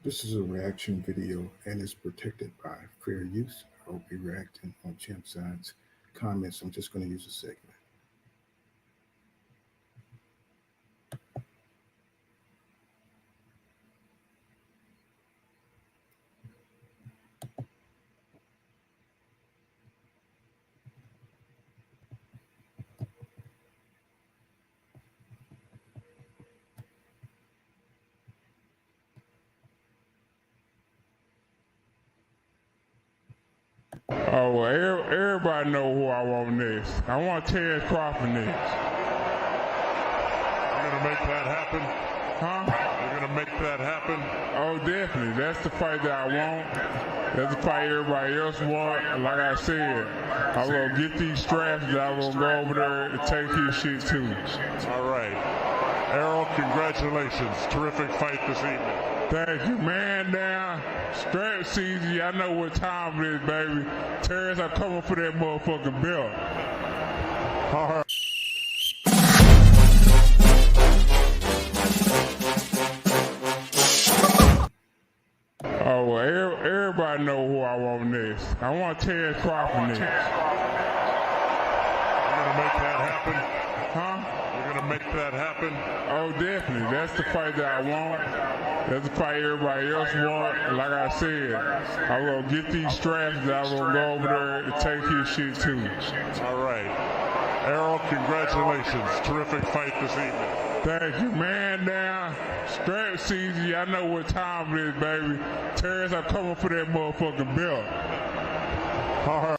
This is a reaction video and is protected by fair use. I will be reacting on Champside's comments. I'm just going to use a segment. Oh, well, everybody know who I want next. I want Terrence Crawford next. You're going to make that happen? Huh? You're going to make that happen? Oh, definitely. That's the fight that I want. That's the fight everybody else want. Like I said, I'm going to get these straps that I'm going to go over there and take his shit too. All right. Errol, congratulations. Terrific fight this evening. Thank you, man. Now, strap season, I know what time it is, baby. Terrence, I'm coming for that motherfucking belt. All right. Oh, well, everybody know who I want next. I want Terrence Crawford next. You're going to make that happen? Huh? You're going to make that happen? Oh, definitely. That's the fight that I want. That's the fight everybody else want. Like I said, I'm going to get these straps that I'm going to go over there and take his shit too. All right. Errol, congratulations. Terrific fight this evening. Thank you, man. Now, strap season, I know what time it is, baby. Terrence, I'm coming for that motherfucking belt. All right.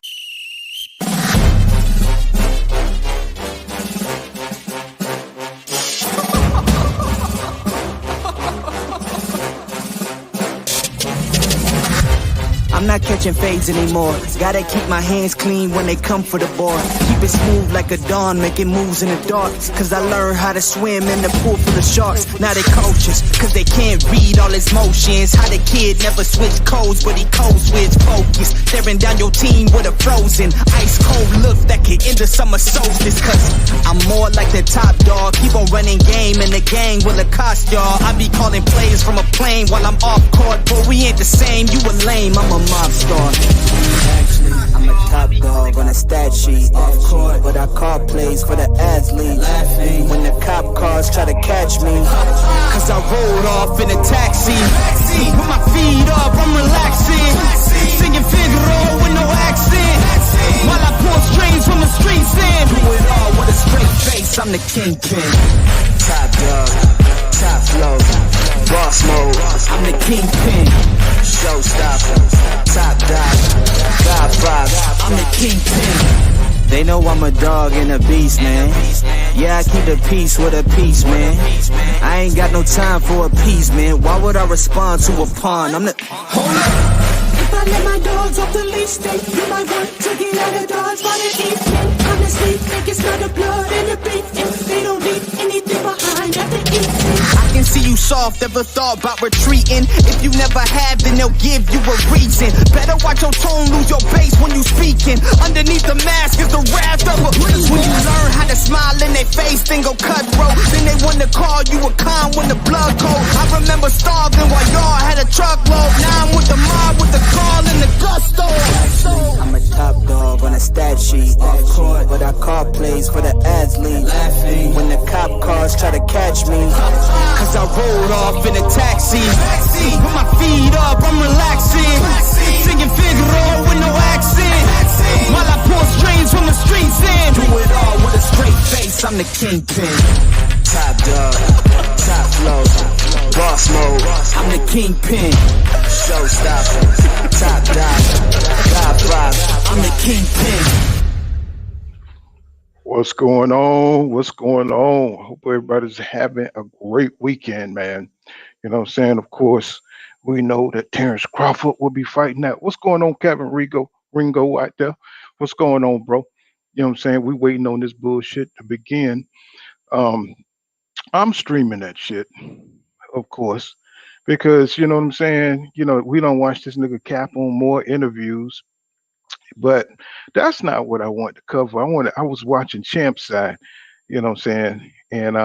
I'm not catching fades anymore. Gotta keep my hands clean when they come for the board. Keep it smooth like a dawn, making moves in the dark. Cause I learned how to swim in the pool full of sharks. Now they coaches, cause they can't read all his motions. How the kid never switch codes, but he codes with focus. Staring down your team with a frozen, ice cold look that could end the summer solstice. Cause I'm more like the top dog. Keep on running game and the gang will accost y'all. I be calling plays from a plane while I'm off court. But we ain't the same, you a lame, I'm a mob star. I'm a top dog on a stat sheet. Off court, but I call plays for the athlete. Laughing when the cop cars try to catch me. Cause I rolled off in a taxi. Put my feet up, I'm relaxing. Singing Figaro with no accent. While I pull strings from the streets in. Do it all with a straight face, I'm the kingpin. Top dog, top flow, boss mode. I'm the kingpin. Showstopper, top dog, God five. I'm the kingpin. They know I'm a dog and a beast, man. Yeah, I keep the peace with a peace, man. I ain't got no time for appeasement. Why would I respond to a pawn? I'm the... Hold up. If I let my dogs off the leash, they do my work to get out of Dodge by the evening. Honestly, think it's not the blood and the beef. If they don't leave anything behind at the evening. I can see you soft, ever thought about retreating. If you never have, then they'll give you a reason. Better watch your tone, lose your bass when you speaking. Underneath the mask is the wrath of a beast. When you learn how to smile in their face, then go cutthroat. Then they wanna call you a con when the blood cold. I remember starving while y'all had a truckload. Now I'm with the mob with the call and the gusto. I'm a top dog on a stat sheet. Off court, but I call plays for the athlete. Laughing when the cop cars try to catch me. Cause I rolled off in a taxi. Put my feet up, I'm relaxing. Singing Figaro with no accent. While I pull strings from the streets in. Do it all with a straight face, I'm the kingpin. Top dog, top flow, boss mode. I'm the kingpin. Showstopper, top dog, God five. I'm the kingpin. What's going on? What's going on? Hope everybody's having a great weekend, man. You know what I'm saying? Of course, we know that Terrence Crawford will be fighting that. What's going on, Kevin Ringo out there? What's going on, bro? You know what I'm saying? We waiting on this bullshit to begin. I'm streaming that shit, of course, because you know what I'm saying? You know, we don't watch this nigga cap on more interviews. But that's not what I want to cover. I was watching Champside, you know what I'm saying? And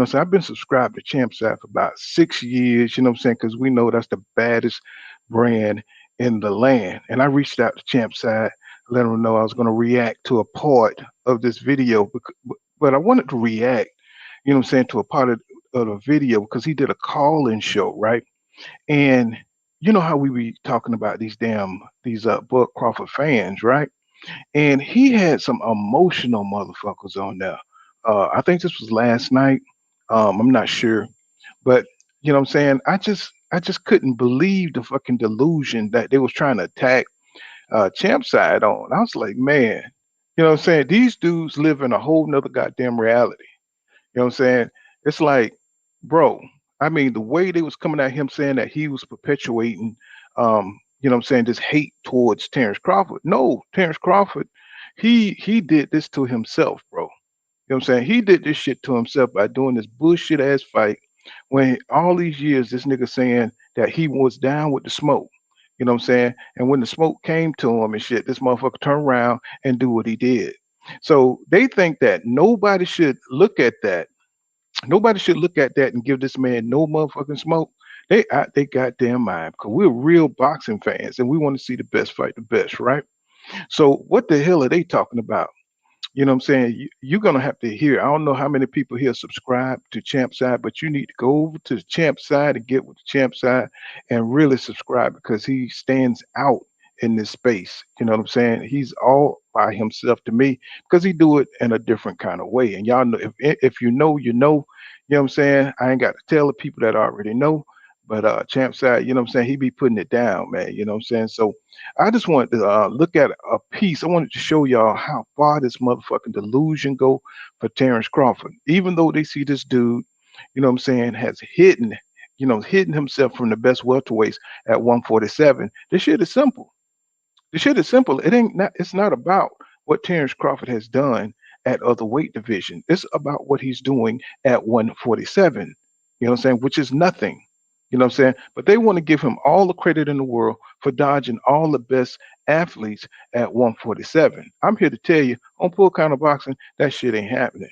so I've been subscribed to Champside for about 6 years, you know what I'm saying? Because we know that's the baddest brand in the land. And I reached out to Champside, let them know I was going to react to a part of this video, but I wanted to react, you know what I'm saying, to a part of the video because he did a call-in show, right? And you know how we be talking about these Bud Crawford fans, right? And he had some emotional motherfuckers on there. I think this was last night. I'm not sure, but you know what I'm saying. I just couldn't believe the fucking delusion that they was trying to attack Champside on. I was like, man, you know what I'm saying. These dudes live in a whole nother goddamn reality. You know what I'm saying? It's like, bro, I mean, the way they was coming at him saying that he was perpetuating, you know what I'm saying, this hate towards Terrence Crawford. No, Terrence Crawford, he did this to himself, bro. You know what I'm saying? He did this shit to himself by doing this bullshit ass fight when all these years this nigga saying that he was down with the smoke. You know what I'm saying? And when the smoke came to him and shit, this motherfucker turned around and do what he did. So they think that nobody should look at that and give this man no motherfucking smoke. They out they goddamn mind because we're real boxing fans and we want to see the best fight the best, right? So what the hell are they talking about? You know what I'm saying? You're gonna have to hear. I don't know how many people here subscribe to Champ Side, but you need to go over to the Champ Side and get with the Champ Side and really subscribe because he stands out in this space. You know what I'm saying? He's all by himself to me because he do it in a different kind of way. And y'all know if you know, you know. You know what I'm saying? I ain't got to tell the people that already know. But Champ Side, you know what I'm saying? He be putting it down, man. You know what I'm saying? So I just wanted to look at a piece. I wanted to show y'all how far this motherfucking delusion go for Terrence Crawford. Even though they see this dude, you know what I'm saying, has hidden himself from the best welterweights at 147. This shit is simple. The shit is simple. It's not about what Terrence Crawford has done at other weight division. It's about what he's doing at 147. You know what I'm saying? Which is nothing. You know what I'm saying? But they want to give him all the credit in the world for dodging all the best athletes at 147. I'm here to tell you on Full Counter Boxing, that shit ain't happening.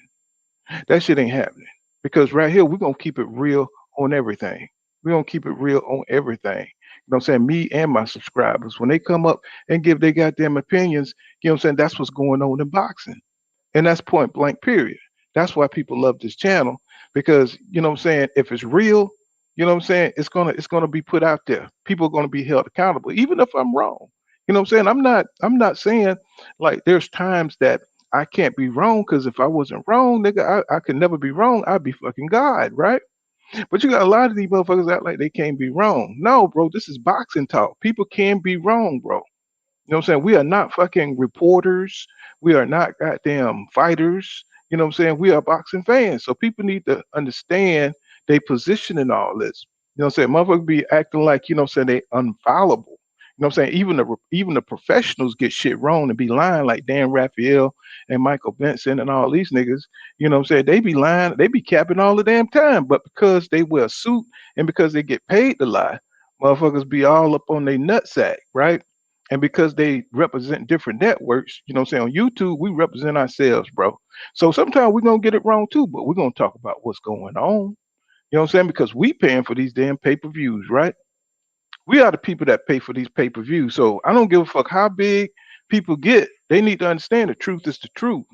That shit ain't happening. Because right here, we're gonna keep it real on everything. We're gonna keep it real on everything. You know what I'm saying? Me and my subscribers, when they come up and give their goddamn opinions, you know what I'm saying? That's what's going on in boxing. And that's point blank, period. That's why people love this channel because you know what I'm saying, if it's real, you know what I'm saying, it's gonna be put out there. People are gonna be held accountable, even if I'm wrong. You know what I'm saying? I'm not saying like there's times that I can't be wrong because if I wasn't wrong, nigga, I could never be wrong. I'd be fucking God, right? But you got a lot of these motherfuckers act like they can't be wrong. No, bro, this is boxing talk. People can be wrong, bro. You know what I'm saying? We are not fucking reporters. We are not goddamn fighters. You know what I'm saying? We are boxing fans. So people need to understand their position in all this. You know what I'm saying? Motherfuckers be acting like, you know what I'm saying, they unfallible. You know what I'm saying? Even the professionals get shit wrong and be lying like Dan Raphael and Michael Benson and all these niggas. You know what I'm saying? They be lying, they be capping all the damn time. But because they wear a suit and because they get paid to lie, motherfuckers be all up on their nutsack, right? And because they represent different networks, you know what I'm saying? On YouTube, we represent ourselves, bro. So sometimes we're gonna get it wrong too, but we're gonna talk about what's going on. You know what I'm saying? Because we paying for these damn pay-per-views, right? We are the people that pay for these pay-per-views. So I don't give a fuck how big people get. They need to understand the truth is the truth.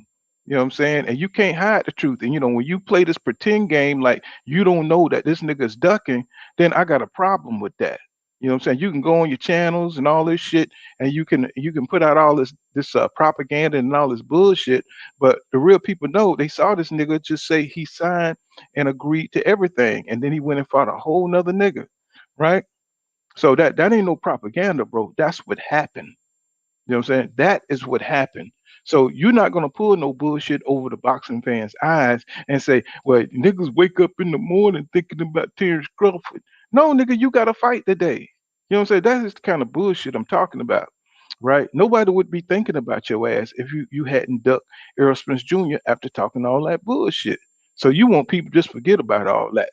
You know what I'm saying? And you can't hide the truth. And you know, when you play this pretend game like you don't know that this nigga's ducking, then I got a problem with that. You know what I'm saying? You can go on your channels and all this shit, and you can put out all this propaganda and all this bullshit. But the real people know they saw this nigga just say he signed and agreed to everything, and then he went and fought a whole nother nigga, right? So that ain't no propaganda, bro. That's what happened. You know what I'm saying? That is what happened. So you're not gonna pull no bullshit over the boxing fans' eyes and say, well, niggas wake up in the morning thinking about Terrence Crawford. No, nigga, you gotta fight today. You know what I'm saying? That is the kind of bullshit I'm talking about. Right? Nobody would be thinking about your ass if you hadn't ducked Errol Spence Jr. after talking all that bullshit. So you want people to just forget about all that.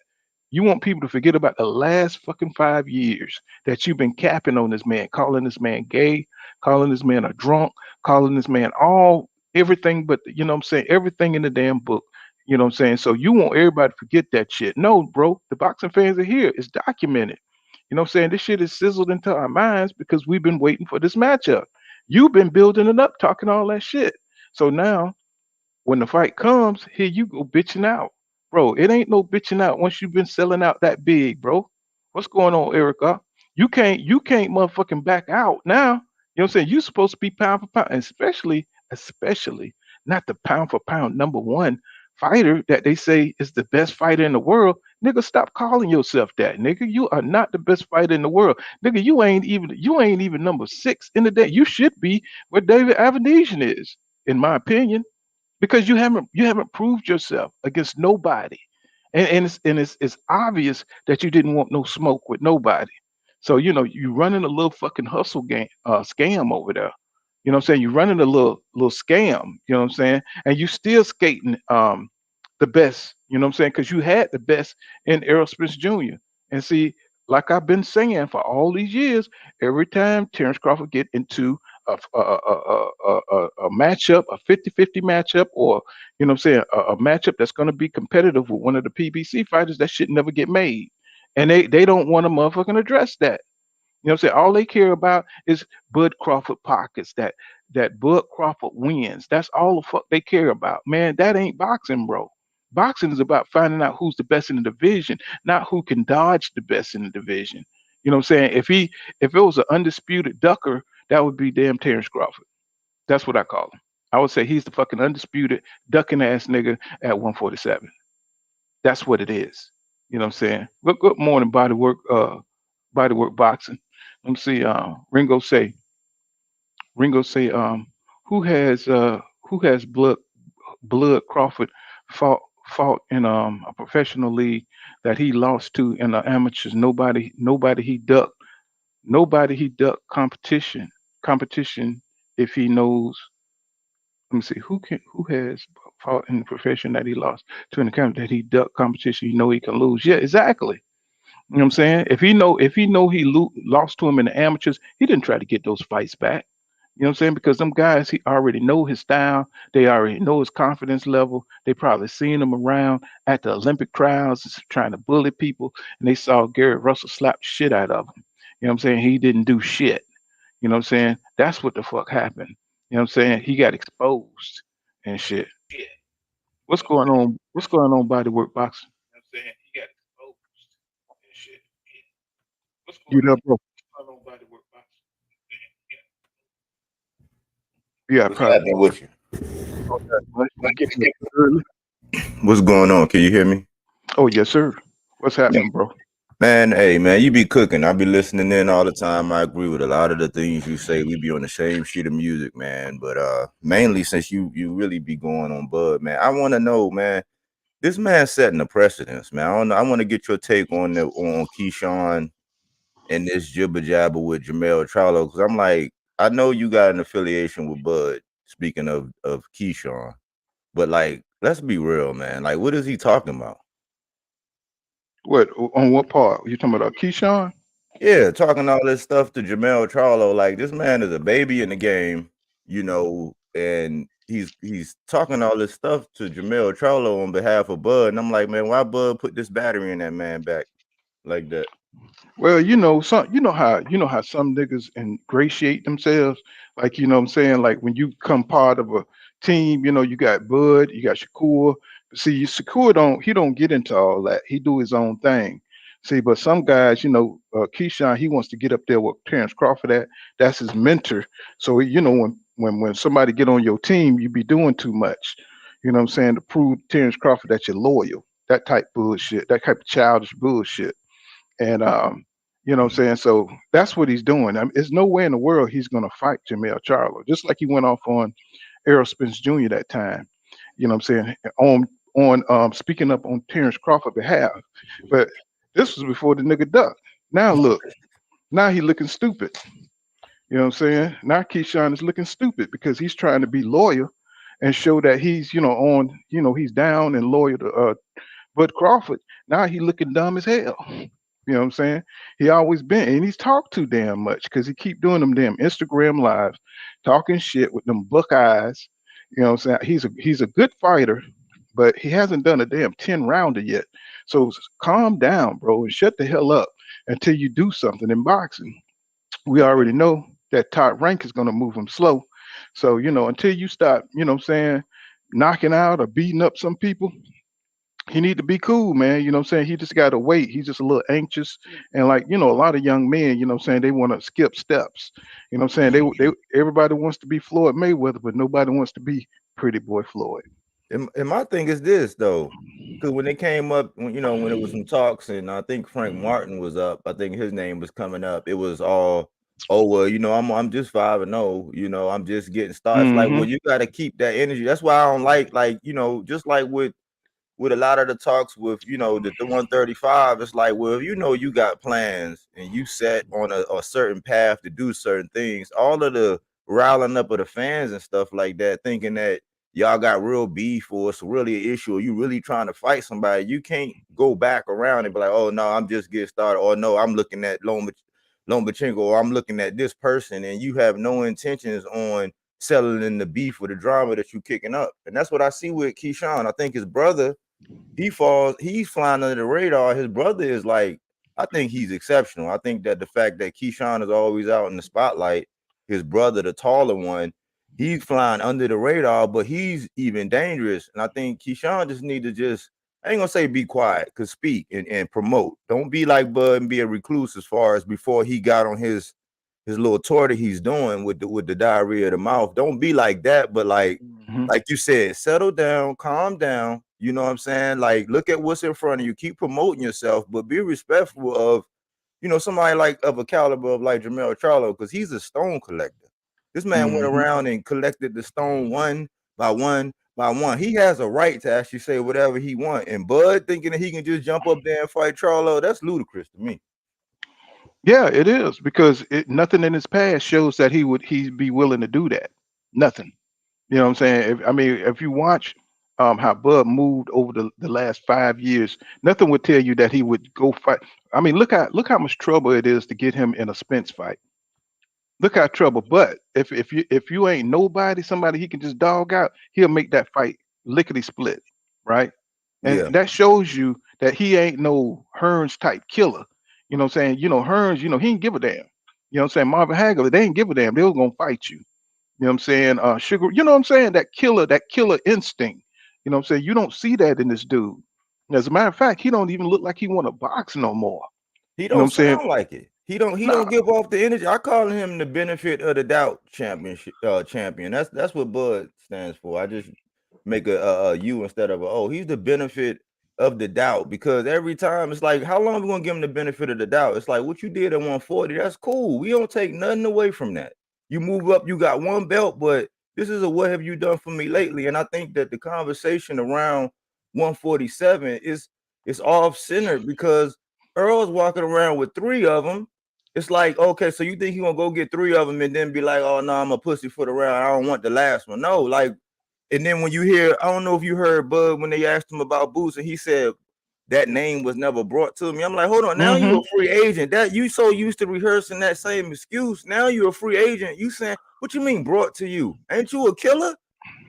You want people to forget about the last fucking 5 years that you've been capping on this man, calling this man gay, calling this man a drunk, calling this man all everything but you know what I'm saying, everything in the damn book. You know what I'm saying? So you want everybody to forget that shit. No, bro, the boxing fans are here. It's documented. You know what I'm saying? This shit is sizzled into our minds because we've been waiting for this matchup. You've been building it up, talking all that shit. So now when the fight comes, here you go bitching out. Bro, it ain't no bitching out once you've been selling out that big, bro. What's going on, Erica? You can't motherfucking back out now. You know what I'm saying? You supposed to be pound for pound, and especially not the pound for pound number one fighter that they say is the best fighter in the world. Nigga, stop calling yourself that. Nigga, you are not the best fighter in the world. Nigga, you ain't even number six in the day. You should be where David Avenesian is, in my opinion, because you haven't proved yourself against nobody, and it's obvious that you didn't want no smoke with nobody. So you running a little fucking hustle game scam over there. You know what I'm saying? You're running a little scam. You know what I'm saying? And you still skating the best. You know what I'm saying? Because you had the best in Errol Spence Jr. And see, like I've been saying for all these years, every time Terrence Crawford get into a matchup, a 50-50 matchup, or you know what I'm saying, a matchup that's going to be competitive with one of the PBC fighters, that shit never get made. And they don't want to motherfucking address that. You know what I'm saying? All they care about is Bud Crawford pockets, that Bud Crawford wins. That's all the fuck they care about. Man, that ain't boxing, bro. Boxing is about finding out who's the best in the division, not who can dodge the best in the division. You know what I'm saying? If it was an undisputed ducker, that would be damn Terrence Crawford. That's what I call him. I would say he's the fucking undisputed ducking ass nigga at 147. That's what it is. You know what I'm saying? Good morning, bodywork boxing. Let me see. Ringo say, who has blood Crawford fought in a professional league that he lost to in the amateurs. Nobody he ducked competition if he knows. Let me see who has fought in the profession that he lost to in the country that he ducked competition. You know he can lose. Yeah, exactly. You know what I'm saying? If he know lost to him in the amateurs, he didn't try to get those fights back. You know what I'm saying? Because them guys, he already know his style. They already know his confidence level. They probably seen him around at the Olympic trials trying to bully people, and they saw Gary Russell slap the shit out of him. You know what I'm saying? He didn't do shit. You know what I'm saying? That's what the fuck happened. You know what I'm saying? He got exposed and shit. What's going on? What's going on, bodywork boxing? You know what I'm saying? He got exposed and shit. What's You going there, bro? on, bodywork boxing? Yeah, What's probably. happening with you? I'm getting up early. What's going on? Can you hear me? Oh yes, sir. What's Yeah. happening, bro? Man, hey, man, you be cooking. I be listening in all the time. I agree with a lot of the things you say. We be on the same sheet of music, man. But mainly since you really be going on Bud, man, I want to know, man, this man setting a precedence, man. I want to get your take on Keyshawn and this jibber jabber with Jamel Charlo, because I'm like, I know you got an affiliation with Bud. Speaking of Keyshawn, but like, let's be real, man. Like, what is he talking about? What on what part? You talking about Keyshawn? Yeah, talking all this stuff to Jamel Charlo, like this man is a baby in the game, and he's talking all this stuff to Jamel Charlo on behalf of Bud, and I'm like, man, why Bud put this battery in that man back like that? Well, you know how some niggas ingratiate themselves. Like, you know what I'm saying? Like when you become part of a team, you got Bud, you got Shakur. But see, Shakur don't get into all that. He do his own thing. See, but some guys, Keyshawn, he wants to get up there with Terrence Crawford at. That's his mentor. So when somebody get on your team, you be doing too much. You know what I'm saying? To prove Terrence Crawford that you're loyal. That type bullshit. That type of childish bullshit. And you know what I'm saying? So that's what he's doing. I mean, there's no way in the world he's gonna fight Jamel Charlo, just like he went off on Errol Spence Jr. that time. You know what I'm saying? On speaking up on Terrence Crawford's behalf. But this was before the nigga ducked. Now look, now he looking stupid. You know what I'm saying? Now Keyshawn is looking stupid because he's trying to be loyal and show that he's, he's down and loyal to Bud Crawford. Now he looking dumb as hell. You know what I'm saying? He always been, and he's talked too damn much because he keep doing them damn Instagram lives, talking shit with them buck eyes. You know what I'm saying? He's a good fighter, but he hasn't done a damn 10 rounder yet. So calm down, bro, and shut the hell up until you do something in boxing. We already know that top rank is going to move him slow. So, until you start, what I'm saying, knocking out or beating up some people, he need to be cool, man. You know what I'm saying? He just got to wait. He's just a little anxious. And like, a lot of young men, what I'm saying, they want to skip steps. You know what I'm saying? Everybody wants to be Floyd Mayweather, but nobody wants to be Pretty Boy Floyd. And my thing is this though, because when they came up, when it was some talks, and I think Frank Martin was up, I think his name was coming up. It was all, oh well, I'm just 5-0, I'm just getting started. It's like, well, Mm-hmm. you got to keep that energy. That's why I don't like, just like with a lot of the talks with the 135, it's like, well, if you got plans and you set on a certain path to do certain things, all of the riling up of the fans and stuff like that, thinking that y'all got real beef or it's really an issue or you really trying to fight somebody, you can't go back around and be like, oh no, I'm just getting started, or no, I'm looking at Lomachenko, or I'm looking at this person, and you have no intentions on settling the beef or the drama that you kicking up. And that's what I see with Keyshawn. I think his brother, he's flying under the radar. His brother is like, I think he's exceptional. I think that the fact that Keyshawn is always out in the spotlight, his brother, the taller one, he's flying under the radar, but he's even dangerous. And I think Keyshawn just need to I ain't gonna say be quiet, cause speak and promote. Don't be like Bud and be a recluse as far as before he got on his little tour that he's doing with the diarrhea of the mouth. Don't be like that, but Mm-hmm. like you said, settle down, calm down. You know what I'm saying? Like, look at what's in front of you. Keep promoting yourself, but be respectful of, somebody like of a caliber of like Jamel Charlo, because he's a stone collector. This man went Mm-hmm. around and collected the stone one by one by one. He has a right to actually say whatever he wants. And Bud thinking that he can just jump up there and fight Charlo, that's ludicrous to me. Yeah, it is because nothing in his past shows that he'd be willing to do that. Nothing. You know what I'm saying? If you watch how Bud moved over the last 5 years, nothing would tell you that he would go fight. Look how much trouble it is to get him in a Spence fight. Look how trouble. But if you ain't nobody, somebody he can just dog out, he'll make that fight lickety split, right? And Yeah. that shows you that he ain't no Hearns type killer. You know what I'm saying? Hearns, he ain't give a damn. You know what I'm saying? Marvin Hagler, they ain't give a damn. They was gonna fight you. You know what I'm saying? Sugar, you know what I'm saying? That killer instinct. You know what I'm saying? You don't see that in this dude. As a matter of fact, he don't even look like he want to box no more. He You know what don't I'm saying? sound like it. He don't Nah. give off the energy. I call him the benefit of the doubt champion. That's what Bud stands for. I just make a U instead of a O. He's the benefit of the doubt, because every time it's like, how long are we gonna give him the benefit of the doubt? It's like, what you did at 140, that's cool. We don't take nothing away from that. You move up, you got one belt, but this is a what have you done for me lately? And I think that the conversation around 147 is off centered, because Earl's walking around with 3 of them. It's like, okay, so you think he gonna go get 3 of them and then be like, oh no, I'm a pussy for the round. I don't want the last one. No, like, and then when you hear, I don't know if you heard Bud when they asked him about Boots, and he said that name was never brought to me. I'm like, hold on, now you Mm-hmm. a free agent. That you so used to rehearsing that same excuse. Now you're a free agent. You saying, what you mean brought to you? Ain't you a killer?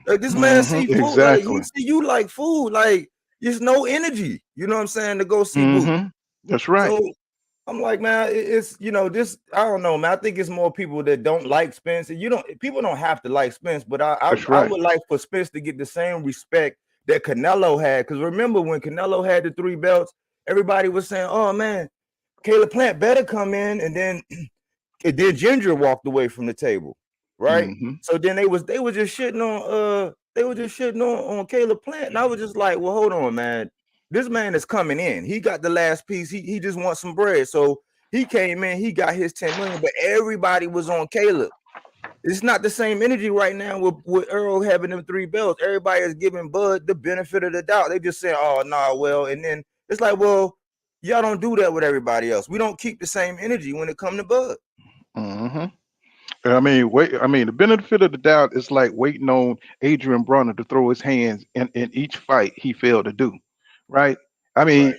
Like, this man Mm-hmm. see food, like he Exactly. see you like food, like there's no energy. You know what I'm saying, to go see Boots. Mm-hmm. That's right. So I'm like, man, it's this. I don't know, man. I think it's more people that don't like Spence. And people don't have to like Spence, but That's I right. would like for Spence to get the same respect that Canelo had. Because remember when Canelo had the 3 belts, everybody was saying, oh man, Caleb Plant better come in, and then Ginger walked away from the table, right? Mm-hmm. So then they was just shitting on Caleb Plant, and I was just like, well, hold on, man. This man is coming in. He got the last piece. He just wants some bread. So he came in. He got his 10 million, but everybody was on Caleb. It's not the same energy right now with Earl having them 3 belts. Everybody is giving Bud the benefit of the doubt. They just say, oh nah, well, and then it's like, well, y'all don't do that with everybody else. We don't keep the same energy when it comes to Bud. Mm-hmm. The benefit of the doubt is like waiting on Adrian Bronner to throw his hands in each fight he failed to do, right? I mean,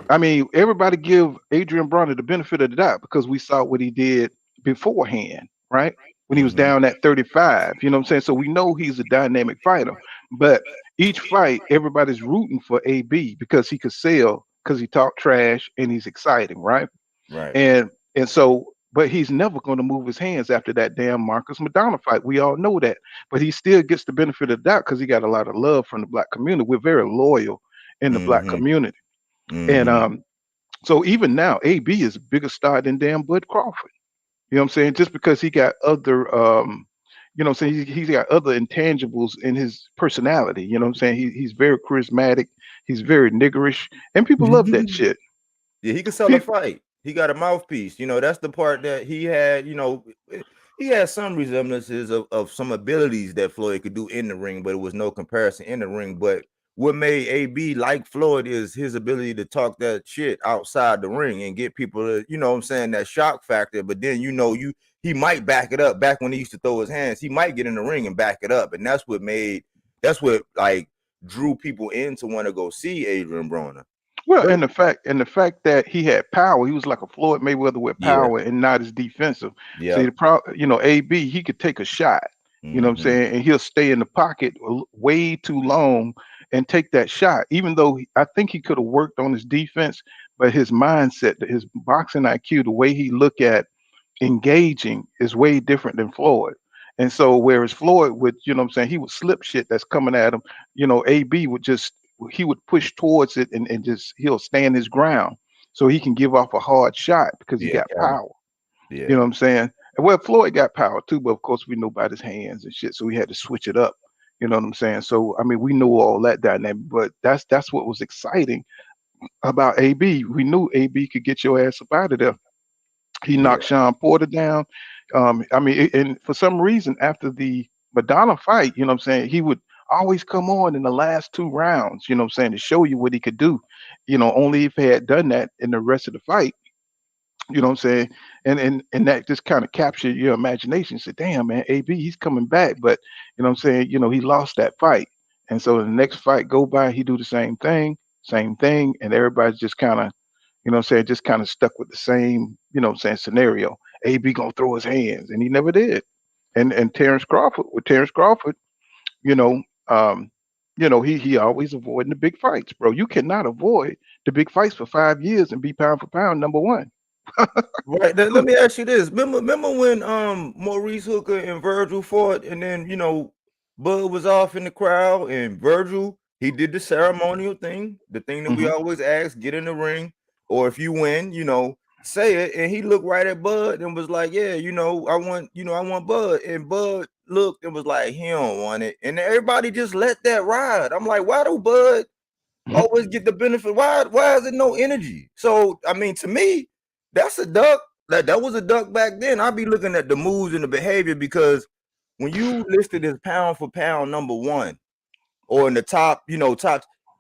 Right. everybody give Adrian Bronner the benefit of the doubt because we saw what he did beforehand, right? When he was Mm-hmm. down at 35, you know what I'm saying? So we know he's a dynamic fighter. But Each fight, everybody's rooting for AB because he could sell, because he talked trash and he's exciting, right? Right. And so, but he's never going to move his hands after that damn Marcus Madonna fight. We all know that, but he still gets the benefit of the doubt because he got a lot of love from the black community. We're very loyal in the black Mm-hmm. community, and Mm-hmm. so even now, AB is a bigger star than damn Bud Crawford. You know what I'm saying? Just because he got other, you know what I'm saying? He's got other intangibles in his personality. You know what I'm saying? He's very charismatic. He's very niggerish, and people love that shit. Yeah, he could sell a People, fight. He got a mouthpiece. You know, that's the part that he had. You know, he had some resemblances of some abilities that Floyd could do in the ring, but it was no comparison in the ring. But what made AB like Floyd is his ability to talk that shit outside the ring and get people to, you know what I'm saying, that shock factor. But then, you know, he might back it up. Back when he used to throw his hands, he might get in the ring and back it up. And that's what like drew people in to want to go see Adrian Broner. well, But and the fact that he had power, he was like a Floyd Mayweather with yeah, power and not as defensive. See, yeah. you know, AB, he could take a shot. You know what I'm Mm-hmm. saying, and he'll stay in the pocket way too long and take that shot. Even though I think he could have worked on his defense, but his mindset, his boxing IQ, the way he look at engaging is way different than Floyd. And so whereas Floyd would, you know what I'm saying, he would slip shit that's coming at him, you know, AB would just he would push towards it and just he'll stand his ground so he can give off a hard shot because he Yeah, got Kevin. power. You Yeah. know what I'm saying? And well, Floyd got power too, but of course we know about his hands and shit, so we had to switch it up. You know what I'm saying? So I mean, we knew all that dynamic, but that's what was exciting about AB. We knew AB could get your ass up out of there. He Yeah. knocked Sean Porter down. I mean, and for some reason, after the Madonna fight, you know what I'm saying, he would always come on in the last two rounds, you know what I'm saying, to show you what he could do. You know, only if he had done that in the rest of the fight, you know what I'm saying? And that just kind of captured your imagination. Say, damn man, AB, he's coming back. But you know what I'm saying, you know, he lost that fight. And so the next fight go by, he do the same thing, and everybody's just kind of, you know what I'm saying, just kind of stuck with the same, you know what I'm saying, scenario. AB gonna throw his hands, and he never did. And Terrence Crawford, you know, um, he always avoiding the big fights, bro. You cannot avoid the big fights for 5 years and be pound for pound number one. Right. Let me ask you this. Remember when Maurice Hooker and Virgil fought, and then Bud was off in the crowd, and Virgil, he did the ceremonial thing, the thing that we Hmm. always ask, get in the ring, or if you win, say it. And he looked right at Bud and was like, yeah, I want Bud. And Bud looked and was like, he don't want it. And everybody just let that ride. I'm like, why do Bud always get the benefit? Why is it no energy? So I mean, to me, that's a duck. That was a duck back then. I'd be looking at the moves and the behavior, because when you listed as pound for pound number one, or in the top,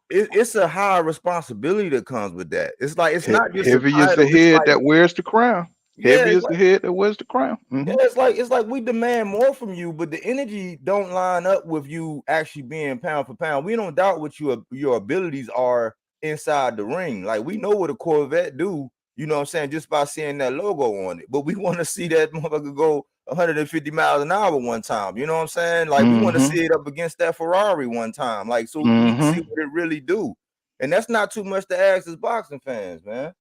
it's a high responsibility that comes with that. It's like it's not just a Heavy is the title. It's head like, that wears the crown. yeah, Heavy is the head that wears the crown. yeah, it's like we demand more from you, but the energy don't line up with you actually being pound for pound. We don't doubt what your abilities are inside the ring. Like, we know what a Corvette do, you know what I'm saying, just by seeing that logo on it. But we want to see that motherfucker go 150 miles an hour one time. You know what I'm saying? Like, we want to Hmm. see it up against that Ferrari one time. Like, so we can see Hmm. what it really do. And that's not too much to ask as boxing fans, man.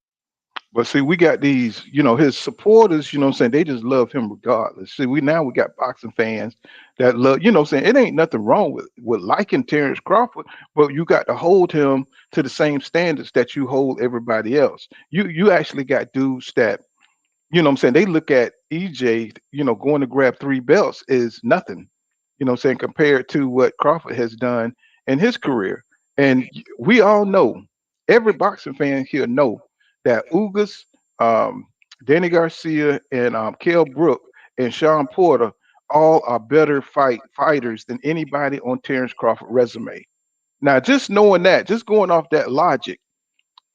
But see, we got these, his supporters, you know what I'm saying, they just love him regardless. See, we got boxing fans that love, you know what I'm saying, it ain't nothing wrong with liking Terrence Crawford, but you got to hold him to the same standards that you hold everybody else. You actually got dudes that, you know what I'm saying, they look at EJ, going to grab three belts is nothing, you know what I'm saying, compared to what Crawford has done in his career. And we all know, every boxing fan here know that Ugas, um, Danny Garcia, and Kell Brook and Sean Porter all are better fighters than anybody on Terrence Crawford resume. Now, just knowing that, just going off that logic,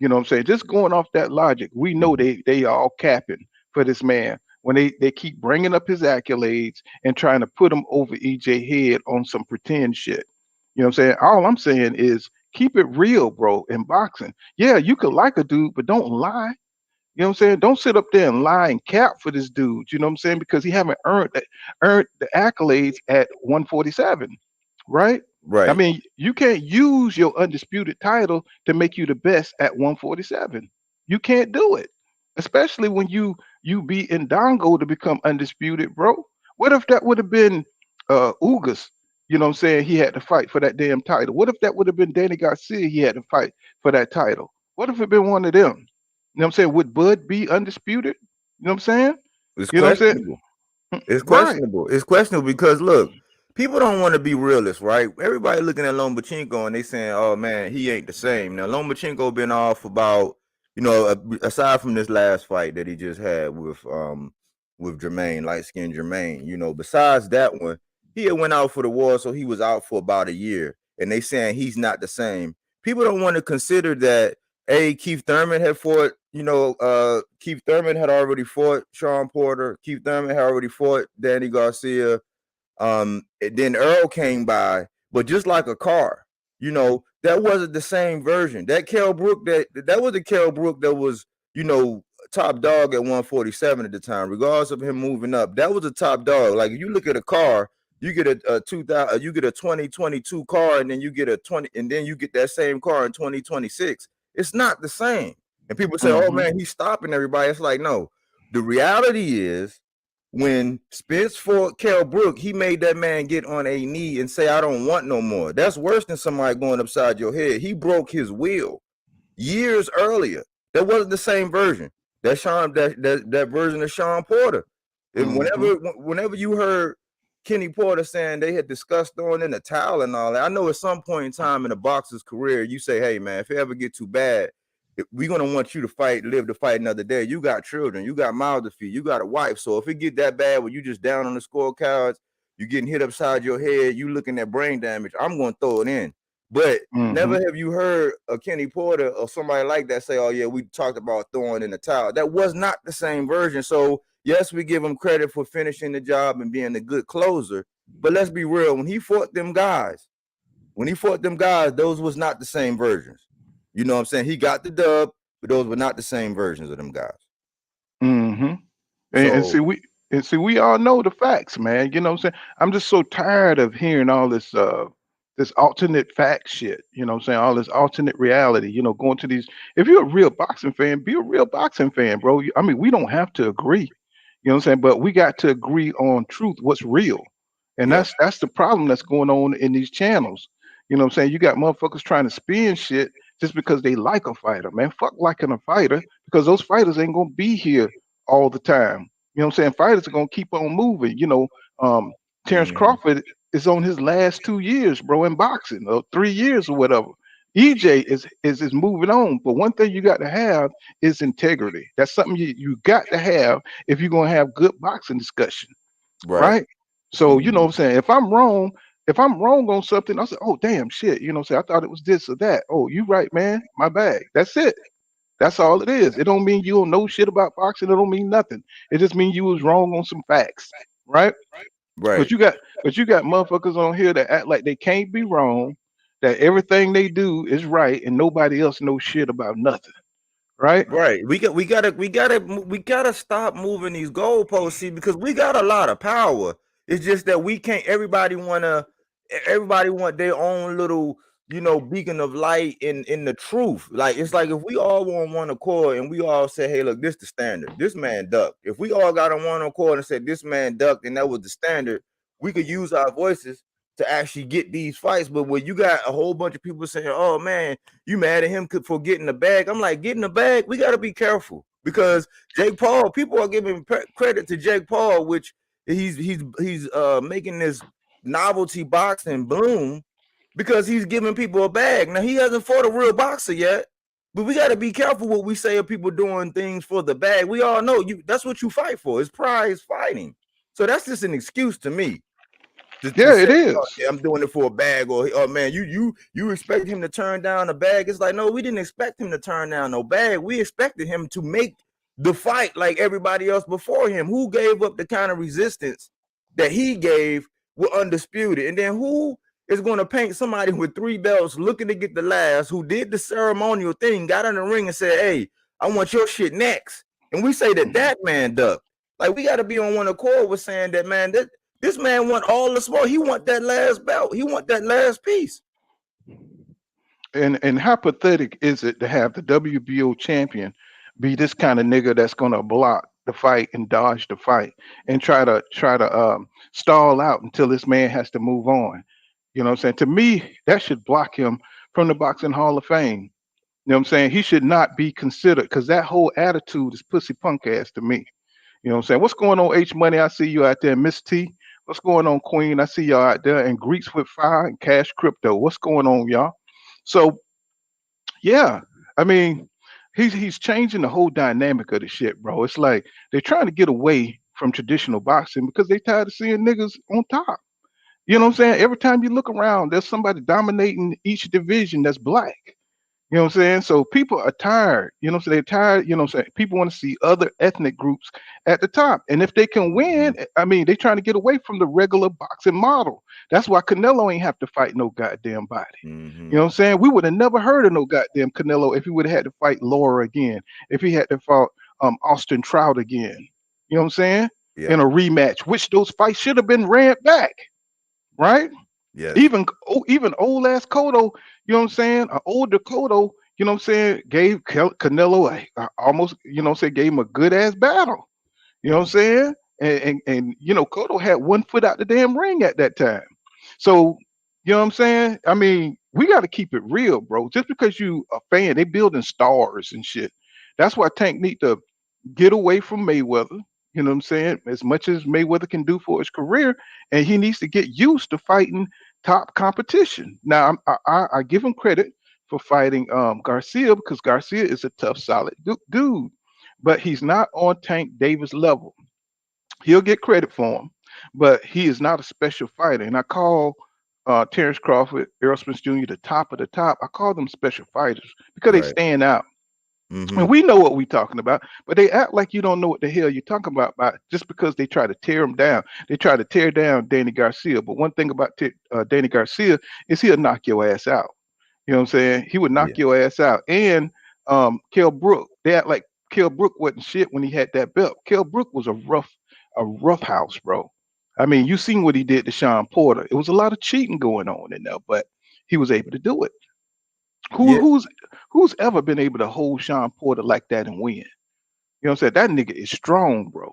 you know what I'm saying? Just going off that logic, we know Mhm. they are all capping for this man when they keep bringing up his accolades and trying to put him over EJ head on some pretend shit. You know what I'm saying? All I'm saying is keep it real, bro, in boxing. Yeah, you could like a dude, but don't lie. You know what I'm saying? Don't sit up there and lie and cap for this dude. You know what I'm saying? Because he haven't earned the accolades at 147, right? Right. I mean, you can't use your undisputed title to make you the best at 147. You can't do it, especially when you beat Ndongo to become undisputed, bro. What if that would have been Ugas? You know what I'm saying? He had to fight for that damn title. What if that would have been Danny Garcia? He had to fight for that title. What if it been one of them? You know what I'm saying? Would Bud be undisputed? You know what I'm saying? It's You know what I'm saying? questionable. It's Right. questionable. It's questionable because look, people don't want to be realists, right? Everybody looking at Lomachenko and they saying, "Oh man, he ain't the same." Now Lomachenko been off about, aside from this last fight that he just had with Jermaine, light skinned Jermaine. Besides that one, he had went out for the war, so he was out for about a year, and they saying he's not the same. People don't want to consider that. Keith Thurman had fought, Keith Thurman had already fought Sean Porter. Keith Thurman had already fought Danny Garcia. Then Earl came by, but just like a car, that wasn't the same version. That Kell Brook, that was the Kell Brook that was, top dog at 147 at the time, regardless of him moving up. That was a top dog. Like if you look at a car, you get a 2000, you get a 2022 car, and then you get a 20, and then you get that same car in 2026. It's not the same. And people say, "Oh Mm-hmm. man, he's stopping everybody." It's like, no. The reality is, when Spence fought Kell Brook, he made that man get on a knee and say, "I don't want no more." That's worse than somebody going upside your head. He broke his will years earlier. That wasn't the same version. That version of Sean Porter. And Mm-hmm. whenever you heard Kenny Porter saying they had discussed throwing in the towel and all that, I know at some point in time in a boxer's career, you say, "Hey man, if it ever get too bad, we're gonna want you to live to fight another day. You got children, you got mouths to feed, you got a wife. So if it get that bad where you just down on the scorecards, you getting hit upside your head, you looking at brain damage, I'm gonna throw it in." But Mm-hmm. never have you heard a Kenny Porter or somebody like that say, "Oh yeah, we talked about throwing in the towel." That was not the same version. So yes, we give him credit for finishing the job and being a good closer. But let's be real, when he fought them guys, those was not the same versions. You know what I'm saying? He got the dub, but those were not the same versions of them guys. Mm-hmm. And So see we all know the facts, man. You know what I'm saying? I'm just so tired of hearing all this alternate fact shit, you know what I'm saying? All this alternate reality, going to these if you're a real boxing fan, be a real boxing fan, bro. I mean, we don't have to agree. You know what I'm saying? But we got to agree on truth, what's real. And yeah, that's the problem that's going on in these channels. You know what I'm saying? You got motherfuckers trying to spin shit just because they like a fighter, man. Fuck liking a fighter because those fighters ain't gonna be here all the time. You know what I'm saying? Fighters are gonna keep on moving. Terrence mhm, Crawford is on his last 2 years, bro, in boxing, or 3 years or whatever. EJ is moving on. But one thing you got to have is integrity. That's something you got to have if you're gonna have good boxing discussion, right. right? So you know what Mhm, I'm saying? If I'm wrong on something, I say, oh damn shit, you know what I'm saying? I thought it was this or that. Oh, you right, man. My bad. That's it. That's all it is. It don't mean you don't know shit about boxing. It don't mean nothing. It just means you was wrong on some facts, right? But right. you got motherfuckers on here that act like they can't be wrong, that everything they do is right, and nobody else knows shit about nothing, right? Right. We gotta stop moving these goalposts, see, because we got a lot of power. It's just that we can't. Everybody want their own little, beacon of light in the truth. Like it's like if we all on one accord and we all say, "Hey, look, this the standard. This man ducked." If we all got on one accord and said this man ducked and that was the standard, we could use our voices to actually get these fights. But when you got a whole bunch of people saying, "Oh man, you mad at him for getting the bag?" I'm like, getting the bag, we got to be careful because Jake Paul, people are giving credit to Jake Paul, which he's making this novelty boxing bloom because he's giving people a bag. Now he hasn't fought a real boxer yet, but we got to be careful what we say of people doing things for the bag. We all know that's what you fight for. It's prize fighting. So that's just an excuse to me to Yeah, say, it "Oh, is. yeah, I'm doing it for a bag," or "Oh man, you expect him to turn down a bag?" It's like, no, we didn't expect him to turn down no bag. We expected him to make the fight like everybody else before him. Who gave up the kind of resistance that he gave were undisputed, and then who is going to paint somebody with 3 belts looking to get the last, who did the ceremonial thing, got in the ring and said, "Hey, I want your shit next," and we say that man ducked. Like we got to be on one accord with saying that, man, that This man want all the smoke. He want that last belt. He want that last piece. And how pathetic is it to have the WBO champion be this kind of nigga that's gonna block the fight and dodge the fight and try to stall out until this man has to move on. You know what I'm saying? To me, that should block him from the Boxing Hall of Fame. You know what I'm saying? He should not be considered because that whole attitude is pussy punk ass to me. You know what I'm saying? What's going on, H Money? I see you out there, Miss T. What's going on, Queen? I see y'all out there, and Greeks with Fire and Cash Crypto. What's going on, y'all? So yeah, I mean, he's changing the whole dynamic of the shit, bro. It's like they're trying to get away from traditional boxing because they tired of seeing niggas on top. You know what I'm saying? Every time you look around, there's somebody dominating each division that's black. You know what I'm saying? So people are tired. You know what I'm saying? They're tired. You know what I'm saying? People want to see other ethnic groups at the top. And if they can win, I mean, they're trying to get away from the regular boxing model. That's why Canelo ain't have to fight no goddamn body. You know what I'm saying? We would have never heard of no goddamn Canelo if he would have had to fight Laura again, if he had to fight Austin Trout again. You know what I'm saying? Yeah. In a rematch, which those fights should have been ran back, right? Yeah. Even old ass Cotto, you know what I'm saying? An older Cotto, you know what I'm saying, gave Canelo almost, you know what I'm saying, gave him a good ass battle. You know what I'm saying? And you know, Cotto had one foot out the damn ring at that time. So, you know what I'm saying? I mean, we got to keep it real, bro. Just because you a fan, they building stars and shit. That's why Tank need to get away from Mayweather. You know what I'm saying? As much as Mayweather can do for his career, and he needs to get used to fighting top competition. Now, I give him credit for fighting Garcia because Garcia is a tough, solid dude, but he's not on Tank Davis level. He'll get credit for him, but he is not a special fighter. And I call Terrence Crawford, Errol Spence Jr. the top of the top. I call them special fighters because they Right. stand out. Mm-hmm. And we know what we're talking about, but they act like you don't know what the hell you're talking about just because they try to tear him down. They try to tear down Danny Garcia. But one thing about Danny Garcia is he'll knock your ass out. You know what I'm saying? He would knock Yeah. your ass out. And Kell Brook, they act like Kell Brook wasn't shit when he had that belt. Kell Brook was a rough house, bro. I mean, you seen what he did to Sean Porter. It was a lot of cheating going on in there, but he was able to do it. Yeah. Who's ever been able to hold Sean Porter like that and win? You know what I'm saying? That nigga is strong, bro.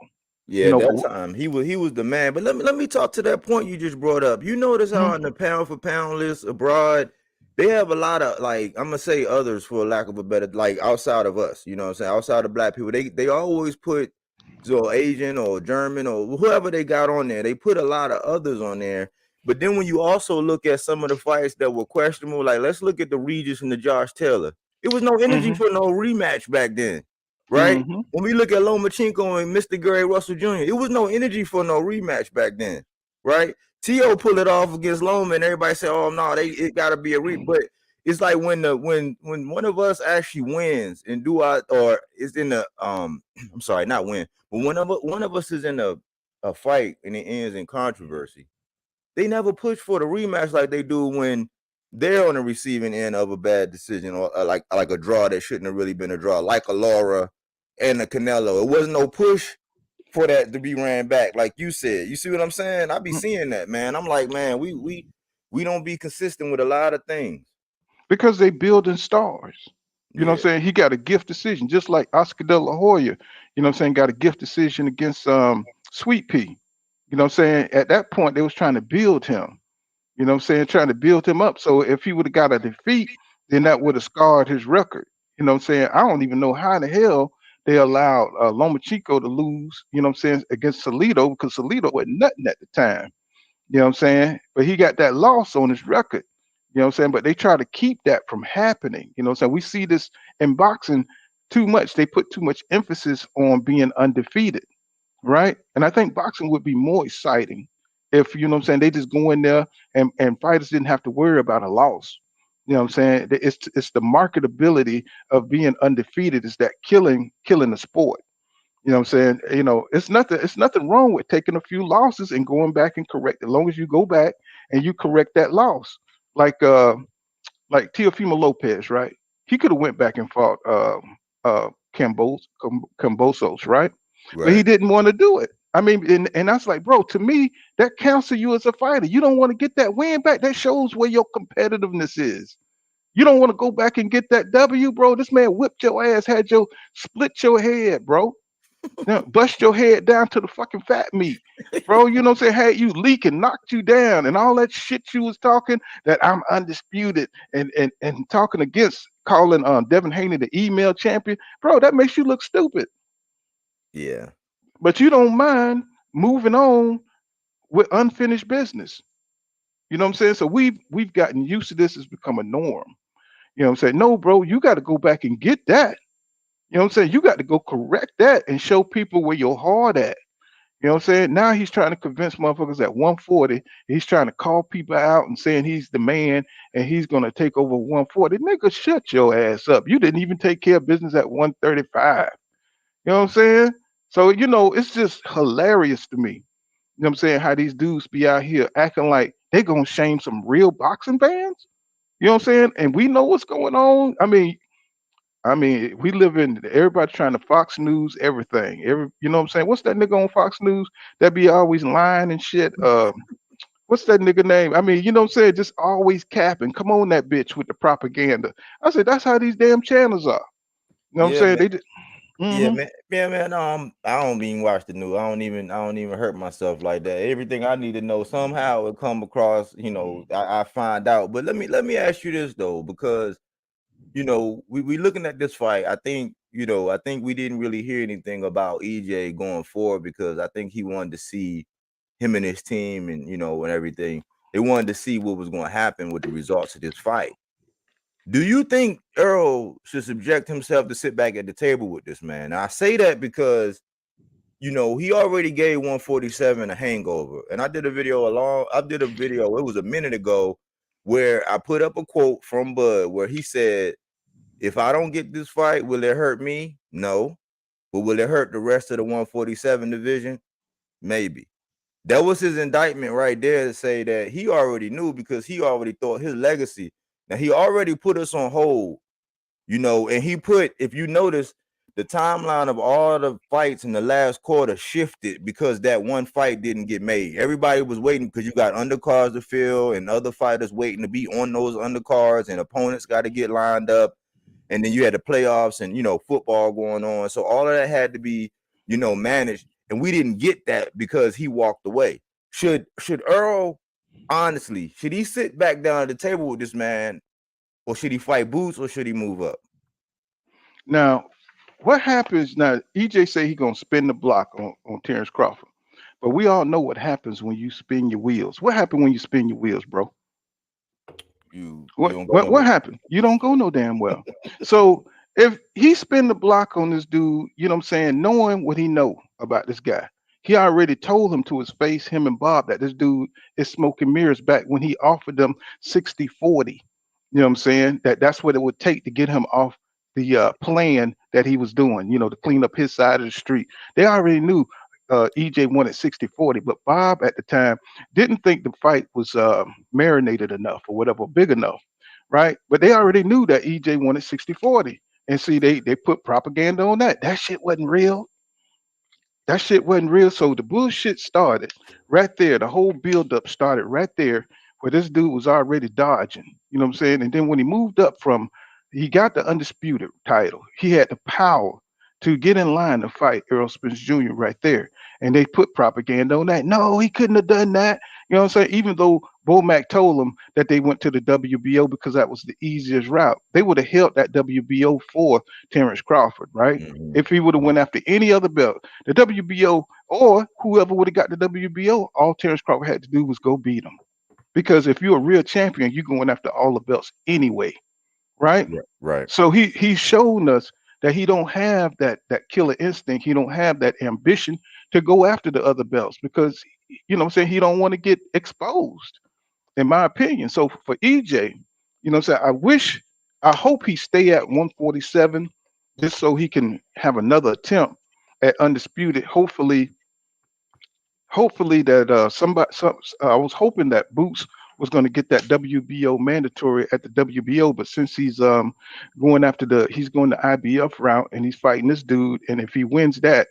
You Yeah, know, that but time he was the man. But let me talk to that point you just brought up. You notice how mhm, on the pound for pound list abroad, they have a lot of, like, I'm gonna say others for lack of a better, like, outside of us, you know what I'm saying? Outside of black people, they always put so Asian or German or whoever they got on there. They put a lot of others on there. But then when you also look at some of the fights that were questionable, like let's look at the Regis and the Josh Taylor. It was no energy mhm, for no rematch back then, right? mhm. When we look at Lomachenko and Mr. Gary Russell Jr., it was no energy for no rematch back then, right? T.O. pulled it off against Loma, and everybody said, "Oh no, it got to be a But it's like when one of us actually wins and or is in the I'm sorry, not win, but one of us is in a fight and it ends in controversy. They never push for the rematch like they do when they're on the receiving end of a bad decision or like a draw that shouldn't have really been a draw, like a Laura and a Canelo. It wasn't no push for that to be ran back, like you said. You see what I'm saying? I be seeing that, man. I'm like, man, we don't be consistent with a lot of things. Because they building stars. You know what Yeah, I'm saying? He got a gift decision, just like Oscar De La Hoya, you know what I'm saying, got a gift decision against Sweet Pea. You know what I'm saying? At that point, they was trying to build him. You know what I'm saying? Trying to build him up. So if he would have got a defeat, then that would have scarred his record. You know what I'm saying? I don't even know how in the hell they allowed Lomachenko to lose, you know what I'm saying, against Salido because Salido wasn't nothing at the time. You know what I'm saying? But he got that loss on his record. You know what I'm saying? But they try to keep that from happening. You know what I'm saying? We see this in boxing too much. They put too much emphasis on being undefeated, right? And I think boxing would be more exciting if, you know what I'm saying, they just go in there and fighters didn't have to worry about a loss. You know what I'm saying? It's the marketability of being undefeated is that killing the sport. You know what I'm saying? You know, it's nothing wrong with taking a few losses and going back and correct. As long as you go back and you correct that loss. Like Teofimo Lopez, right? He could have went back and fought Cambosos, right? But he right. didn't want to do it. I mean, and that's like, bro, to me, that counts to you as a fighter. You don't want to get that win back. That shows where your competitiveness is. You don't want to go back and get that W, bro. This man whipped your ass, had your split your head, bro. Now, bust your head down to the fucking fat meat, bro. You know what I'm saying? Had you leaking, knocked you down, and all that shit you was talking that I'm undisputed and talking against calling Devin Haney the email champion, bro. That makes you look stupid. Yeah. But you don't mind moving on with unfinished business. You know what I'm saying? So we've gotten used to this. It's become a norm. You know what I'm saying? No, bro, you got to go back and get that. You know what I'm saying? You got to go correct that and show people where your heart at. You know what I'm saying? Now he's trying to convince motherfuckers at 140. He's trying to call people out and saying he's the man and he's gonna take over 140. Nigga, shut your ass up. You didn't even take care of business at 135. You know what I'm saying? So, it's just hilarious to me. You know what I'm saying? How these dudes be out here acting like they gonna shame some real boxing fans. You know what I'm saying? And we know what's going on. I mean, we live in everybody trying to Fox News everything. You know what I'm saying? What's that nigga on Fox News that be always lying and shit? What's that nigga name? I mean, you know what I'm saying? Just always capping. Come on, that bitch with the propaganda. I said that's how these damn channels are. You know what I'm Yeah, saying? man. They just, Yeah, hmm man. Yeah, man. I don't even watch the news. I don't even hurt myself like that. Everything I need to know somehow it come across. I find out. But let me ask you this though, because we looking at this fight. I think we didn't really hear anything about EJ going forward because I think he wanted to see him and his team and everything. They wanted to see what was going to happen with the results of this fight. Do you think Earl should subject himself to sit back at the table with this man? Now, I say that because he already gave 147 a hangover. And I did a video, it was a minute ago, where I put up a quote from Bud where he said, if I don't get this fight, will it hurt me? No. But will it hurt the rest of the 147 division? Maybe. That was his indictment right there to say that he already knew because he already thought his legacy. Now, he already put us on hold, and he put, if you notice, the timeline of all the fights in the last quarter shifted because that one fight didn't get made. Everybody was waiting because you got undercards to fill and other fighters waiting to be on those undercards and opponents got to get lined up. And then you had the playoffs and, football going on. So all of that had to be, managed. And we didn't get that because he walked away. Should Earl, honestly, should he sit back down at the table with this man, or should he fight Boots, or should he move up? Now, what happens now? EJ say he gonna spin the block on Terrence Crawford, but we all know what happens when you spin your wheels. What happened when you spin your wheels, bro? You What don't go what nowhere. what happened? You don't go no damn well. So if he spin the block on this dude, you know what I'm saying, knowing what he know about this guy, he already told him to his face, him and Bob, that this dude is smoking mirrors back when he offered them 60-40. You know what I'm saying? That's what it would take to get him off the plan that he was doing, to clean up his side of the street. They already knew EJ wanted 60-40, but Bob at the time didn't think the fight was marinated enough or whatever, big enough, right? But they already knew that EJ wanted 60-40. And see, they put propaganda on that. That shit wasn't real. That shit wasn't real. So the bullshit started right there. The whole buildup started right there where this dude was already dodging. You know what I'm saying? And then when he moved up he got the undisputed title. He had the power to get in line to fight Errol Spence Jr. right there. And they put propaganda on that. No, he couldn't have done that. You know what I'm saying? Even though Bomac told them that they went to the WBO because that was the easiest route, they would have held that WBO for Terrence Crawford, right? Mm-hmm. If he would have went after any other belt, the WBO or whoever would have got the WBO, all Terrence Crawford had to do was go beat him. Because if you're a real champion, you're going after all the belts anyway, right? Right. So he's shown us that he don't have that killer instinct. He don't have that ambition to go after the other belts because you know what I'm saying, he don't want to get exposed, in my opinion. So for EJ, you know what I'm saying, I hope he stay at 147 just so he can have another attempt at undisputed. Hopefully that I was hoping that Boots was going to get that WBO mandatory at the WBO, but since he's going after he's going the IBF route and he's fighting this dude, and if he wins that,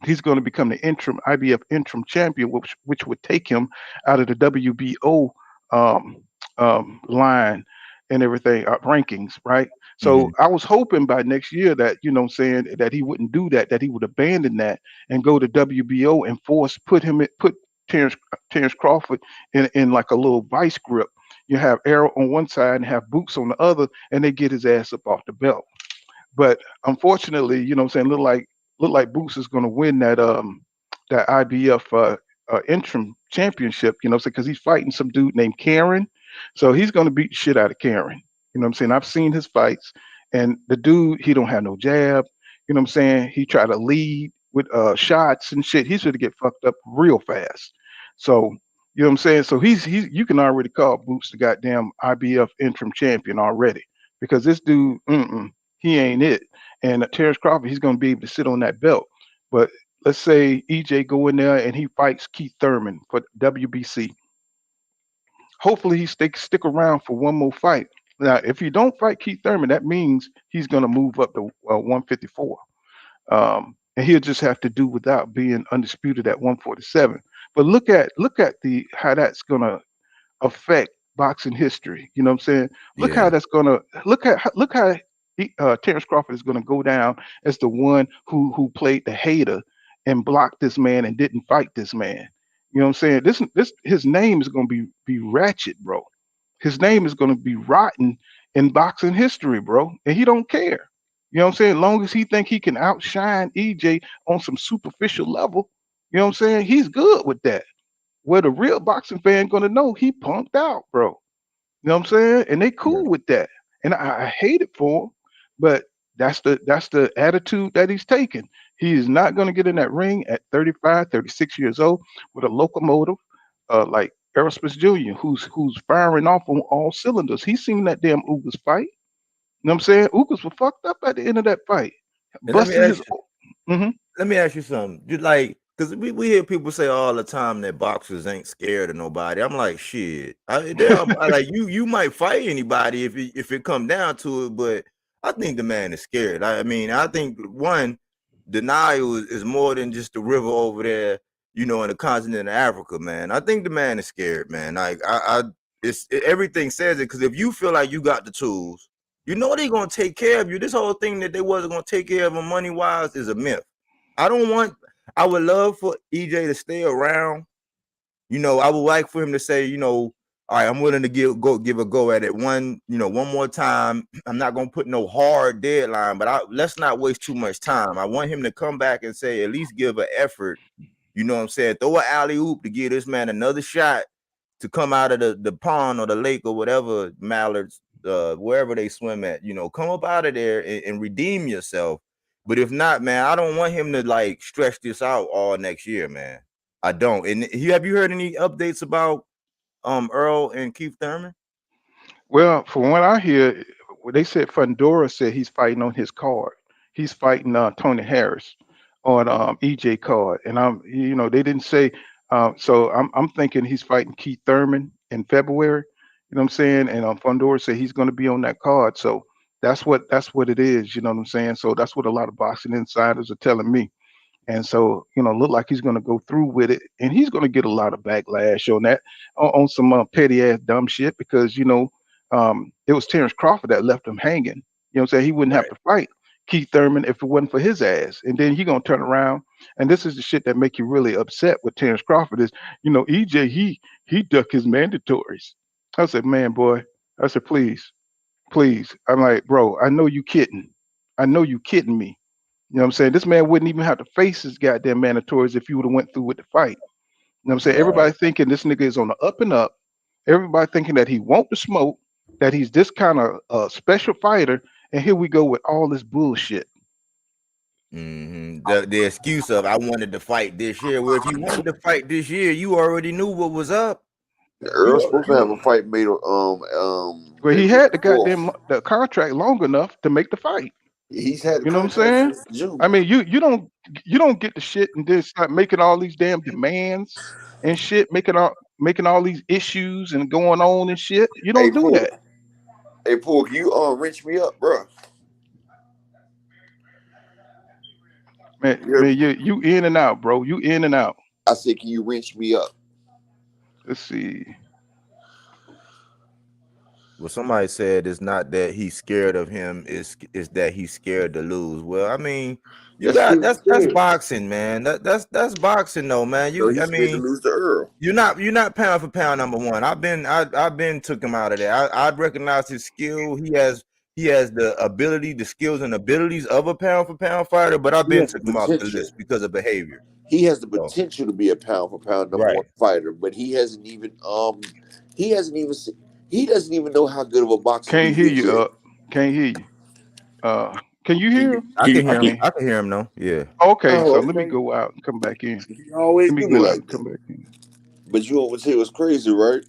He's going to become the interim IBF interim champion, which would take him out of the WBO um, line and everything rankings, right? So Mhm. I was hoping by next year that what I'm saying that he wouldn't do that, that he would abandon that and go to WBO and put Terrence Crawford in like a little vice grip. You have Arrow on one side and have Boots on the other, and they get his ass up off the belt. But unfortunately, what I'm saying, look like Boots is going to win that IBF interim championship. Because he's fighting some dude named Karen, so he's going to beat the shit out of Karen. What I'm saying, I've seen his fights, and the dude, he don't have no jab. What I'm saying, he tried to lead with shots and shit. He's going to get fucked up real fast. So what I'm saying, so he's you can already call Boots the goddamn IBF interim champion already because this dude, he ain't it. And Terrence Crawford, he's going to be able to sit on that belt. But let's say EJ go in there and he fights Keith Thurman for WBC. Hopefully he stick around for one more fight. Now, if you don't fight Keith Thurman, that means he's going to move up to 154, and he'll just have to do without being undisputed at 147. But look at the how that's going to affect boxing history. You know what I'm saying? Look how Yeah. that's gonna look how Terrence Crawford is gonna go down as the one who played the hater and blocked this man and didn't fight this man. You know what I'm saying? This his name is gonna be ratchet, bro. His name is gonna be rotten in boxing history, bro. And he don't care. You know what I'm saying? As long as he think he can outshine EJ on some superficial level, you know what I'm saying? He's good with that. Where the real boxing fan gonna know he punked out, bro. You know what I'm saying? And they Yeah. cool with that. And I hate it for him, but that's the attitude that he's taking. He is not gonna get in that ring at 35, 36 years old with a locomotive like Aerosmith Jr., who's firing off on all cylinders. He's seen that damn Ugas fight. You know what I'm saying? Ugas was fucked up at the end of that fight. And let me Busted his ask hmm let me ask you something. You like, because we hear people say all the time that boxers ain't scared of nobody. I'm like, shit. Like you might fight anybody if it come down to it, but I think the man is scared. I mean, I think one denial is more than just the river over there, in the continent of Africa, man. I think the man is scared, man. Like everything says it, because if you feel like you got the tools, they're gonna take care of you. This whole thing that they wasn't gonna take care of him money wise is a myth. I don't want. I would love for EJ to stay around. I would like for him to say, all right, I'm willing to give a go at it one more time. I'm not gonna put no hard deadline, but let's not waste too much time. I want him to come back and say at least give an effort. You know what I'm saying? Throw an alley oop to give this man another shot to come out of the pond or the lake or whatever mallards, wherever they swim at. Come up out of there and redeem yourself. But if not, man, I don't want him to like stretch this out all next year, man. I don't. And have you heard any updates about Earl and Keith Thurman? Well, from what I hear, they said Fundora said he's fighting on his card. He's fighting Tony Harris on EJ card, and they didn't say. So I'm thinking he's fighting Keith Thurman in February. You know what I'm saying? And Fundora said he's going to be on that card. So that's what it is. You know what I'm saying? So that's what a lot of boxing insiders are telling me. And so, look like he's going to go through with it, and he's going to get a lot of backlash on that, on some petty ass dumb shit, because it was Terrence Crawford that left him hanging. You know what I'm saying? He wouldn't have Right. to fight Keith Thurman if it wasn't for his ass. And then he gonna turn around, and this is the shit that make you really upset with Terrence Crawford is, EJ he duck his mandatories. I said, man, boy, I said, please. I'm like, bro, I know you kidding. I know you kidding me. You know what I'm saying? This man wouldn't even have to face his goddamn mandatories if you would have went through with the fight. You know what I'm saying? Right. Everybody thinking this nigga is on the up and up. Everybody thinking that he want the smoke, that he's this kind of special fighter, and here we go with all this bullshit. The excuse of I wanted to fight this year. Well, if you wanted to fight this year, you already knew what was up. Earl's You supposed to have a fight made Well, he February had the goddamn 4th. the contract long enough to make the fight. He's had the You know what I'm contract saying? since June. I mean, you don't get the shit and then start making all these damn demands and shit, making all these issues and going on and shit. You Hey don't do Pork, that. hey Pork, you wrench me up, bro. Man, you in and out, bro. You in and out. I said, can you wrench me up? Let's see. Well, somebody said it's not that he's scared of him, it's that he's scared to lose. Well, I mean, that's boxing, man. That's boxing though, man. So he's scared to lose to Earl. You're not pound for pound number one. I've been took him out of there. I recognize his skill. He has the ability, the skills and abilities of a pound for pound fighter, but I've been took him off the list because of behavior. He has the potential to be a pound for pound number one fighter, but he doesn't even know how good of a boxer Can't he hear is you yet. up. Can't hear you. Can you hear him? I can hear him. I can hear him though. Yeah. Okay, so let me go out and come back in. He always Let me do go like out and come back in. But you always say what's crazy, right?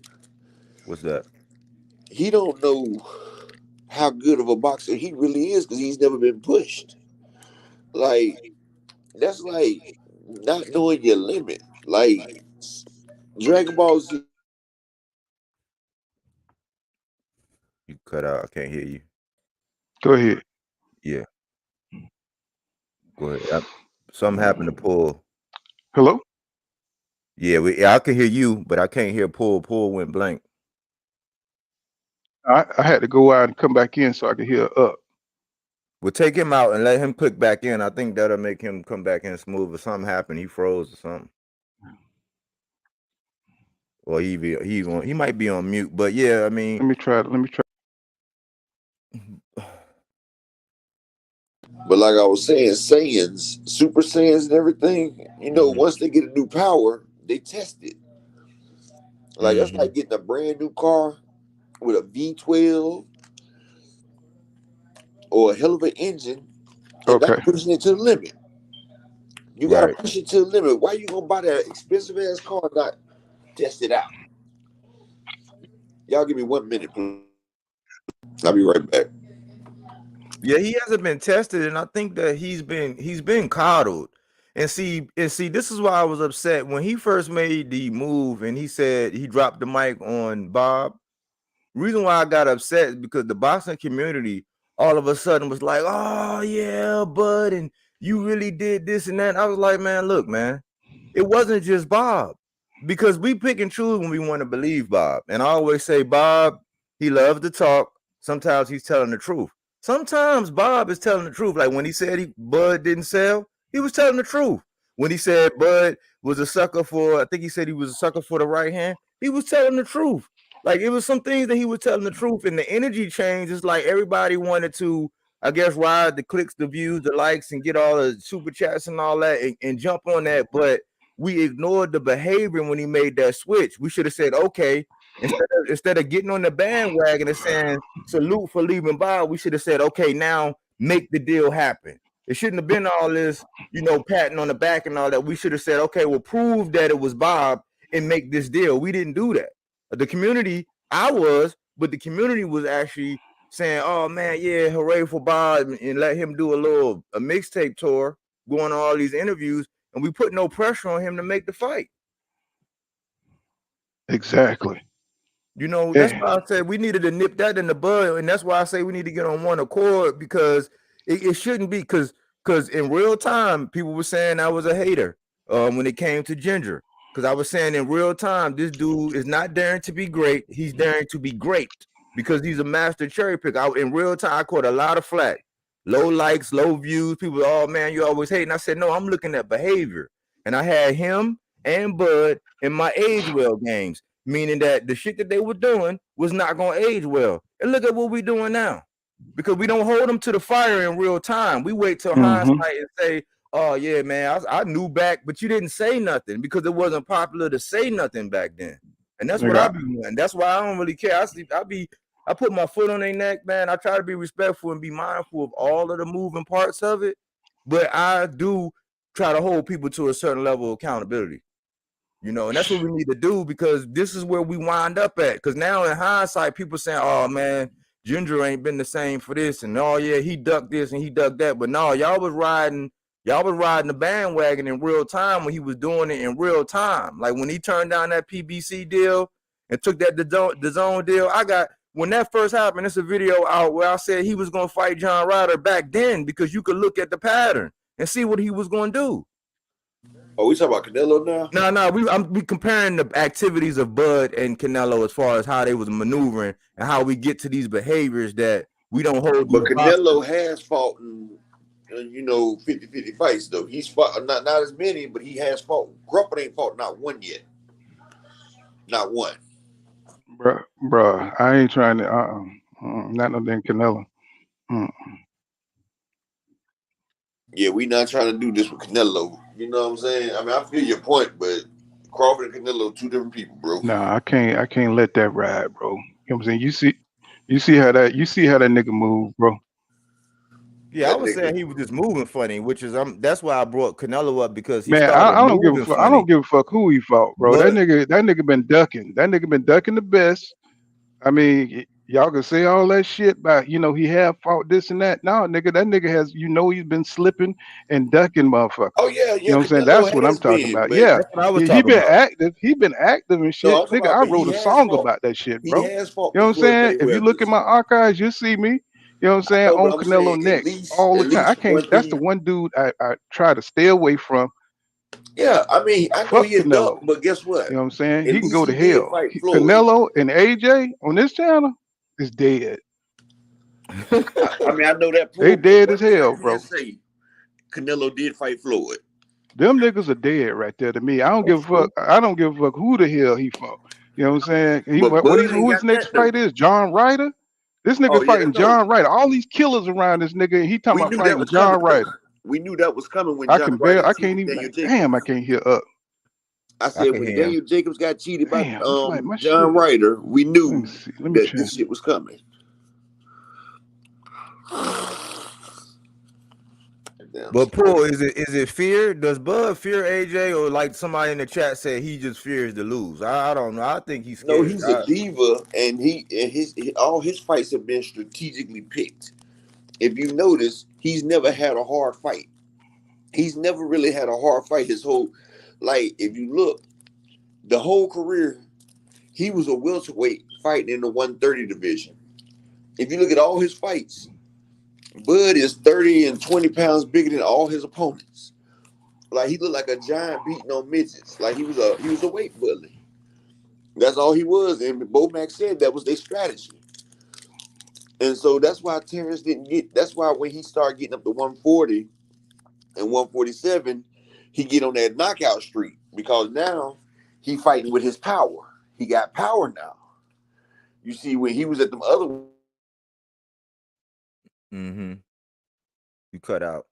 What's that? He don't know how good of a boxer he really is because he's never been pushed. Like, that's like not knowing your limit. Like, Dragon Ball Z. You cut out. I can't hear you. Go ahead. Yeah. Go ahead. Something happened to Paul. Hello? Yeah, I can hear you, but I can't hear Paul. Paul went blank. I had to go out and come back in so I could hear up. We'll take him out and let him click back in. I think that'll make him come back in smooth. Or something happened, he froze or something. Or he might be on mute. But yeah, I mean, let me try. But like I was saying, Saiyans, Super Saiyans and everything, once they get a new power, they test it. Like, that's like getting a brand new car with a V12 or a hell of an engine and not pushing it to the limit. You got to push it to the limit. Why you going to buy that expensive ass car and not test it out? Y'all give me 1 minute, please. I'll be right back. Yeah, he hasn't been tested, and I think that he's been coddled. And see, this is why I was upset when he first made the move and he said he dropped the mic on Bob. Reason why I got upset is because the boxing community all of a sudden was like, "Oh yeah, bud, and you really did this and that." I was like, "Man, look, man, it wasn't just Bob, because we pick and choose when we want to believe Bob." And I always say, Bob, he loves to talk. Sometimes he's telling the truth. Sometimes Bob is telling the truth. Like when he said Bud didn't sell, he was telling the truth. When he said Bud was a sucker for, I think he said he was a sucker for the right hand, he was telling the truth. Like, it was some things that he was telling the truth, and the energy change is like everybody wanted to, I guess, ride the clicks, the views, the likes, and get all the super chats and all that and jump on that. But we ignored the behavior when he made that switch. We should have said, okay, instead of getting on the bandwagon and saying salute for leaving Bob, we should have said, okay, now make the deal happen. It shouldn't have been all this, patting on the back and all that. We should have said, okay, we'll prove that it was Bob and make this deal. We didn't do that. The community, but the community was actually saying, oh man, yeah, hooray for Bob, and let him do a mixtape tour, going on all these interviews, and we put no pressure on him to make the fight. Exactly. That's why I said we needed to nip that in the bud, and that's why I say we need to get on one accord, because it shouldn't be, because in real time, people were saying I was a hater when it came to Ginger. Because I was saying in real time, this dude is not daring to be great. He's daring to be great because he's a master cherry picker. In real time, I caught a lot of flack. Low likes, low views. People, oh man, you always hate. And I said, no, I'm looking at behavior. And I had him and Bud in my age well games, meaning that the shit that they were doing was not going to age well. And look at what we're doing now. Because we don't hold them to the fire in real time. We wait till hindsight and say, oh yeah, man, I knew back, but you didn't say nothing because it wasn't popular to say nothing back then. And that's what I be doing. That's why I don't really care. I put my foot on their neck, man. I try to be respectful and be mindful of all of the moving parts of it, but I do try to hold people to a certain level of accountability. And that's what we need to do, because this is where we wind up at. Because now in hindsight, people saying, oh man, Ginger ain't been the same for this, and oh yeah, he ducked this and he ducked that. But no, y'all was riding the bandwagon in real time when he was doing it in real time. Like when he turned down that PBC deal and took that the zone deal. When that first happened, it's a video out where I said he was gonna fight John Ryder back then, because you could look at the pattern. and see what he was going to do. Oh, we talking about Canelo now? No, we comparing the activities of Bud and Canelo as far as how they was maneuvering and how we get to these behaviors that we don't hold. But Canelo has fought in, 50-50 fights though. He's fought not as many, but he has fought. Crawford ain't fought not one yet. Not one. Bruh, I ain't trying to. Not no damn Canelo. Yeah, we not trying to do this with Canelo. You know what I'm saying? I mean, I feel your point, but Crawford and Canelo, two different people, bro. Nah, I can't let that ride, bro. You know what I'm saying? You see how that nigga move, bro. Yeah, I was saying he was just moving funny, which is that's why I brought Canelo up, because he Man, started I don't give a moving fuck. funny. I don't give a fuck who he fought, bro. But That nigga been ducking. That nigga been ducking the best. I mean, y'all can say all that shit about, he have fought this and that. No, nigga, that nigga has, he's been slipping and ducking motherfuckers. Oh yeah, You know what I'm saying? That's what I'm talking about. Yeah, that's what I was he talking been about. active. He been active and shit. No, I'm talking Nigga, about, I but wrote he a has song fought. about that shit, He bro. has fought. You know what I'm Floyd saying? If you look Mayweather. at my archives, you'll see me. You know what I'm saying? know, but On I'm Canelo saying necks all the at time. I least can't. one That's thing. the one dude I try to stay away from. Yeah, I mean, I know Fuck he a duck, Canelo. but guess what? You know what I'm saying? At He can least go to he did hell. fight Floyd. Canelo and AJ on this channel is dead. I mean, I know that. They But dead one as thing hell, I bro. can say, Canelo did fight Floyd. Them niggas are dead right there to me. I don't give a fuck. I don't give a fuck who the hell he fought. You know what I'm saying? But Bud ain't Who his got next that though. fight is? John Ryder? This nigga Oh yeah, fighting no. John Ryder. All these killers around this nigga, and he talking We about knew that fighting was John coming. Ryder. We knew that was coming when I John Ryder can't cheated even. Daniel Jacobs. Damn, I can't hear up. I said when Daniel Jacobs got cheated by Damn, it's like my John shit. Ryder, we Let knew me see. Let me that change. this shit was coming. But Paul, is it fear? Does Bud fear AJ, or like somebody in the chat said he just fears to lose? I don't know. I think he's scared. No, he's a diva, and all his fights have been strategically picked. If you notice, he's never had a hard fight. He's never really had a hard fight his whole, like, if you look, the whole career, he was a welterweight fighting in the 130 division. If you look at all his fights, Bud is 30 and 20 pounds bigger than all his opponents. Like, he looked like a giant beating on midgets. Like, he was a weight bully. That's all he was. And Bomac said that was their strategy. And so that's why Terrence didn't get, that's why when he started getting up to 140 and 147, he get on that knockout streak, because now he fighting with his power. He got power now. You see, when he was at them other. You cut out.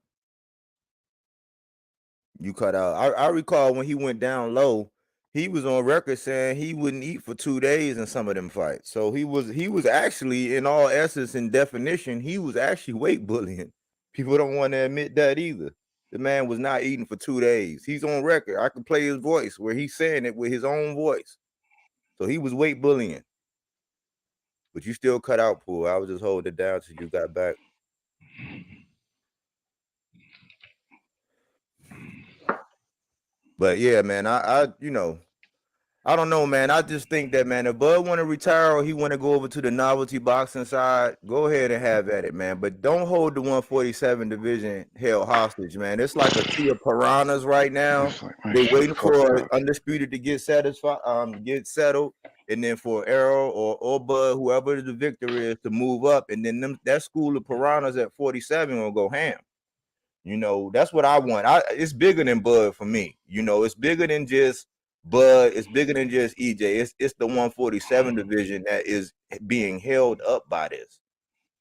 I recall when he went down low, he was on record saying he wouldn't eat for 2 days in some of them fights. So he was actually, in all essence and definition, he was actually weight bullying. People don't want to admit that either. The man was not eating for 2 days. He's on record. I can play his voice where he's saying it with his own voice. So he was weight bullying. But you still cut out, Pool. I was just holding it down till you got back. But yeah, man, I don't know, man. I just think that, man, if Bud want to retire or he want to go over to the novelty boxing side, go ahead and have at it, man. But don't hold the 147 division held hostage, man. It's like a sea of piranhas right now. They waiting for Undisputed to get satisfied, get settled, and then for Arrow or Bud, whoever the victor is, to move up, and then that school of piranhas at 47 will go ham. That's what I want. It's bigger than Bud for me. It's bigger than just Bud. It's bigger than just EJ. It's the 147 division that is being held up by this.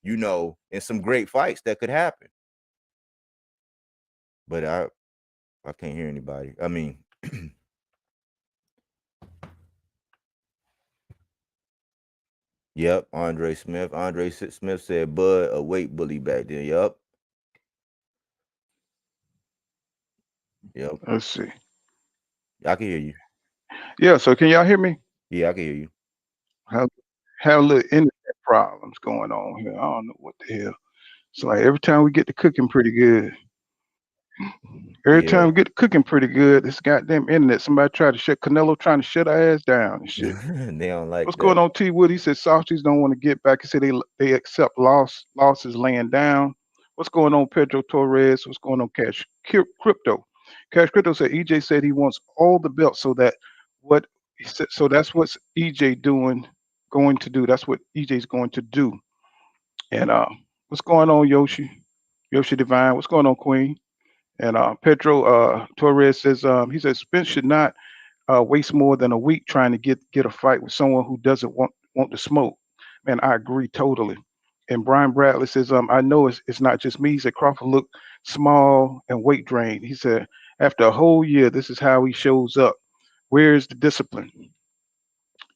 And some great fights that could happen. But I can't hear anybody. I mean, yep, Andre Smith. Andre Smith said Bud a weight bully back then. Yep. Let's see. I can hear you. Yeah, so can y'all hear me? Yeah, I can hear you. Have a little internet problems going on here. I don't know what the hell. It's like every time we get to cooking pretty good. Time we get to cooking pretty good, this goddamn internet. Somebody tried to shut Canelo, trying to shut our ass down and shit. They don't like what's going on, T Wood? He said Softies don't want to get back. He said they accept losses laying down. What's going on, Pedro Torres? What's going on, Cash Crypto? Cash Crypto said EJ said he wants all the belts, so that what he said, so that's what's EJ going to do. That's what EJ's going to do. And what's going on, Yoshi? Yoshi Divine. What's going on, Queen? And Pedro Torres says he says Spence should not waste more than a week trying to get a fight with someone who doesn't want to smoke. Man, I agree totally. And Brian Bradley says, I know it's not just me. He said Crawford looked small and weight drained. He said after a whole year, this is how he shows up. Where's the discipline?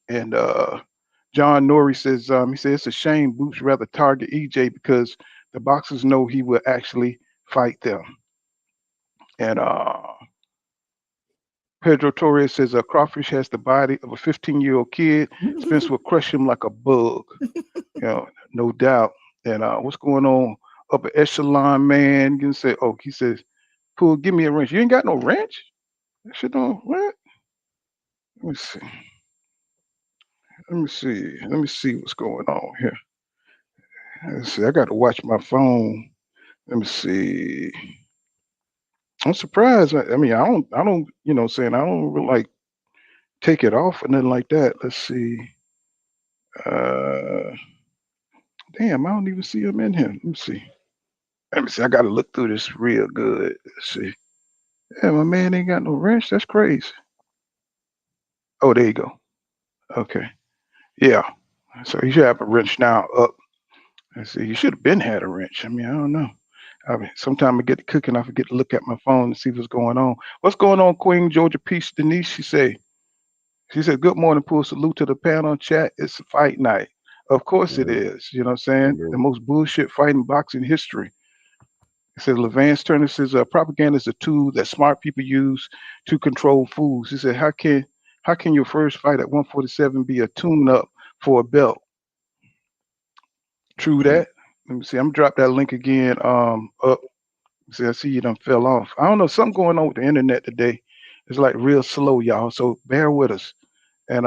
And John Norrie says he said it's a shame Boots rather target EJ because the boxers know he will actually fight them. And Pedro Torres says Crawfish has the body of a 15-year-old kid. Spence will crush him like a bug. No doubt. And what's going on? Upper echelon man. You can say, oh, he says, Pool, give me a wrench. You ain't got no wrench? That shit don't what? Let me see. Let me see what's going on here. Let's see. I got to watch my phone. Let me see. I'm surprised. I mean, I don't, saying I don't really like take it off or nothing like that. Let's see. Damn, I don't even see him in here. Let me see. I got to look through this real good. Let's see. Yeah, my man ain't got no wrench. That's crazy. Oh, there you go. Okay. Yeah. So you should have a wrench now up. Let's see. You should have been had a wrench. I mean, I don't know. I mean, sometimes I get to cooking, I forget to look at my phone and see what's going on. What's going on, Queen Georgia Peace Denise? She said, good morning, Pool. Salute to the panel chat. It's a fight night. Of course it is. You know what I'm saying? The most bullshit fight in boxing history. It says Levance Turner says propaganda is a tool that smart people use to control fools. He said, how can your first fight at 147 be a tune-up for a belt? True that. Let me see. I'm gonna drop that link again. Up. See, I see you done fell off. I don't know, something going on with the internet today. It's like real slow, y'all. So bear with us. And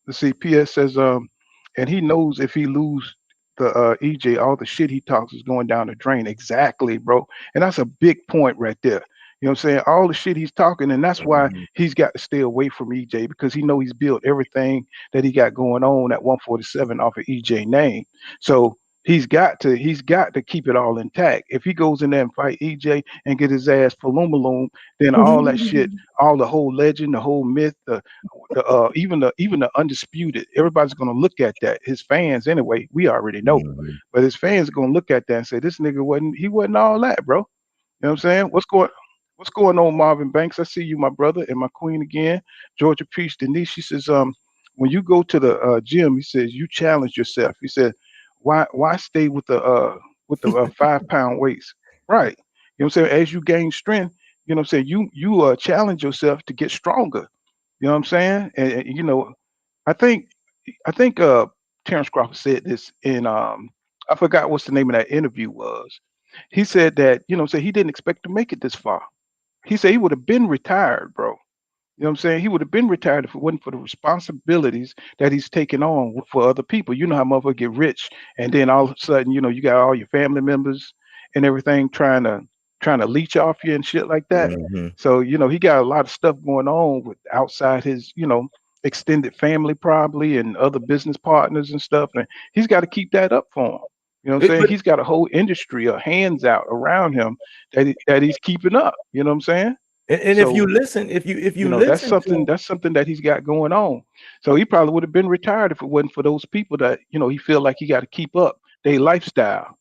let's see, PS says, and he knows if he lose the EJ, all the shit he talks is going down the drain. Exactly, bro. And that's a big point right there. You know what I'm saying? All the shit he's talking, and that's why he's got to stay away from EJ because he know he's built everything that he got going on at 147 off of EJ name. So he's got to keep it all intact. If he goes in there and fight EJ and get his ass palumaloom, then all that shit, all the whole legend, the whole myth, even the undisputed, everybody's gonna look at that. His fans, anyway, we already know, but his fans are gonna look at that and say, this nigga wasn't all that, bro. You know what I'm saying? What's going on, Marvin Banks? I see you, my brother, and my queen again. Georgia Peach Denise. She says, when you go to the gym, he says you challenge yourself. He said, why stay with the 5-pound weights? Right. You know what I'm saying? As you gain strength, you know what I'm saying, you challenge yourself to get stronger. You know what I'm saying? And I think Terrence Crawford said this in I forgot what's the name of that interview was. He said that, he didn't expect to make it this far. He said he would have been retired, bro. You know what I'm saying? He would have been retired if it wasn't for the responsibilities that he's taking on for other people. You know how motherfuckers get rich, and then all of a sudden, you got all your family members and everything trying to leech off you and shit like that. So, he got a lot of stuff going on with outside his, extended family probably and other business partners and stuff. And he's got to keep that up for him. You know what I'm saying? He's got a whole industry of hands out around him that he's keeping up. You know what I'm saying? And so, if you listen, that's something that he's got going on. So he probably would have been retired if it wasn't for those people that, he feel like he got to keep up their lifestyle.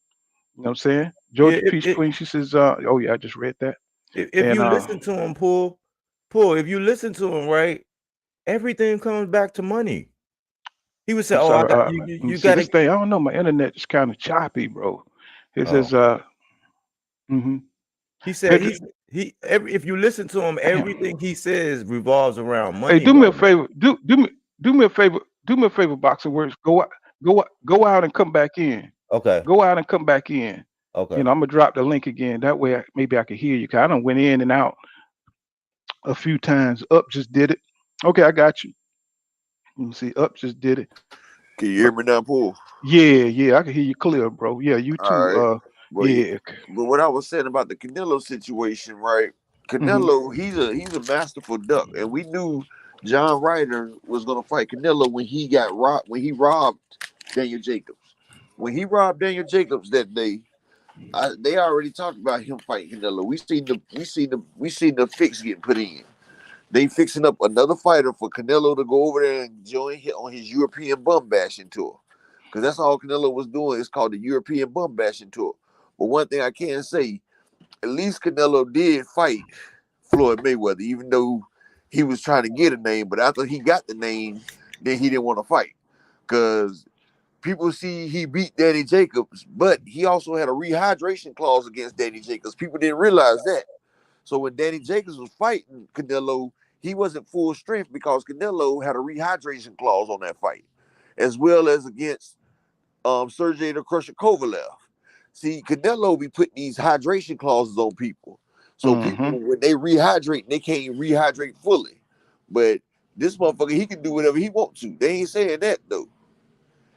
You know what I'm saying? Georgia Peach Queen, she says, oh yeah, I just read that. If you listen to him, Paul, if you listen to him, right, everything comes back to money. He would say, "Oh, I got you got this thing." I don't know. My internet is kind of choppy, bro. It says, He said if you listen to him, everything he says revolves around money. Hey, do me a favor. Do me a favor. Do me a favor, Boxer Words. Go out and come back in. Okay. Go out and come back in. Okay. I'm gonna drop the link again. That way, maybe I can hear you. Cause I done went in and out a few times. Up just did it. Okay, I got you. Let me see. Up just did it. Can you hear me now, Paul? Yeah, I can hear you clear, bro. Yeah, you too. Right. But Yeah. but what I was saying about the Canelo situation, right? Hmm. Canelo, he's a masterful duck, and we knew John Ryder was gonna fight Canelo when he got robbed when he robbed Daniel Jacobs. When he robbed Daniel Jacobs that day, they already talked about him fighting Canelo. We seen the fix getting put in. They fixing up another fighter for Canelo to go over there and join him on his European bum bashing tour. Because that's all Canelo was doing. It's called the European bum bashing tour. But one thing I can say, at least Canelo did fight Floyd Mayweather, even though he was trying to get a name. But after he got the name, then he didn't want to fight. Because people see he beat Danny Jacobs, but he also had a rehydration clause against Danny Jacobs. People didn't realize that. So when Danny Jacobs was fighting Canelo, he wasn't full strength because Canelo had a rehydration clause on that fight, as well as against Sergey the Crusher Kovalev. See, Canelo be putting these hydration clauses on people. So Hmm. people, when they rehydrate, they can't rehydrate fully. But this motherfucker, he can do whatever he wants to. They ain't saying that though.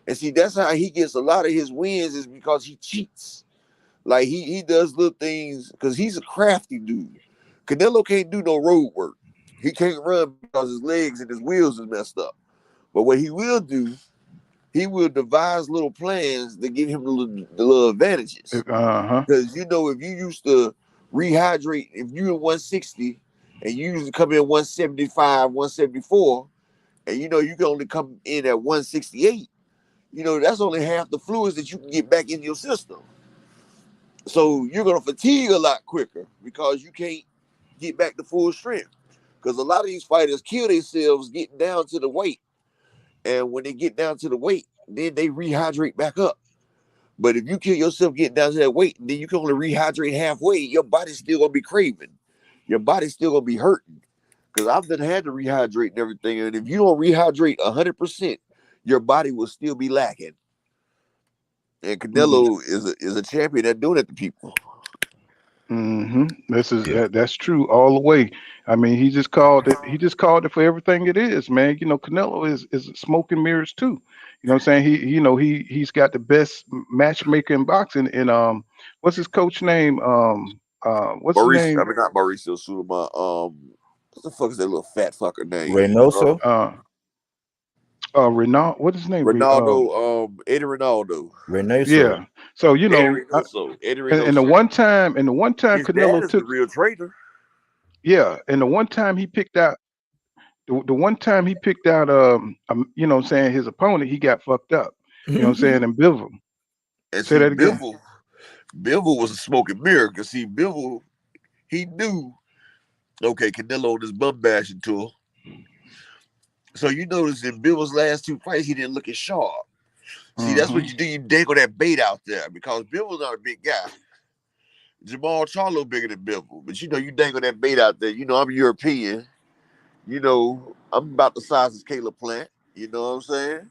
And see, that's how he gets a lot of his wins is because he cheats. Like he does little things because he's a crafty dude. Canelo can't do no road work. He can't run because his legs and his wheels is messed up. But what he will do, he will devise little plans to give him the little advantages. Uh-huh. Because if you used to rehydrate, if you in 160 and you usually come in 175, 174, and you can only come in at 168, that's only half the fluids that you can get back in your system. So you're gonna fatigue a lot quicker because you can't get back to full strength. Because a lot of these fighters kill themselves getting down to the weight, and when they get down to the weight, then they rehydrate back up. But if you kill yourself getting down to that weight, then you can only rehydrate halfway. Your body's still gonna be craving. Your body's still gonna be hurting. Because I've been had to rehydrate and everything, and if you don't rehydrate 100%, your body will still be lacking. And Canelo is a champion at doing it to people. Hmm. Yeah. That's true all the way. I mean, he just called it. He just called it for everything it is, man. Canelo is smoking mirrors too. You know what I'm saying? He's got the best matchmaker in boxing. And what's his coach name? What's his Mauricio, I name? mean not Mauricio Sulaiman. What the fuck is that little fat fucker name? Reynoso, Renault. What's his name? Eddie Ronaldo. Reynoso. Yeah. So Eddie Reynoso. Eddie and the Reynoso. one time His dad Canelo is the took. real traitor. Yeah, and the one time he picked out. The one time he picked out, what I'm saying, his opponent, he got fucked up. You know what I'm saying? And Bivol. And Say see, that again. Bivol was a smoking mirror. Cause see, Bivol, he knew, okay, Canelo on this bum bashing tour. So you notice in Bivol's last two fights, he didn't look as sharp. See, that's Hmm. what you do. You dangle that bait out there because Bivol's not a big guy. Jamal Charlo bigger than Bivol, but you dangle that bait out there. I'm European. I'm about the size of Caleb Plant. You know what I'm saying?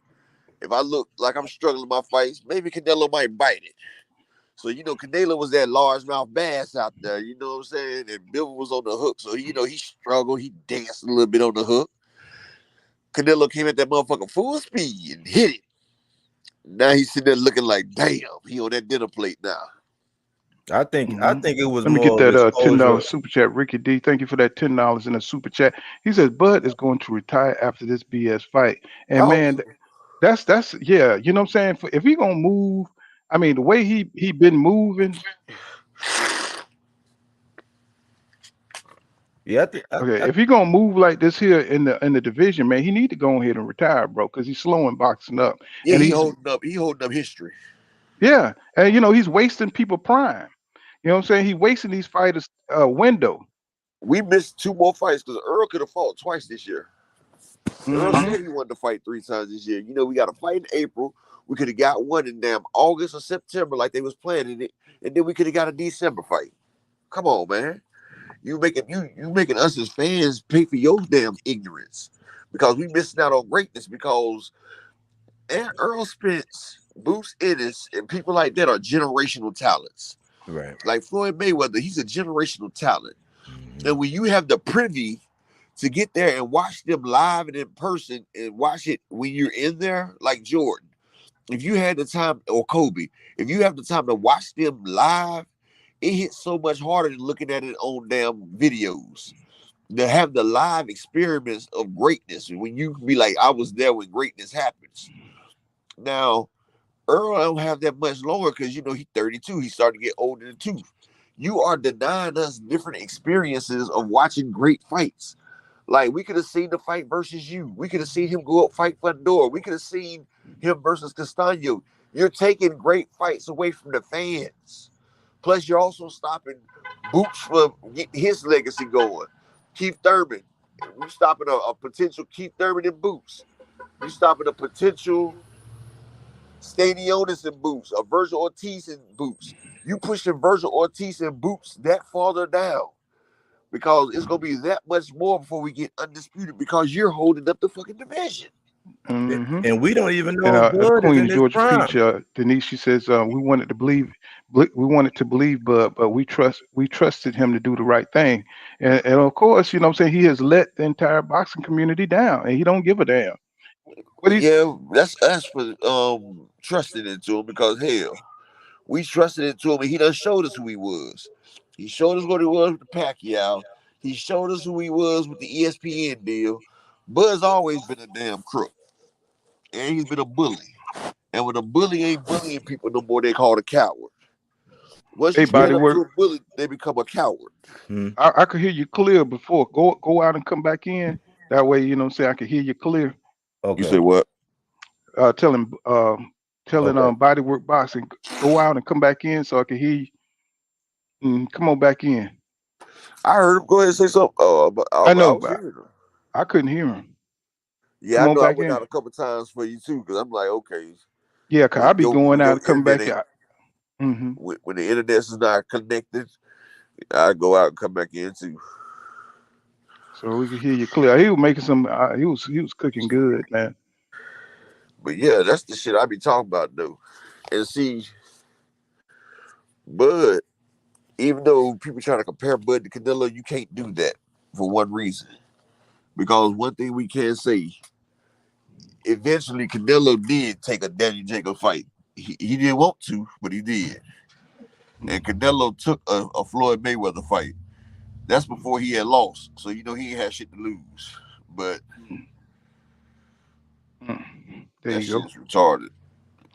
If I look like I'm struggling in my fights, maybe Canelo might bite it. So, Canelo was that largemouth bass out there, you know what I'm saying? And Bivol was on the hook. So, he struggled. He danced a little bit on the hook. Canelo came at that motherfucker full speed and hit it. Now he's sitting there looking like, damn, he on that dinner plate now. I Hmm. think it was Let me get more of that exposure. $10 super chat. Ricky D, thank you for that $10 in the super chat. He says Bud is going to retire after this BS fight. I And hope man, so. that's yeah, you know what I'm saying? If he gonna move, I mean the way he been moving. Yeah, I think Okay, if he gonna move like this here in the division, man, he need to go ahead and retire, bro, because he's slowing boxing up, Yeah, and he holding up history. yeah, and he's wasting people prime. You know what I'm saying? He wasting these fighters window. We missed two more fights because Earl could have fought twice this year. Earl Hmm. said he wanted to fight 3 times this year. We got a fight in April. We could have got one in damn August or September like they was planning it, and then we could have got a December fight. Come on, man. You making us as fans pay for your damn ignorance because we missing out on greatness because Earl Spence, Bruce Ennis, and people like that are generational talents. right. Like Floyd Mayweather, he's a generational talent. Mhm. And when you have the privy to get there and watch them live and in person and watch it when you're in there, like Jordan. if you had the time, or Kobe, if you have the time to watch them live, it hits so much harder than looking at it on damn videos. To have the live experiments of greatness, when you be like, I was there when greatness happens. Now, Earl don't have that much longer because he's 32. He's starting to get older in the tooth. You are denying us different experiences of watching great fights. Like, we could have seen the fight versus you. We could have seen him go up fight Fundora. We could have seen him versus Castano. You're taking great fights away from the fans. Plus, you're also stopping Boots from getting his legacy going. Keith Thurman. You stopping a potential Keith Thurman in Boots. You stopping a potential Stanionis in Boots, a Virgil Ortiz in Boots. You pushing Virgil Ortiz in Boots that farther down. Because it's going to be that much more before we get undisputed because you're holding up the fucking division. And we don't even And know the Bud is Queen in of his Georgia prime. Peach, Denise, she says we wanted to believe Bud, but we trusted him to do the right thing, and of course, what I'm saying, he has let the entire boxing community down, and he don't give a damn. What he's Yeah, that's us for trusting into him because hell, we trusted into him and he done showed us who he was. He showed us what he was with the Pacquiao. He showed us who he was with the ESPN deal. Bud's always been a damn crook. And he's been a bully. And when a bully ain't bullying people no more, they call it a coward. Once Hey, you body stand up to work. a bully, they become a coward. I could hear you clear before. Go out and come back in. That way, what I'm saying, I can hear you clear. You Okay. say what? Telling body work boxing, go out and come back in so I can hear you. Come on back in. I heard him. Go ahead and say something. But I I know, was but hearing him. I couldn't hear him. Yeah, Come I on know. I back went in. out a couple times for you too, because I'm like, okay, Yeah, cause I'll be going when out your and come internet back ain't, out. Hmm. when the internet is not connected, I go out and come back in too. So we can hear you clear. He was making some. He was cooking good, man. But yeah, that's the shit I be talking about though. And see, Bud, even though people try to compare Bud to Canelo, you can't do that for one reason. Because one thing we can say, eventually Canelo did take a Daniel Jacob fight. He didn't want to, but he did. And Canelo took a Floyd Mayweather fight. That's before he had lost. So he ain't had shit to lose. But There that you go. shit's retarded.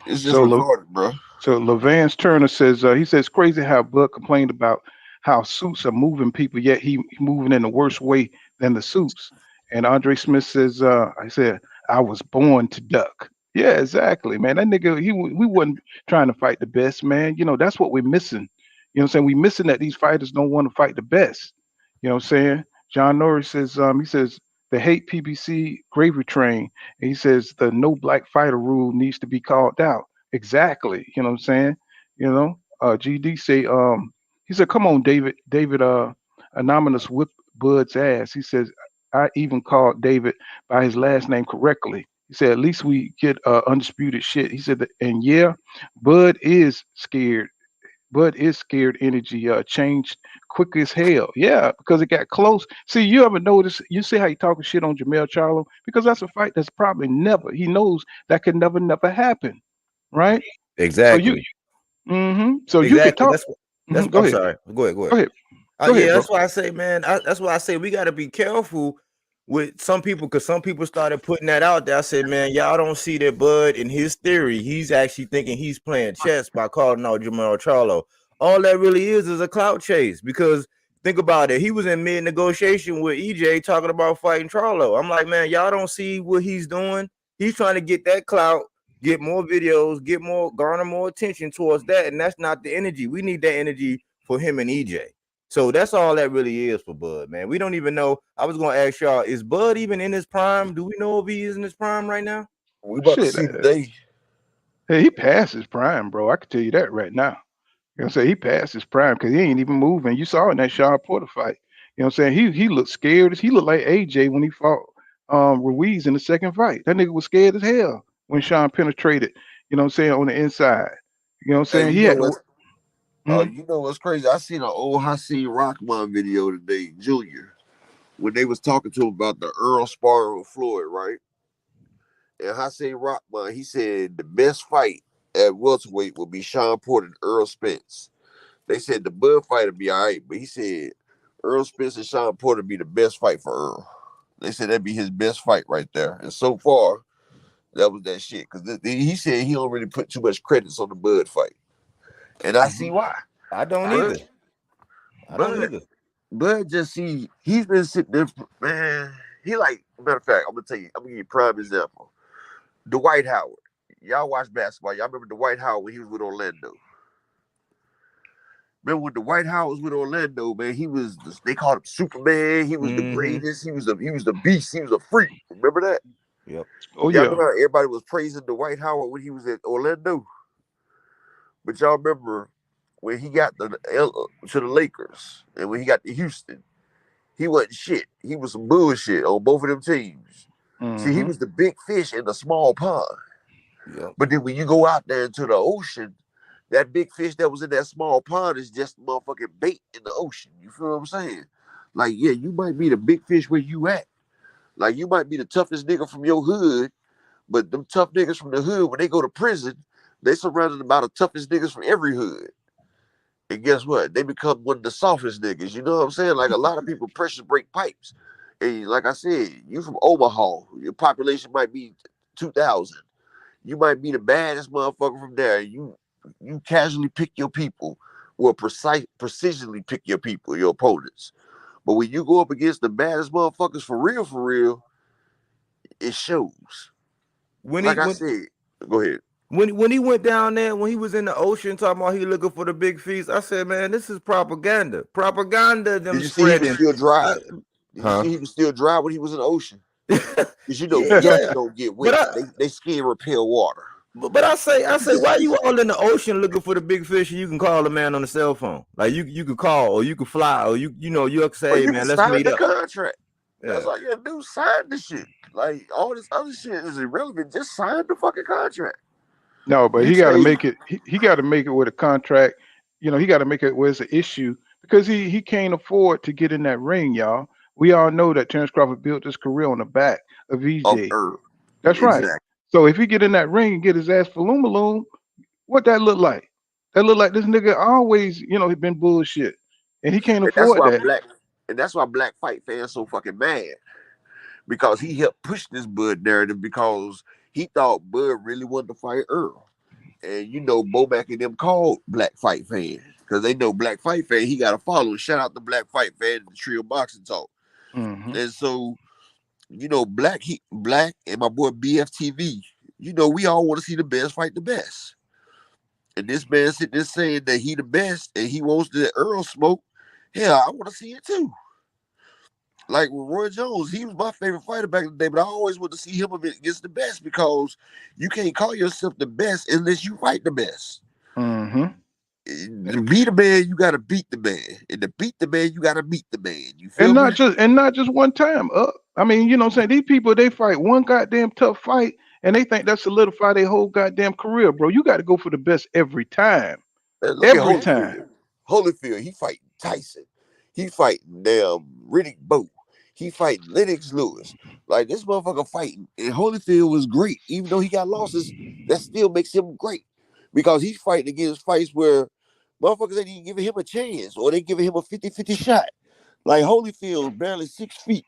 It's just So retarded, bro. So Levance Turner says he says crazy how Bud complained about how suits are moving people, yet he moving in the worse way than the suits. And Andre Smith says, I said I was born to duck. Yeah, exactly, man. That nigga, we wasn't trying to fight the best, man. That's what we're missing. What I'm saying? We missing that these fighters don't want to fight the best. You know what I'm saying? John Norris says he says the hate PBC gravy train. And he says the no black fighter rule needs to be called out. Exactly. You know what I'm saying? GD say, he said, come on, David, anonymous whip Bud's ass. He says, I even called David by his last name correctly. He said, at least we get undisputed shit. He said, and yeah, Bud is scared. Bud is scared energy changed quick as hell. Yeah, because it got close. See, you ever notice, you see how he talking shit on Jamel Charlo? Because that's a fight that's probably never, he knows that can never happen. Right? So you, Exactly. so you could Exactly. talk. That's. Go I'm ahead. sorry. Go ahead. Go Go ahead. ahead. Go ahead, Yeah, bro. that's why I say, man. That's why I say we got to be careful with some people because some people started putting that out there. I said, man, y'all don't see that Bud in his theory. He's actually thinking he's playing chess by calling out Jamal Charlo. All that really is a clout chase because think about it. He was in mid negotiation with EJ talking about fighting Charlo. I'm like, man, y'all don't see what he's doing. He's trying to get that clout, get more videos, garner more attention towards that, and that's not the energy. We need that energy for him and EJ. So that's all that really is for Bud, man. We don't even know. I was going to ask y'all, is Bud even in his prime? Do we know if he is in his prime right now? We about to Shit. see today. Hey, he passed his prime, bro. I can tell you that right now. You know what I'm saying? He passed his prime because he ain't even moving. You saw in that Sean Porter fight. You know what I'm saying? He looked scared. He looked like AJ when he fought Ruiz in the second fight. That nigga was scared as hell when Sean penetrated, what I'm saying, on the inside. You know what I'm Hey, saying? He had to work. Mhm. you know what's crazy? I seen an old Hassan Rockman video today, Junior, when they was talking to him about the Earl sparring with Floyd, right? and Hassan Rockman, he said the best fight at welterweight will be Sean Porter and Earl Spence. They said the Bud fight would be all right, but he said Earl Spence and Sean Porter be the best fight for Earl. They said that'd be his best fight right there. And so far, that was that shit. Because he said he don't really put too much credits on the Bud fight. And I see why. I don't either. Bud just he's been sitting there, man. He like, matter of fact, I'm going to give you a prime example. Dwight Howard. Y'all watch basketball. Y'all remember Dwight Howard when he was with Orlando. Remember when Dwight Howard was with Orlando, man, they called him Superman. He was the greatest. He was the beast. He was a freak. Remember that? Yep. Oh, y'all yeah. Remember everybody was praising Dwight Howard when he was at Orlando. But y'all remember when he got to the Lakers and when he got to Houston, he wasn't shit. He was some bullshit on both of them teams. See, he was the big fish in the small pond. Yep. But then when you go out there into the ocean, that big fish that was in that small pond is just motherfucking bait in the ocean. You feel what I'm saying? Like, yeah, you might be the big fish where you at. Like, you might be the toughest nigga from your hood, but them tough niggas from the hood, when they go to prison, they surrounded by the toughest niggas from every hood. And guess what? They become one of the softest niggas. You know what I'm saying? Like, a lot of people pressure break pipes. And like I said, you from Omaha. Your population might be 2,000. You might be the baddest motherfucker from there. You casually pick your people, or precisionally pick your people, your opponents. But when you go up against the baddest motherfuckers for real, it shows. I said, go ahead. When he went down there, when he was in the ocean talking about he looking for the big feast, I said, man, this is propaganda. Propaganda. Them Did you see he was still dry? Did you see he was still dry when he was in the ocean? Because you know, ducks don't get wet. They skin repel water. But I say, why you all in the ocean looking for the big fish? And you can call a man on the cell phone. Like you could call, or you could fly, or you can say, hey, man, let's meet up. Contract. That's all you gotta do. Sign the shit. Like all this other shit is irrelevant. Just sign the fucking contract. No, but he got to make it. He got to make it with a contract. You know, he got to make it where it's an issue because he can't afford to get in that ring, y'all. We all know that Terrence Crawford built his career on the back of EJ. That's right. So if he get in that ring and get his ass for Lumaloom, what that look like? That look like this nigga always, he been bullshit, and he can't afford that. And that's why black fight fans so fucking mad, because he helped push this Bud narrative because he thought Bud really wanted to fight Earl. And Bomac and them called black fight fans because they know black fight fan, he got a follow. Shout out to black fight fan in the Trio Boxing Talk. And so, Black and my boy BFTV, we all want to see the best fight the best. And this man sitting there saying that he the best and he wants the Earl smoke. Hell, I want to see it too. Like with Roy Jones, he was my favorite fighter back in the day, but I always want to see him against the best because you can't call yourself the best unless you fight the best. To be the man, you got to beat the man, and to beat the man, you got to meet the man. You feel me? Not just one time. I mean, what I'm saying, these people, they fight one goddamn tough fight, and they think that solidify their whole goddamn career, bro. You got to go for the best every time. Every time. Holyfield, he fighting Tyson. He fighting damn Riddick Bowe. He fighting Lennox Lewis. Like, this motherfucker fighting. And Holyfield was great. Even though he got losses, that still makes him great. Because he's fighting against fights where motherfuckers ain't even giving him a chance, or they giving him a 50-50 shot. Like, Holyfield, barely 6 feet,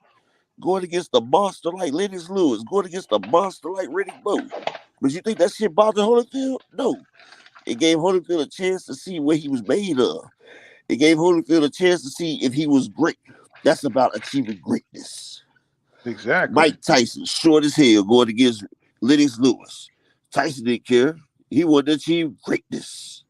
going against a monster like Lennox Lewis, going against a monster like Riddick Bowe. But you think that shit bothered Holyfield? No. It gave Holyfield a chance to see what he was made of. It gave Holyfield a chance to see if he was great. That's about achieving greatness. Exactly. Mike Tyson, short as hell, going against Lennox Lewis. Tyson didn't care. He wanted to achieve greatness.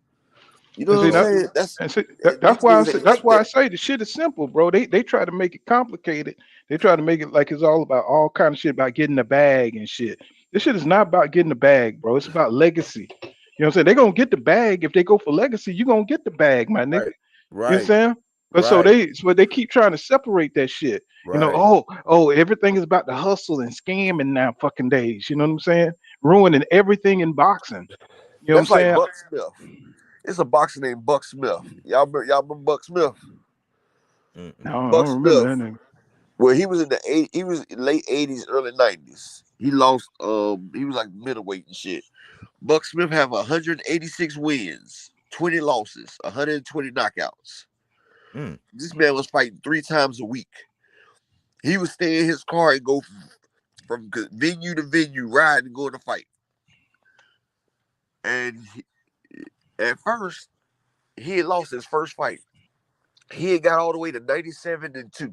You know what I'm saying? That's why I say the shit is simple, bro. They try to make it complicated. They try to make it like it's all about all kind of shit about getting the bag and shit. This shit is not about getting the bag, bro. It's about legacy. You know what I'm saying? They're gonna get the bag. If they go for legacy, you're gonna get the bag, my nigga. Right. You know what I'm saying? But so they keep trying to separate that shit. Right. Everything is about the hustle and scamming now fucking days. You know what I'm saying? Ruining everything in boxing. You know what I'm saying? Buck Smith. It's a boxer named Buck Smith. Y'all remember Buck Smith? No, I don't remember that name. Well, he was in he was in late 80s, early 90s. He lost. He was like middleweight and shit. Buck Smith have 186 wins, 20 losses, 120 knockouts. This man was fighting 3 times a week. He would stay in his car and go from venue to venue, ride and go to fight. And at first, he had lost his first fight. He had got all the way to 97-2.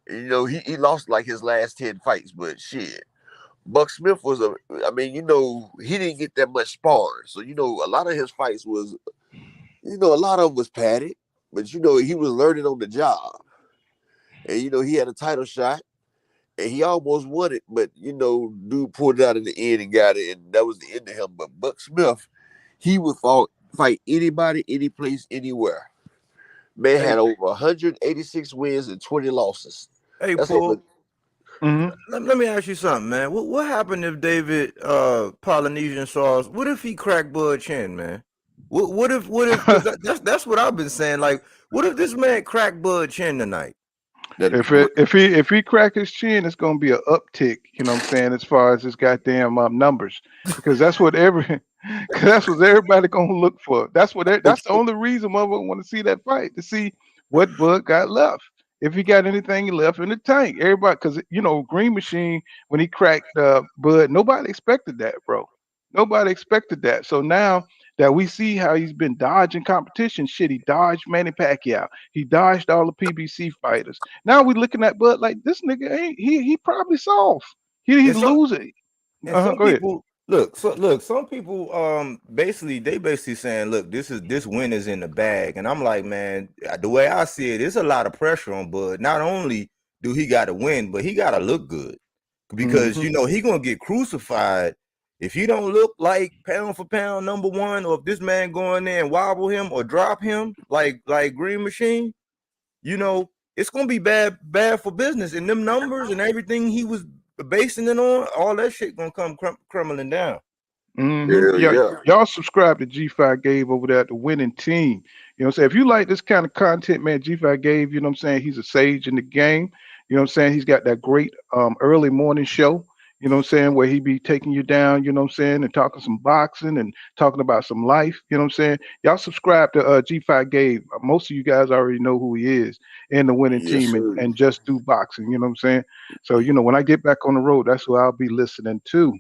And, you know, he lost like his last 10 fights, but shit. Buck Smith was he didn't get that much sparring. So, you know, a lot of his fights was, you know, a lot of them was padded, but, you know, he was learning on the job. And, you know, he had a title shot and he almost won it, but, you know, dude pulled it out in the end and got it, and that was the end of him. But Buck Smith, he would fight anybody, any place, anywhere. Man had over 186 wins and 20 losses. Hey, Paul. Let me ask you something, man. What happened if David Polynesian Sauce? What if he cracked Bud Chin, man? What if? That's what I've been saying. Like, what if this man cracked Bud Chin tonight? If he crack his chin, it's gonna be an uptick. You know what I'm saying? As far as his goddamn numbers, because that's what everybody gonna look for. That's the only reason motherfucker want to see that fight, to see what Bud got left. If he got anything left in the tank, everybody, because you know Green Machine, when he cracked Bud, nobody expected that, bro. Nobody expected that. So now that we see how he's been dodging competition, shit, he dodged Manny Pacquiao, he dodged all the PBC fighters. Now we looking at Bud like this nigga ain't he probably soft. He lose it. Some people look. Some people basically saying, look, this win is in the bag, and I'm like, man, the way I see it, it's a lot of pressure on Bud. Not only do he got to win, but he got to look good, because you know he gonna get crucified if he don't look like pound for pound number one, or if this man go in there and wobble him or drop him like Green Machine. You know, it's gonna be bad for business, and them numbers and everything he was basing it on, all that shit gonna come crumbling down. Y'all subscribe to G5 Gabe over there at the Winning Team. You know what I'm saying? If you like this kind of content, man, G5 Gabe, you know what I'm saying, he's a sage in the game. You know what I'm saying? He's got that great early morning show, you know what I'm saying, where he be taking you down, you know what I'm saying, and talking some boxing and talking about some life, you know what I'm saying? Y'all subscribe to G5 Gabe. Most of you guys already know who he is in the Winning Team and just do boxing, you know what I'm saying? So, you know, when I get back on the road, that's who I'll be listening to.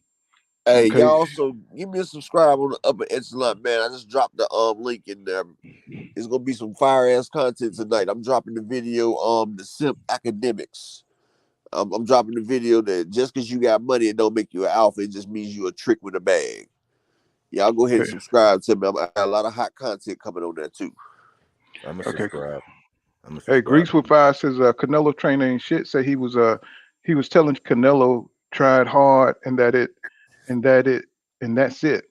Hey, y'all also give me a subscribe on the Upper Echelon, man. I just dropped the link in there. It's gonna be some fire ass content tonight. I'm dropping the video the Simp Academics. I'm dropping the video that just because you got money, it don't make you an alpha. It just means you a trick with a bag. Y'all go ahead and subscribe to me. I got a lot of hot content coming on there too. I'm gonna subscribe. Hey, Greeks with Fire says Canelo trainer ain't shit. Say he was telling Canelo tried hard and that's it.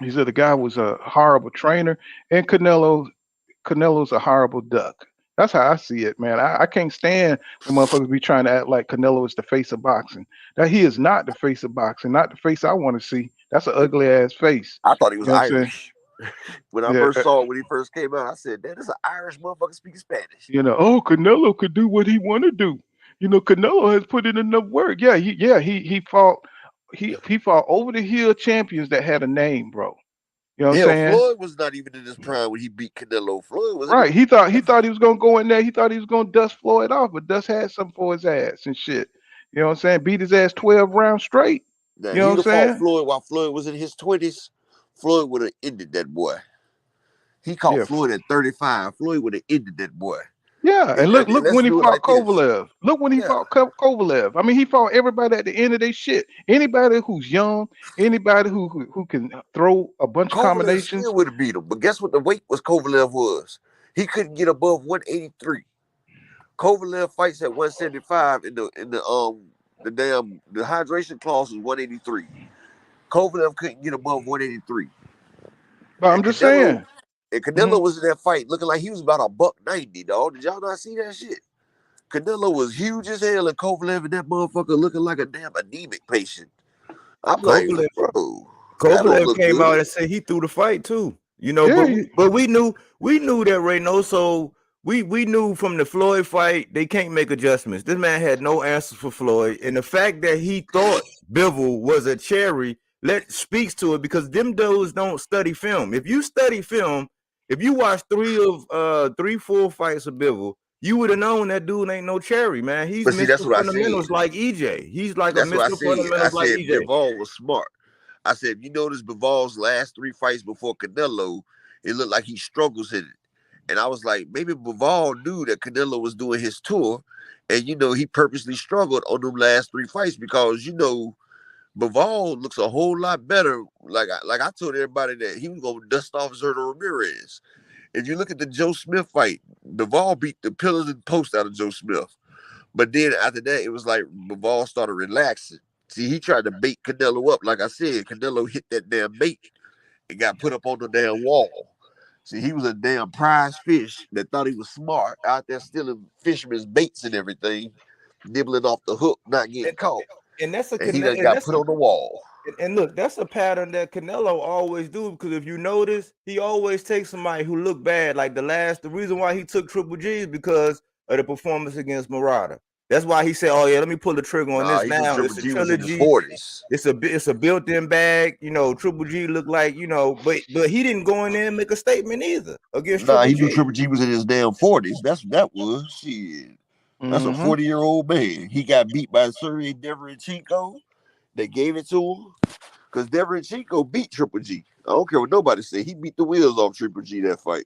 He said the guy was a horrible trainer, and Canelo's a horrible duck. That's how I see it, man. I can't stand when motherfuckers be trying to act like Canelo is the face of boxing. That he is not the face of boxing, not the face I want to see. That's an ugly ass face. I thought he was Irish. When I first saw it, when he first came out, I said, "That is an Irish motherfucker speaking Spanish." You know, Canelo could do what he want to do. You know, Canelo has put in enough work. Yeah, he fought over the hill champions that had a name, bro. You know what I'm saying? Floyd was not even in his prime when he beat Canelo. Floyd was right. He thought he was gonna go in there. He thought he was gonna dust Floyd off, but Dust had something for his ass and shit. You know what I'm saying? Beat his ass 12 rounds straight. Now, you know what I'm saying? Floyd while Floyd was in his 20s. Floyd would have ended that boy. He caught Floyd at 35. Floyd would have ended that boy. Yeah, and look when he fought Kovalev. Look when he fought Kovalev. I mean, he fought everybody at the end of their shit. Anybody who's young, anybody who can throw a bunch of combinations. Still would have beat him. But guess what the weight was Kovalev was? He couldn't get above 183. Kovalev fights at 175 in the hydration clause was 183. Kovalev couldn't get above 183. But I'm just saying. And Canelo was in that fight looking like he was about $190, dog. Did y'all not see that shit? Canelo was huge as hell, and Kovalev and that motherfucker looking like a damn anemic patient. I'm like, bro. Kovalev came out and said he threw the fight too. You know, but we knew that Reynoso we knew from the Floyd fight they can't make adjustments. This man had no answers for Floyd, and the fact that he thought Bivol was a cherry speaks to it, because them dudes don't study film. If you study film, if you watch 4 fights of Bivol, you would have known that dude ain't no cherry, man. He's But see, that's Mr. what I Fundamentals said. like EJ. He's like That's a what I Mr. said. I Fundamentals like said EJ. Bivol was smart. I said, you notice Bivol's last 3 fights before Canelo, it looked like he struggles in it. And I was like, maybe Bivol knew that Canelo was doing his tour, and he purposely struggled on them last 3 fights because Bivol looks a whole lot better. Like I told everybody that he was gonna dust off Zerto Ramirez. If you look at the Joe Smith fight, Bivol beat the pillars and posts out of Joe Smith. But then after that, it was like Bivol started relaxing. See, he tried to bait Canelo up. Like I said, Canelo hit that damn bait and got put up on the damn wall. See, he was a damn prize fish that thought he was smart out there stealing fishermen's baits and everything, nibbling off the hook, not getting caught. And that's he done got put on the wall. And look, that's a pattern that Canelo always do, because if you notice, he always takes somebody who look bad. Like the reason why he took Triple G is because of the performance against Murata. That's why he said, "Oh yeah, let me pull the trigger on this now." It's a trilogy. It's a built-in bag. Triple G looked like but he didn't go in there and make a statement either against. He knew Triple G was in his damn 40s. That's shit. That's a 40-year-old man. He got beat by Sergey Deverenchenko. They gave it to him because Deverenchenko beat Triple G. I don't care what nobody say. He beat the wheels off Triple G that fight.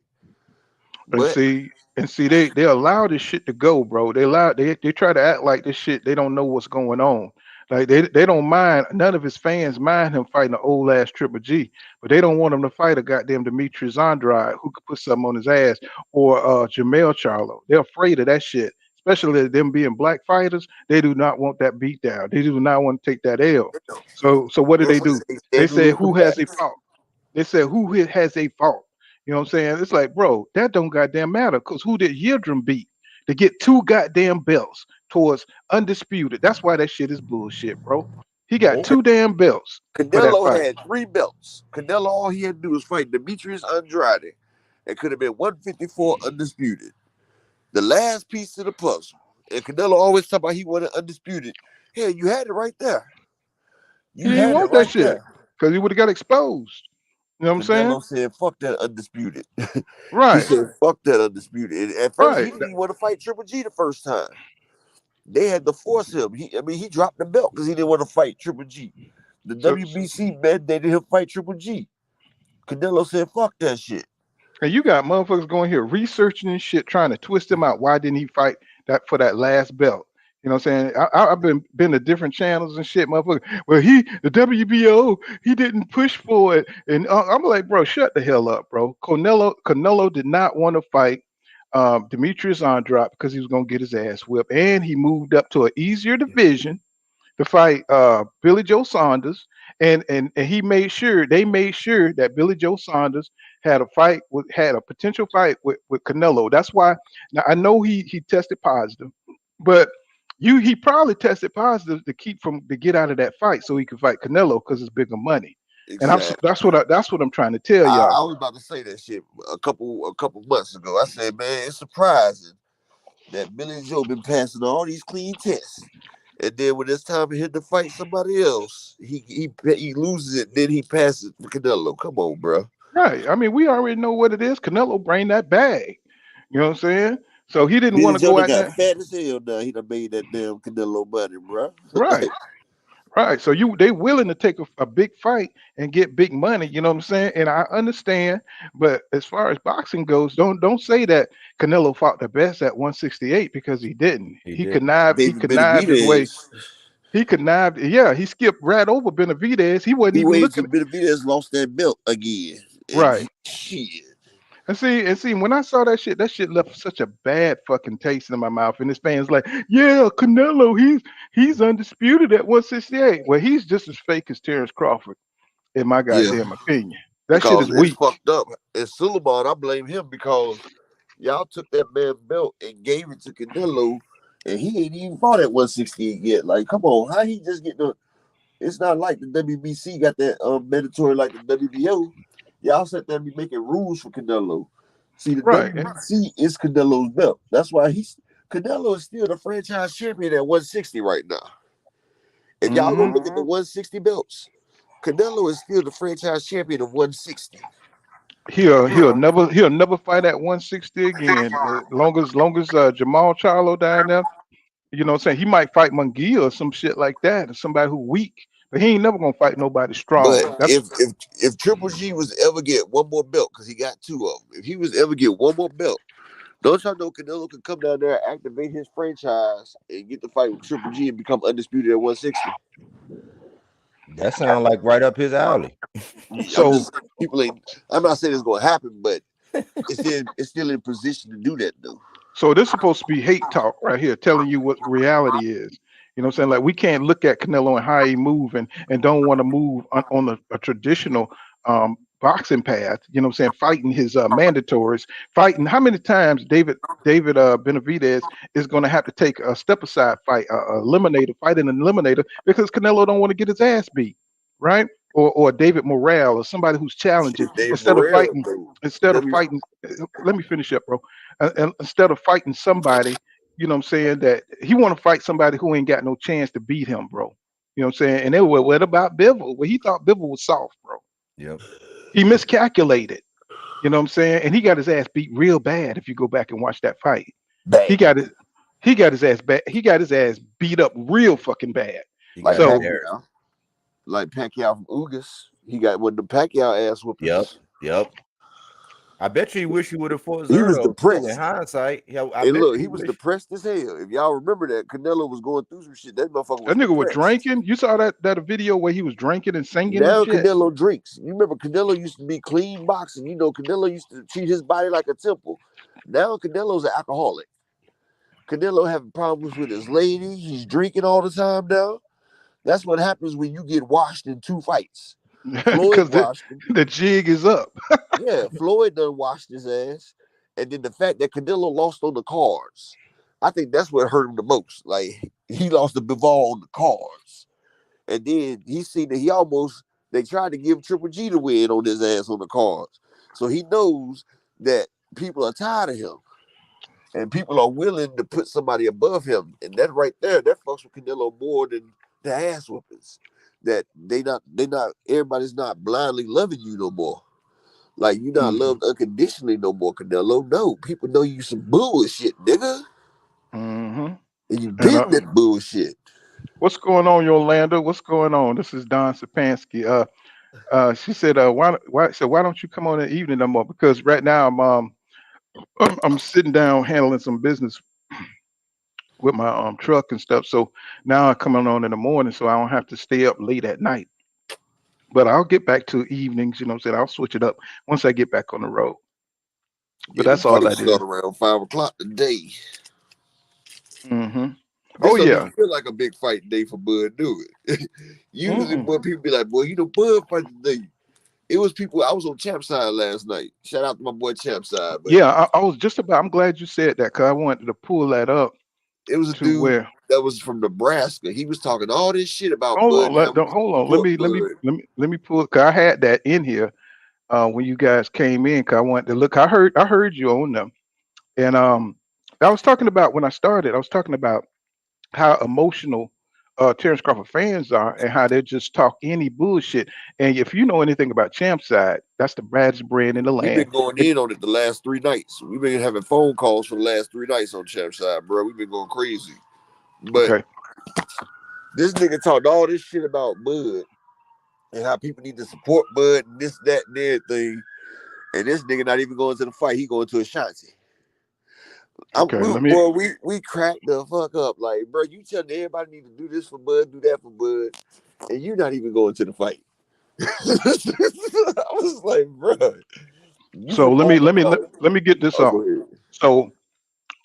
And see, they allow this shit to go, bro. They try to act like this shit. They don't know what's going on. Like they don't mind. None of his fans mind him fighting an old ass Triple G, but they don't want him to fight a goddamn Demetrius Andrade who could put something on his ass, or Jamel Charlo. They're afraid of that shit. Especially them being black fighters, they do not want that beat down. They do not want to take that L. So what do? They say who has a fault. They said who has a fault. You know what I'm saying? It's like, bro, that don't goddamn matter, because who did Yildirim beat to get 2 goddamn belts towards undisputed? That's why that shit is bullshit, bro. He got 2 damn belts. Canelo had 3 belts. Canelo, all he had to do was fight Demetrius Andrade. It could have been 154 undisputed. The last piece of the puzzle. And Canelo always talk about he wanted undisputed. Hell, you had it right there. You didn't want that shit because he would have got exposed. You know what I'm saying? Canelo said, fuck that undisputed. Right. He said, fuck that undisputed. And at first, he didn't even want to fight Triple G the first time. They had to force him. He dropped the belt because he didn't want to fight Triple G. The WBC mandated him fight Triple G. Canelo said, fuck that shit. And you got motherfuckers going here researching and shit, trying to twist him out. Why didn't he fight that for that last belt? You know what I'm saying? I've been to different channels and shit, motherfucker. Well, the WBO, he didn't push for it. And I'm like, bro, shut the hell up, bro. Canelo did not want to fight Demetrius Andrade because he was going to get his ass whipped. And he moved up to an easier division to fight Billy Joe Saunders. And they made sure that Billy Joe Saunders had a potential fight with Canelo. That's why now I know he tested positive, but he probably tested positive to get out of that fight so he could fight Canelo because it's bigger money. Exactly. And that's what I'm trying to tell y'all. I was about to say that shit a couple months ago. I said, man, it's surprising that Billy Joe been passing all these clean tests. And then when it's time for him to fight somebody else, he loses it. Then he passes for Canelo. Come on, bro. Right. I mean, we already know what it is. Canelo bring that bag. You know what I'm saying? So he didn't want to go out there. Fat as hell now. He done made that damn Canelo money, bro. Right. Right. So they willing to take a big fight and get big money. You know what I'm saying? And I understand. But as far as boxing goes, don't say that Canelo fought the best at 168 because he didn't. He connived his way. He connived. Yeah, he skipped right over Benavidez. He wasn't even looking. Benavidez lost that belt again. Right. Shit. And see, when I saw that shit left such a bad fucking taste in my mouth. And this fan's like, yeah, Canelo, he's undisputed at 168. Well, he's just as fake as Terrence Crawford, in my goddamn opinion. That shit is weak. Fucked up. And Suleiman, I blame him because y'all took that man's belt and gave it to Canelo, and he ain't even fought at 168 yet. Like, come on, how he just get the? It's not like the WBC got that mandatory like the WBO. Y'all sat there and be making rules for Canelo. See, the Right. WBC is Canelo's belt. That's why Canelo is still the franchise champion at 160 right now. If y'all go Mm-hmm. look at the 160 belts, Canelo is still the franchise champion of 160. He'll never fight at 160 again. Long as Jamal Charlo down there, you know what I'm saying? He might fight Munguia or some shit like that, or somebody who weak, but he ain't never gonna fight nobody But strong. That's if Triple G was ever get one more belt, because he got two of them, if he was ever get one more belt, don't y'all know Canelo could come down there, activate his franchise, and get the fight with Triple G and become undisputed at 160? That sounds like right up his alley. I'm so just people ain't. I'm not saying it's gonna happen, but it's still in position to do that though. So this is supposed to be hate talk right here, telling you what reality is. You know what I'm saying? Like we can't look at Canelo and how he move and don't want to move on a traditional boxing path. You know what I'm saying? Fighting his mandatories, fighting. How many times David Benavidez is going to have to take a step aside fight, eliminator, fight an eliminator because Canelo don't want to get his ass beat, right? Or David Morrell or somebody who's challenging Dave instead of Morrell, fighting. though. Instead of W- fighting, let me finish up, bro. And instead of fighting somebody, you know what I'm saying, that he want to fight somebody who ain't got no chance to beat him, bro. You know what I'm saying? And they were, what about Bivol? Well, he thought Bivol was soft, bro. Yep. He miscalculated. You know what I'm saying? And he got his ass beat real bad if you go back and watch that fight. He Bad. got his he got his ass bad. He got his ass beat up real fucking bad. He Like got So embarrassed. Pacquiao. Like Pacquiao from Ugas. He got one of the Pacquiao ass Yep. whoopings. Yep. I bet you he wish he would have fought He was Zerto too. In depressed. hindsight, yeah, I And bet look, you he he was wish. depressed as hell. If y'all remember that, Canelo was going through some shit. That motherfucker was that nigga was depressed. drinking. You saw that video where he was drinking and singing and Now shit. Canelo drinks. You remember Canelo used to be clean boxing. You know, Canelo used to treat his body like a temple. Now Canelo's an alcoholic. Canelo having problems with his lady. He's drinking all the time now. That's what happens when you get washed in two fights. Floyd Because washed him. the jig is up. Yeah, Floyd done washed his ass. And then the fact that Canelo lost on the cards, I think that's what hurt him the most. Like, he lost to Bivol on the cards. And then he seen that they tried to give Triple G the win on his ass on the cards. So he knows that people are tired of him. And people are willing to put somebody above him. And that right there, that fucks with Canelo more than the ass whoopings. That everybody's not blindly loving you no more. Like, you not Mhm. loved unconditionally no more, Canelo. No, people know you some bullshit, nigga. Mhm. And you And been that bullshit. what's going on, Yolanda? What's going on? This is Don Sapansky. She said, why don't you come on in the evening no more? Because right now I'm sitting down handling some business with my truck and stuff. So now I'm coming on in the morning, so I don't have to stay up late at night. But I'll get back to evenings. You know what I'm saying? I'll switch it up once I get back on the road. But Yeah, the that's all fight that is. start around 5 o'clock today. Mm-hmm. This Oh don't even yeah. feel like a big fight day for Bud, do it? Usually, Mm-mm. when people be like, "Boy, Bud fight today." It was people. I was on Champside last night. Shout out to my boy Champside, but Yeah, I was just about. I'm glad you said that because I wanted to pull that up it was a to dude where. that was from Nebraska. He was talking all this shit about Hold Bud on, and how we don't, need to hold on. Let support me let me Bud. let me let me pull. Cause I had that in here when you guys came in. Cause I wanted to look. I heard you on them, and I was talking about when I started. I was talking about how emotional Terrence Crawford fans are and how they just talk any bullshit. And if you know anything about Champside, that's the baddest brand in the We've land. been going If in on it the last 3 nights. We've been having phone calls for the last 3 nights on Champside, bro. We've been going crazy. But okay, this nigga talked all this shit about Bud and how people need to support Bud and this, that, and everything. And this nigga not even going to the fight. He going to Ashanti. okay, let me. Boy, we cracked the fuck up. Like, bro, you telling everybody need to do this for Bud, do that for Bud, and you not even going to the fight. I was like, bro, you So from let me let me let, Omaha? let me get this Oh, go off. ahead. So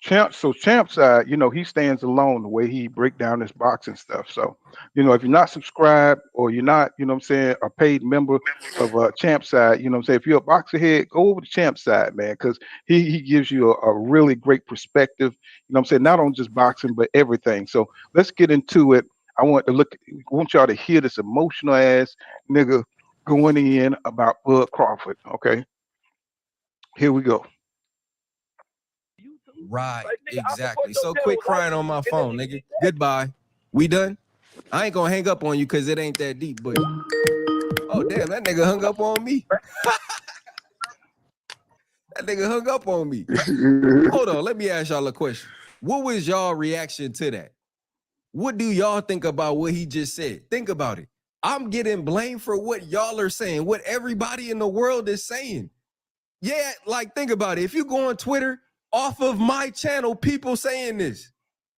Champside, he stands alone the way he break down this boxing stuff. So, if you're not subscribed or you're not, what I'm saying, a paid member of Champside, what I'm saying, if you're a boxer head, go over to Champside, man, because he gives you a really great perspective, what I'm saying, not on just boxing, but everything. So let's get into it. I want y'all to hear this emotional ass nigga going in about Bud Crawford. Okay, here we go. Right, Like, nigga, exactly. so So quit crying on my phone, nigga. Goodbye. We done? I ain't gonna hang up on you because it ain't that deep, but oh damn, that nigga hung up on me. That nigga hung up on me. Hold on, let me ask y'all a question. What was y'all reaction to that? What do y'all think about what he just said? Think about it. I'm getting blamed for what y'all are saying, what everybody in the world is saying. Yeah, like think about it. If you go on Twitter, off of my channel, people saying this.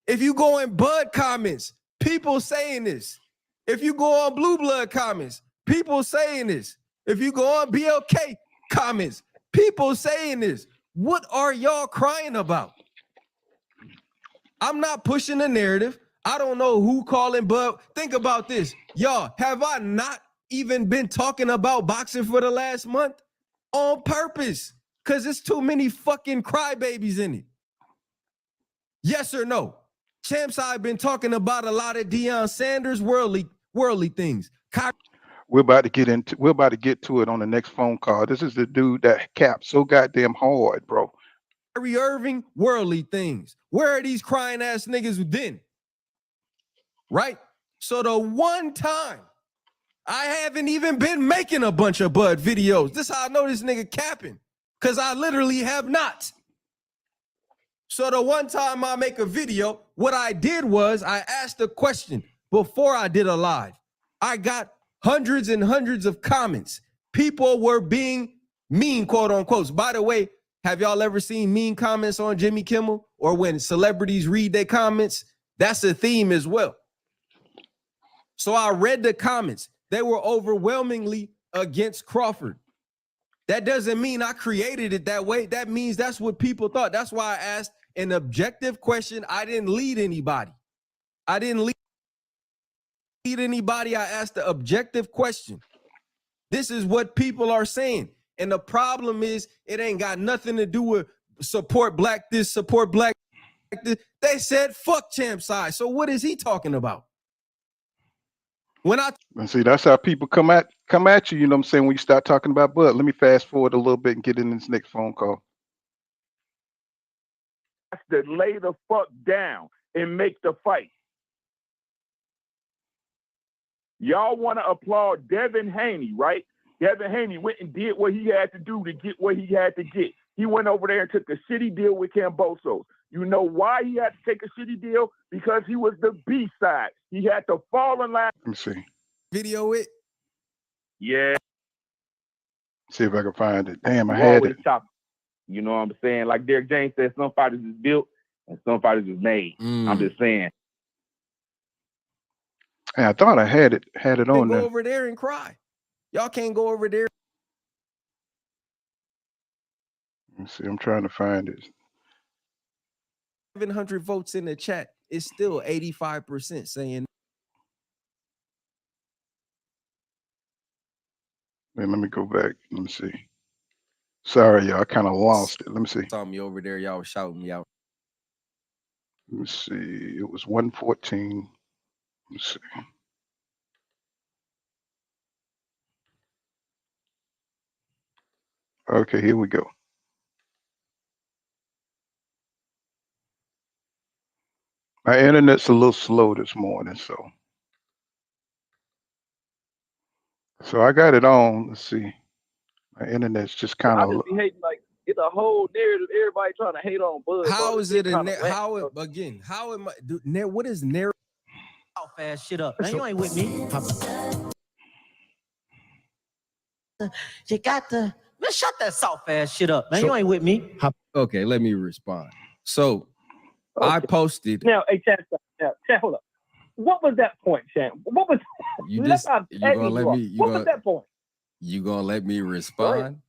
If you go in Bud comments, people saying this. If you go on Blue Blood comments, people saying this. If you go on BLK comments, people saying this. What are y'all crying about? I'm not pushing the narrative. I don't know who calling, but think about this. Y'all, have I not even been talking about boxing for the last month? On purpose, because there's too many fucking crybabies in it. Yes or no? Champside been talking about a lot of Deion Sanders worldly things. We're about to get to it on the next phone call. This is the dude that capped so goddamn hard, bro. Kyrie Irving, worldly things. Where are these crying ass niggas then? Right? So the one time I haven't even been making a bunch of Bud videos. This is how I know this nigga capping. Because I literally have not. So the one time I make a video, what I did was I asked a question before I did a live. I got hundreds and hundreds of comments. People were being mean, quote unquote. By the way, have y'all ever seen mean comments on Jimmy Kimmel or when celebrities read their comments? That's a theme as well. So I read the comments. They were overwhelmingly against Crawford. That doesn't mean I created it that way. That means that's what people thought. That's why I asked an objective question. I didn't lead anybody. I asked the objective question. This is what people are saying. And the problem is it ain't got nothing to do with support black this, support black this. They said fuck Champside. So what is he talking about? And see, that's how people come at you, you know what I'm saying, when you start talking about Bud. Let me fast forward a little bit and get in this next phone call. To lay the fuck down and make the fight. Y'all want to applaud Devin Haney, right? Devin Haney went and did what he had to do to get what he had to get. He went over there and took a shitty deal with Cambosos. You know why he had to take a shitty deal? Because he was the B side. He had to fall in line. Let me see. Video it? Yeah. See if I can find it. Damn, I had it. You know what I'm saying? Like Derek James said, some fighters is built and some fighters is made. I'm just saying. Hey, I thought I had it on there. Go over there and cry. Y'all can't go over there. Let me see. I'm trying to find it. 700 votes in the chat. It's still 85% saying. Man, let me go back. Let me see. Sorry, y'all. I kind of lost it. Let me see. Saw me over there. Y'all was shouting me out. Let me see. It was 114. Let's see. Okay, here we go. My internet's a little slow this morning, so I got it on. Let's see. My internet's just kind of. I just be hating, like, it's a whole narrative. Everybody trying to hate on Bud. How is it how am I? What is narrative? Soft ass shit up. Man, you ain't with me. You got to man, shut that soft ass shit up, man. You ain't with me. Okay, let me respond. So I posted. Now, hey, Chad, hold up. What was that point, Champ? What was you gonna let me? What was that point? You gonna let me respond?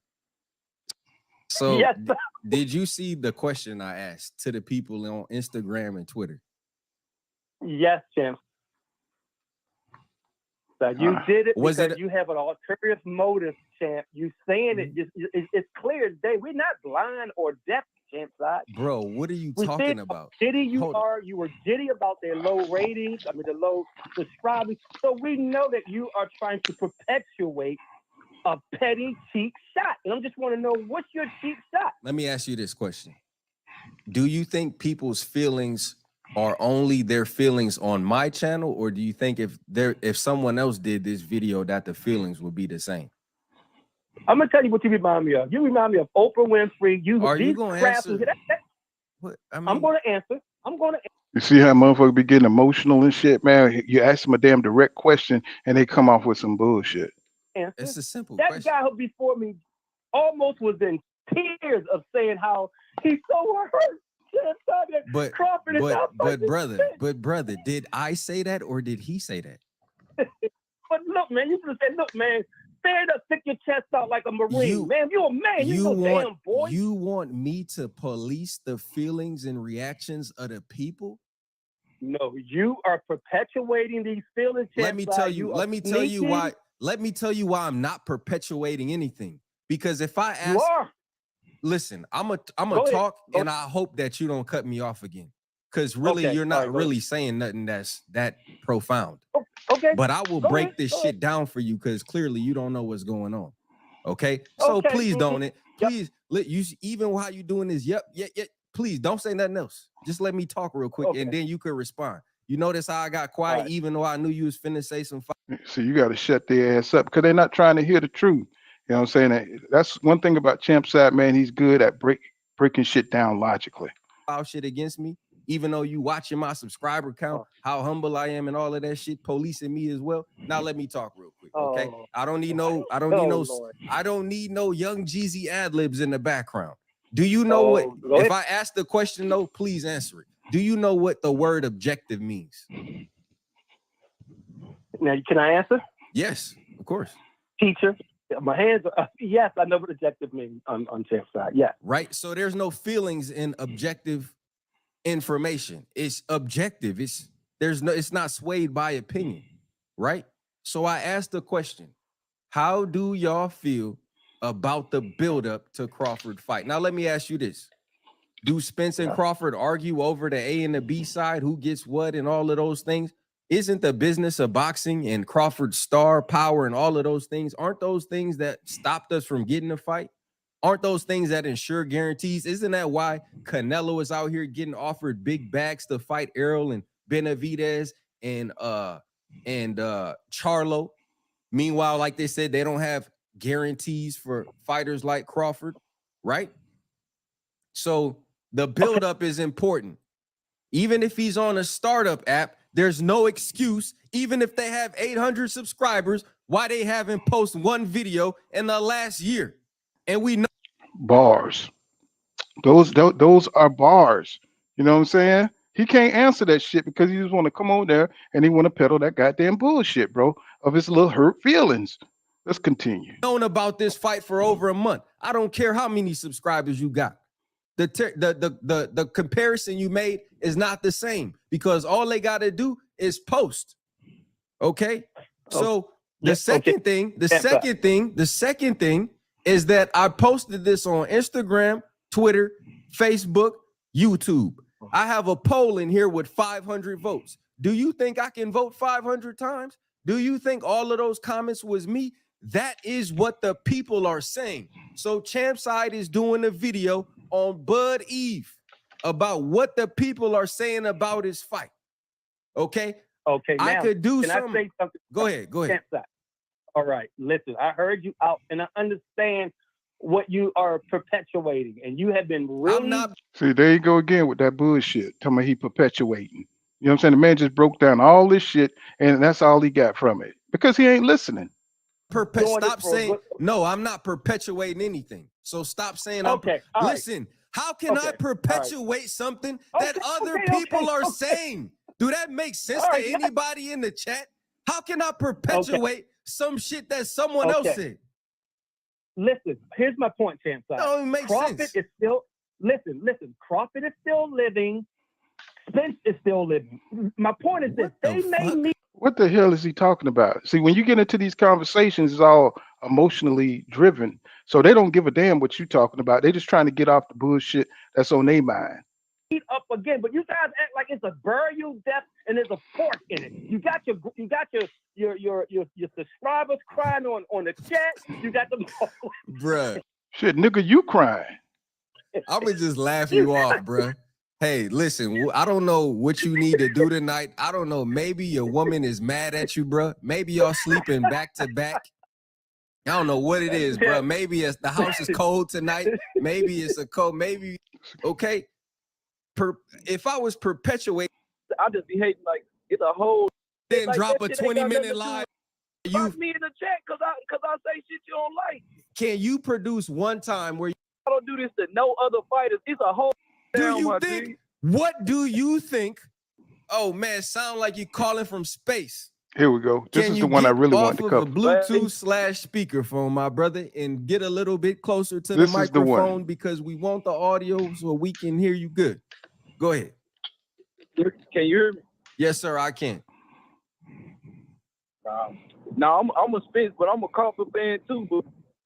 So yes. Did you see the question I asked to the people on Instagram and Twitter? Yes, Champ. So you did it was because you have an ulterior motive, Champ. You saying it, it's clear as day. We're not blind or deaf, Champside. Bro, what are you talking about? Giddy you are. You were giddy about their low ratings. I mean, the low subscribers. So we know that you are trying to perpetuate a petty cheap shot. And I just want to know, what's your cheap shot? Let me ask you this question. do you think people's feelings are only their feelings on my channel, or do you think if someone else did this video that the feelings would be the same? I'm gonna tell you what you remind me of. You remind me of Oprah Winfrey. Are you gonna answer? What, I mean, I'm gonna answer. You see how motherfuckers be getting emotional and shit, man? You ask them a damn direct question and they come off with some bullshit. Answer. It's a simple that question. Guy who before me almost was in tears of saying how he's so hurt. But Crawford but brother, did I say that or did he say that? But look, man, you should have said, look, man, stand up, stick your chest out like a Marine. Man, you're a man. Damn boy. You want me to police the feelings and reactions of the people? No, you are perpetuating these feelings. Let me tell you why I'm not perpetuating anything. Because if I ask, listen, I'm a talk, and I hope that you don't cut me off again. Because really, you're not really saying nothing that's that profound. Okay. But I will break this shit down for you because clearly you don't know what's going on. Okay. So please don't it. Please let you even while you doing this. Yep. Please don't say nothing else. Just let me talk real quick and then you could respond. You notice how I got quiet even though I knew you was finna say some. So you got to shut their ass up because they're not trying to hear the truth. You know what I'm saying? That's one thing about Champside, man. He's good at breaking shit down logically. Shit against me. Even though you watching my subscriber count, how humble I am and all of that shit, policing me as well. Now let me talk real quick, okay? I don't need no Young Jeezy ad-libs in the background. Do you know what, if I ask the question though, please answer it. Do you know what the word objective means? Now, can I answer? Yes, of course. Teacher, my hands are up. Yes, I know what objective means on Champside. Yeah. Right, so there's no feelings in objective information. It's objective. It's not swayed by opinion, right? So I asked the question, how do y'all feel about the buildup to Crawford fight? Now let me ask you this. Do Spence and Crawford argue over the A and the B side, who gets what and all of those things? Isn't the business of boxing and Crawford's star power and all of those things, aren't those things that stopped us from getting a fight? Aren't those things that ensure guarantees? Isn't that why Canelo is out here getting offered big bags to fight Errol and Benavidez and Charlo? Meanwhile, like they said, they don't have guarantees for fighters like Crawford, right? So the buildup is important. Even if he's on a startup app, there's no excuse, even if they have 800 subscribers, why they haven't posted one video in the last year. And we know bars. Those are bars. You know what I'm saying? He can't answer that shit because he just want to come on there and he want to peddle that goddamn bullshit, bro, of his little hurt feelings. Let's continue. Known about this fight for over a month. I don't care how many subscribers you got. The comparison you made is not the same because all they got to do is post. Okay? So the second thing is that I posted this on Instagram, Twitter, Facebook, YouTube. I have a poll in here with 500 votes. Do you think I can vote 500 times? Do you think all of those comments was me? That is what the people are saying. So Champside is doing a video on Bud Eve about what the people are saying about his fight. Okay? Okay, now, I could do can something. I say something? Go ahead. Champside. All right, listen, I heard you out and I understand what you are perpetuating, and you have been really. See, there you go again with that bullshit. Talking about he perpetuating. You know what I'm saying? The man just broke down all this shit, and that's all he got from it because he ain't listening. Stop saying no. I'm not perpetuating anything. So stop saying. Okay. Listen, how can I perpetuate something that other people are saying? Do that make sense to anybody in the chat? How can I perpetuate some shit that someone else said? Listen, here's my point, Champside. No, it makes Crawford sense. is still listen. Crawford is still living. Spence is still living. My point is this: they may need. What the hell is he talking about? See, when you get into these conversations, it's all emotionally driven. So they don't give a damn what you're talking about. They're just trying to get off the bullshit that's on their mind. Up again, but you guys act like it's a burial death and there's a fork in it. You got your subscribers crying on the chat. You got them, bruh. Shit, nigga, you crying. I'm gonna just laugh you off, bro. Hey, listen, I don't know what you need to do tonight. I don't know. Maybe your woman is mad at you, bro. Maybe y'all sleeping back to back. I don't know what it is, bro. Maybe it's the house is cold tonight. Maybe it's a cold. Maybe okay. If I was perpetuating, I just be hating like it's a whole. Then like, drop a 20-minute live. You me in the chat because I say shit you don't like. Can you produce one time where I don't do this to no other fighters? It's a whole. What do you think? Oh man, sound like you calling from space. Here we go. This is the one I really wanted to cover. Bluetooth / speakerphone, my brother, and get a little bit closer to the microphone because we want the audio so we can hear you good. Go ahead. Can you hear me? Yes, sir, I can. Now I'm a Spence, but I'm a Crawford fan too. But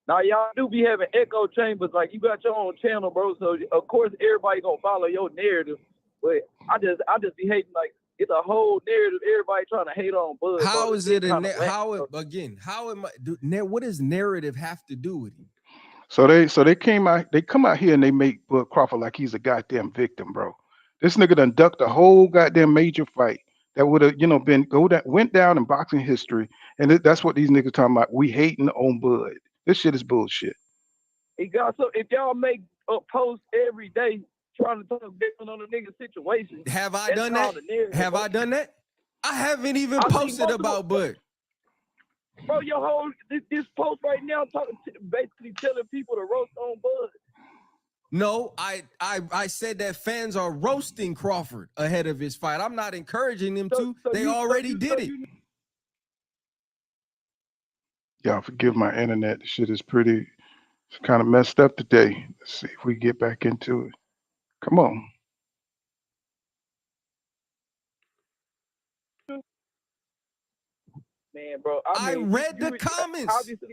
now y'all do be having echo chambers, like you got your own channel, bro. So of course everybody gonna follow your narrative. But I just be hating like it's a whole narrative. Everybody trying to hate on Bud. How is it what does narrative have to do with it? So they come out here and they make Bud Crawford like he's a goddamn victim, bro. This nigga done ducked a whole goddamn major fight that would have, went down in boxing history. And that's what these niggas talking about. We hating on Bud. This shit is bullshit. If y'all make a post every day trying to talk different on a nigga situation. Have I done that? Have I done that? I haven't even posted about Bud. Bro, your whole this post right now basically telling people to roast on Bud. No, I said that fans are roasting Crawford ahead of his fight. I'm not encouraging them to. They already did it. Y'all forgive my internet. This shit is it's kind of messed up today. Let's see if we get back into it. Come on. Man, bro. I read the comments. Obviously,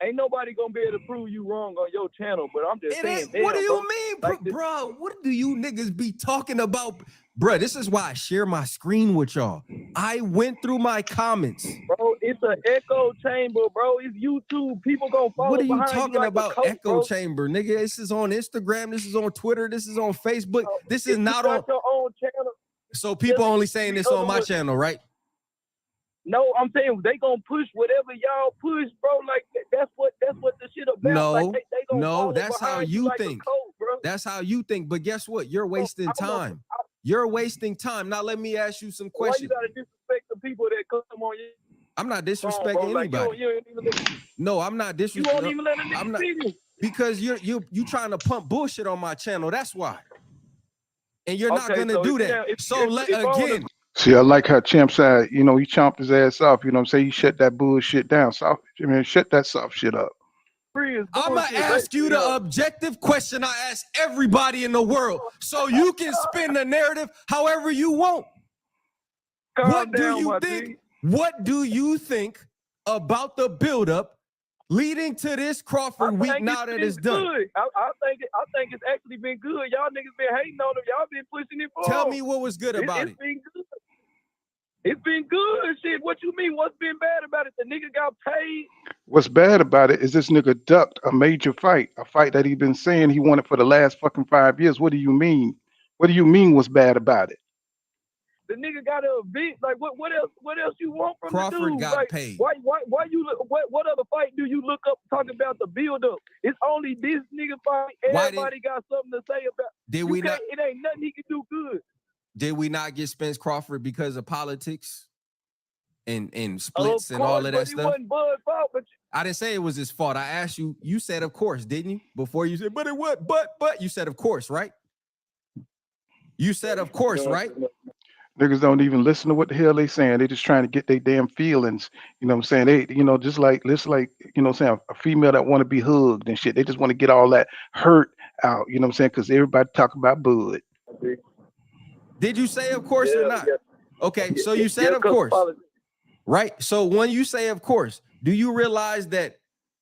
ain't nobody gonna be able to prove you wrong on your channel, but I'm just saying. What do you mean, bro? What do you niggas be talking about? Bro, this is why I share my screen with y'all. I went through my comments. Bro, it's an echo chamber, bro. It's YouTube. People gonna follow. What are you talking about, echo chamber, nigga? This is on Instagram. This is on Twitter. This is on Facebook. This is not on your own channel. So people only saying this on my channel, right? No, I'm saying they gonna push whatever y'all push, bro. Like that's what the shit about. No, like, they gonna that's how you think. That's how you think. But guess what? You're wasting time. You're wasting time. Now let me ask you some questions. Why you gotta disrespect the people that come on you? I'm not disrespecting anybody. No, I'm not disrespecting. You won't even let a nigga see you. Because you trying to pump bullshit on my channel. That's why. And you're not gonna do that. Again. See, I like how Champside, he chomped his ass off. You know what I'm saying? He shut that bullshit down. Shut that soft shit up. I'm going to ask you the objective question I ask everybody in the world so you can spin the narrative however you want. What do you think about the buildup leading to this Crawford week now that it's done? Good. I think it's actually been good. Y'all niggas been hating on him. Y'all been pushing it forward. Tell me what was good about it. Been good. It's been good, shit. What you mean? What's been bad about it? The nigga got paid. What's bad about it is this nigga ducked a major fight, a fight that he been saying he wanted for the last fucking 5 years. What do you mean? What do you mean what's bad about it? The nigga got a beat. Like what else you want from Crawford the dude? got like, paid. Why you what other fight do you look up talking about the build up? It's only this nigga fight. Everybody got something to say about. It ain't nothing he can do good. Did we not get Spence Crawford because of politics and splits and all of that stuff? Wasn't Bud's fault, but I didn't say it was his fault. I asked you. You said of course, didn't you? Before you said, but it what? But you said of course, right? You said of course, right? Niggas don't even listen to what the hell they saying. They just trying to get their damn feelings. You know what I'm saying? They, just like saying a female that want to be hugged and shit. They just want to get all that hurt out. You know what I'm saying? Because everybody talk about Bud. Did you say of course or not? Okay, so you said of course, right? So when you say of course, do you realize that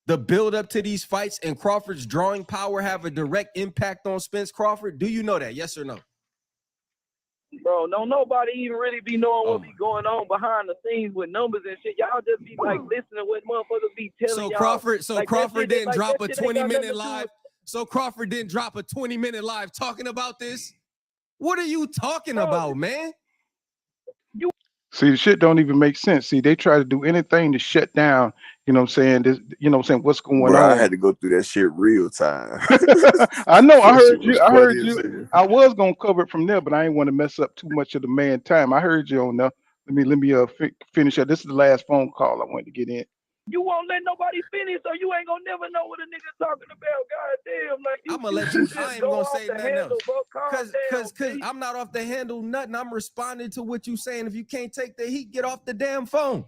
the build up to these fights and Crawford's drawing power have a direct impact on Spence Crawford? Do you know that? Yes or no? Bro, no, nobody even really be knowing what be going on behind the scenes with numbers and shit. Y'all just be like listening to what motherfuckers be telling y'all. So Crawford didn't drop a 20-minute live. So Crawford didn't drop a 20-minute live talking about this. What are you talking about, man? See, the shit don't even make sense. See, they try to do anything to shut down, you know what I'm saying, this, you know what I'm saying, what's going Bro, on. I had to go through that shit real time. I know, I That shit heard you. was I heard funny as you. hell. I was gonna cover it from there, but I didn't want to mess up too much of the man time. I heard you on there. Let me finish up. This is the last phone call I wanted to get in. You won't let nobody finish, so you ain't gonna never know what a nigga talking about. Goddamn, like I'm gonna let you. I ain't gonna say nothing handle, else. bro. Cause I'm not off the handle. Nothing. I'm responding to what you saying. If you can't take the heat, get off the damn phone.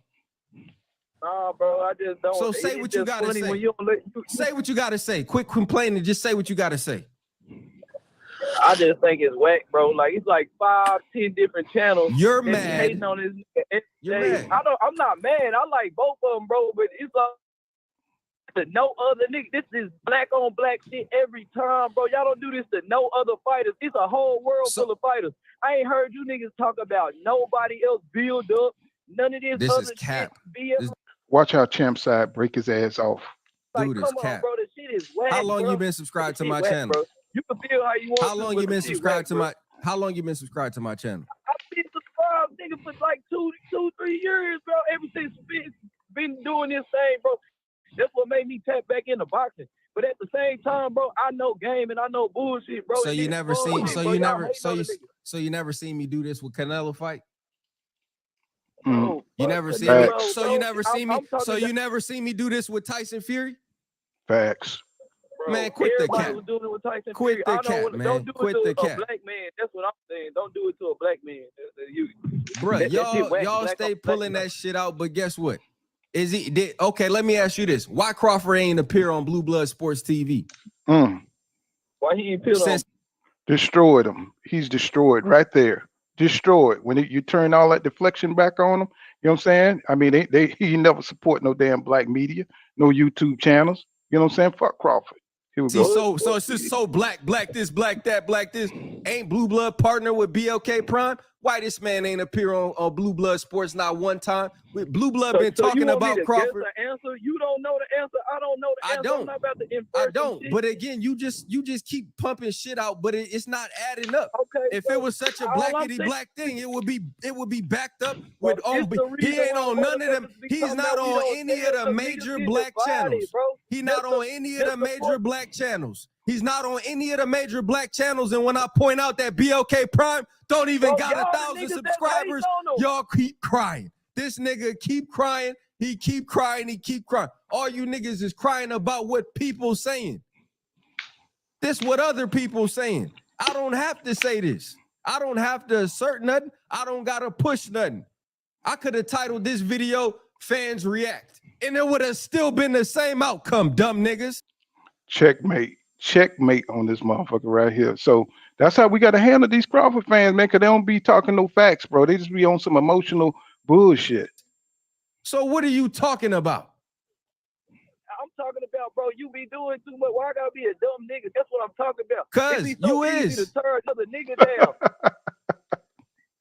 Nah, bro, I just don't. So say what you gotta say. When you don't let, say what you gotta say. Quit complaining. Just say what you gotta say. I just think it's whack, bro. Like it's like 5, 10 different channels. You're that be mad. hating on this nigga every You're day. mad. I'm not mad. I like both of them, bro. But it's like no other nigga. This is black on black shit every time, bro. Y'all don't do this to no other fighters. It's a whole world full of fighters. I ain't heard you niggas talk about nobody else build up. None of this other is cap. shit. Watch how Champside break his ass off. Like, Dude, come it's on, cap. bro. The shit is whack. How long bro. you been subscribed to The shit my whack, channel? Bro. You can feel how you want. How long you been shit subscribed whack, to bro. my? How long you been subscribed to my channel? I've been subscribed, nigga, for like 2-3 years, bro. Ever since been doing this thing, bro. That's what made me tap back into boxing. But at the same time, bro, I know game and I know bullshit, bro. So you never seen. So you never seen me do this with Canelo fight. Mm. You never see Facts. me. So you never see me. So you never see me do this with Tyson Fury. Facts. Bro, Man, quit the everybody cap. was doing it with Tyson Quit Fury. the cap, man. Don't do Quit it the to a cap. black man. That's what I'm saying. Don't do it to a black man. Bruh, y'all black stay on pulling black. that shit out, but guess what? Okay, let me ask you this. Why Crawford ain't appear on Blue Blood Sports TV? Why he ain't appeared on? Destroyed him. He's destroyed right there. Destroyed. When you turn all that deflection back on him, you know what I'm saying? I mean, he never support no damn black media, no YouTube channels. You know what I'm saying? Fuck Crawford. Here we go. So it's just so black this, black that, black this. Ain't Blue Blood partner with BLK Prime? Why this man ain't appear on Blue Blood Sports not one time? With Blue Blood been talking about Crawford. Guess the answer? You don't know the answer. I don't know the answer. I don't. I'm not about to I don't. But again, you just keep pumping shit out, but it's not adding up. Okay. If it was such a blackity black thing, it would be backed up with he ain't on none of them. He's not on any of the major black channels. He's not on any of the major black channels. He's not on any of the major black channels. And when I point out that BLK Prime don't even got 1,000 subscribers, y'all keep crying. This nigga keep crying. He keep crying. He keep crying. All you niggas is crying about what people saying. This what other people saying. I don't have to say this. I don't have to assert nothing. I don't got to push nothing. I could have titled this video Fans React, and it would have still been the same outcome, dumb niggas. Checkmate. Checkmate on this motherfucker right here. So that's how we got to handle these Crawford fans, man, because they don't be talking no facts, bro. They just be on some emotional bullshit. So what are you talking about? I'm talking about, bro, you be doing too much. Why I gotta be a dumb nigga? That's what I'm talking about. Cause it be so easy to turn another nigga down.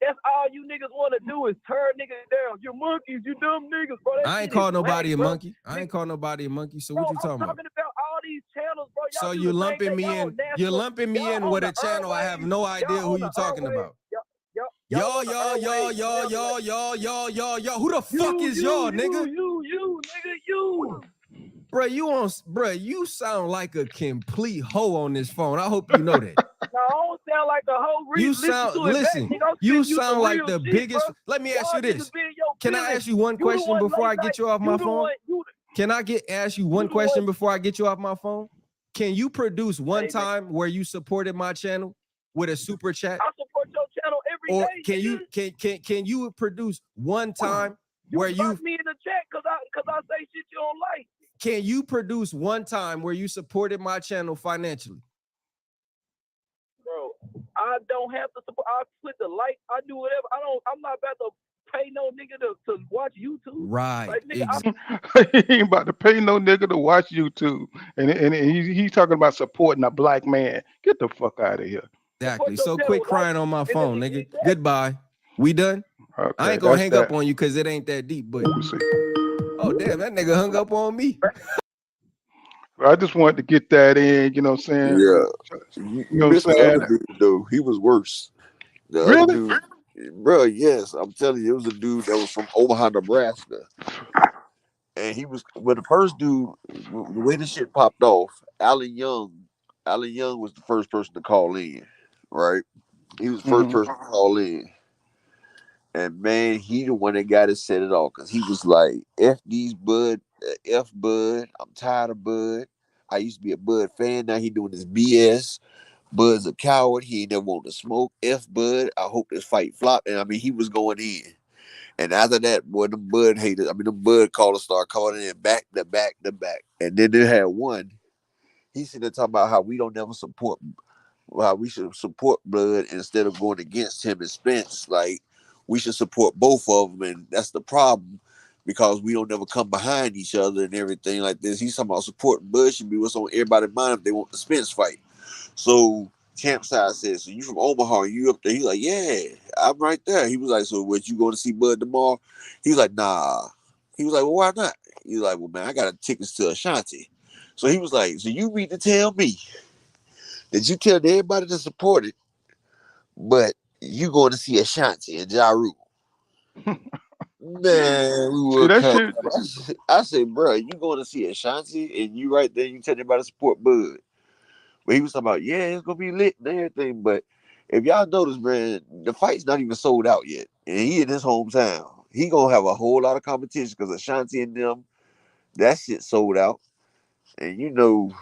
That's all you niggas want to do is turn niggas down. You monkeys, you dumb niggas, bro. I ain't call nobody a monkey. I ain't call nobody a monkey. So what you talking about? I'm talking about all these channels, bro. So you lumping me in. You're lumping me in with a channel. I have no idea who you talking about. Y'all. Who the fuck is y'all, nigga? You, nigga, you. Bruh, you sound like a complete hoe on this phone. I hope you know that. No, I don't sound like a hoe. You sound like the biggest. Bro. Let me ask you this. Can I ask you one question before I get you off my phone? Can I ask you one question before I get you off my phone? Can you produce one time where you supported my channel with a super chat? I support your channel every day. Can you produce one time where you me in the chat because I say shit you don't like? Can you produce one time where you supported my channel financially? Bro, I don't have to support. I click the like. I do whatever. I'm not about to pay no nigga to watch YouTube. Right. Like, nigga, he ain't about to pay no nigga to watch YouTube. And he's talking about supporting a black man. Get the fuck out of here. Exactly. So quit crying on my phone, nigga. Goodbye. We done? Okay, I ain't gonna hang up on you because it ain't that deep, but oh damn, that nigga hung up on me. I just wanted to get that in. You know what I'm saying? Yeah. You You know what missed I'm the saying? other dude though. He was worse. The other Really? dude, bro. Yes, I'm telling you, it was a dude that was from Omaha, Nebraska, and he was. Well, the first dude, the way the shit popped off, Allen Young. Allen Young was the first person to call in, right? He was the first Mm-hmm. person to call in. And man, he the one that got it set it off because he was like, F these Bud, F Bud, I'm tired of Bud. I used to be a Bud fan, now he doing this BS. Bud's a coward, he ain't never want to smoke. F Bud, I hope this fight flop. And I mean, he was going in. And after that, boy, them Bud haters, them Bud callers started calling in back to back to back. And then they had one. He sitting there talking about how we don't never support, how we should support Blood instead of going against him and Spence. Like, we should support both of them, and that's the problem because we don't never come behind each other and everything like this. He's talking about supporting Bud should be what's on everybody's mind if they want the Spence fight. So Champside says, "So you from Omaha? You up there?" He's like, "Yeah, I'm right there." He was like, "So what? You going to see Bud tomorrow?" He was like, "Nah." He was like, "Well, why not?" He was like, "Well, man, I got tickets to Ashanti." So he was like, "So you mean to tell me that you tell everybody to support it, but you going to see Ashanti and Ja Rule?" Man, we See were that cut. shit. I said, bro, you going to see Ashanti and you right there, you tell everybody to support Bud. But he was talking about, yeah, it's gonna be lit and everything. But if y'all notice, man, the fight's not even sold out yet. And he in his hometown. He gonna have a whole lot of competition because Ashanti and them, that shit sold out. And you know,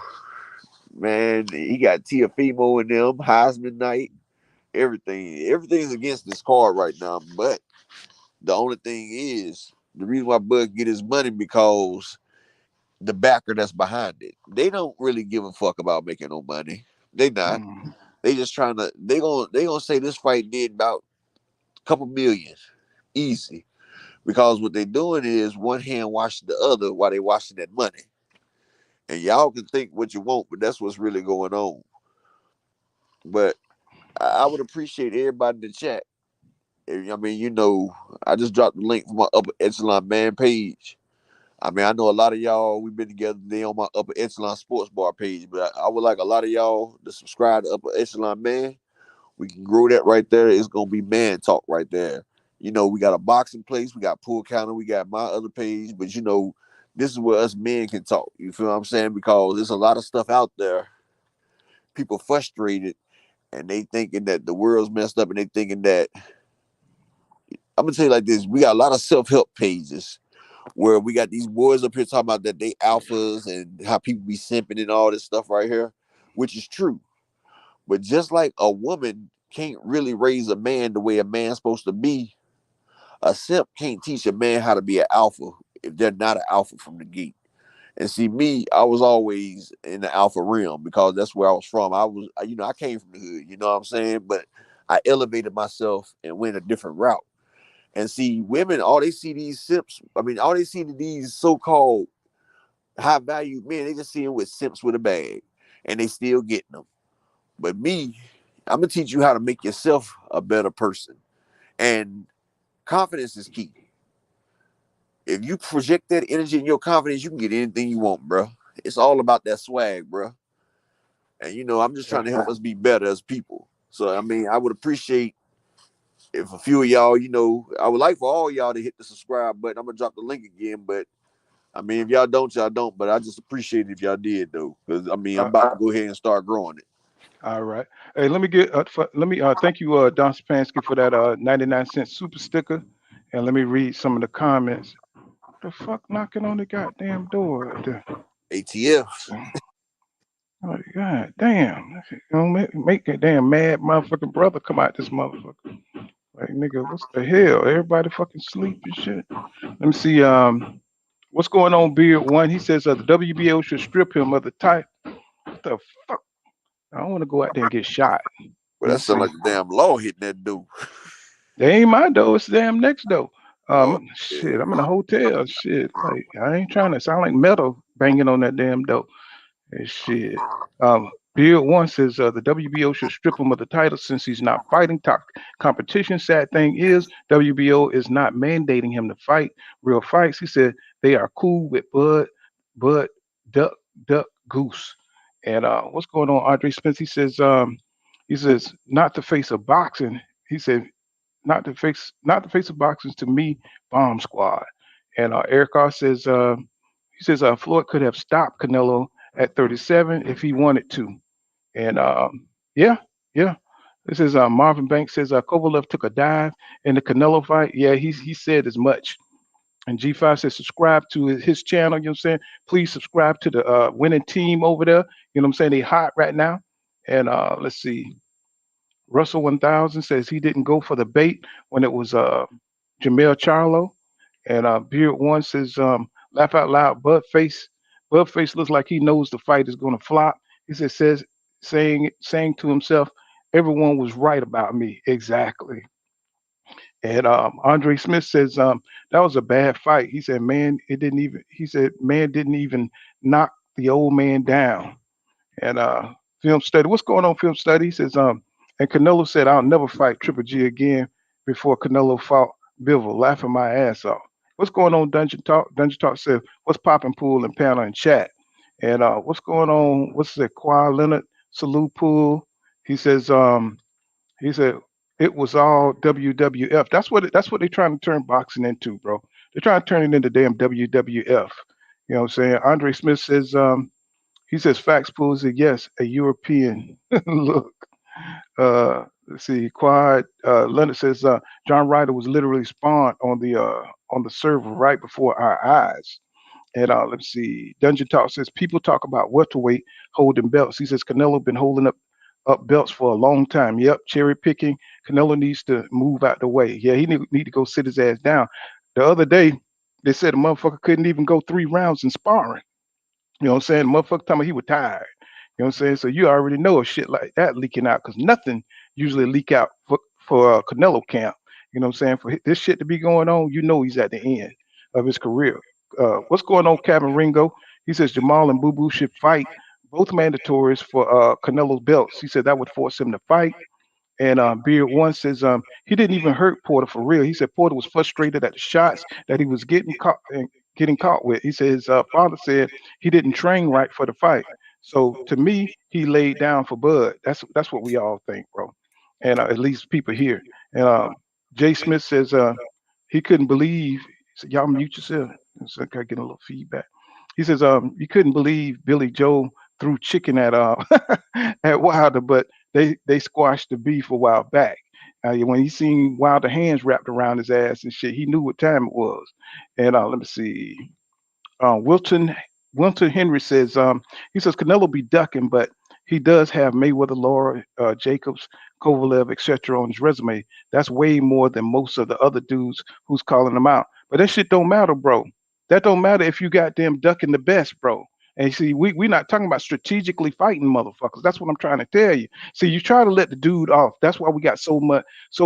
man, he got Tiafimo and them, Heisman night, everything. Everything's against this card right now. But the only thing is, the reason why Bud get his money because the backer that's behind it. They don't really give a fuck about making no money. They not. Mm. They just trying to. They gonna say this fight did about a couple million, easy. Because what they doing is one hand washing the other while they washing that money. And y'all can think what you want, but that's what's really going on. But I would appreciate everybody in the chat. I mean, you know, I just dropped the link for my upper echelon man page. I mean, I know a lot of y'all, we've been together today on my Upper Echelon Sports Bar page, but I would like a lot of y'all to subscribe to Upper Echelon Man. We can grow that right there. It's going to be man talk right there. You know, we got a boxing place, we got pool counter, we got my other page, but you know, this is where us men can talk. You feel what I'm saying? Because there's a lot of stuff out there. People frustrated and they thinking that the world's messed up and they thinking that, I'm going to tell you like this, we got a lot of self-help pages where we got these boys up here talking about that they alphas and how people be simping and all this stuff right here, which is true. But just like a woman can't really raise a man the way a man's supposed to be, a simp can't teach a man how to be an alpha if they're not an alpha from the gate. And see, me, I was always in the alpha realm because that's where I was from. I came from the hood, you know what I'm saying? But I elevated myself and went a different route. And see, women, all they see these simps, all they see these so-called high value men, they just see them with simps with a bag. And they still getting them. But me, I'm gonna teach you how to make yourself a better person. And confidence is key. If you project that energy and your confidence, you can get anything you want, bro. It's all about that swag, bro. And you know, I'm just trying to help us be better as people. So I mean, I would appreciate if a few of y'all, you know, I would like for all y'all to hit the subscribe button. I'm gonna drop the link again, but I mean, if y'all don't, y'all don't. But I just appreciate it if y'all did, though, because I mean, I'm about to go ahead and start growing it. All right. Hey, thank you, Don Spansky, for that 99-cent super sticker, and let me read some of the comments. The fuck knocking on the goddamn door? ATF. Oh god damn! You know, make that damn mad motherfucking brother come out this motherfucker. Like nigga, what's the hell? Everybody fucking sleep and shit. Let me see. What's going on, Beard One? He says the WBO should strip him of the title. What the fuck? I don't want to go out there and get shot. Well, that sounds like the damn law hitting that dude. They ain't my door. It's damn next door. Oh, Shit, I'm in a hotel. Shit, like I ain't trying to sound like metal banging on that damn door. And shit. Beard One says the WBO should strip him of the title since he's not fighting competition. Sad thing is, WBO is not mandating him to fight real fights. He said they are cool with Bud, Duck, Goose. And what's going on, Andre Spence? He says not the face of boxing. He said not the face of boxing to me, Bomb Squad. And Eric R says he says Floyd could have stopped Canelo at 37 if he wanted to. And yeah, yeah. This is Marvin Banks says Kovalev took a dive in the Canelo fight. Yeah, he said as much. And G5 says subscribe to his channel. You know what I'm saying? Please subscribe to the winning team over there. You know what I'm saying? They hot right now. And let's see. Russell 1000 says he didn't go for the bait when it was Jamel Charlo. And Beard One says laugh out loud. Budface looks like he knows the fight is going to flop. He says saying to himself, everyone was right about me. Exactly. And Andre Smith says that was a bad fight. He said, man, man didn't even knock the old man down. And film study, what's going on, film study? He says, and Canelo said, I'll never fight Triple G again before Canelo fought Bivol, laughing my ass off. What's going on, Dungeon Talk? Dungeon Talk says, what's popping pool and panel and chat? And what's going on? What's that? Kawhi Leonard, Salute Pool. He says, he said it was all WWF. That's what they're trying to turn boxing into, bro. They're trying to turn it into damn WWF. You know what I'm saying? Andre Smith says, he says facts pool said yes, a European look. Let's see, Quad Leonard says John Ryder was literally spawned on the server right before our eyes. And let's see, Dungeon Talk says people talk about welterweight holding belts. He says Canelo been holding up belts for a long time. Yep, cherry picking. Canelo needs to move out the way. Yeah, he need to go sit his ass down. The other day, they said the motherfucker couldn't even go 3 rounds in sparring. You know what I'm saying? The motherfucker told me he was tired. You know what I'm saying? So you already know a shit like that leaking out because nothing usually leak out for Canelo camp. You know what I'm saying? For this shit to be going on, you know he's at the end of his career. What's going on, Kevin Ringo? He says Jamal and Boo Boo should fight both mandatories for Canelo's belts. He said that would force him to fight. And Beard One says he didn't even hurt Porter for real. He said Porter was frustrated at the shots that he was getting caught with. He said his father said he didn't train right for the fight. So to me, he laid down for Bud. That's what we all think, bro. And at least people here. And Jay Smith says he couldn't believe. So y'all mute yourself. So I get a little feedback. He says you couldn't believe Billy Joe threw chicken at at Wilder, but they squashed the beef a while back. When he seen Wilder hands wrapped around his ass and shit, he knew what time it was. And let me see. Wilton Henry says he says Canelo be ducking, but he does have Mayweather, Laura, Jacobs, Kovalev, etc. on his resume. That's way more than most of the other dudes who's calling him out. But that shit don't matter, bro. That don't matter if you got them ducking the best, bro. And see, we're not talking about strategically fighting motherfuckers. That's what I'm trying to tell you. See, you try to let the dude off. That's why we got so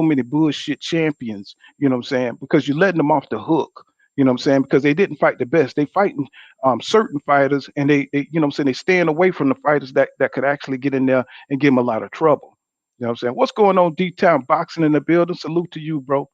many bullshit champions, you know what I'm saying? Because you're letting them off the hook. You know what I'm saying? Because they didn't fight the best. They fighting certain fighters, and they you know what I'm saying, they staying away from the fighters that could actually get in there and give them a lot of trouble. You know what I'm saying? What's going on, D-Town boxing in the building? Salute to you, bro.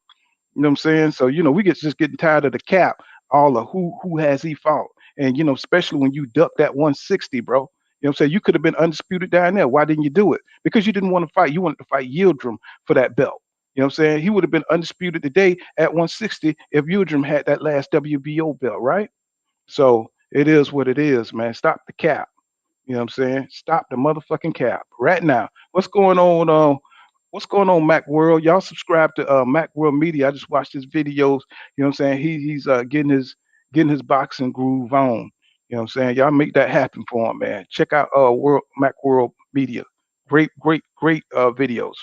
You know what I'm saying? So, we get just getting tired of the cap, all of who has he fought. And, especially when you duck that 160, bro. You know what I'm saying? You could have been undisputed down there. Why didn't you do it? Because you didn't want to fight. You wanted to fight Yildirim for that belt. You know what I'm saying? He would have been undisputed today at 160 if Yildirim had that last WBO belt, right? So it is what it is, man. Stop the cap. You know what I'm saying? Stop the motherfucking cap right now. What's going on? What's going on, Mac World? Y'all subscribe to Mac World Media. I just watched his videos. You know what I'm saying? He's getting his boxing groove on. You know what I'm saying? Y'all make that happen for him, man. Check out Mac World Media. Great videos.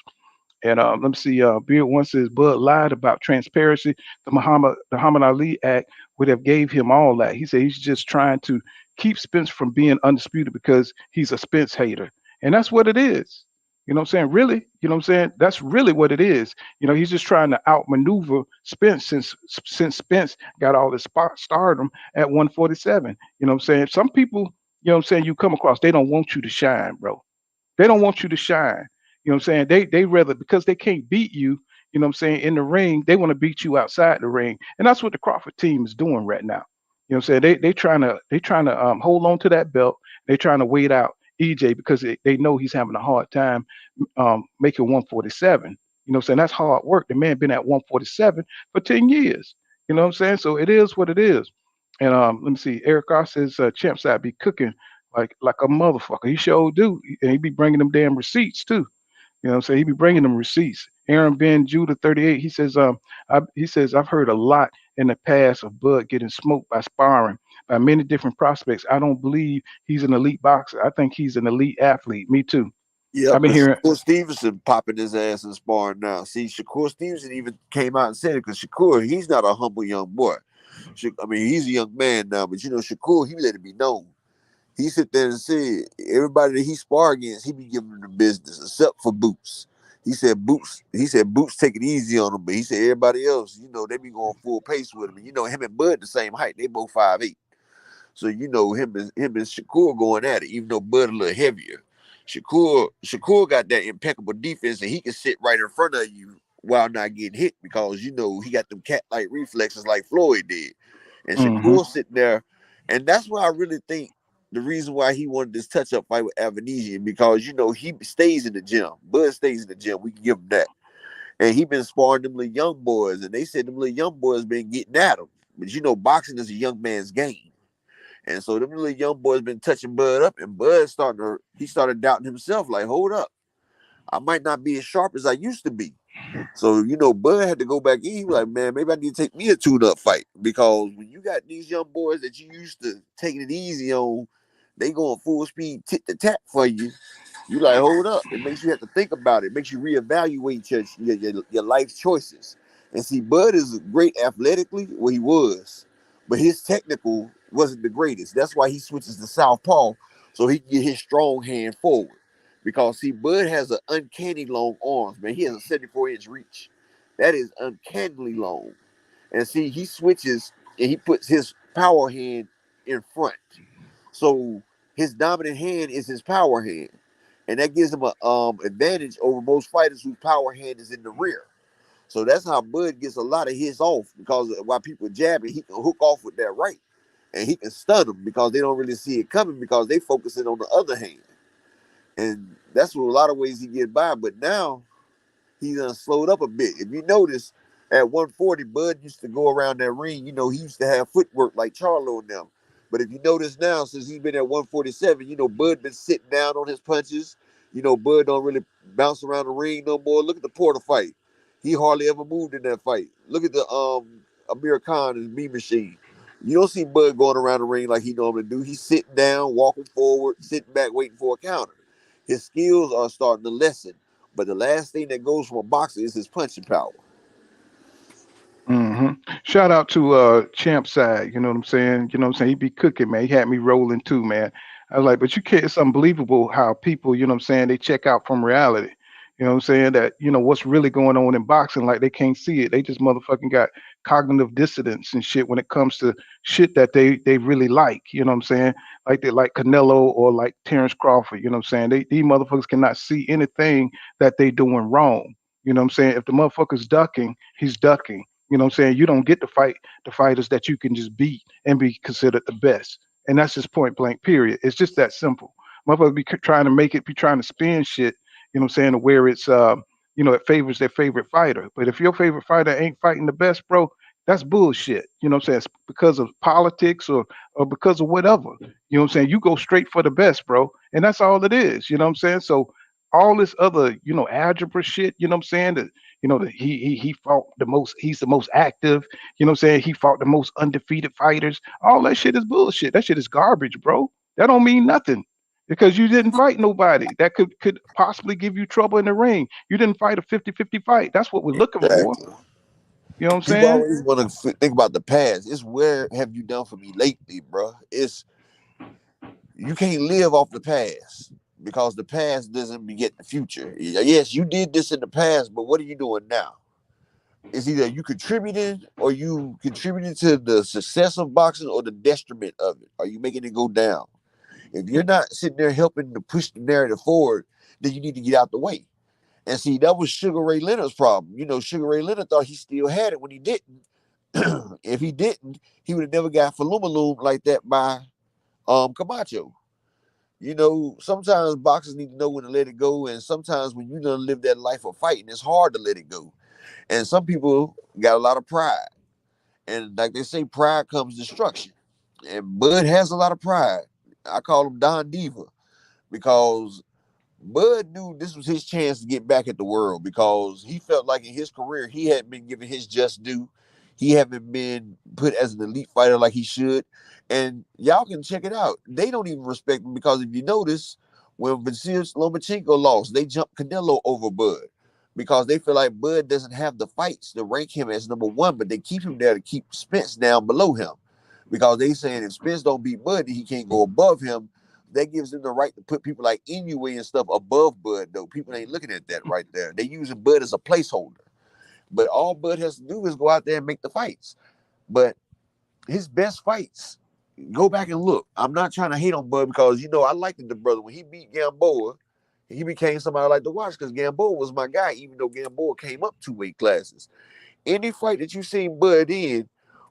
And let me see. Beard One says Bud lied about transparency. The Muhammad Ali Act would have gave him all that. He said he's just trying to keep Spence from being undisputed because he's a Spence hater, and that's what it is. You know what I'm saying? Really, you know what I'm saying? That's really what it is. He's just trying to outmaneuver Spence since Spence got all this stardom at 147. You know what I'm saying? Some people, you know what I'm saying, you come across, they don't want you to shine, bro. They don't want you to shine. You know what I'm saying? They rather, because they can't beat you, you know what I'm saying, in the ring, they want to beat you outside the ring. And that's what the Crawford team is doing right now. You know what I'm saying? They trying to hold on to that belt. They're trying to wait out EJ because they know he's having a hard time making 147. You know what I'm saying? That's hard work. The man been at 147 for 10 years. You know what I'm saying? So it is what it is. And let me see. Eric R says Champside be cooking like a motherfucker. He sure do. And he be bringing them damn receipts too. You know what I'm saying? He be bringing them receipts. Aaron Ben Judah 38. He says he says I've heard a lot in the past of Bud getting smoked by sparring by many different prospects. I don't believe he's an elite boxer. I think he's an elite athlete. Me too. Yeah, I've been but hearing. Shakur Stevenson popping his ass in sparring now. See, Shakur Stevenson even came out and said it because Shakur, he's not a humble young boy. I mean, he's a young man now, but you know, Shakur, he let it be known. He sit there and said everybody that he spar against, he be giving them the business, except for Boots. He said Boots take it easy on him, but he said everybody else, you know, they be going full pace with him. And you know, him and Bud the same height. They both 5'8". So you know him and Shakur going at it, even though Bud a little heavier. Shakur got that impeccable defense, and he can sit right in front of you while not getting hit because you know he got them cat-like reflexes like Floyd did. And Shakur sitting there, and that's why I really think the reason why he wanted this touch-up fight with Avanesian, because you know he stays in the gym. Bud stays in the gym. We can give him that. And he been sparring them little young boys, and they said them little young boys been getting at him. But you know, boxing is a young man's game. And so them little young boys been touching Bud up, and Bud started doubting himself, like, hold up, I might not be as sharp as I used to be. So, you know, Bud had to go back in. He was like, man, maybe I need to take me a tune-up fight. Because when you got these young boys that you used to taking it easy on, they going full speed tit-to-tat for you. You like, hold up. It makes you have to think about it. It makes you reevaluate your life choices. And see, Bud is great athletically, well, he was. But his technical wasn't the greatest. That's why he switches to southpaw, so he can get his strong hand forward. Because, see, Bud has an uncanny long arms, man. He has a 74-inch reach. That is uncannily long. And see, he switches and he puts his power hand in front. So his dominant hand is his power hand. And that gives him an advantage over most fighters whose power hand is in the rear. So that's how Bud gets a lot of hits off, because while people jabbing, he can hook off with that right. And he can stun them because they don't really see it coming because they focusing on the other hand. And that's what a lot of ways he get by. But now he done slowed up a bit. If you notice, at 140, Bud used to go around that ring. You know, he used to have footwork like Charlo and them. But if you notice now, since he's been at 147, you know, Bud been sitting down on his punches. You know, Bud don't really bounce around the ring no more. Look at the Porter fight. He hardly ever moved in that fight. Look at the Amir Khan and Me Machine. You don't see Bud going around the ring like he normally do. He's sitting down, walking forward, sitting back, waiting for a counter. His skills are starting to lessen. But the last thing that goes from a boxer is his punching power. Shout out to Champside, you know what I'm saying? You know what I'm saying? He be cooking, man. He had me rolling too, man. I was like, but you can't, it's unbelievable how people, you know what I'm saying, they check out from reality. You know what I'm saying? That, you know, what's really going on in boxing, like they can't see it. They just motherfucking got cognitive dissonance and shit when it comes to shit that they really like. You know what I'm saying? Like they like Canelo or like Terrence Crawford, you know what I'm saying? These motherfuckers cannot see anything that they doing wrong. You know what I'm saying? If the motherfucker's ducking, he's ducking. You know what I'm saying? You don't get to fight the fighters that you can just beat and be considered the best. And that's just point blank, period. It's just that simple. Motherfuckers be trying to make it, be trying to spin shit, you know what I'm saying, to where it's, you know, it favors their favorite fighter. But if your favorite fighter ain't fighting the best, bro, that's bullshit. You know what I'm saying? It's because of politics or because of whatever. You know what I'm saying? You go straight for the best, bro. And that's all it is. You know what I'm saying? So all this other, you know, algebra shit, you know what I'm saying? That, you know, that he fought the most, he's the most active, you know what I'm saying? He fought the most undefeated fighters. All that shit is bullshit. That shit is garbage, bro. That don't mean nothing. Because you didn't fight nobody that could possibly give you trouble in the ring. You didn't fight a 50-50 fight. That's what we're looking for. Exactly. You know what I'm People saying? always want to think about the past. It's where have you done for me lately, bro? It's you can't live off the past because the past doesn't beget the future. Yes, you did this in the past, but what are you doing now? It's either you contributing or you contributing to the success of boxing or the detriment of it. Are you making it go down? If you're not sitting there helping to push the narrative forward, then you need to get out the way. And see, that was Sugar Ray Leonard's problem. You know, Sugar Ray Leonard thought he still had it when he didn't. If he didn't, he would have never got Falumaloom like that by Camacho. You know, sometimes boxers need to know when to let it go, and sometimes when you done live that life of fighting, it's hard to let it go. And some people got a lot of pride, and like they say, pride comes destruction. And Bud has a lot of pride. I call him Don Diva because Bud knew this was his chance to get back at the world because he felt like in his career he hadn't been given his just due. He haven't been put as an elite fighter like he should. And y'all can check it out. They don't even respect him because if you notice, when Vasily Lomachenko lost, they jumped Canelo over Bud because they feel like Bud doesn't have the fights to rank him as number one, but they keep him there to keep Spence down below him because they saying if Spence don't beat Bud, he can't go above him. That gives them the right to put people like Inoue and stuff above Bud, though. People ain't looking at that right there. They using Bud as a placeholder. But all Bud has to do is go out there and make the fights. But his best fights, go back and look. I'm not trying to hate on Bud because, you know, I liked the brother. When he beat Gamboa, he became somebody I like to watch because Gamboa was my guy, even though Gamboa came up 2 weight classes. Any fight that you seen Bud in,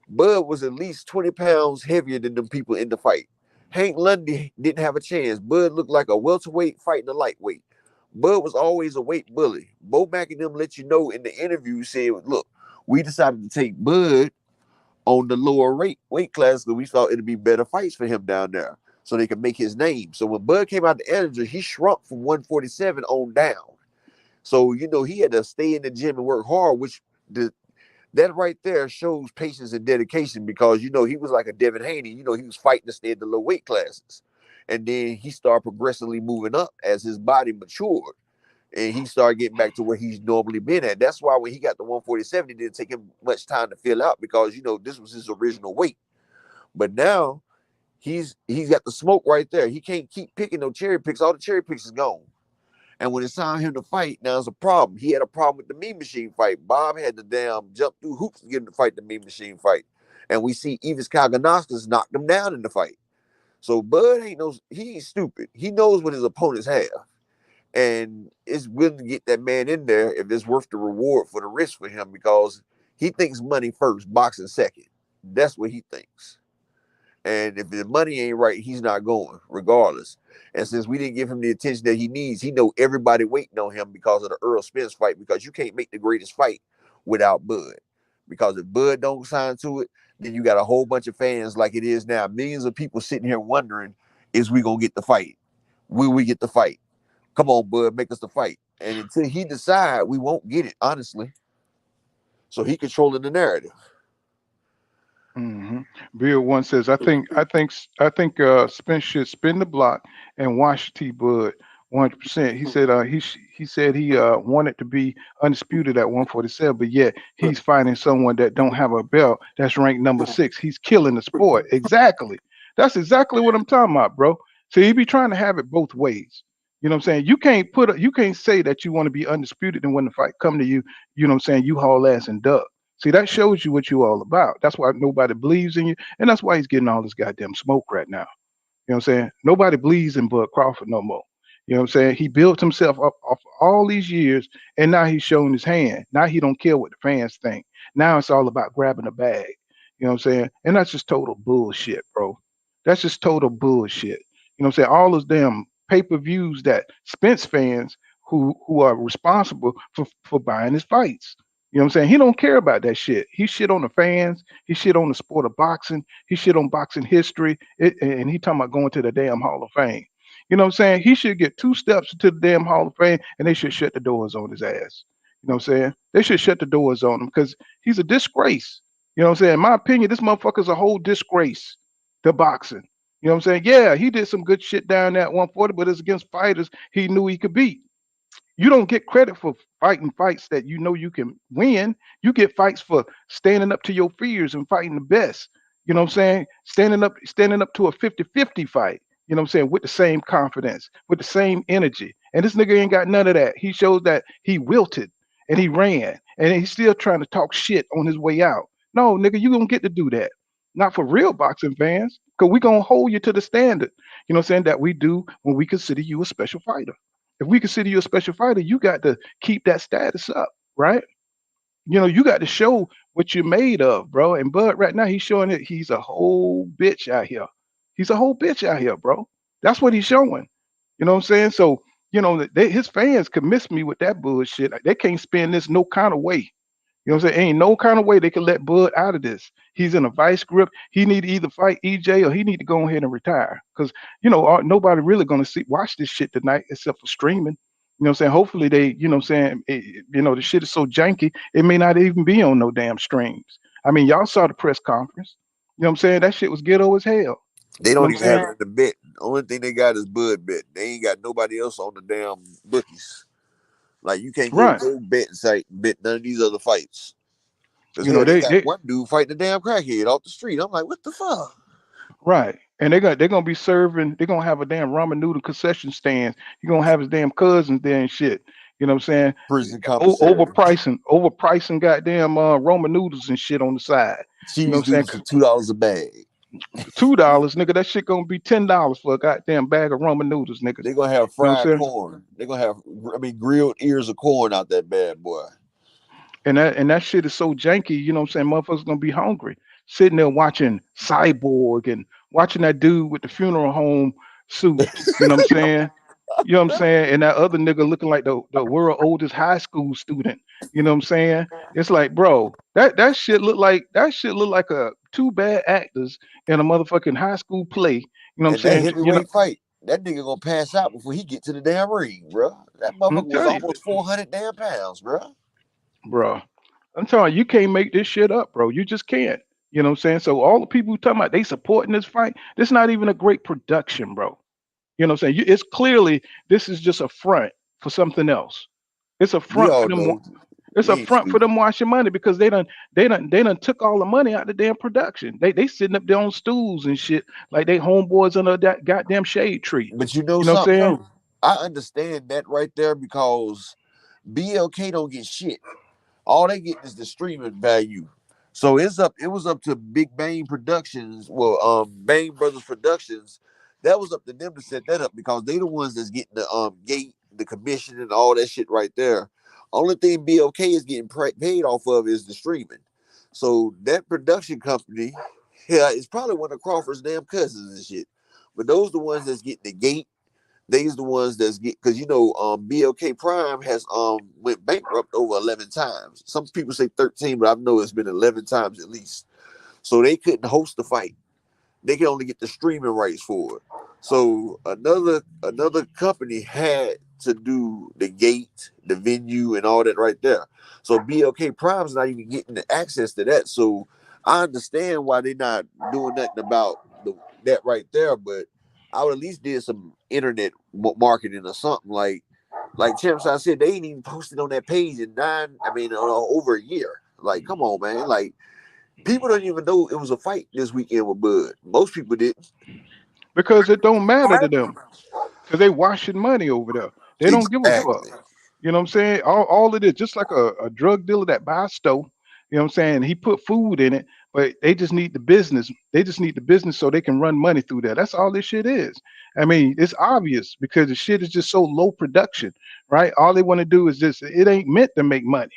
Bud was at least 20 pounds heavier than them people in the fight. Hank Lundy didn't have a chance. Bud looked like a welterweight fighting a lightweight. Bud was always a weight bully. Bo Mack and them let you know in the interview, said, look, we decided to take Bud on the lower weight class because we thought it'd be better fights for him down there so they could make his name. So when Bud came out the editor, he shrunk from 147 on down. So, you know, he had to stay in the gym and work hard, which that right there shows patience and dedication because, you know, he was like a Devin Haney. You know, he was fighting to stay in the low weight classes. And then he started progressively moving up as his body matured. And he started getting back to where he's normally been at. That's why when he got to 147, it didn't take him much time to fill out because, you know, this was his original weight. But now he's got the smoke right there. He can't keep picking no cherry picks. All the cherry picks is gone. And when it's time for him to fight, now it's a problem. He had a problem with the Mean Machine fight. Bob had to damn jump through hoops to get him to fight the Mean Machine fight. And we see Evis Kalganowskis knocked him down in the fight. So Bud he ain't stupid. He knows what his opponents have. And is willing to get that man in there if it's worth the reward for the risk for him because he thinks money first, boxing second. That's what he thinks. And if the money ain't right, he's not going, regardless. And since we didn't give him the attention that he needs, he know everybody waiting on him because of the Earl Spence fight, because you can't make the greatest fight without Bud. Because if Bud don't sign to it, then you got a whole bunch of fans like it is now. Millions of people sitting here wondering, is we going to get the fight? Will we get the fight? Come on, Bud, make us the fight. And until he decide, we won't get it, honestly. So he controlling the narrative. Mm-hmm. Bill one says, I think Spence should spin the block and watch T Bud 100%. He said he wanted to be undisputed at 147, but yet he's fighting someone that don't have a belt that's ranked number 6. He's killing the sport. Exactly. That's exactly what I'm talking about, bro. So he be trying to have it both ways. You know what I'm saying? You can't say that you want to be undisputed and when the fight come to you, you know what I'm saying, you haul ass and duck. See, that shows you what you all about. That's why nobody believes in you, and that's why he's getting all this goddamn smoke right now. You know what I'm saying? Nobody believes in Bud Crawford no more. You know what I'm saying? He built himself up off all these years, and now he's showing his hand. Now he don't care what the fans think. Now it's all about grabbing a bag. You know what I'm saying? And that's just total bullshit, bro. That's just total bullshit. You know what I'm saying? All those damn pay-per-views that Spence fans who are responsible for buying his fights. You know what I'm saying? He don't care about that shit. He shit on the fans. He shit on the sport of boxing. He shit on boxing history. And he talking about going to the damn Hall of Fame. You know what I'm saying? He should get 2 steps to the damn Hall of Fame, and they should shut the doors on his ass. You know what I'm saying? They should shut the doors on him because he's a disgrace. You know what I'm saying? In my opinion, this motherfucker's a whole disgrace to boxing. You know what I'm saying? Yeah, he did some good shit down there at 140, but it's against fighters he knew he could beat. You don't get credit for fighting fights that you know you can win. You get fights for standing up to your fears and fighting the best. You know what I'm saying? Standing up to a 50-50 fight. You know what I'm saying? With the same confidence, with the same energy. And this nigga ain't got none of that. He shows that he wilted and he ran and he's still trying to talk shit on his way out. No, nigga, you don't get to do that. Not for real boxing fans, because we gonna hold you to the standard, you know what I'm saying, that we do when we consider you a special fighter. If we consider you a special fighter, you got to keep that status up, right? You know, you got to show what you're made of, bro. And Bud right now, he's showing that he's a whole bitch out here. He's a whole bitch out here, bro. That's what he's showing. You know what I'm saying? So, his fans could miss me with that bullshit. Like, they can't spin this no kind of way. You know what I'm saying? Ain't no kind of way they can let Bud out of this. He's in a vice grip. He need to either fight EJ or he need to go ahead and retire. Because, nobody really going to watch this shit tonight except for streaming. You know what I'm saying? Hopefully they, you know what I'm saying, the shit is so janky, it may not even be on no damn streams. I mean, y'all saw the press conference. You know what I'm saying? That shit was ghetto as hell. You know They what don't I'm even have saying? it in the bet. The only thing they got is Bud bet. They ain't got nobody else on the damn bookies. Like, you can't go to Right. no betting site and bet none of these other fights. Because You know, hell, they they got they one dude fighting a damn crackhead off the street. I'm like, what the fuck? right. And they're gonna be serving, they're gonna have a damn ramen noodle concession stands. You're gonna have his damn cousins there and shit. You know what I'm saying? Prison commissary. Overpricing goddamn Roman noodles and shit on the side. You know Cheese what I'm doodles for $2 a bag. saying? $2, nigga, that shit gonna be $10 for a goddamn bag of Roman noodles, nigga. They're gonna have You know what fried I'm saying? corn. They're gonna have grilled ears of corn out that bad boy. And that shit is so janky, you know what I'm saying? Motherfuckers gonna be hungry. Sitting there watching Cyborg and watching that dude with the funeral home suit, you know what I'm saying? You know what I'm saying? And that other nigga looking like the world oldest high school student. You know what I'm saying? It's like, bro, that shit look like a two bad actors in a motherfucking high school play. You know what I'm And that saying? heavyweight fight, that nigga gonna pass out before he get to the damn ring, bro. That I'm motherfucker was telling you, almost 400 damn pounds, bro. bro. I'm telling you, you can't make this shit up, bro. You just can't. You know what I'm saying? So all the people who talking about they supporting this fight, this not even a great production, bro. You know what I'm saying? It's clearly this is just a front for something else. It's a We front for all them. know It's we a ain't front for stupid. them washing money because they done took all the money out of the damn production. They sitting up there on stools and shit like they homeboys under that goddamn shade tree. But you know You know what I'm something saying? though? I understand that right there because BLK don't get shit. All they get is the streaming value. So it was up to Big Bang Productions, Bang Brothers Productions. That was up to them to set that up because they the ones that's getting the gate, the commission, and all that shit right there. Only thing BLK is getting paid off of is the streaming. So that production company, yeah, it's probably one of Crawford's damn cousins and shit. But those the ones that's getting the gate. These the ones that's get because BLK Prime has went bankrupt over 11 times. Some people say 13, but I know it's been 11 times at least. So they couldn't host the fight. They could only get the streaming rights for it. So another company had to do the gate, the venue, and all that right there. So BLK Prime's not even getting the access to that. So I understand why they're not doing nothing about that right there, but I would at least did some internet marketing or something like Champside said. They ain't even posted on that page in over a year. Like, come on, man. Like, people don't even know it was a fight this weekend with Bud. Most people didn't. Because it don't matter to them. Because they washing money over there. They don't give a fuck. Exactly. You know what I'm saying? All it is, just like a drug dealer that buys stove. You know what I'm saying? He put food in it, but they just need the business. They just need the business so they can run money through that. That's all this shit is. I mean, it's obvious because the shit is just so low production, right? All they want to do is just, it ain't meant to make money.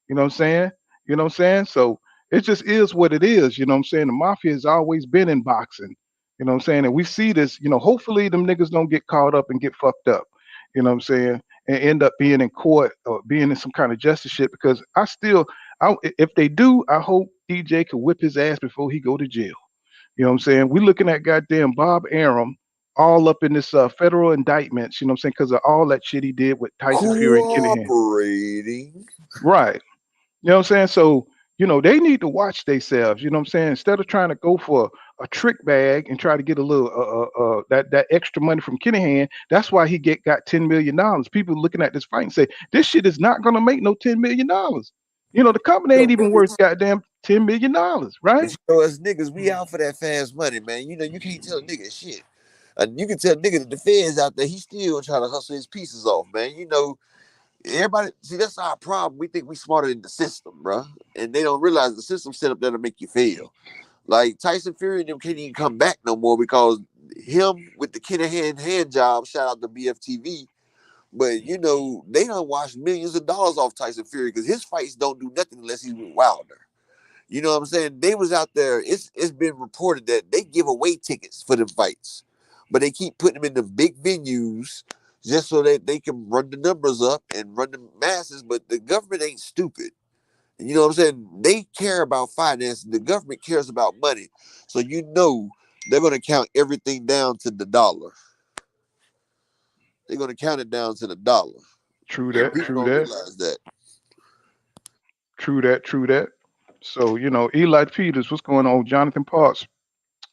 You know what I'm saying? You know what I'm saying? So it just is what it is. You know what I'm saying? The mafia has always been in boxing. You know what I'm saying? And we see this, hopefully them niggas don't get caught up and get fucked up. You know what I'm saying? And end up being in court or being in some kind of justice shit because if they do, I hope DJ could whip his ass before he go to jail. You know what I'm saying? We looking at goddamn Bob Arum all up in this federal indictments, you know what I'm saying? Because of all that shit he did with Tyson Fury and Kenny Han. Cooperating. Right. You know what I'm saying? So, they need to watch themselves. You know what I'm saying? Instead of trying to go for a trick bag and try to get a little that extra money from Kinahan, that's why he got $10 million. People looking at this fight and say, this shit is not gonna make no $10 million. The company ain't even worth goddamn $10 million, But right? as niggas, we out for that fast money, man. You can't tell a nigga shit. And you can tell a nigga that the feds out there, he still trying to hustle his pieces off, man. Everybody, see, that's our problem. We think we smarter than the system, bro. And they don't realize the system set up there to make you fail. Like Tyson Fury and them can't even come back no more because him with the Kinahan hand job, shout out to BFTV. But they don't wash millions of dollars off Tyson Fury because his fights don't do nothing unless he's with Wilder. You know what I'm saying? They was out there. It's been reported that they give away tickets for them fights. but they keep putting them in the big venues just so that they can run the numbers up and run the masses. But the government ain't stupid. You know what I'm saying? They care about finance. The government cares about money. So they're going to count everything down to the dollar. They're going to count it down to the dollar. True And that. people True don't that. realize that. True that. True that. So Eli Peters, what's going on? Jonathan Parks.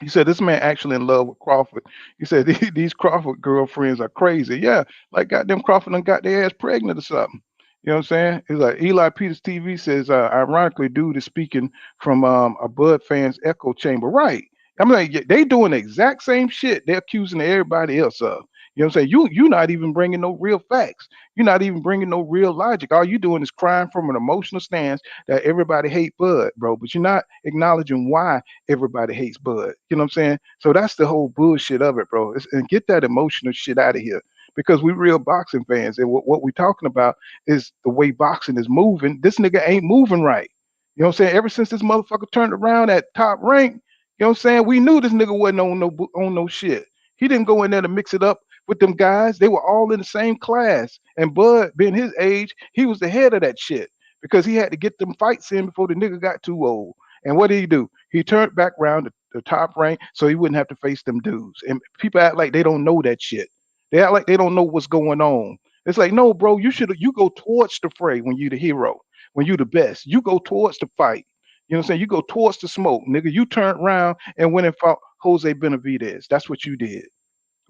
He said this man actually in love with Crawford. He said these Crawford girlfriends are crazy. Yeah, like goddamn Crawford done got their ass pregnant or something. You know what I'm saying? It's like Eli Peters TV says, ironically, dude is speaking from a Bud fan's echo chamber. Right. I mean, they doing the exact same shit they're accusing everybody else of. You know what I'm saying? You not even bringing no real facts. You're not even bringing no real logic. All you doing is crying from an emotional stance that everybody hate Bud, bro. But you're not acknowledging why everybody hates Bud. You know what I'm saying? So that's the whole bullshit of it, bro. And get that emotional shit out of here because we real boxing fans. And what we talking about is the way boxing is moving. This nigga ain't moving right. You know what I'm saying? Ever since this motherfucker turned around at top rank, you know what I'm saying? We knew this nigga wasn't on no shit. He didn't go in there to mix it up with them guys. They were all in the same class. And Bud, being his age, he was the head of that shit because he had to get them fights in before the nigga got too old. And what did he do? He turned back around to the top rank so he wouldn't have to face them dudes. And people act like they don't know that shit. They act like they don't know what's going on. It's like, no, bro, you go towards the fray when you the hero, when you the best. You go towards the fight. You know what I'm saying? You go towards the smoke, nigga. You turned around and went and fought Jose Benavidez. That's what you did,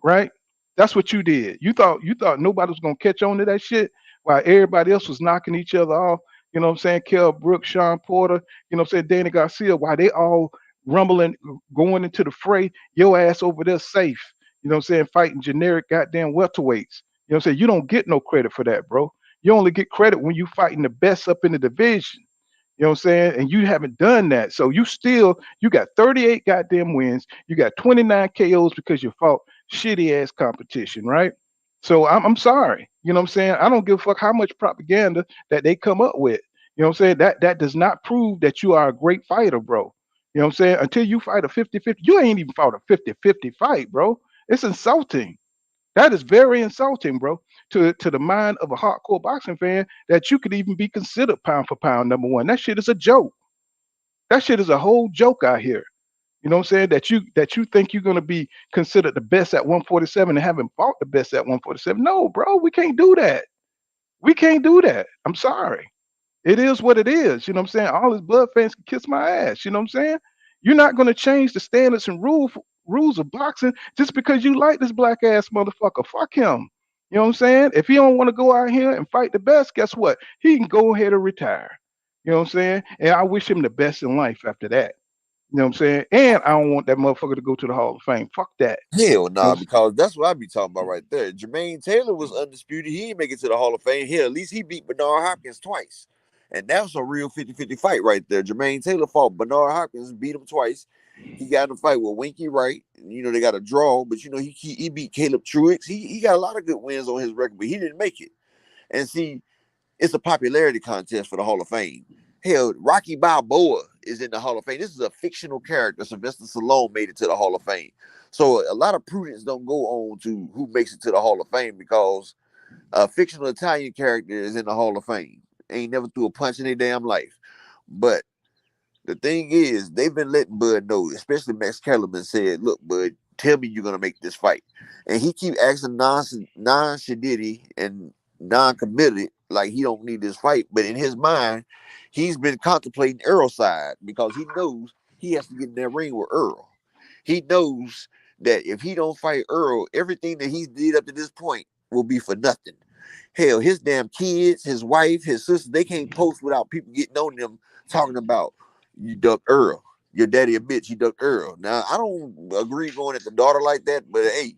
right? That's what you did. You thought nobody was gonna catch on to that shit while everybody else was knocking each other off. You know what I'm saying? Kell Brooks, Sean Porter, you know what I'm saying? Danny Garcia, while they all rumbling, going into the fray, your ass over there safe. You know what I'm saying? Fighting generic goddamn welterweights. You know what I'm saying? You don't get no credit for that, bro. You only get credit when you fighting the best up in the division. You know what I'm saying? And you haven't done that. So you got 38 goddamn wins. You got 29 KOs because you fought shitty ass competition, right? So I'm sorry. You know what I'm saying? I don't give a fuck how much propaganda that they come up with. You know what I'm saying? That does not prove that you are a great fighter, bro. You know what I'm saying? Until you fight a 50-50, you ain't even fought a 50-50 fight, bro. It's insulting. That is very insulting, bro, to the mind of a hardcore boxing fan that you could even be considered pound for pound number one. That shit is a joke. That shit is a whole joke out here. You know what I'm saying? That you think you're gonna be considered the best at 147 and haven't fought the best at 147. No, bro, we can't do that. We can't do that. I'm sorry. It is what it is. You know what I'm saying? All his blood fans can kiss my ass. You know what I'm saying? You're not gonna change the standards and rules of boxing just because you like this black ass motherfucker. Fuck him. You know what I'm saying? If he don't want to go out here and fight the best, guess what? He can go ahead and retire. You know what I'm saying? And I wish him the best in life after that. You know what I'm saying? And I don't want that motherfucker to go to the Hall of Fame. Fuck that. Hell You nah, know, because that's what I be talking about right there. Jermaine Taylor was undisputed. He didn't make it to the Hall of Fame. Hell, at least he beat Bernard Hopkins twice. And that was a real 50-50 fight right there. Jermaine Taylor fought Bernard Hopkins, beat him twice. He got in a fight with Winky Wright. You know, they got a draw, but you know, he beat Caleb Truex. He got a lot of good wins on his record, but he didn't make it. And see, it's a popularity contest for the Hall of Fame. Hell, Rocky Balboa is in the Hall of Fame. This is a fictional character. Sylvester Stallone made it to the Hall of Fame. So a lot of prudence don't go on to who makes it to the Hall of Fame because a fictional Italian character is in the Hall of Fame. Ain't never threw a punch in their damn life. But the thing is, they've been letting Bud know, especially Max Kellerman said, look, Bud, tell me you're going to make this fight. And he keep asking non-shadidity and non-committed, like he don't need this fight. But in his mind, he's been contemplating Earl's side because he knows he has to get in that ring with Earl. He knows that if he don't fight Earl, everything that he's did up to this point will be for nothing. Hell, his damn kids, his wife, his sister, they can't post without people getting on them talking about you ducked Earl. Your daddy a bitch, he ducked Earl. Now, I don't agree going at the daughter like that, but hey,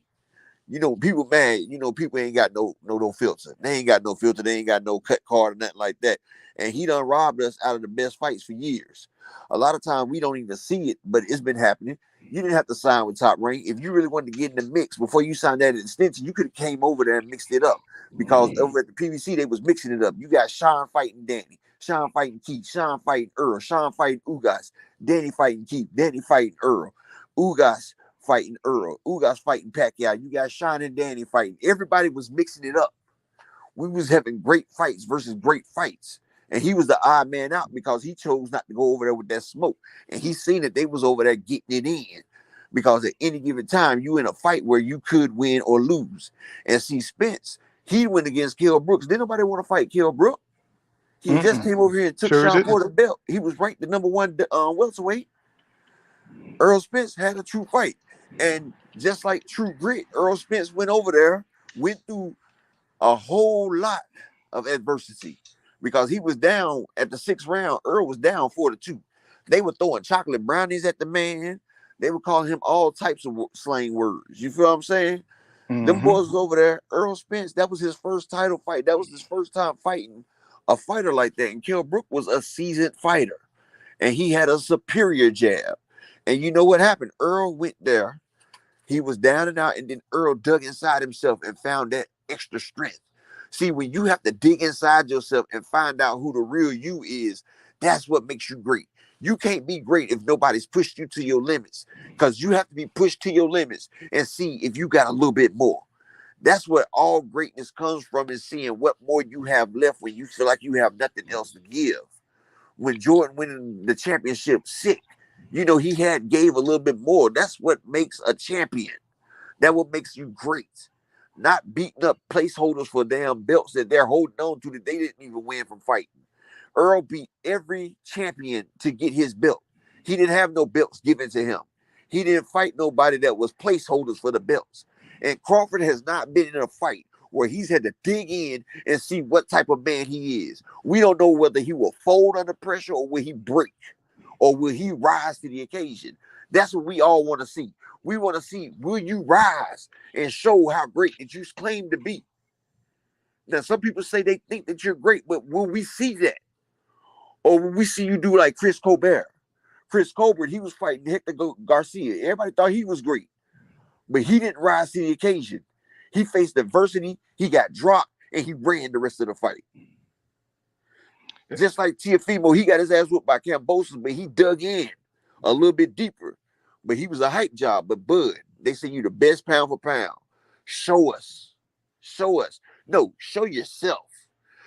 you know, people mad, you know, people ain't got no filter. They ain't got no filter, they ain't got no cut card or nothing like that. And he done robbed us out of the best fights for years. A lot of time we don't even see it, but it's been happening. You didn't have to sign with Top Rank. If you really wanted to get in the mix before you signed that extension, you could have came over there and mixed it up. Because over at the PVC, they was mixing it up. You got Sean fighting Danny, Sean fighting Keith, Sean fighting Earl, Sean fighting Ugas, Danny fighting Keith, Danny fighting Earl, Ugas fighting Earl. Ugas fighting Pacquiao. You got Sean and Danny fighting. Everybody was mixing it up. We was having great fights versus great fights. And he was the odd man out because he chose not to go over there with that smoke. And he seen that they was over there getting it in. Because at any given time, you in a fight where you could win or lose. And see, Spence, he went against Kell Brooks. Didn't nobody want to fight Kell Brooks? He just came over here and took Sean Porter's belt. He was ranked the #1 welterweight. Earl Spence had a true fight. And just like True Grit, Earl Spence went over there, went through a whole lot of adversity because he was down at the 6th round. Earl was down 4-2. They were throwing chocolate brownies at the man. They were calling him all types of slang words. You feel what I'm saying? Them boys was over there. Earl Spence, that was his first title fight. That was his first time fighting a fighter like that. And Kell Brook was a seasoned fighter. And he had a superior jab. And you know what happened? Earl went there. He was down and out. And then Earl dug inside himself and found that extra strength. See, when you have to dig inside yourself and find out who the real you is, that's what makes you great. You can't be great if nobody's pushed you to your limits, because you have to be pushed to your limits and see if you got a little bit more. That's what all greatness comes from, is seeing what more you have left when you feel like you have nothing else to give. When Jordan winning the championship sick, you know, he gave a little bit more. That's what makes a champion. That's what makes you great. Not beating up placeholders for damn belts that they're holding on to that they didn't even win from fighting. Earl beat every champion to get his belt. He didn't have no belts given to him. He didn't fight nobody that was placeholders for the belts. And Crawford has not been in a fight where he's had to dig in and see what type of man he is. We don't know whether he will fold under pressure or will he break or will he rise to the occasion. That's what we all want to see. We want to see, will you rise and show how great that you claim to be? Now, some people say they think that you're great, but will we see that? Or will we see you do like Chris Colbert? Chris Colbert, he was fighting Hector Garcia. Everybody thought he was great, but he didn't rise to the occasion. He faced adversity, he got dropped, and he ran the rest of the fight. Just like Teofimo, he got his ass whooped by Cambosos, but he dug in a little bit deeper. But he was a hype job. But Bud, they say you the best pound for pound. Show us. Show us. No, show yourself.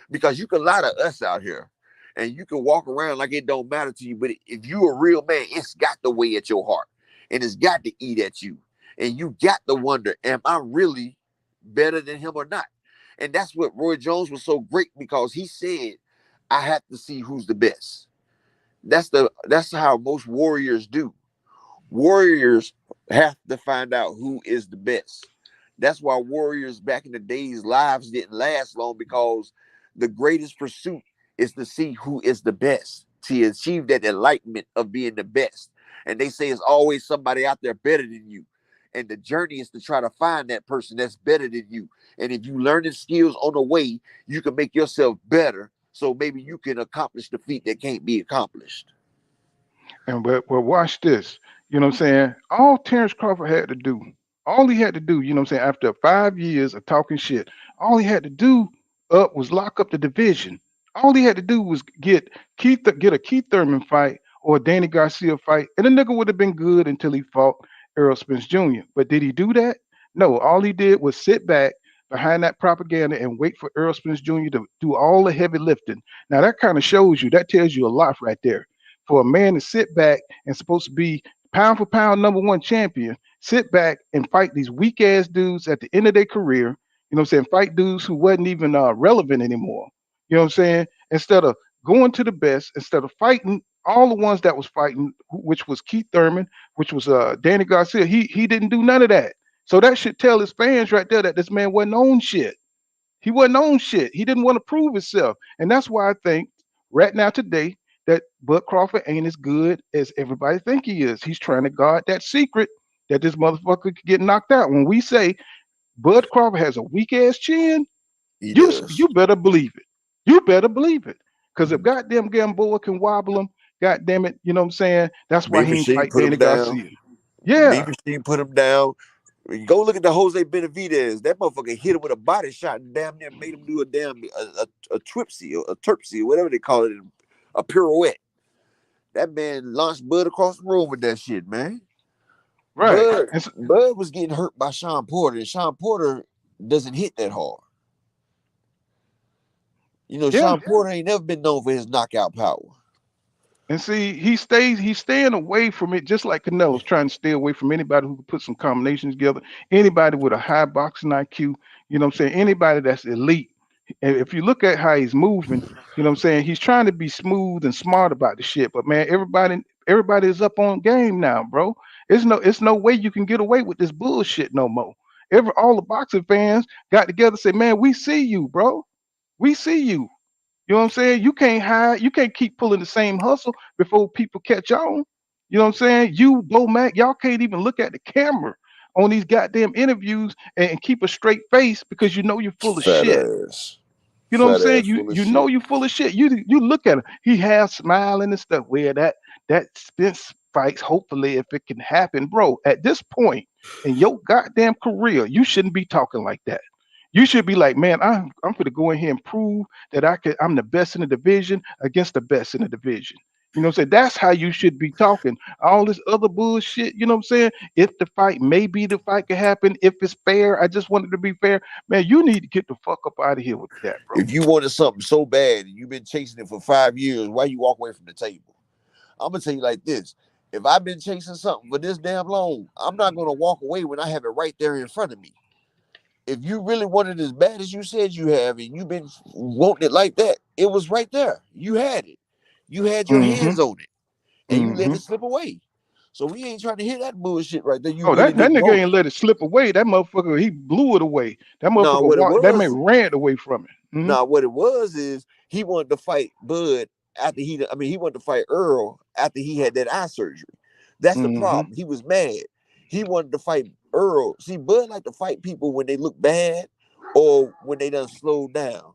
Because you can lie to us out here. And you can walk around like it don't matter to you. But if you a real man, it's got to weigh at your heart. And it's got to eat at you. And you got to wonder, am I really better than him or not? And that's what Roy Jones was so great, because he said, I have to see who's the best. That's how most warriors do. Warriors have to find out who is the best. That's why warriors back in the days' lives didn't last long, because the greatest pursuit is to see who is the best, to achieve that enlightenment of being the best. And they say it's always somebody out there better than you. And the journey is to try to find that person that's better than you. And if you learn the skills on the way, you can make yourself better. So maybe you can accomplish the feat that can't be accomplished. And but watch this. You know what I'm saying? All Terrence Crawford had to do, all he had to do, you know what I'm saying, after 5 years of talking shit, all he had to do was lock up the division. All he had to do was get a Keith Thurman fight or a Danny Garcia fight, and the nigga would have been good until he fought Errol Spence Jr. But did he do that? No. All he did was sit back behind that propaganda and wait for Errol Spence Jr. to do all the heavy lifting. Now that kind of shows you, that tells you a lot right there. For a man to sit back and supposed to be pound for pound #1 champion, sit back and fight these weak ass dudes at the end of their career, you know what I'm saying? Fight dudes who wasn't even relevant anymore. You know what I'm saying? Instead of going to the best, instead of fighting all the ones that was fighting, which was Keith Thurman, which was Danny Garcia, he didn't do none of that. So that should tell his fans right there that this man wasn't on shit. He wasn't on shit. He didn't want to prove himself. And that's why I think right now today that Bud Crawford ain't as good as everybody think he is. He's trying to guard that secret that this motherfucker could get knocked out. When we say Bud Crawford has a weak ass chin, you better believe it. You better believe it. Because if goddamn Gamboa can wobble him, goddamn it, you know what I'm saying? That's why he ain't fight Danny Garcia. Yeah. She put him down. Go look at the Jose Benavidez. That motherfucker hit him with a body shot and damn near made him do a twipsy or a terpsy or whatever they call it, a pirouette. That man launched Bud across the room with that shit, man. Right. Bud was getting hurt by Sean Porter, and Sean Porter doesn't hit that hard. You know, Yeah. Sean Porter ain't never been known for his knockout power. And see, he's staying away from it, just like Canelo's trying to stay away from anybody who can put some combinations together, anybody with a high boxing IQ, you know what I'm saying? Anybody that's elite. And if you look at how he's moving, you know what I'm saying, he's trying to be smooth and smart about the shit. But man, everybody is up on game now, bro. It's no way you can get away with this bullshit no more. All the boxing fans got together and said, man, we see you, bro. We see you. You know what I'm saying? You can't hide. You can't keep pulling the same hustle before people catch on. You know what I'm saying? You, Bo Mac, y'all can't even look at the camera on these goddamn interviews and keep a straight face because you know you're full of Fat shit. ass. You know what I'm Fat saying? ass You full of you know shit. you're full of shit. You look at him. He has smiling and stuff. Where that Spence fights, hopefully, if it can happen, bro. At this point in your goddamn career, you shouldn't be talking like that. You should be like, man, I'm going to go in here and prove that I'm the best in the division against the best in the division. You know what I'm saying? That's how you should be talking. All this other bullshit, you know what I'm saying? If the fight, maybe the fight could happen. If it's fair, I just want it to be fair. Man, you need to get the fuck up out of here with that, bro. If you wanted something so bad and you've been chasing it for 5 years, why you walk away from the table? I'm gonna tell you like this. If I've been chasing something for this damn long, I'm not gonna walk away when I have it right there in front of me. If you really want it as bad as you said you have, and you've been wanting it like that, it was right there. You had it. You had your Mm-hmm. hands on it, and you let Mm-hmm. it slip away. So we ain't trying to hear that bullshit right there. You Oh, really that didn't nigga want ain't it. let it slip away. That motherfucker, he blew it away. That No, motherfucker what it walked. That man was, ran away from it. Mm-hmm. what it was is he wanted to fight Bud after he wanted to fight Earl after he had that eye surgery. That's the Mm-hmm. problem. He was mad. He wanted to fight Earl. See, Bud like to fight people when they look bad or when they done slowed down.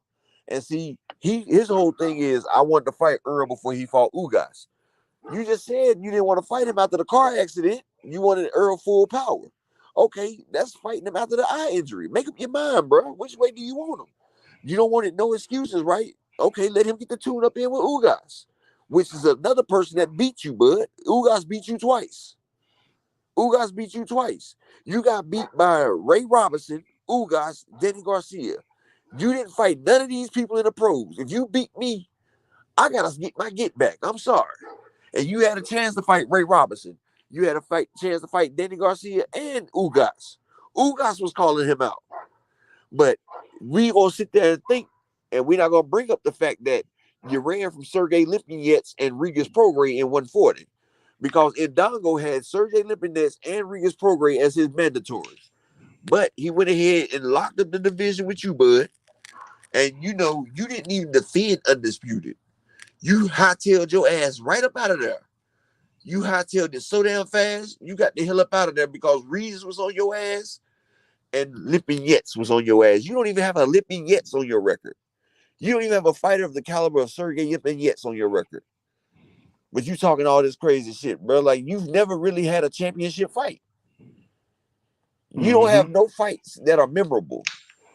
And see, his whole thing is I wanted to fight Earl before he fought Ugas. You just said you didn't want to fight him after the car accident. You wanted Earl full power. Okay, that's fighting him after the eye injury. Make up your mind, bro. Which way do you want him? You don't want it, no excuses, right? Okay, let him get the tune up in with Ugas, which is another person that beat you, bud. Ugas beat you twice. Ugas beat you twice. You got beat by Ray Robinson, Ugas, Denny Garcia. You didn't fight none of these people in the pros. If you beat me, I gotta get my get back. I'm sorry. And you had a chance to fight Ray Robinson. You had a chance to fight Danny Garcia and Ugas. Ugas was calling him out. But we gonna sit there and think, and we're not gonna bring up the fact that you ran from Sergey Lipinets and Rigas Prograis in 140. Because Indongo had Sergey Lipinets and Rigas Prograis as his mandatories. But he went ahead and locked up the division with you, bud. And you know, you didn't even defend undisputed. You hightailed your ass right up out of there. You hightailed it so damn fast, you got the hell up out of there because Reeves was on your ass and Lipinets was on your ass. You don't even have a Lipinets on your record. You don't even have a fighter of the caliber of Sergey Lipinets on your record. But you talking all this crazy shit, bro. Like, you've never really had a championship fight. You don't have no fights that are memorable.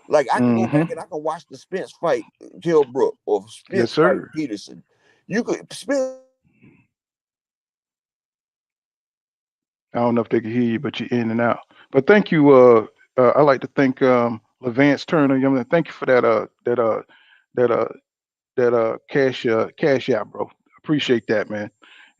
Like, I can go Mm-hmm. back and I can watch the Spence fight Kilbrook or Yes, Spence fight sir. Peterson. You could Spence. I don't know if they can hear you, but you're in and out. But thank you. I like to thank Levance Turner. You know, thank you for that cash out, bro. Appreciate that, man.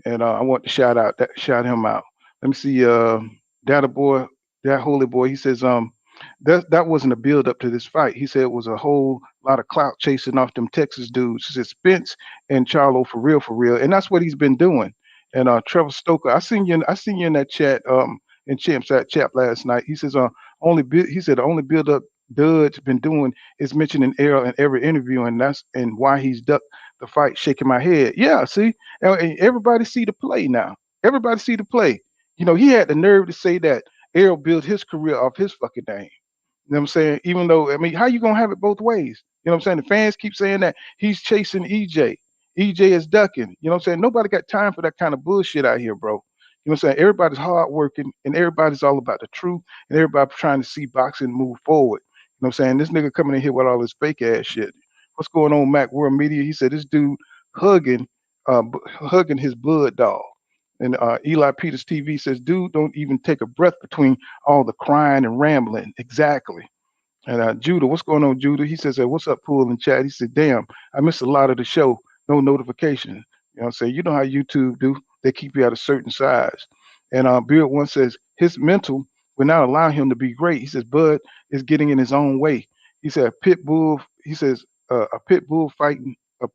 And I want to shout him out. Let me see. That boy, that holy boy. He says, that wasn't a build up to this fight. He said it was a whole lot of clout chasing off them Texas dudes. He said Spence and Charlo for real, and that's what he's been doing. And Trevor Stoker, I seen you in that chat, in Champside chat last night. He says, he said the only build up Dud's been doing is mentioning Errol in every interview, and why he's ducked the fight. Shaking my head. Yeah, see, and everybody see the play now. Everybody see the play. You know, he had the nerve to say that Errol built his career off his fucking name. You know what I'm saying? Even though, I mean, how you gonna have it both ways? You know what I'm saying? The fans keep saying that he's chasing EJ. EJ is ducking. You know what I'm saying? Nobody got time for that kind of bullshit out here, bro. You know what I'm saying? Everybody's hard working and everybody's all about the truth and everybody trying to see boxing move forward. You know what I'm saying? This nigga coming in here with all this fake ass shit. What's going on, Mac World Media? He said this dude hugging hugging his blood dog. And Eli Peters TV says, dude, don't even take a breath between all the crying and rambling. Exactly. And Judah, what's going on, Judah? He says, what's up, Pool in chat? He said, damn, I missed a lot of the show. No notification. You know what I'm saying? You know how YouTube do. They keep you at a certain size. And Beard One says, his mental will not allow him to be great. He says, Bud is getting in his own way. He said, he says, a pit bull fighting a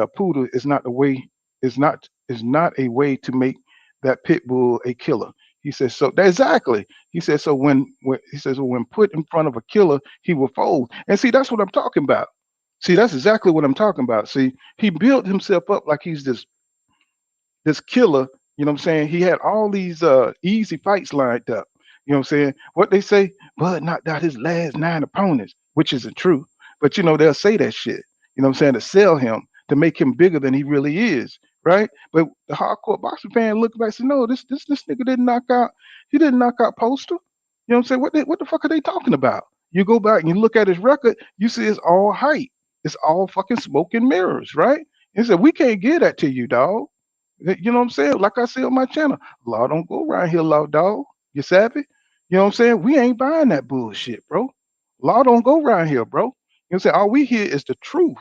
poodle is not the way, is not a way to make that pit bull a killer. He says, so exactly. He says, so when he says, well, when put in front of a killer, he will fold. And see, that's what I'm talking about. See, that's exactly what I'm talking about. See, he built himself up like he's this killer, you know what I'm saying? He had all these easy fights lined up. You know what I'm saying? What they say, Bud knocked out his last 9 opponents, which isn't true. But you know, they'll say that shit, you know what I'm saying, to sell him, to make him bigger than he really is, right? But the hardcore boxing fan look back and say, no, this nigga he didn't knock out Poster. You know what I'm saying? What the fuck are they talking about? You go back and you look at his record, you see it's all hype. It's all fucking smoke and mirrors, right? He said, we can't give that to you, dog. You know what I'm saying? Like I say on my channel, law don't go around here, law dog. You savvy? You know what I'm saying? We ain't buying that bullshit, bro. Law don't go around here, bro. You know what I'm saying? All we hear is the truth.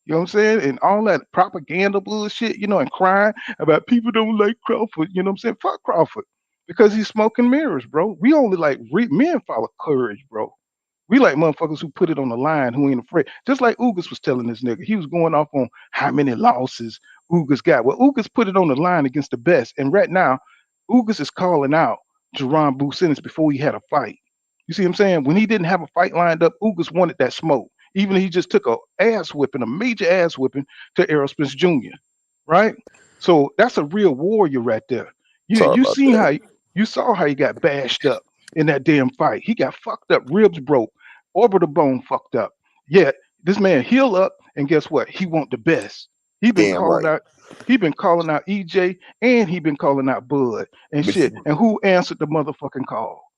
You know what I'm saying? And all that propaganda bullshit, you know, and crying about people don't like Crawford. You know what I'm saying? Fuck Crawford. Because he's smoking mirrors, bro. We only like men follow courage, bro. We like motherfuckers who put it on the line, who ain't afraid. Just like Ugas was telling this nigga. He was going off on how many losses Ugas got. Well, Ugas put it on the line against the best. And right now, Ugas is calling out Jerron Business before he had a fight. You see what I'm saying? When he didn't have a fight lined up, Ugas wanted that smoke. Even he just took a major ass whipping to Errol Spence Jr. Right? So that's a real warrior right there. Sorry You about seen that. how you saw how he got bashed up in that damn fight. He got fucked up, ribs broke, orbital bone fucked up. Yet this man heal up, and guess what? He want the best. He been Damn calling right. out. He been calling out EJ, and he been calling out Bud and But shit. And who answered the motherfucking call?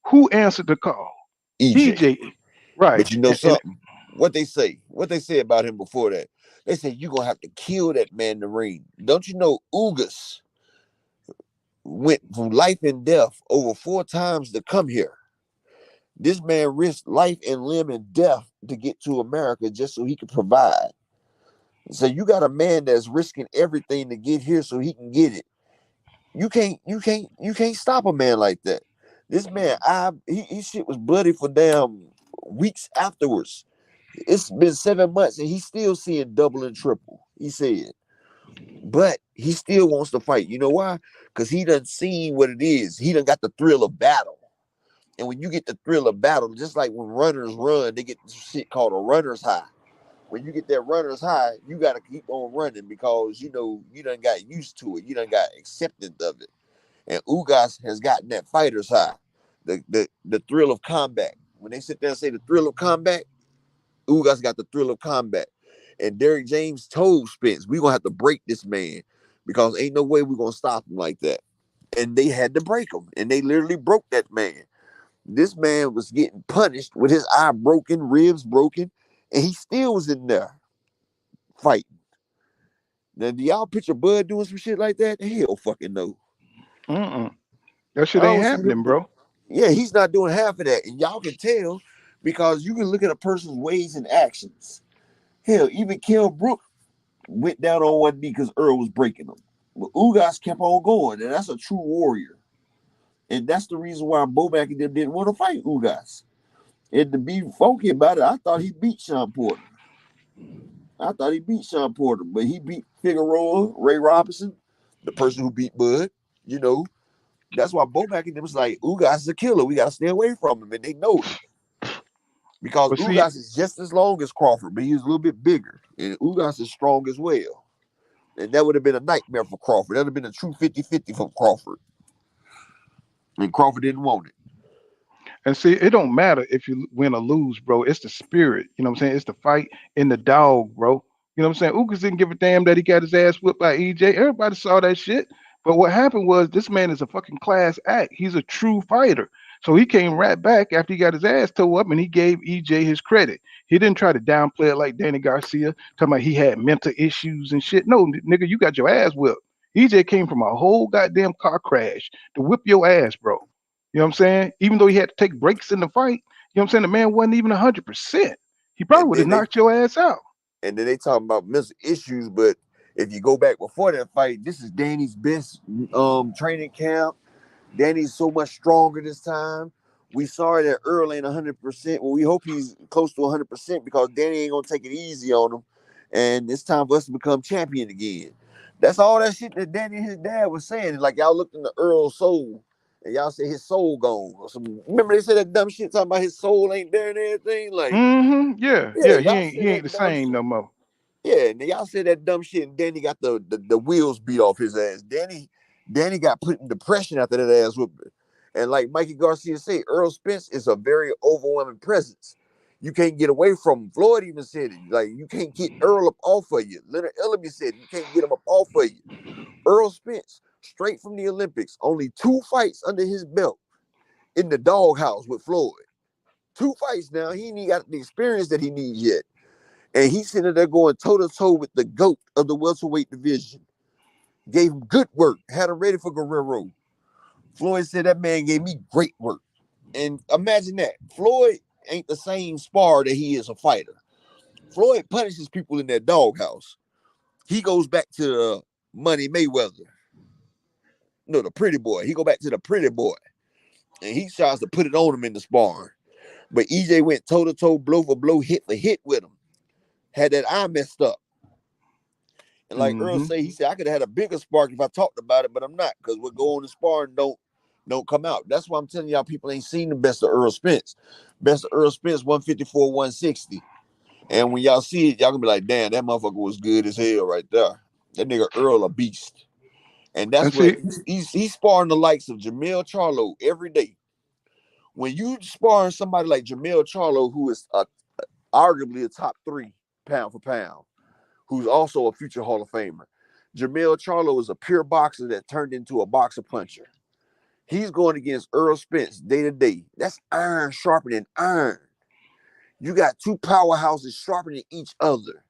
Who answered the call? EJ. EJ. Right. But you know And something? What they say about him before that? They say you're gonna have to kill that man in the ring. Don't you know Ugas went from life and death over 4 times to come here? This man risked life and limb and death to get to America just so he could provide. So you got a man that's risking everything to get here so he can get it. You can't stop a man like that. This man, his shit was bloody for damn weeks afterwards. It's been 7 months and he's still seeing double and triple. He said, but he still wants to fight. You know why? Because he done seen what it is. He done got the thrill of battle. And when you get the thrill of battle, just like when runners run, they get this shit called a runner's high. When you get that runner's high, you got to keep on running because, you know, you done got used to it. You done got acceptance of it. And Ugas has gotten that fighter's high, the thrill of combat. When they sit there and say the thrill of combat, Ugas got the thrill of combat. And Derrick James told Spence, we're going to have to break this man because ain't no way we're going to stop him like that. And they had to break him. And they literally broke that man. This man was getting punished with his eye broken, ribs broken, and he still was in there fighting. Now, do y'all picture Bud doing some shit like that? Hell fucking no. that shit I ain't don't see happening, him. bro. Yeah, he's not doing half of that. And y'all can tell because you can look at a person's ways and actions. Hell, even Kell Brook went down on one knee because Earl was breaking him. But Ugas kept on going, and that's a true warrior. And that's the reason why Boback and them didn't want to fight Ugas. And to be funky about it, I thought he beat Sean Porter. But he beat Figueroa, Ray Robinson, the person who beat Bud. You know, that's why Boback and them was like, Ugas is a killer. We got to stay away from him. And they know it. Because But see, Ugas is just as long as Crawford, but he's a little bit bigger. And Ugas is strong as well. And that would have been a nightmare for Crawford. That would have been a true 50-50 for Crawford. And Crawford didn't want it. and see, it don't matter if you win or lose, bro. It's the spirit. You know what I'm saying? It's the fight in the dog, bro. You know what I'm saying? Ugas didn't give a damn that he got his ass whipped by EJ. Everybody saw that shit. But what happened was this man is a fucking class act. He's a true fighter. So he came right back after he got his ass towed up and he gave EJ his credit. He didn't try to downplay it like Danny Garcia, talking about he had mental issues and shit. No, nigga, you got your ass whipped. EJ came from a whole goddamn car crash to whip your ass, bro. You know what I'm saying? Even though he had to take breaks in the fight, you know what I'm saying? The man wasn't even 100%. He probably And would have then they knocked your ass out. and then they talking about mental issues, but if you go back before that fight, this is Danny's best training camp. Danny's so much stronger this time. We saw that Earl ain't 100%. Well, we hope he's close to 100% because Danny ain't gonna take it easy on him, and it's time for us to become champion again. That's all that shit that Danny and his dad was saying. Like y'all looked into Earl's soul, and y'all said his soul gone. Remember they said that dumb shit talking about his soul ain't there and everything. Like, Yeah, yeah, yeah. He y'all ain't said he ain't that the dumb same shit. no more. Yeah, and y'all said that dumb shit, and Danny got the wheels beat off his ass. Danny got put in depression after that ass whooping. And like Mikey Garcia said, Earl Spence is a very overwhelming presence. You can't get away from him. Floyd even said it. Like, you can't get Earl up off of you. Leonard Ellamy said you can't get him up off of you. Earl Spence, straight from the Olympics, only 2 fights under his belt in the doghouse with Floyd. 2 fights now. He ain't got the experience that he needs yet. And he's sitting there going toe-to-toe with the GOAT of the welterweight division. Gave him good work. Had him ready for Guerrero. Floyd said that man gave me great work. And imagine that. Floyd ain't the same spar that he is a fighter. Floyd punishes people in that doghouse. He goes back to Money Mayweather. No, the pretty boy. He go back to the pretty boy. And he tries to put it on him in the sparring. But EJ went toe-to-toe, blow for blow, hit for hit with him. Had that eye messed up. And like Earl say, he said, I could have had a bigger spark if I talked about it, but I'm not, because what go on the sparring don't come out. That's why I'm telling y'all people ain't seen the best of Earl Spence. Best of Earl Spence, 154, 160. And when y'all see it, y'all gonna be like, damn, that motherfucker was good as hell right there. That nigga Earl a beast. And that's what he's sparring the likes of Jamel Charlo every day. When you sparring somebody like Jamel Charlo, who is arguably a top 3 pound for pound, who's also a future Hall of Famer. Jamel Charlo is a pure boxer that turned into a boxer puncher. He's going against Earl Spence day to day. That's iron sharpening iron. You got 2 powerhouses sharpening each other.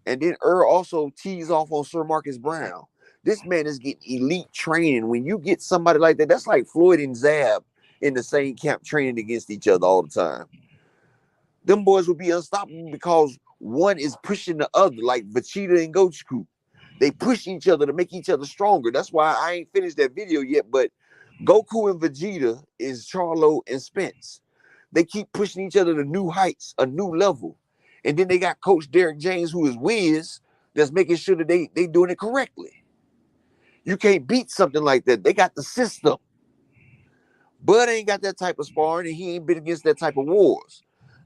And then Earl also tees off on Sir Marcus Brown. This man is getting elite training. When you get somebody like that, that's like Floyd and Zab in the same camp training against each other all the time. Them boys will be unstoppable because one is pushing the other, like Vegeta and Goku. They push each other to make each other stronger. That's why I ain't finished that video yet, but Goku and Vegeta is Charlo and Spence. They keep pushing each other to new heights, a new level. And then they got Coach Derek James, who is Wiz, that's making sure that they doing it correctly. You can't beat something like that. They got the system. Bud ain't got that type of sparring, and he ain't been against that type of wars.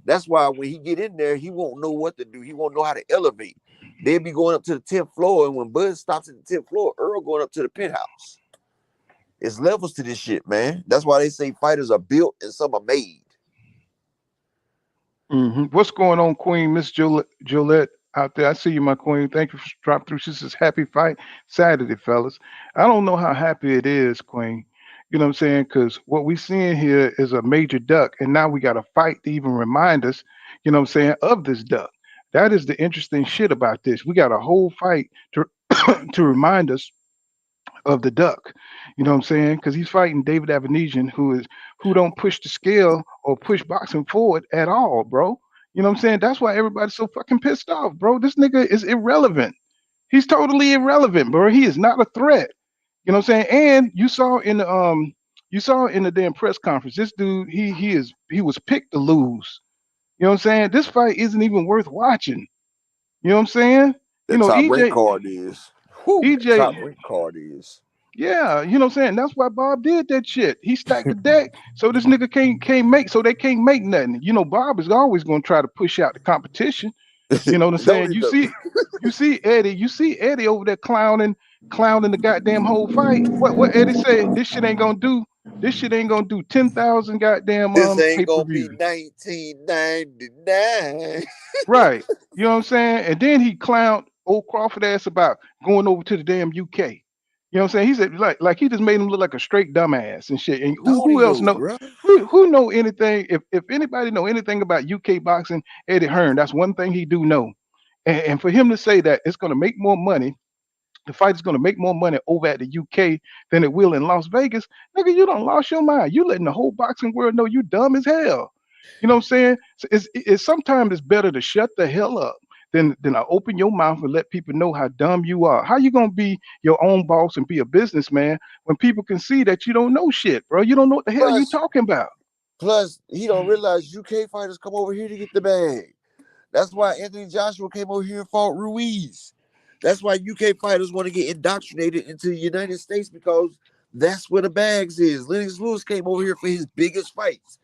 That's why when he get in there, he won't know what to do. He won't know how to elevate. They'll be going up to the 10th floor, and when Bud stops at the 10th floor, Earl going up to the penthouse. It's levels to this shit, man. That's why they say fighters are built and some are made. What's going on, Queen? Miss Gillette out there. I see you, my queen. Thank you for dropping through. She says, happy fight Saturday, fellas. I don't know how happy it is, Queen. You know what I'm saying? Because what we seeing here is a major duck, and now we got a fight to even remind us, you know what I'm saying, of this duck. That is the interesting shit about this. We got a whole fight to to remind us of the duck. You know what I'm saying? Because he's fighting David Avanesian, who don't push the scale or push boxing forward at all, bro. You know what I'm saying? That's why everybody's so fucking pissed off, bro. This nigga is irrelevant. He's totally irrelevant, bro. He is not a threat. You know what I'm saying? And you saw in the damn press conference, this dude, he was picked to lose. You know what I'm saying? This fight isn't even worth watching. You know what I'm saying? The You know, top rank card is. Whew, the EJ, top rank card is. yeah, you know what I'm saying? That's why Bob did that shit. He stacked the deck so this nigga they can't make nothing. You know, Bob is always gonna try to push out the competition. You know what I'm Don't saying? he though? You see Eddie over there clowning the goddamn whole fight. What Eddie said, this shit ain't gonna do 10,000 goddamn This ain't gonna be pay-per-views. 1999. Right. You know what I'm saying? And then he clowned old Crawford ass about going over to the damn UK. You know what I'm saying? He said like he just made him look like a straight dumbass and shit. And Don't he who else though, know bro? who know anything? If anybody know anything about UK boxing, Eddie Hearn, that's one thing he do know. And for him to say that it's gonna make more money the fight is going to make more money over at the UK than it will in Las Vegas, nigga, you done lost your mind. You letting the whole boxing world know you dumb as hell. You know what I'm saying? So it's sometimes it's better to shut the hell up than I open your mouth and let people know how dumb you are. How you gonna be your own boss and be a businessman when people can see that you don't know shit, bro? You don't know what the hell you talking about. Plus, he don't realize UK fighters come over here to get the bag. That's why Anthony Joshua came over here and fought Ruiz. That's why UK fighters want to get indoctrinated into the United States because that's where the bags is. Lennox Lewis came over here for his biggest fights.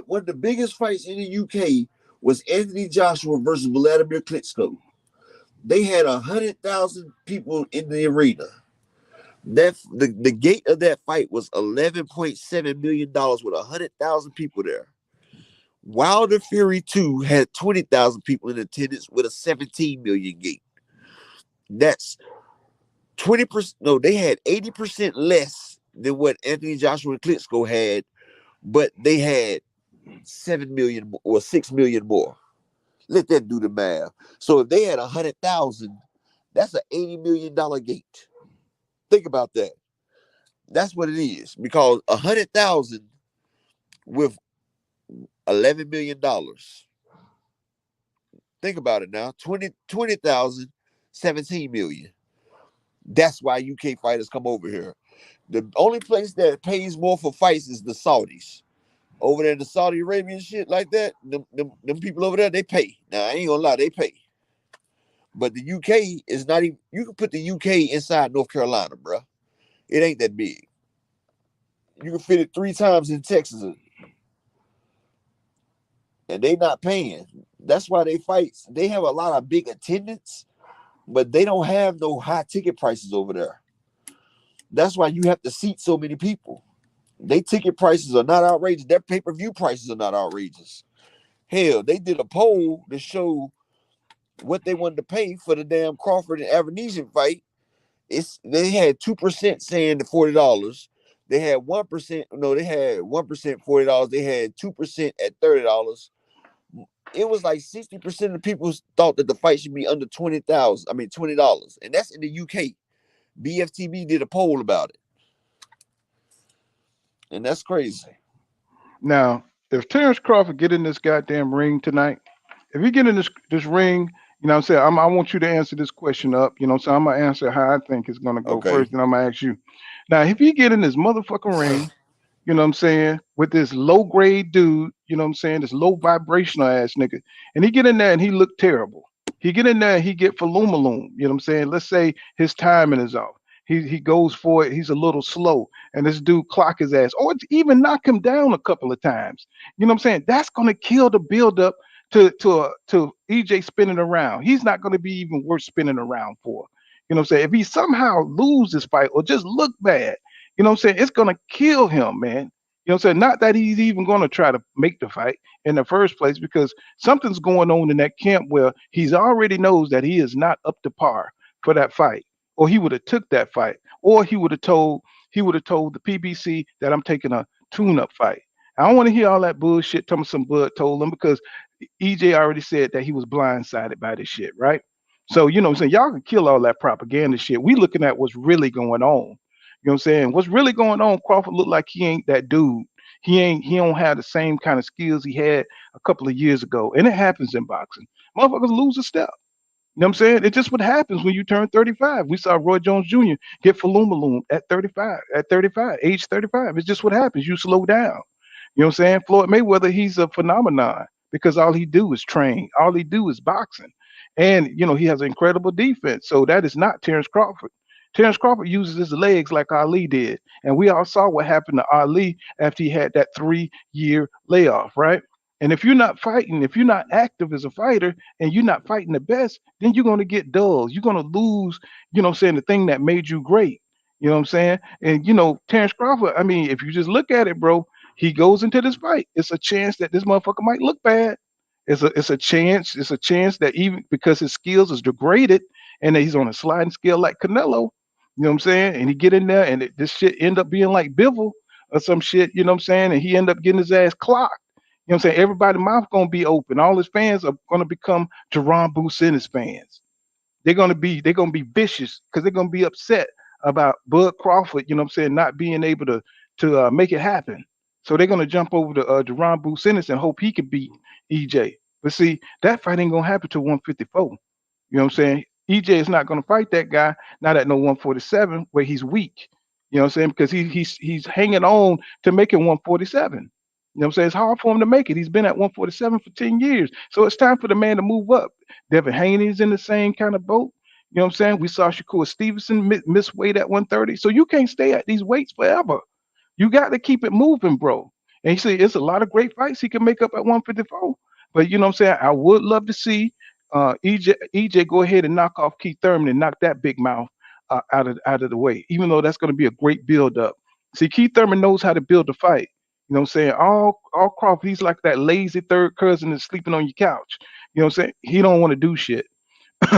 One of the biggest fights in the UK was Anthony Joshua versus Vladimir Klitschko. They had 100,000 people in the arena. The gate of that fight was $11.7 million with 100,000 people there. Wilder Fury 2 had 20,000 people in attendance with a 17 million gate. That's 20%. No, they had 80% less than what Anthony Joshua and Klitschko had, but they had 7 million or 6 million more. Let that do the math. So if they had 100,000, that's an $80 million gate. Think about that. That's what it is, because 100,000 with $11 million. Think about it now. 20,000, 17 million. That's why UK fighters come over here. The only place that pays more for fights is the Saudis. Over there in the Saudi Arabian shit like that, them people over there, they pay. Now, I ain't gonna lie, they pay. But the UK is not even, you can put the UK inside North Carolina, bro. It ain't that big. You can fit it 3 times in Texas. And they not paying. That's why they fight. They have a lot of big attendance, but they don't have no high ticket prices over there. That's why you have to seat so many people. Their ticket prices are not outrageous. Their pay-per-view prices are not outrageous. Hell, they did a poll to show what they wanted to pay for the damn Crawford and Avenesian fight. They had 2% saying the $40. They had 1%. No, they had 1% $40. They had 2% at $30. It was like 60% of the people thought that the fight should be under $20, and that's in the UK. BFTB did a poll about it, and that's crazy. Now, if Terrence Crawford get in this goddamn ring tonight, if he get in this ring, you know what I'm saying, I want you to answer this question up. You know what I'm saying? I'm going to answer how I think it's going to go first, and I'm going to ask you. Now, if he get in this motherfucking ring, you know what I'm saying, with this low-grade dude, you know what I'm saying, this low-vibrational ass nigga, and he get in there and he look terrible. He get in there and he get falumaloom, you know what I'm saying? Let's say his timing is off. He goes for it. He's a little slow, and this dude clock his ass, or even knock him down a couple of times. You know what I'm saying? That's going to kill the build-up to EJ spinning around. He's not going to be even worth spinning around for. You know what I'm saying? If he somehow lose this fight or just look bad, you know what I'm saying, it's going to kill him, man. You know what I'm saying? Not that he's even going to try to make the fight in the first place, because something's going on in that camp where he's already knows that he is not up to par for that fight, or he would have took that fight, or he would have told the PBC that I'm taking a tune-up fight. I don't want to hear all that bullshit telling some bud told him, because EJ already said that he was blindsided by this shit, right? So, you know what I'm saying, y'all can kill all that propaganda shit. We looking at what's really going on. You know what I'm saying? What's really going on? Crawford look like he ain't that dude. He don't have the same kind of skills he had a couple of years ago. And it happens in boxing. Motherfuckers lose a step. You know what I'm saying? It's just what happens when you turn 35. We saw Roy Jones Jr. get falumaloom at 35, age 35. It's just what happens. You slow down. You know what I'm saying? Floyd Mayweather, he's a phenomenon because all he do is train. All he do is boxing. And, you know, he has an incredible defense. So that is not Terrence Crawford. Terrence Crawford uses his legs like Ali did. And we all saw what happened to Ali after he had that 3-year layoff, right? And if you're not fighting, if you're not active as a fighter and you're not fighting the best, then you're going to get dull. You're going to lose, you know what I'm saying, the thing that made you great. You know what I'm saying? And, you know, Terrence Crawford, I mean, if you just look at it, bro, he goes into this fight. It's a chance that this motherfucker might look bad. It's a chance that even because his skills is degraded and that he's on a sliding scale like Canelo, you know what I'm saying? And he get in there and this shit end up being like Bivol or some shit, you know what I'm saying? And he end up getting his ass clocked. You know what I'm saying? Everybody's mouth gonna be open. All his fans are gonna become Jerron Business fans. they're gonna be vicious because they're gonna be upset about Bud Crawford, you know what I'm saying, not being able to make it happen. So they're gonna jump over to Deron Booth Ennis and hope he could beat EJ. But see, that fight ain't gonna happen to 154. You know what I'm saying? EJ is not gonna fight that guy not at no 147 where he's weak. You know what I'm saying? Because he's hanging on to making 147. You know what I'm saying? It's hard for him to make it. He's been at 147 for 10 years. So it's time for the man to move up. Devin Haney's in the same kind of boat. You know what I'm saying? We saw Shakur Stevenson miss weight at 130. So you can't stay at these weights forever. You got to keep it moving, bro. And you see, it's a lot of great fights he can make up at 154. But you know what I'm saying? I would love to see EJ go ahead and knock off Keith Thurman and knock that big mouth out of the way, even though that's going to be a great build up. See, Keith Thurman knows how to build a fight. You know what I'm saying? All Crawford, he's like that lazy third cousin that's sleeping on your couch. You know what I'm saying? He don't want to do shit.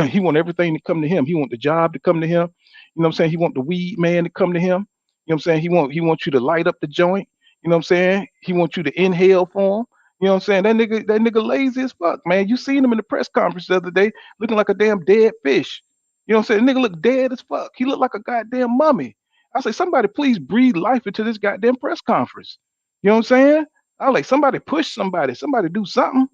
He want everything to come to him. He want the job to come to him. You know what I'm saying? He want the weed man to come to him. You know what I'm saying? He wants you to light up the joint. You know what I'm saying? He wants you to inhale for him. You know what I'm saying? That nigga lazy as fuck, man. You seen him in the press conference the other day looking like a damn dead fish. You know what I'm saying? The nigga look dead as fuck. He looked like a goddamn mummy. I say, somebody please breathe life into this goddamn press conference. You know what I'm saying? I like somebody push somebody do something.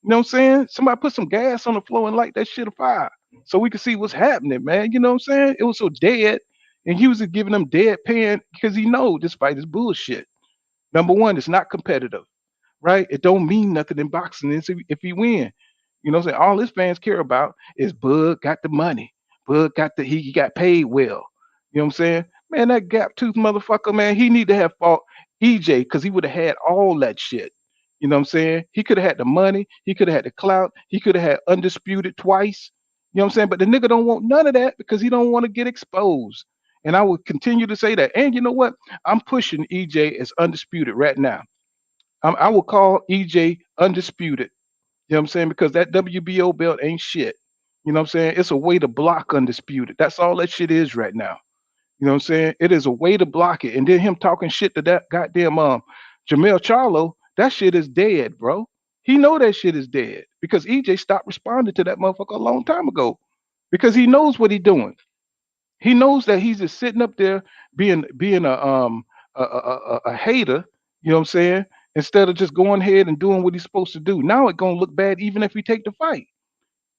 You know what I'm saying? Somebody put some gas on the floor and light that shit afire so we can see what's happening, man. You know what I'm saying? It was so dead, and he was just giving them deadpan because he know this fight is bullshit. Number one, it's not competitive, right? It don't mean nothing in boxing if he win. You know what I'm saying? All his fans care about is Bud got the money. Bud got he got paid well. You know what I'm saying? Man, that gap tooth motherfucker, man, he need to have fought EJ because he would have had all that shit. You know what I'm saying? He could have had the money, he could have had the clout, he could have had undisputed twice. You know what I'm saying? But the nigga don't want none of that because he don't want to get exposed. And I will continue to say that. And you know what? I'm pushing EJ as undisputed right now. I will call EJ undisputed. You know what I'm saying? Because that WBO belt ain't shit. You know what I'm saying? It's a way to block undisputed. That's all that shit is right now. You know what I'm saying? It is a way to block it. And then him talking shit to that goddamn Jamel Charlo, that shit is dead, bro. He know that shit is dead because EJ stopped responding to that motherfucker a long time ago because he knows what he's doing. He knows that he's just sitting up there being a hater, you know what I'm saying? Instead of just going ahead and doing what he's supposed to do. Now it's gonna look bad even if he take the fight.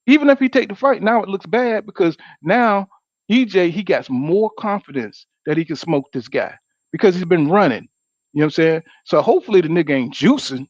Even if he take the fight, now it looks bad because now EJ he got more confidence that he can smoke this guy because he's been running. You know what I'm saying? So hopefully the nigga ain't juicing.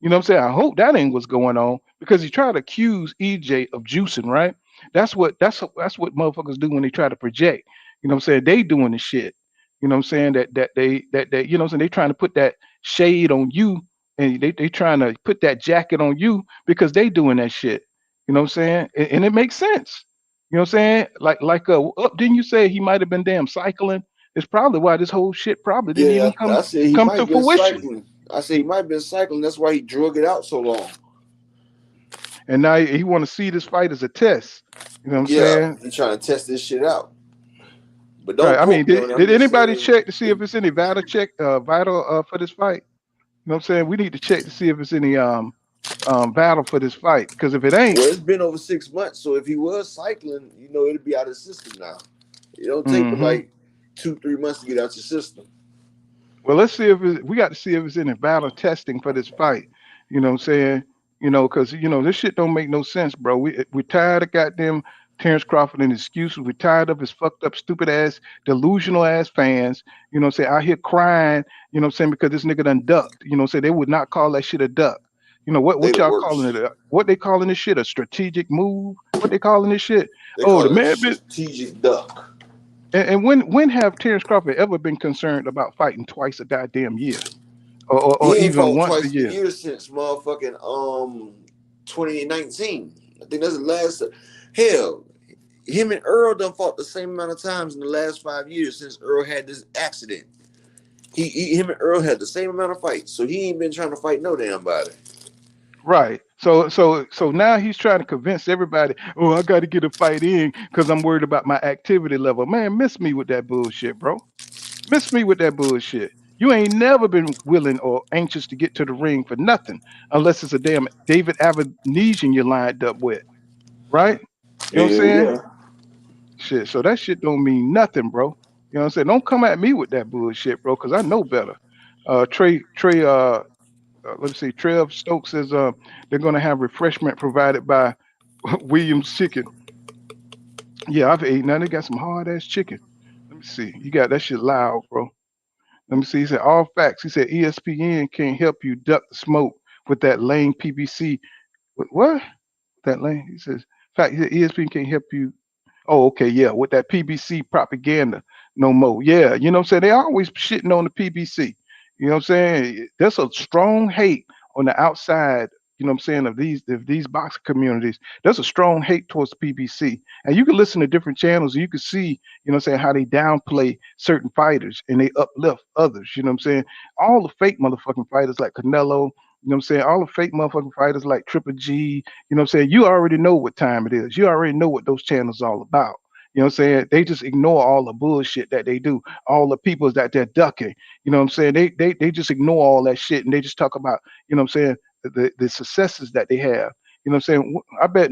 You know what I'm saying? I hope that ain't what's going on because he tried to accuse EJ of juicing, right? That's what motherfuckers do when they try to project. You know what I'm saying? They doing the shit. You know what I'm saying? That you know what I'm saying? They trying to put that shade on you and they trying to put that jacket on you because they doing that shit. You know what I'm saying? And it makes sense. You know what I'm saying? Didn't you say he might have been damn cycling? It's probably why this whole shit probably didn't Yeah, even come I said he come might to have been fruition. cycling. I said he might have been cycling. That's why he drug it out so long. And now he want to see this fight as a test. You know what I'm Yeah, saying? he's trying to test this shit out. But Right. don't I mean, quote me on did, it. I'm did just anybody saying. check to see if it's any vital for this fight? You know what I'm saying? We need to check to see if it's any battle for this fight. Because if it ain't, Well, it's been over 6 months, so if he was cycling, it'd be out of the system now. It don't take but hmm like 2-3 months to get out your system. well, let's see if we got to see if it's any battle testing for this fight. You know what I'm saying? Because this shit don't make no sense, bro. We're tired of goddamn Terrence Crawford and excuses. We're tired of his fucked up, stupid ass, delusional ass fans. You know what I'm saying? Out here crying. You know what I'm saying? Because this nigga done ducked. You know what I'm saying? They would not call that shit a duck. You know They what the y'all calling worst. it? What they calling this shit? A strategic move? What they calling this shit? They Oh, call the it a man been. strategic duck. And when have Terrence Crawford ever been concerned about fighting twice a goddamn year, or He ain't even fought once a twice a year? year since motherfucking 2019. I think that's the last. Hell, him and Earl done fought the same amount of times in the last 5 years since Earl had this accident. Him and Earl had the same amount of fights, so he ain't been trying to fight no damn body. Right. So now he's trying to convince everybody, oh, I got to get a fight in because I'm worried about my activity level. Man, miss me with that bullshit, bro. Miss me with that bullshit. You ain't never been willing or anxious to get to the ring for nothing unless it's a damn David Avenesian you're lined up with, right? You know what I'm Hell saying? yeah. Shit. So that shit don't mean nothing, bro. You know what I'm saying? Don't come at me with that bullshit, bro, because I know better. Trey, let me see. Trev Stokes says they're gonna have refreshment provided by Williams Chicken. Yeah, I've eaten that. They got some hard ass chicken. Let me see. You got that shit loud, bro. Let me see. He said all facts. He said ESPN can't help you duck the smoke with that lame PBC. What? That lane. He says, fact, he said ESPN can't help you. Oh, okay, yeah, with that PBC propaganda no more. Yeah, you know what I'm saying? They always shitting on the PBC. You know what I'm saying? There's a strong hate on the outside, you know what I'm saying, of these boxing communities. There's a strong hate towards the PBC. And you can listen to different channels and you can see, you know what I'm saying, how they downplay certain fighters and they uplift others. You know what I'm saying? All the fake motherfucking fighters like Canelo, you know what I'm saying? All the fake motherfucking fighters like Triple G, you know what I'm saying? You already know what time it is. You already know what those channels all about. You know what I'm saying? They just ignore all the bullshit that they do, all the people that they're ducking. You know what I'm saying? They just ignore all that shit and they just talk about, you know what I'm saying, the successes that they have. You know what I'm saying? I bet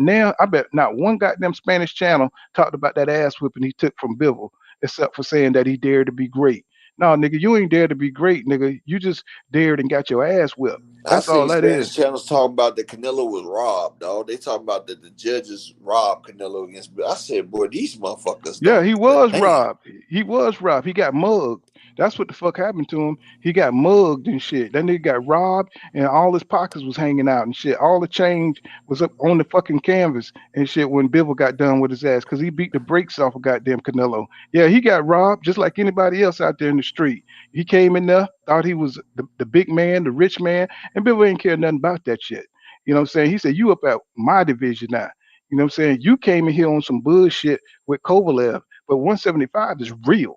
not one goddamn Spanish channel talked about that ass whipping he took from Bivol, except for saying that he dared to be great. No, nigga, you ain't dared to be great, nigga. You just dared and got your ass whipped. I That's all seen that is. Spanish channels talking about that Canelo was robbed, dog. They talking about that the judges robbed Canelo against. I said, boy, these motherfuckers Yeah, don't he give a was damn. robbed. He was robbed. He got mugged. That's what the fuck happened to him. He got mugged and shit. That nigga got robbed and all his pockets was hanging out and shit. All the change was up on the fucking canvas and shit when Bivol got done with his ass because he beat the brakes off of goddamn Canelo. Yeah, he got robbed just like anybody else out there in the street. He came in there, thought he was the big man, the rich man, and Bivol ain't care nothing about that shit. You know what I'm saying? He said, you up at my division now. You know what I'm saying? You came in here on some bullshit with Kovalev, but 175 is real.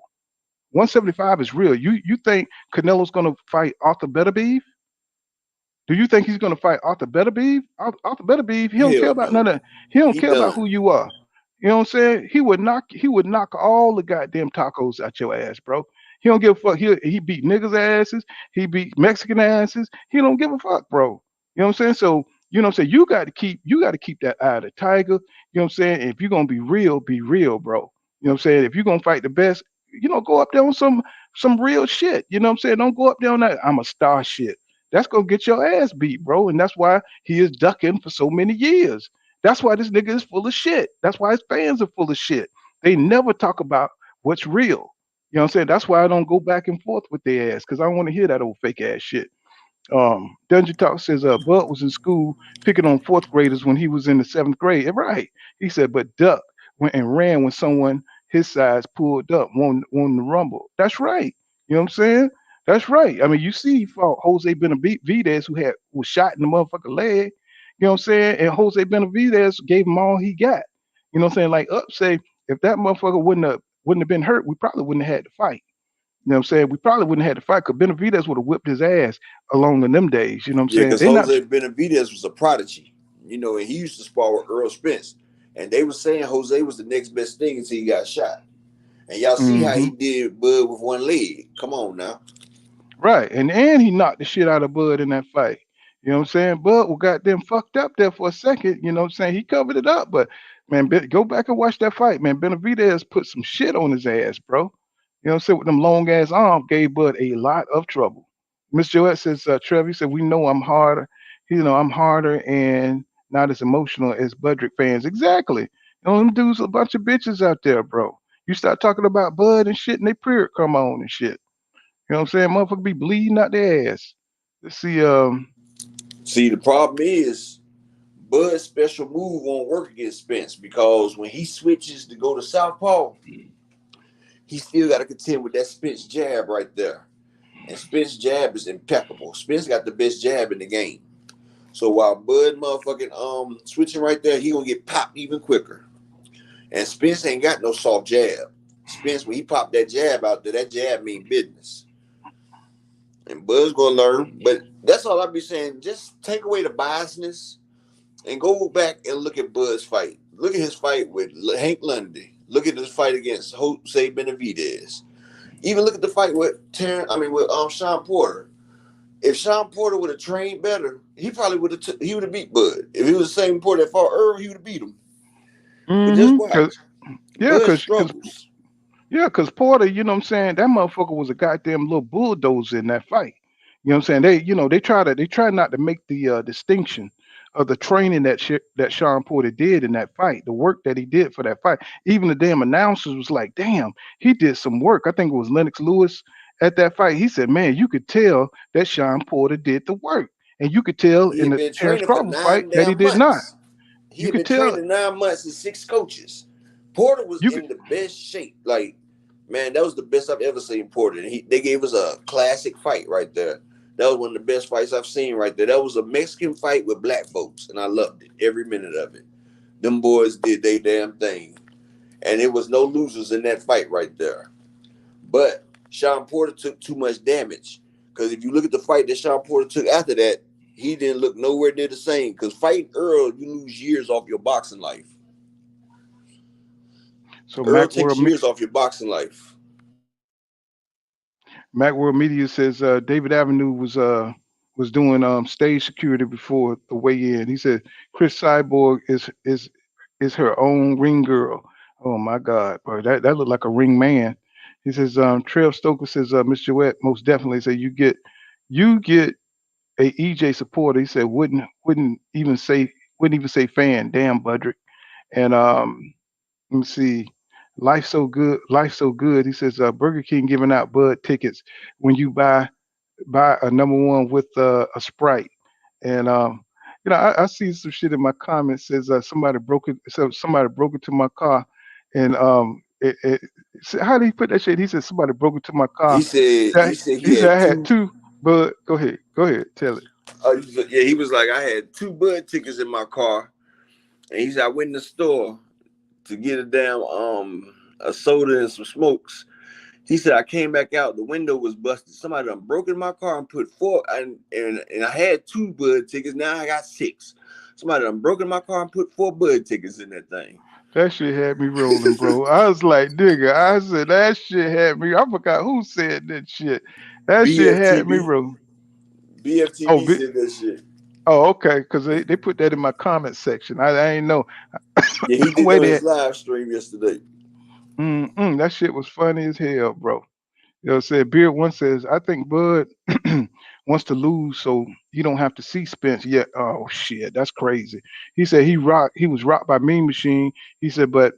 175 is real. You think Canelo's gonna fight Arthur Beterbiev? Do you think he's gonna fight Arthur Beterbiev? Arthur Beterbiev, he don't care Hell about no. none of. He don't He care about done. who you are. You know what I'm saying? He would knock all the goddamn tacos out your ass, bro. He don't give a fuck. He beat niggas asses. He beat Mexican asses. He don't give a fuck, bro. You know what I'm saying? So you know what I'm saying. You got to keep that eye of the tiger. You know what I'm saying? If you're gonna be real, bro. You know what I'm saying? If you're gonna fight the best, you know, go up there on some real shit. You know what I'm saying? Don't go up there on that I'm a star shit. That's gonna get your ass beat, bro. And that's why he is ducking for so many years. That's why this nigga is full of shit. That's why his fans are full of shit. They never talk about what's real. You know what I'm saying? That's why I don't go back and forth with their ass, because I don't want to hear that old fake ass shit. Dungeon Talk says Bud was in school picking on fourth graders when he was in the seventh grade. Right. He said, but Duck went and ran when someone his size pulled up, wanting to rumble. That's right. You know what I'm saying? That's right. I mean, you see, he fought Jose Benavidez, who was shot in the motherfucking leg. You know what I'm saying? And Jose Benavidez gave him all he got. You know what I'm saying? Like Up say, if that motherfucker wouldn't have been hurt, we probably wouldn't have had to fight. You know what I'm saying? We probably wouldn't have had to fight because Benavidez would have whipped his ass along in them days. You know what I'm Yeah, saying? because They not Jose Benavidez was a prodigy, you know, and he used to spar with Earl Spence. And they were saying Jose was the next best thing until he got shot. And y'all see how hmm he did Bud with one leg. Come on now. right. And he knocked the shit out of Bud in that fight. You know what I'm saying? Bud was goddamn fucked up there for a second. You know what I'm saying? He covered it up, but man, go back and watch that fight, man. Benavidez put some shit on his ass, bro. You know what I'm saying? With them long ass arms, gave Bud a lot of trouble. Miss Joette says, Trevor, he said, we know I'm harder. You know, I'm harder and not as emotional as Budrick fans. Exactly. You know, them dudes a bunch of bitches out there, bro. You start talking about Bud and shit, and they period come on and shit. You know what I'm saying? Motherfucker be bleeding out their ass. Let's see. See, the problem is Bud's special move won't work against Spence because when he switches to go to Southpaw, he still got to contend with that Spence jab right there. And Spence jab is impeccable. Spence got the best jab in the game. So while Bud motherfucking switching right there, he gonna get popped even quicker. And Spence ain't got no soft jab. Spence, when he popped that jab out there, that jab mean business. And Bud's gonna learn. But that's all I be saying. Just take away the biasness and go back and look at Bud's fight. Look at his fight with Hank Lundy. Look at his fight against Jose Benavidez. Even look at the fight with Sean Porter. If Sean Porter would have trained better, he probably would have beat Bud. If he was the same Porter that fought Earl, he would have beat him. But just Cause watch. yeah, Bud cause struggles. yeah, because Porter, you know what I'm saying, that motherfucker was a goddamn little bulldozer in that fight. You know what I'm saying? They try not to make the distinction of the training that Sean Porter did in that fight, the work that he did for that fight. Even the damn announcers was like, damn, he did some work. I think it was Lennox Lewis at that fight. He said, man, you could tell that Sean Porter did the work. And you could tell He in had the been Terrence training for Crawford fight nine that he damn did not. months. He You had could been tell training 9 months and 6 coaches. Porter was you could in the best shape. Like, man, that was the best I've ever seen Porter. And they gave us a classic fight right there. That was one of the best fights I've seen right there. That was a Mexican fight with black folks, and I loved it, every minute of it. Them boys did they damn thing. And it was no losers in that fight right there. But Sean Porter took too much damage. Because if you look at the fight that Sean Porter took after that, he didn't look nowhere near the same. Because fighting Earl, you lose years off your boxing life. so Earl takes years off your boxing life. Macworld Media says David Avenue was doing stage security before the weigh-in. He said Chris Cyborg is her own ring girl. Oh my God, bro, that looked like a ring man. He says Trev Stoker says Miss Joette most definitely say you get a EJ supporter. He said wouldn't even say fan. Damn Budrick. And let me see. Life so good. Life so good. He says Burger King giving out Bud tickets when you buy a number one with a Sprite. And I see some shit in my comments says somebody broke it. So somebody broke into my car, and how did he put that shit? He said somebody broke into my He car. said he said He he said I had had two. two. But go ahead, tell it. Yeah, he was like, I had 2 Bud tickets in my car, and he said I went in the store to get a soda and some smokes. He said I came back out, the window was busted. Somebody done broke in my car and put four, and I had 2 Bud tickets. Now I got 6. Somebody done broke in my car and put 4 Bud tickets in that thing. That shit had me rolling, bro. I was like, nigga, I said that shit had me. I forgot who said that shit. That shit had me BFTV, rolling. Oh, BFTV said that shit. okay, because they put that in my comment section. I ain't know. Yeah, he did that Wait on there. his live stream yesterday. That shit was funny as hell, bro. You know what I'm saying? Beard One says, I think Bud wants to lose so you don't have to see Spence yet. Oh shit, that's crazy. He said he was rocked by Mean Machine. He said, but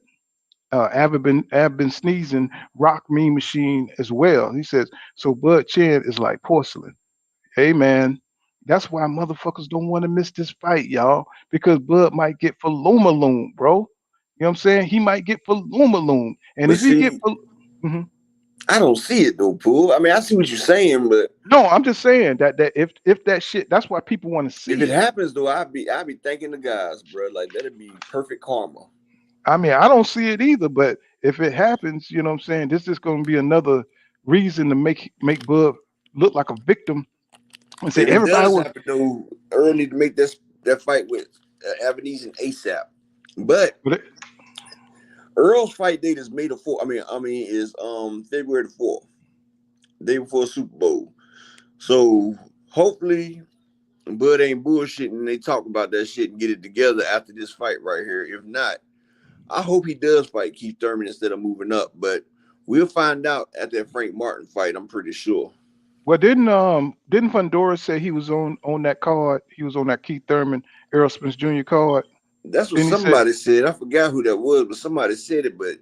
Ab been sneezing, rock Mean Machine as well. He says, so Bud Chen is like porcelain. Hey man, that's why motherfuckers don't want to miss this fight, y'all, because Bud might get for Lumaloon, bro. You know what I'm saying? He might get for Lumaloon, and But if he get see, for Mhm. I don't see it though, Pool. I mean, I see what you're saying, but No, I'm just saying that if that shit, that's why people want to if see it it. happens though, I'd be thanking the guys, bro. Like that'd be perfect karma. I mean, I don't see it either, but if it happens, you know what I'm saying, this is going to be another reason to make Bud look like a victim and say If it everybody does was. happen though, Earl need to make that fight with Ebenezer ASAP. But But it, Earl's fight date is May the 4th. I mean is February the 4th, day before Super Bowl. So hopefully Bud ain't bullshitting and they talk about that shit and get it together after this fight right here. If not, I hope he does fight Keith Thurman instead of moving up. But we'll find out at that Frank Martin fight, I'm pretty sure. well, didn't Fundora say he was on that card? He was on that Keith Thurman, Errol Spence Jr. card. That's what Then he said somebody said. I forgot who that was, but somebody said it. But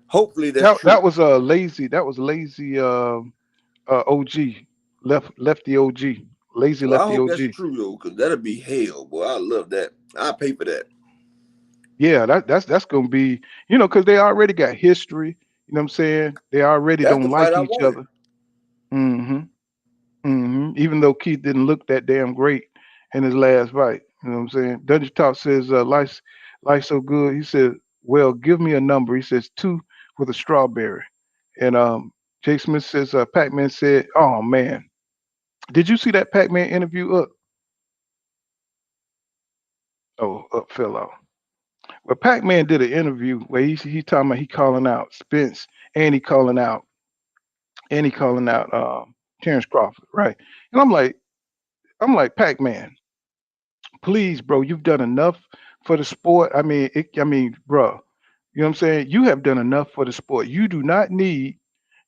hopefully that's that true. was a lazy. That was lazy. OG lefty OG, lazy Well, I lefty hope that's OG. true though, because that'll be hell, boy. I love that. I'll pay for that. Yeah, that's gonna be, because they already got history. You know what I'm saying? They already That's the don't fight like I each wanted. other. hmm Even though Keith didn't look that damn great in his last fight. You know what I'm saying? Dungeon Talk says life's so good. He said, well, give me a number. He says 2 with a strawberry. And Jay Smith says Pac-Man said, oh man, did you see that Pac-Man interview up? Oh, up fell off. Well, Pac-Man did an interview where he talking about he calling out Spence and he calling out Terrence Crawford, right? And I'm like Pac-Man, please, bro, you've done enough for the sport. I mean, bro, You know what I'm saying? You have done enough for the sport. You do not need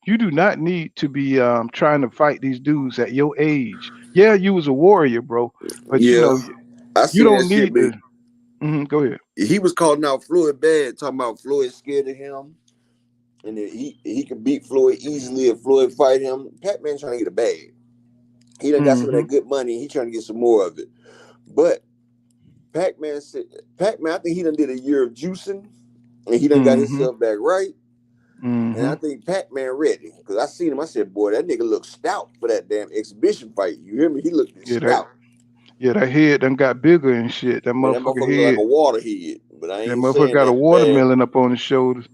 to be trying to fight these dudes at your age. Yeah, you was a warrior, bro, but you Yeah, know I you seen that don't shit, need but to. Go ahead. he was calling out Floyd bad, talking about Floyd scared of him, and that he could beat Floyd easily if Floyd fight him. Pac-Man trying to get a bag. He done got some of Mm-hmm. that good money. He trying to get some more of it. But Pac-Man said, Pac-Man, I think he done did a year of juicing, and he done got Mm-hmm. himself back right. And I Mm-hmm. think Pac-Man ready. Because I seen him, I said, boy, that nigga look stout for that damn exhibition fight. You hear me? He looked Yeah, that stout. yeah, that head done got bigger and shit. That Man, that motherfucker motherfucker look like head. a water head. But I That ain't motherfucker saying got a that, man. watermelon up on his shoulders.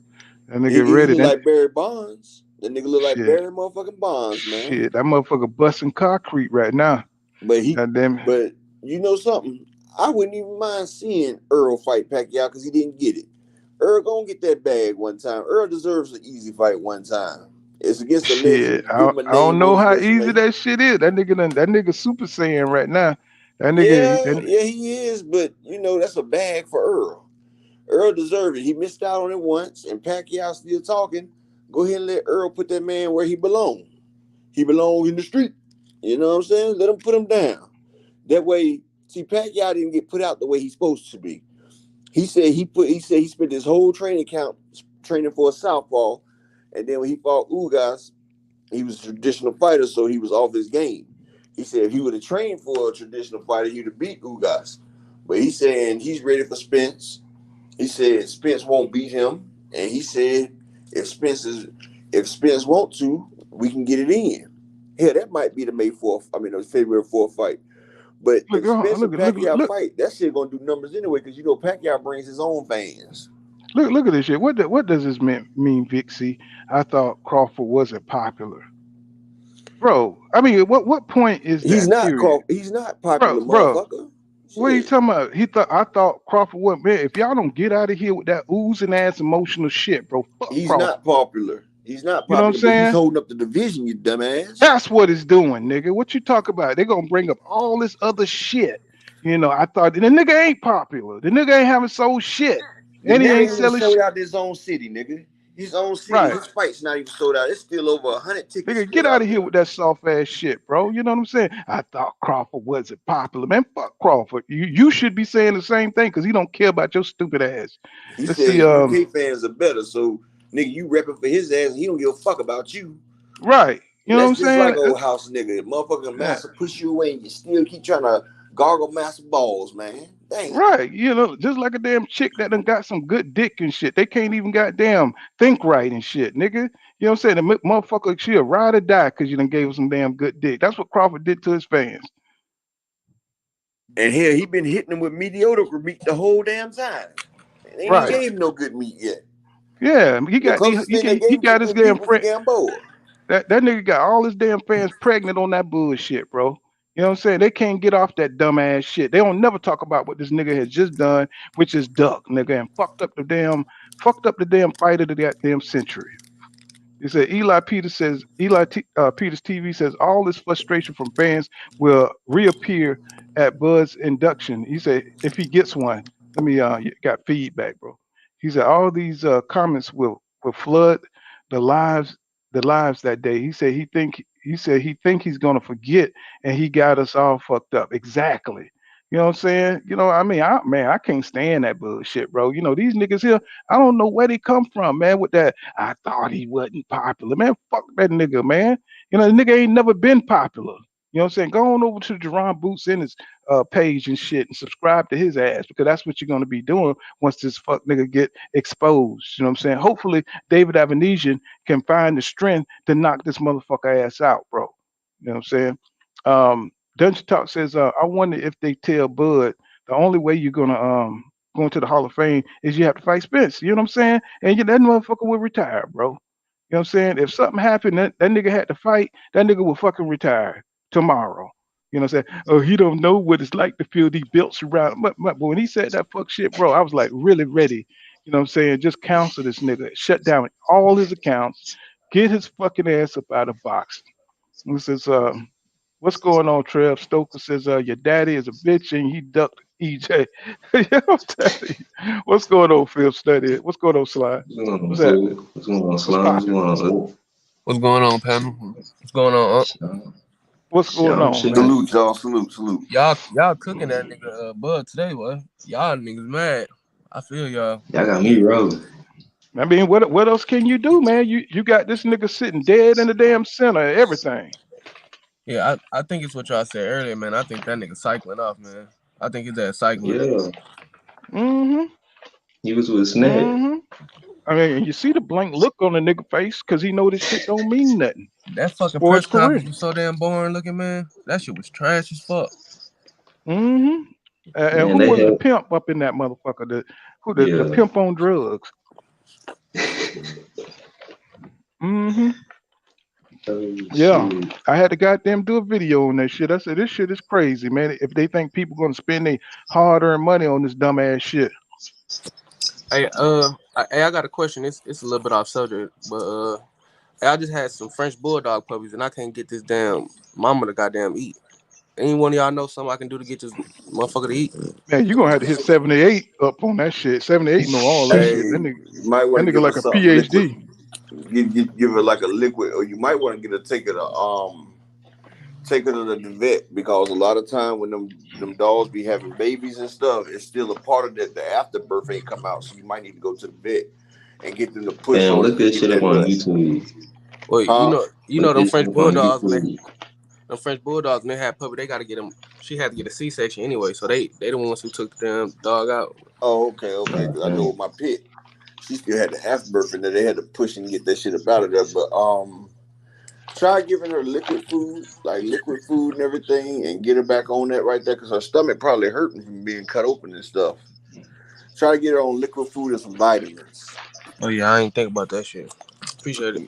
That nigga He ready. look Then like Barry Bonds. That nigga look like shit. Barry motherfucking Bonds, man. Shit. That motherfucker busting concrete right now. But God damn it. but you know something? I wouldn't even mind seeing Earl fight Pacquiao because he didn't get it. Earl gonna get that bag one time. Earl deserves an easy fight one time. It's against a legend. Shit. If you give him a I don't name on know his how easy resume. that shit is. That nigga super saiyan right now. That nigga Yeah, that, yeah, he is, but you know, that's a bag for Earl. Earl deserved it. He missed out on it once, and Pacquiao still talking. Go ahead and let Earl put that man where he belongs. He belongs in the street. You know what I'm saying? Let him put him down. That way, see, Pacquiao didn't get put out the way he's supposed to be. He said he spent his whole training camp training for a southpaw, and then when he fought Ugas, he was a traditional fighter, so he was off his game. He said if he would have trained for a traditional fighter, he'd have beat Ugas. But he's saying he's ready for Spence. He said Spence won't beat him, and he said if Spence want to, we can get it in. Hell, that might be the the February 4th fight. But look, if Spence and Pacquiao look, fight, that shit gonna do numbers anyway, because you know Pacquiao brings his own fans. look at this shit. What does this mean, Vixie? I thought Crawford wasn't popular. Bro, I mean, what point is He's that? not Period. He's not popular, Bro, motherfucker. what are you Shit. talking about? I thought Crawford was man. If y'all don't get out of here with that oozing ass emotional shit, bro, fuck He's not Crawford. popular. He's not You know what I'm popular, but he's saying? holding up the division, you dumbass. That's what it's doing, nigga. What you talk about? They're gonna bring up all this other shit. I thought the nigga ain't popular. The nigga ain't having sold shit. The And he nigga ain't ain't even selling sold shit. out his own city, nigga. His own city, Right. his fight's not even sold out. It's still over 100 tickets Nigga, get still out of out here there. with that soft ass shit, bro. You know what I'm saying? I thought Crawford wasn't popular. Man, fuck Crawford. You should be saying the same thing because he don't care about your stupid ass. He Let's see, said UK fans are better, so nigga, you repping for his ass, and he don't give a fuck about you. right. You know what That's I'm just like saying? old house nigga. Motherfucking Yeah. master push you away, and you still keep trying to gargle master balls, man. Damn. Right, just like a damn chick that done got some good dick and shit. They can't even goddamn think right and shit, nigga. You know what I'm saying? The motherfucker, she'll ride or die because you done gave her some damn good dick. That's what Crawford did to his fans. And hell, he been hitting him with mediocre meat the whole damn time. They ain't even Right. gave him no good meat yet. Yeah, The closest thing they he gave him got some his good meat damn was Gamboa. that nigga got all his damn fans pregnant on that bullshit, bro. You know what I'm saying? They can't get off that dumbass shit. They don't never talk about what this nigga has just done, which is duck, nigga, and fucked up the damn fight of the goddamn century. He said Peters TV says all this frustration from fans will reappear at Bud's induction. He said if he gets one, let me got feedback, bro. He said all these comments will flood the lives the lives that day. He said he think he's gonna forget and he got us all fucked up. Exactly. You know what I'm saying? I mean, I can't stand that bullshit, bro. These niggas here, I don't know where they come from, man, with that I thought he wasn't popular. Man, fuck that nigga, man. The nigga ain't never been popular. You know what I'm saying? Go on over to Jerron Boots in his page and shit and subscribe to his ass because that's what you're gonna be doing once this fuck nigga get exposed. You know what I'm saying? Hopefully David Avenesian can find the strength to knock this motherfucker ass out, bro. You know what I'm saying? Dungeon Talk says, I wonder if they tell Bud the only way you're gonna go into the Hall of Fame is you have to fight Spence. You know what I'm saying? And that motherfucker will retire, bro. You know what I'm saying? If something happened, that nigga had to fight, that nigga will fucking retire tomorrow. You know what I'm saying? Oh, he don't know what it's like to feel these belts around. But when he said that fuck shit, bro, I was like really ready. You know what I'm saying? Just counsel this nigga, shut down all his accounts, get his fucking ass up out of boxing. This is What's going on, Trev? Stoker says, your daddy is a bitch and he ducked EJ. Yeah, I'm telling you. What's going on, Phil Study? What's going on, Sly? What's going on, What's Fool? happening? What's going on, What's Slime? What's popping? going on? What's going on, panel? What's going on? What's going on, man? Salute, y'all. Salute. Y'all cooking that nigga Bud today, boy. Y'all niggas mad. I feel y'all. Y'all got me rolling. I mean, what else can you do, man? You got this nigga sitting dead in the damn center of everything. Yeah, I think it's what y'all said earlier, man. I think that nigga cycling off, man. I think his ass cycling. Yeah. Mm-hmm. He was with Snack. Mm-hmm. I mean, you see the blank look on the nigga face because he know this shit don't mean nothing That fucking for his press career. conference was so damn boring looking, man. That shit was trash as fuck. Mm-hmm. And Man, who they was the had pimp up in that motherfucker? The pimp on drugs? Mm-hmm. Yeah, shit. I had to goddamn do a video on that shit. I said this shit is crazy, man. If they think people gonna spend their hard-earned money on this dumbass shit. Hey, I got a question. It's a little bit off subject, but I just had some French bulldog puppies and I can't get this damn mama to goddamn eat. Any one of y'all know something I can do to get this motherfucker to eat? Man, you gonna have to hit 78 up on that shit. 78 know all that Hey, shit. you might That want to nigga give her like a something liquid. PhD. Give her like a liquid, or you might want to take her to the vet, because a lot of time when them dogs be having babies and stuff, it's still a part of that. The afterbirth ain't come out, so you might need to go to the vet and get them to push Damn, on look it to this get shit up that on nut. YouTube. Well, you know Look them this shit French up on bulldogs when YouTube. them French bulldogs when they had puppy, they gotta get them. She had to get a C-section anyway, so they the ones who took the damn dog out. Oh, okay. Because I know with my pit, she still had the afterbirth, and then they had to push and get that shit up out of there. But try giving her liquid food and everything, and get her back on that right there, because her stomach probably hurting from being cut open and stuff. Try to get her on liquid food and some vitamins. Oh yeah, I ain't think about that shit. Appreciate it.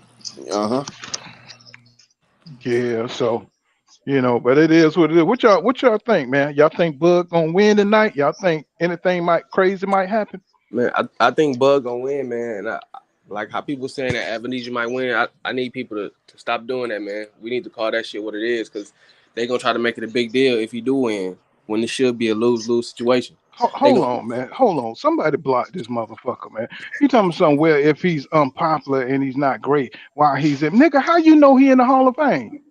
Yeah, so but it is what it is. What y'all think, man? Y'all think Bud gonna win tonight? Y'all think anything crazy might happen? Man, I think Bug gonna win, man. And like how people saying that Ebenezer might win. I need people to stop doing that, man. We need to call that shit what it is, because they gonna try to make it a big deal if you do win, when it should be a lose-lose situation. Hold on, man. Hold on. Somebody block this motherfucker, man. You talking somewhere if he's unpopular and he's not great while he's in, nigga? How you know he in the Hall of Fame?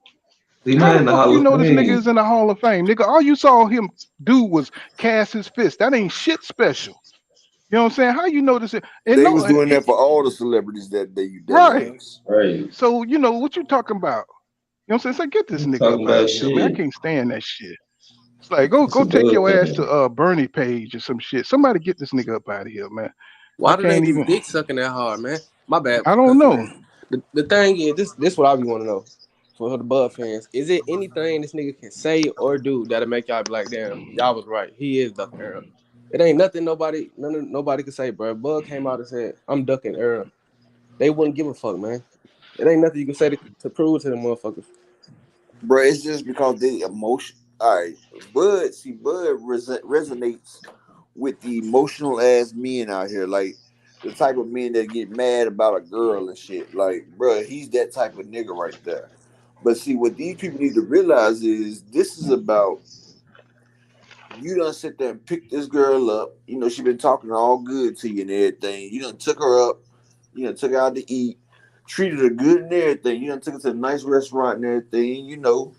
He How not the in the fuck Hall you of know this nigga Fame. is in the Hall of Fame, nigga? All you saw him do was cast his fist. That ain't shit special. You know what I'm saying? How you know this? And They no, was doing that for all the celebrities that day, you right. dumbass. Right. So what you talking about? You know what I'm saying? So get this I'm nigga talking up out about of here, man. I shit. can't stand that shit. It's like go It's a take Bud your ass fan. to Bernie Page or some shit. Somebody get this nigga up out of here, man. I Why do they can't be even. dick sucking that hard, man? My bad I for don't cussing, know. man. The thing is, this what I be want to know for the Bud fans. Is it anything this nigga can say or do that'll make y'all be like, damn, y'all was right. He is ducking Earl. It ain't nothing nobody can say, bro. Bud came out and said, I'm ducking Earl. They wouldn't give a fuck, man. It ain't nothing you can say to prove to them motherfuckers. Bro, it's just because they emotion. All right, Bud resonates with the emotional ass men out here, like the type of men that get mad about a girl and shit. Like, bro, he's that type of nigga right there. But see, what these people need to realize is this is about you done sit there and pick this girl up. You know, she been talking all good to you and everything. You done took her up. You done took her out to eat. Treated her good and everything. You done took her to a nice restaurant and everything. You know,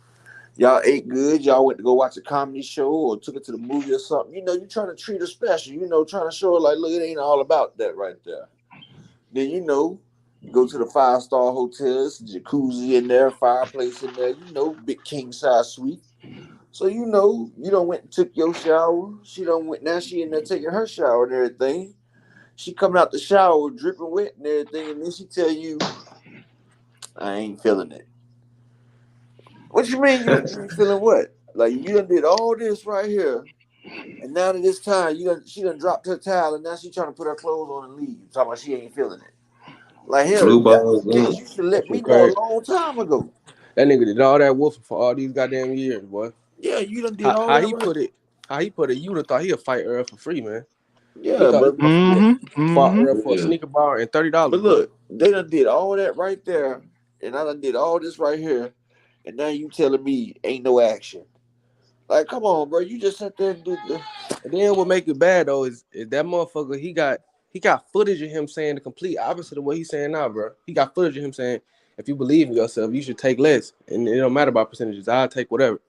y'all ate good. Y'all went to go watch a comedy show or took her to the movie or something. You know, you trying to treat her special. You know, trying to show her like, look, it ain't all about that right there. Then, you know, you go to the 5-star hotels, jacuzzi in there, fireplace in there. You know, big king size suite. So you know, you done went and took your shower. She done went, now she in there taking her shower and everything. She coming out the shower dripping wet and everything, and then she tell you, I ain't feeling it. What you mean you ain't feeling what? Like you done did all this right here, and now that this time she done dropped her towel and now she trying to put her clothes on and leave. Talking about she ain't feeling it. Like hell, Blue if that was balls the case, up. you should That let me shit know a crazy. long time ago. That nigga did all that wolfing for all these goddamn years, boy. Yeah, you done did all How that he right. put it? How he put it? You would have thought he'd fight Earl for free, man. He Yeah, thought he but fought Earl for a Yeah. sneaker bar and $30, but boy. look, they done did all that right there, and I done did all this right here, and now you telling me ain't no action. Like, come on, bro. You just sat there and did the. And then what make it bad though is that motherfucker he got footage of him saying the complete opposite of what he's saying now, bro. He got footage of him saying, if you believe in yourself, you should take less. And it don't matter about percentages. I'll take whatever.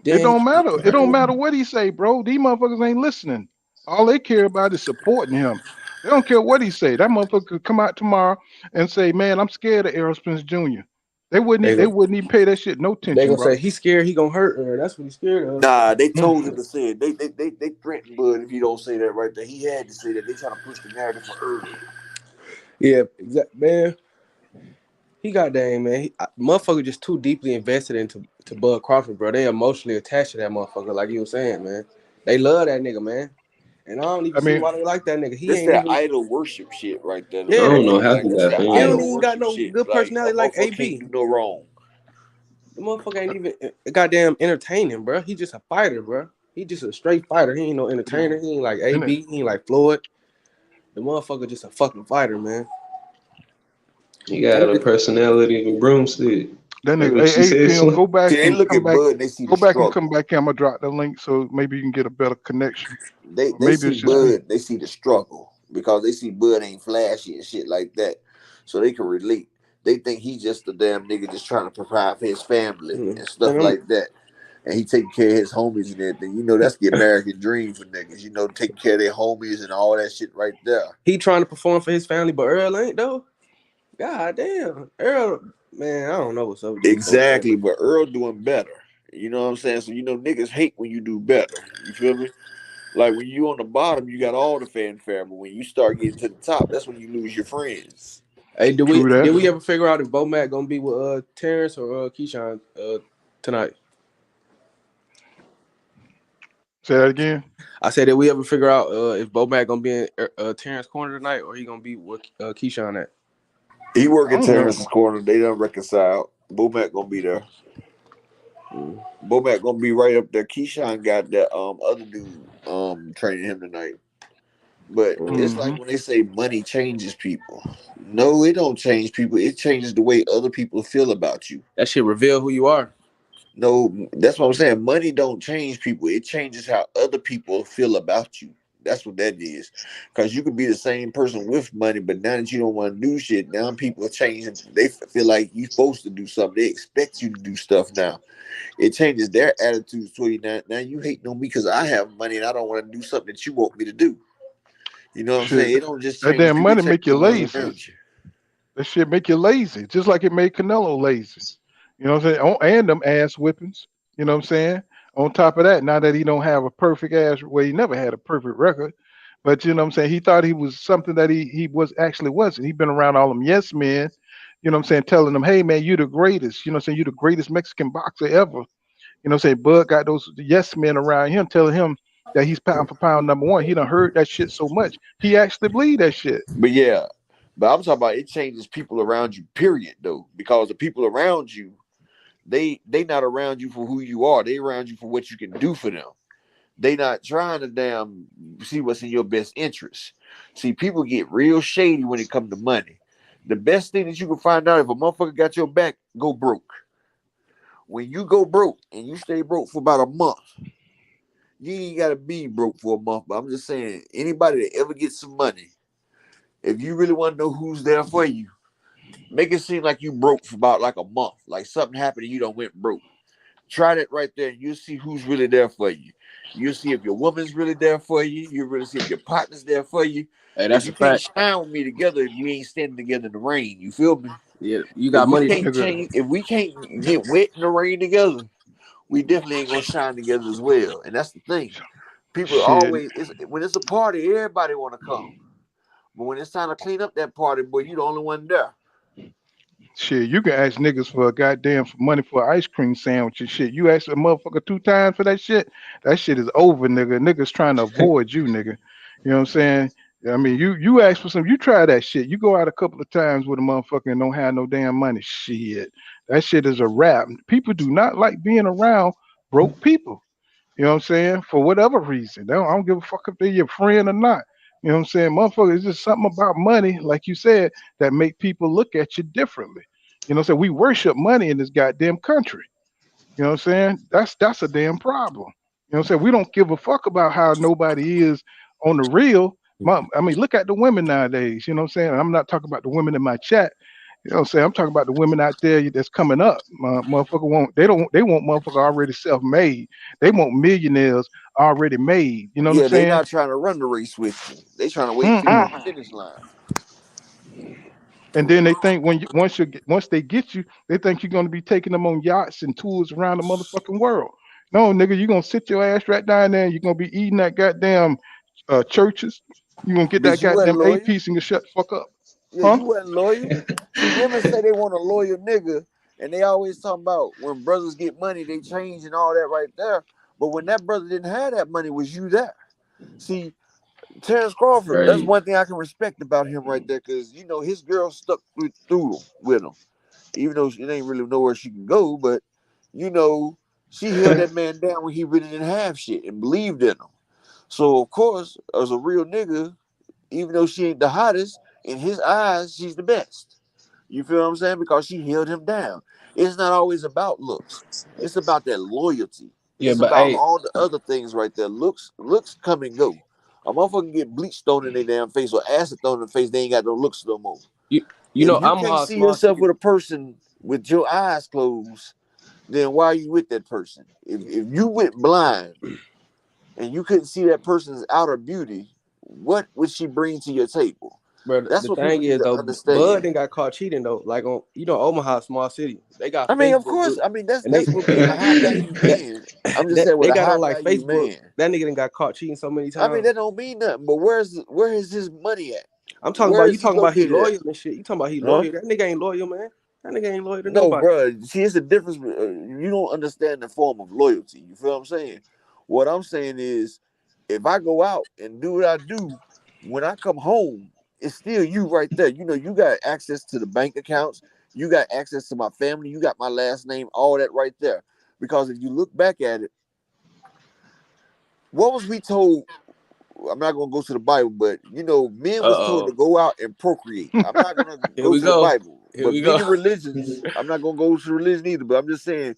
It Then don't matter. It don't matter what he say, bro. These motherfuckers ain't listening. All they care about is supporting him. They don't care what he say. That motherfucker could come out tomorrow and say, "Man, I'm scared of Errol Spence Jr." They wouldn't even pay that shit no they attention, gonna say bro. he's scared he gonna hurt her. That's what he's scared of. Nah, they told him to say it. They threatened Bud if he don't say that right there. He had to say that. They trying to push the narrative for Earl. Yeah, man. He goddamn, man. Motherfucker just too deeply invested into Bud Crawford, bro. They emotionally attached to that motherfucker, like you were saying, man. They love that nigga, man. And I don't even I see mean, why they like that nigga. He That's ain't that even. idol worship shit right there. I Yeah, don't know he how he That's got that don't fans. idol even got worship no shit. good Like a personality like motherfucker can't AB. do no wrong. The motherfucker ain't even goddamn entertaining, bro. He just a fighter, bro. He just a straight fighter. He ain't no entertainer. He ain't like and AB. He ain't like Floyd. The motherfucker just a fucking fighter, man. He got a personality of a broomstick. that That's nigga, what she hey, said, Kim, Slim. go See, back they and look come at back. Bud and they see the Go back and come struggle. back here. I'm gonna drop the link so maybe you can get a better connection. Or They maybe see it's just me. Bud, they see the struggle because they see Bud ain't flashy and shit like that, so they can relate. They think he's just a damn nigga just trying to provide for his family and stuff And like that. And he taking care of his homies and everything. You know, that's the American dream for niggas. You know, taking care of their homies and all that shit right there. he trying to perform for his family, but Earl ain't though. God damn, Earl, man, I don't know what's up with these folks, man. Exactly, but Earl doing better. You know what I'm saying? So you know niggas hate when you do better. You feel me? Like when you on the bottom, you got all the fanfare, but when you start getting to the top, that's when you lose your friends. Hey, True did that. we ever figure out if Bo Mac gonna be with Terrence or Keyshawn tonight? Say that again. I said, did we ever figure out if Bo Mac gonna be in Terrence corner tonight or he gonna be with Keyshawn at? He I working don't know. Terrence's corner. They done reconciled. Bomac gonna be there. Bomac gonna be right up there. Keyshawn got that other dude training him tonight. But it's Mm-hmm. like when they say money changes people. No, it don't change people. It changes the way other people feel about you. That shit reveal who you are. No, that's what I'm saying. Money don't change people. It changes how other people feel about you. That's what that is. Because you could be the same person with money, but now that you don't want to do shit, now people are changing. They feel like you're supposed to do something. They expect you to do stuff now. It changes their attitudes toward you. Now you hating on me because I have money and I don't want to do something that you want me to do. You know what I'm Shit, saying? It don't just that change damn people. It money changes make the you ones lazy. around you. That shit make you lazy, just like it made Canelo lazy. You know what I'm saying? And them ass whippings. You know what I'm saying? On top of that, now that he don't have a perfect ass, well, he never had a perfect record, but you know what I'm saying? He thought he was something that he was actually wasn't. He been around all them yes men. You know what I'm saying? Telling them, hey man, you the greatest. You know what I'm saying? You the greatest Mexican boxer ever. You know what I'm saying? Bud got those yes men around him telling him that he's pound for pound number one. He done heard that shit so much. He actually believe that shit. But yeah, but I'm talking about it changes people around you, period, though. Because the people around you, they not around you for who you are. They around you for what you can do for them. They not trying to damn see what's in your best interest. See, people get real shady when it comes to money. The best thing that you can find out if a motherfucker got your back, go broke. When you go broke and you stay broke for about a month, you ain't gotta be broke for a month. But I'm just saying, anybody that ever gets some money, if you really want to know who's there for you, make it seem like you broke for about like a month. Like something happened and you don't went broke. Try that right there and you'll see who's really there for you. You'll see if your woman's really there for you. You'll really see if your partner's there for you. Hey, Because that's you a can't fact. shine with me together if we ain't standing together in the rain. You feel me? Yeah, you If got we money. can't Nigga, change, if we can't get wet in the rain together, we definitely ain't gonna shine together as well. And that's the thing. People shit. always when it's a party, everybody wanna come. But when it's time to clean up that party, boy, you the only one there. Shit, you can ask niggas for a goddamn money for an ice cream sandwich and shit. You ask a motherfucker 2 times for that shit is over, nigga. Niggas trying to avoid you, nigga. You know what I'm saying? I mean, you ask for some, you try that shit. You go out a couple of times with a motherfucker and don't have no damn money. Shit, that shit is a wrap. People do not like being around broke people. You know what I'm saying? For whatever reason. I don't give a fuck if they're your friend or not. You know what I'm saying? Motherfucker, it's just something about money, like you said, that make people look at you differently. You know what I'm saying? We worship money in this goddamn country. You know what I'm saying? That's a damn problem. You know what I'm saying? We don't give a fuck about how nobody is on the real. I mean, look at the women nowadays. You know what I'm saying? I'm not talking about the women in my chat. You know what I'm saying? I'm talking about the women out there that's coming up. Motherfucker they want motherfucker already self-made. They want millionaires already made. You know what I'm Yeah, they saying? not trying to run the race with you. They trying to wait till you at the finish line. And then they think once they get you, they think you're gonna be taking them on yachts and tours around the motherfucking world. No, nigga, you're gonna sit your ass right down there and you're gonna be eating that goddamn churches. You're gonna get that Bitch, you wasn't goddamn eight loyal. piece and you shut the fuck up. Yeah, Huh? you wasn't loyal. See, women say they want a loyal nigga, and they always talking about when brothers get money, they change and all that right there. But when that brother didn't have that money, was you there? See, Terrence Crawford, that's Right. one thing I can respect about him right there, because you know his girl stuck through with him, even though she ain't really know where she can go. But you know, she held that man down when he really didn't have shit and believed in him. So of course, as a real nigga, even though she ain't the hottest, in his eyes, she's the best. You feel what I'm saying? Because she held him down. It's not always about looks. It's about that loyalty. Yeah, It's but about hey, all the other things right there. Looks come and go. A motherfucker get bleach thrown in their damn face or acid thrown in the face, they ain't got no looks no more. you If know you can't Omaha, a see small yourself city. with a person with your eyes closed, then why are you with that person? If you went blind and you couldn't see that person's outer beauty, what would she bring to your table? But That's the what people thing need is to though, Bud understand. didn't got caught cheating though. Like on Omaha, small city. They got I mean, of Facebook course, group, I mean that's and they that's with being a high value that, man. I'm just saying with they a got high on like value Facebook. man. That nigga done got caught cheating so many I mean, times. that don't mean nothing. But where is his money at? I'm talking Where about you is he talking about he located at? loyal and shit. You talking about he Huh? loyal? That nigga ain't loyal, man. That nigga ain't loyal to No, nobody. bro. See, it's a difference. You don't understand the form of loyalty. You feel what I'm saying? What I'm saying is, if I go out and do what I do, when I come home, it's still you right there. You know, you got access to the bank accounts. You got access to my family. You got my last name, all that right there. Because if you look back at it, what was we told? I'm not gonna go to the Bible, but you know, men was told to Uh-oh. go out and procreate. I'm not gonna Here go we to the go. Bible, Here but we go. many religions. I'm not gonna go to religion either, but I'm just saying,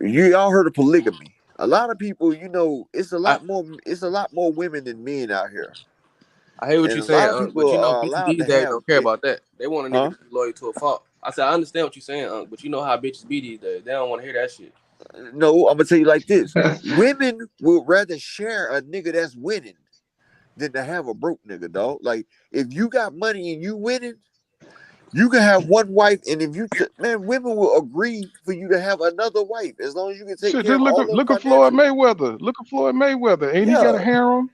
you all heard of polygamy. A lot of people, you know, it's a I, lot more. It's a lot more women than men out here, I hear what and you're a lot saying, of but people you know, are bitches allowed these to days have don't care it. about that. They want a nigga Huh? to be loyal to a fault. I said, I understand what you're saying, but you know how bitches be these days. They don't want to hear that shit. No, I'm gonna tell you like this: women would rather share a nigga that's winning than to have a broke nigga, dog. Like if you got money and you winning, you can have one wife, and if man, women will agree for you to have another wife as long as you can take Shit, care just of all of them look at Floyd financially. Mayweather. Look at Floyd Mayweather. Ain't he got a Yeah, harem?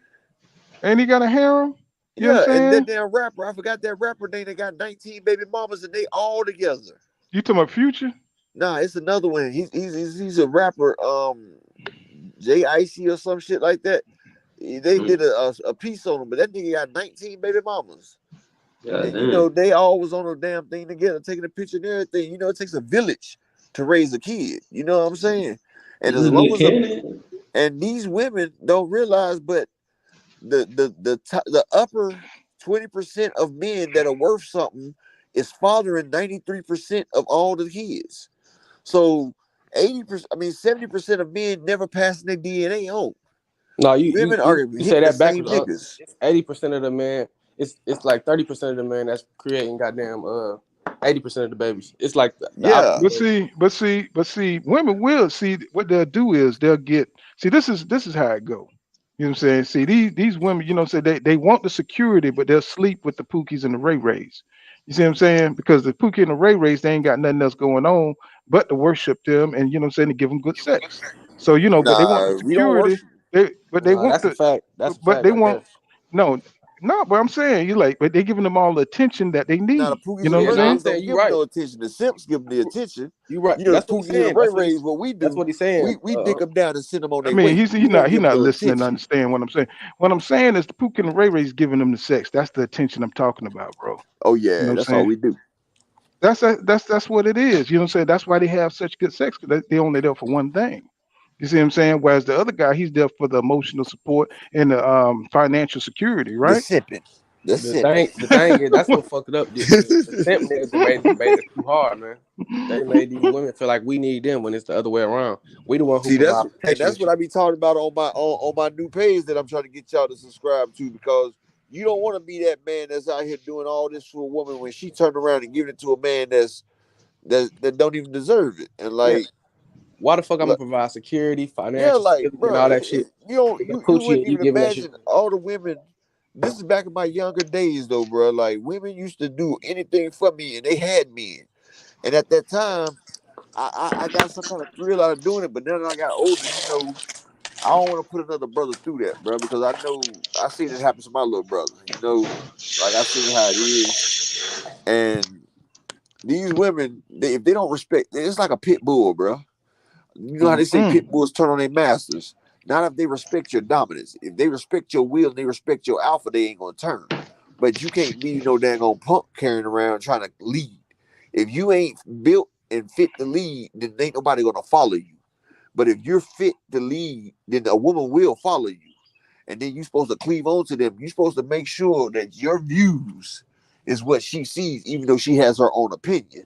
Ain't he got a harem? You know yeah, what I'm and that saying? damn rapper, I forgot that rapper name. They got 19 baby mamas, and they all together. You talking about Future? Nah, it's another one. He's a rapper, J Icy or some shit like that. They did a piece on him, but that nigga got 19 baby mamas. God And you know, damn. they all was on a damn thing together, taking a picture and everything. You know, it takes a village to raise a kid. You know what I'm saying? And This as long nigga as Cannon. and these women don't realize, but the upper 20% of men that are worth something is fathering 93% of all the kids. So 80%, I mean 70% of men never passing their DNA on. No, Women are you say hitting the that same backwards. niggas. It's 80% of the man. It's like 30% of the man that's creating goddamn 80% of the babies. It's like the Yeah. opposite But way. see, women will see what they'll do is they'll get see this is how it go. You know what I'm saying? See these women, you know, say they want the security, but they'll sleep with the Pookies and the Ray Rays. You see what I'm saying? Because the Pookie and the Ray Rays, they ain't got nothing else going on but to worship them and you know what I'm saying to give them good sex. So you know, but they want the Nah, we don't security. worship. They No, want that's a the fact. That's a but fact they right want there. no no. But I'm saying you like, but they giving them all the attention that they Now the need. You Pookies know and what I'm the Yeah, Ray no, I'm saying? Rays saying don't you give them right. no attention. The Simps give them the attention. You right. You know the That's what he's Pookies and the saying. Ray Rays. What we That's do, what he's saying. we dick them down and send them on I their mean, way. he's We don't he give them not no listening to attention. understand what I'm saying. What I'm saying is the Pook and the Ray Ray's giving them the sex. That's the attention I'm talking about, bro. Oh You know yeah, what that's I'm all saying? we do. That's what it is. You know what I'm saying? That's why they have such good sex because they only there for one thing. You see what I'm saying? Whereas the other guy, he's there for the emotional support and the financial security, The right? sipping. That's The simp. thing is, that's what fucked it up. The simp niggas that made it too hard, man. They made these women feel like we need them when it's the other way around. We the one who See, provide and protection. that's what I be talking about on my new page that I'm trying to get y'all to subscribe to, because you don't want to be that man that's out here doing all this for a woman when she turned around and giving it to a man that don't even deserve it. And like, why the fuck I'm gonna provide security, yeah, financial like, stability, and bro, all that shit? you Coochie, wouldn't and you even giving that shit. imagine all the women. This is back in my younger days, though, bro. Like, women used to do anything for me, and they had men. And at that time, I got some kind of thrill out of doing it. But then I got older, I don't want to put another brother through that, bro, because I know I seen it happen to my little brother. Like, I seen how it is. And these women, if they don't respect, it's like a pit bull, bro. You know how they say pit bulls turn on their masters. Not if they respect your dominance. If they respect your will and they respect your alpha, they ain't gonna turn. But you can't be no dang on punk carrying around trying to lead. If you ain't built and fit to lead, then ain't nobody gonna follow you. But if you're fit to lead, then a woman will follow you. And then you're supposed to cleave on to them. You're supposed to make sure that your views is what she sees, even though she has her own opinion.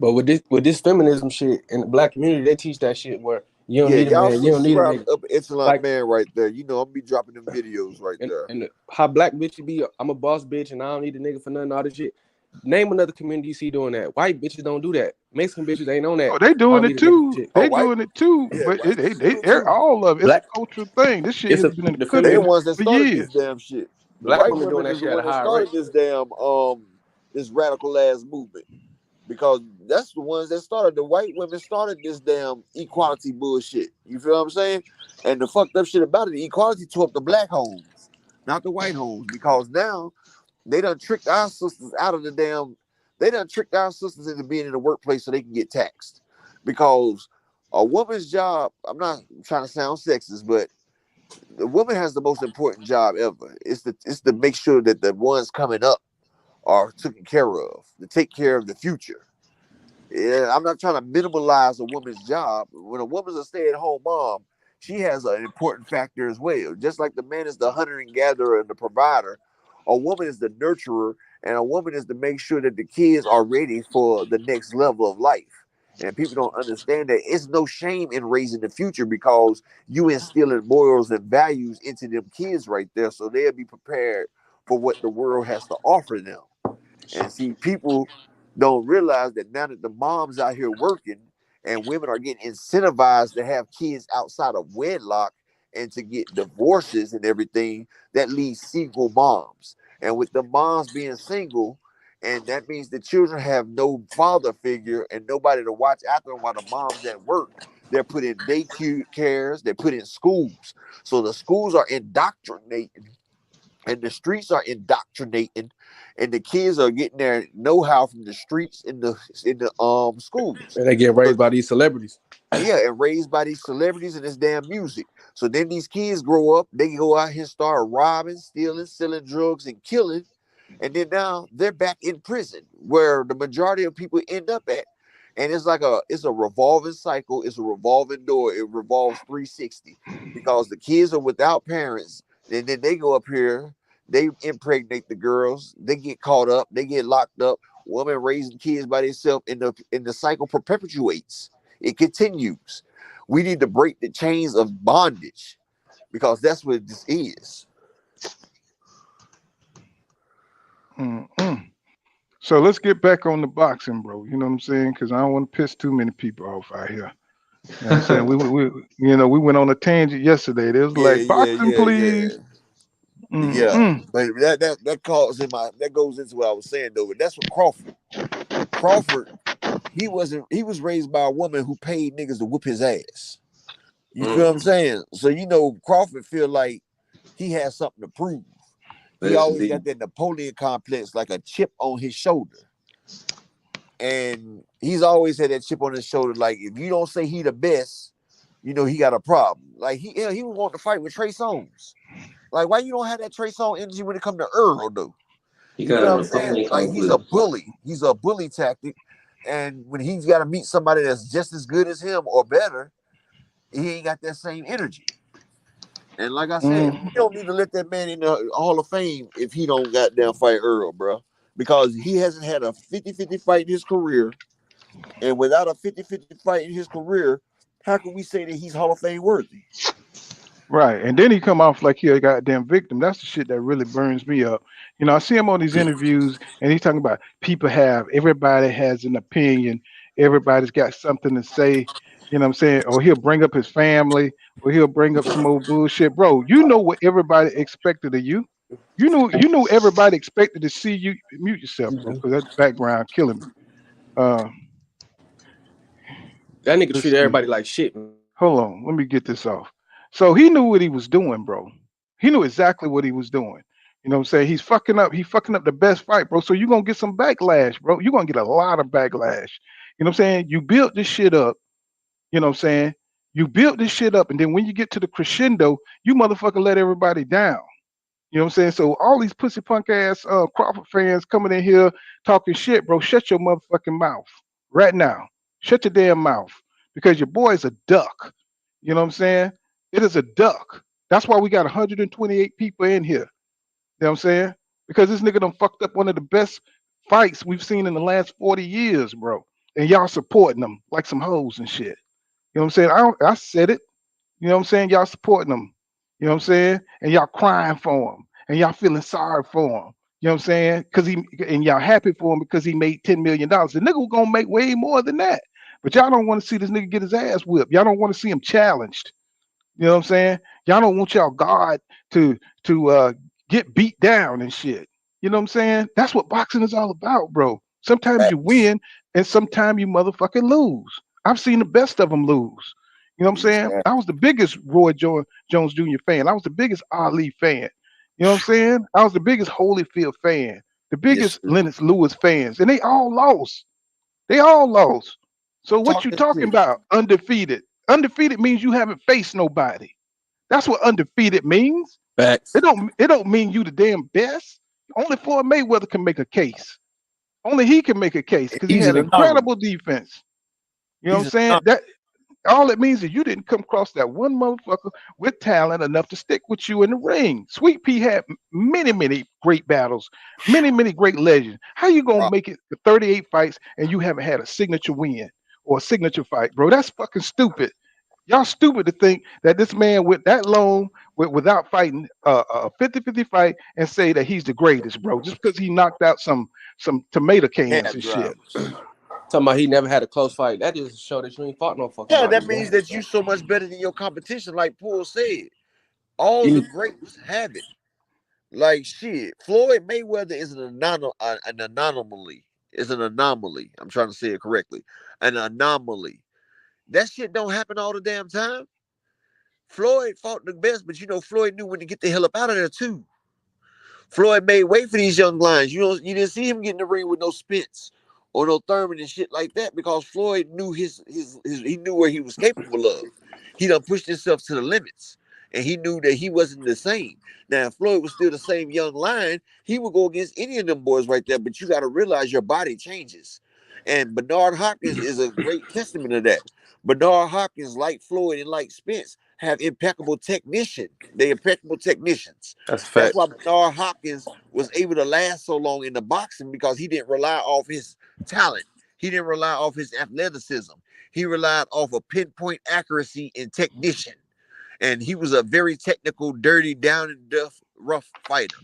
But with this feminism shit in the black community, they teach that shit where you don't need a y'all man, you don't need a subscribe nigga. to Upper Echelon Like, Man right there. I'm gonna be dropping them videos right there. And how black bitches be, I'm a boss bitch and I don't need a nigga for nothing, all this shit. Name another community you see doing that. White bitches don't do that. Mexican bitches ain't on that. Oh, they doing it too. They doing it too. Yeah, But white they all of it. It's a Black, cultural thing. This shit it's has been in the the cooking They the feminism. ones that for started years. this damn shit. The Black white women doing women that is the shit at one a that higher started rate. this damn this radical ass movement. Because that's the ones that started. The white women started this damn equality bullshit. You feel what I'm saying? And the fucked up shit about it, the equality tore up the black homes, not the white homes. Because now they done tricked our sisters out of the damn. They done tricked our sisters into being in the workplace so they can get taxed. Because a woman's job, I'm not trying to sound sexist, but the woman has the most important job ever. It's to make sure that the ones coming up are taken care of, to take care of the future. Yeah, I'm not trying to minimalize a woman's job. When a woman's a stay-at-home mom, she has an important factor as well. Just like the man is the hunter and gatherer and the provider, a woman is the nurturer, and a woman is to make sure that the kids are ready for the next level of life. And people don't understand that it's no shame in raising the future, because you instilling morals and values into them kids right there, so they'll be prepared for what the world has to offer them. And see, people don't realize that now that the moms out here working and women are getting incentivized to have kids outside of wedlock and to get divorces and everything, that leaves single moms. And with the moms being single, and that means the children have no father figure and nobody to watch after them while the mom's at work. They're put in daycare cares, they're put in schools. So the schools are indoctrinating and the streets are indoctrinating, and the kids are getting their know-how from the streets in the schools. And they get raised by these celebrities. Yeah, and raised by these celebrities and this damn music. So then these kids grow up, they go out here and start robbing, stealing, selling drugs, and killing. And then now they're back in prison, where the majority of people end up at. And it's like it's a revolving cycle, it's a revolving door, it revolves 360, because the kids are without parents, and then they go up here, they impregnate the girls, they get caught up, they get locked up. Women raising kids by themselves, and the cycle perpetuates. It continues. We need to break the chains of bondage, because that's what this is. So let's get back on the boxing, bro. You know what I'm saying? Because I don't want to piss too many people off out here. You know what I'm saying? we went on a tangent yesterday. It was like boxing, please. Yeah, but that calls in that goes into what I was saying though. But that's what Crawford, he was raised by a woman who paid niggas to whoop his ass. You feel what I'm saying? So Crawford feel like he has something to prove. He always got that Napoleon complex, like a chip on his shoulder. And he's always had that chip on his shoulder. Like, if you don't say he the best, he got a problem. Like, he would want to fight with Trey Songz. Like, why you don't have that Trey Songz energy when it comes to Earl, though? You know got what I'm saying? Like, he's a bully. He's a bully tactic. And when he's got to meet somebody that's just as good as him or better, he ain't got that same energy. And like I said, you don't need to let that man in the Hall of Fame if he don't goddamn fight Earl, bro. Because he hasn't had a 50-50 fight in his career. And without a 50-50 fight in his career, how can we say that he's Hall of Fame worthy? Right. And then he come off like he a goddamn victim. That's the shit that really burns me up. You know, I see him on these interviews and he's talking about everybody has an opinion. Everybody's got something to say. You know what I'm saying? Or he'll bring up his family or he'll bring up some old bullshit. Bro, you know what everybody expected of you. You know everybody expected to see you. Mute yourself, bro, because that background killing me. That nigga Let's treated see. everybody like shit. Hold on, let me get this off. So he knew what he was doing, bro. He knew exactly what he was doing. You know what I'm saying? He's fucking up the best fight, bro. So you're gonna get some backlash, bro. You're gonna get a lot of backlash. You know what I'm saying? You built this shit up, you know what I'm saying? You built this shit up, and then when you get to the crescendo, you motherfucker let everybody down. You know what I'm saying? So all these pussy punk ass Crawford fans coming in here talking shit, bro. Shut your motherfucking mouth right now. Shut your damn mouth because your boy is a duck. You know what I'm saying? It is a duck. That's why we got 128 people in here. You know what I'm saying? Because this nigga done fucked up one of the best fights we've seen in the last 40 years, bro. And y'all supporting them like some hoes and shit. You know what I'm saying? I said it. You know what I'm saying? Y'all supporting them. You know what I'm saying? And y'all crying for him. And y'all feeling sorry for him. You know what I'm saying? And y'all happy for him because he made $10 million. The nigga was gonna make way more than that. But y'all don't want to see this nigga get his ass whipped. Y'all don't want to see him challenged. You know what I'm saying? Y'all don't want y'all God to get beat down and shit. You know what I'm saying? That's what boxing is all about, bro. Sometimes you win and sometimes you motherfucking lose. I've seen the best of them lose. You know what I'm saying? I was the biggest Jones Jr. fan. I was the biggest Ali fan. You know what I'm saying? I was the biggest Holyfield fan, the Yes, biggest sir. Lennox Lewis fans, and they all lost. They all lost. So what Talk you that talking shit. about? Undefeated. Undefeated means you haven't faced nobody. That's what undefeated means. Facts. It don't mean you the damn best. Only Floyd Mayweather can make a case. Only he can make a case because he He's had an anomaly. incredible defense. You know what He's I'm an saying? anomaly. That all it means is you didn't come across that one motherfucker with talent enough to stick with you in the ring. Sweet Pea had many, many great battles, many, many great legends. How you gonna make it to 38 fights and you haven't had a signature win or a signature fight, bro? That's fucking stupid. Y'all stupid to think that this man went that long without fighting a 50-50 fight and say that he's the greatest, bro, just because he knocked out some tomato cans Cab and shit. drivers. Talking about he never had a close fight. That just show that you ain't fought no fucking Yeah, body, that bro. means that you so much better than your competition, like Paul said. All the greats have it. Like shit, Floyd Mayweather is an anomaly. Is an anomaly. I'm trying to say it correctly. An anomaly. That shit don't happen all the damn time. Floyd fought the best, but you know Floyd knew when to get the hell up out of there too. Floyd made way for these young lions. You didn't see him get in the ring with no Spence or no Thurman and shit like that because Floyd knew he knew where he was capable of. He done pushed himself to the limits. And he knew that he wasn't the same. Now, if Floyd was still the same young lion, he would go against any of them boys right there. But you got to realize your body changes. And Bernard Hopkins is a great testament to that. Bernard Hopkins, like Floyd and like Spence, have impeccable technician. They're impeccable technicians. That's a That's fact. why Bernard Hopkins was able to last so long in the boxing because he didn't rely off his talent. He didn't rely off his athleticism. He relied off of pinpoint accuracy and technician. And he was a very technical, dirty, down and rough fighter.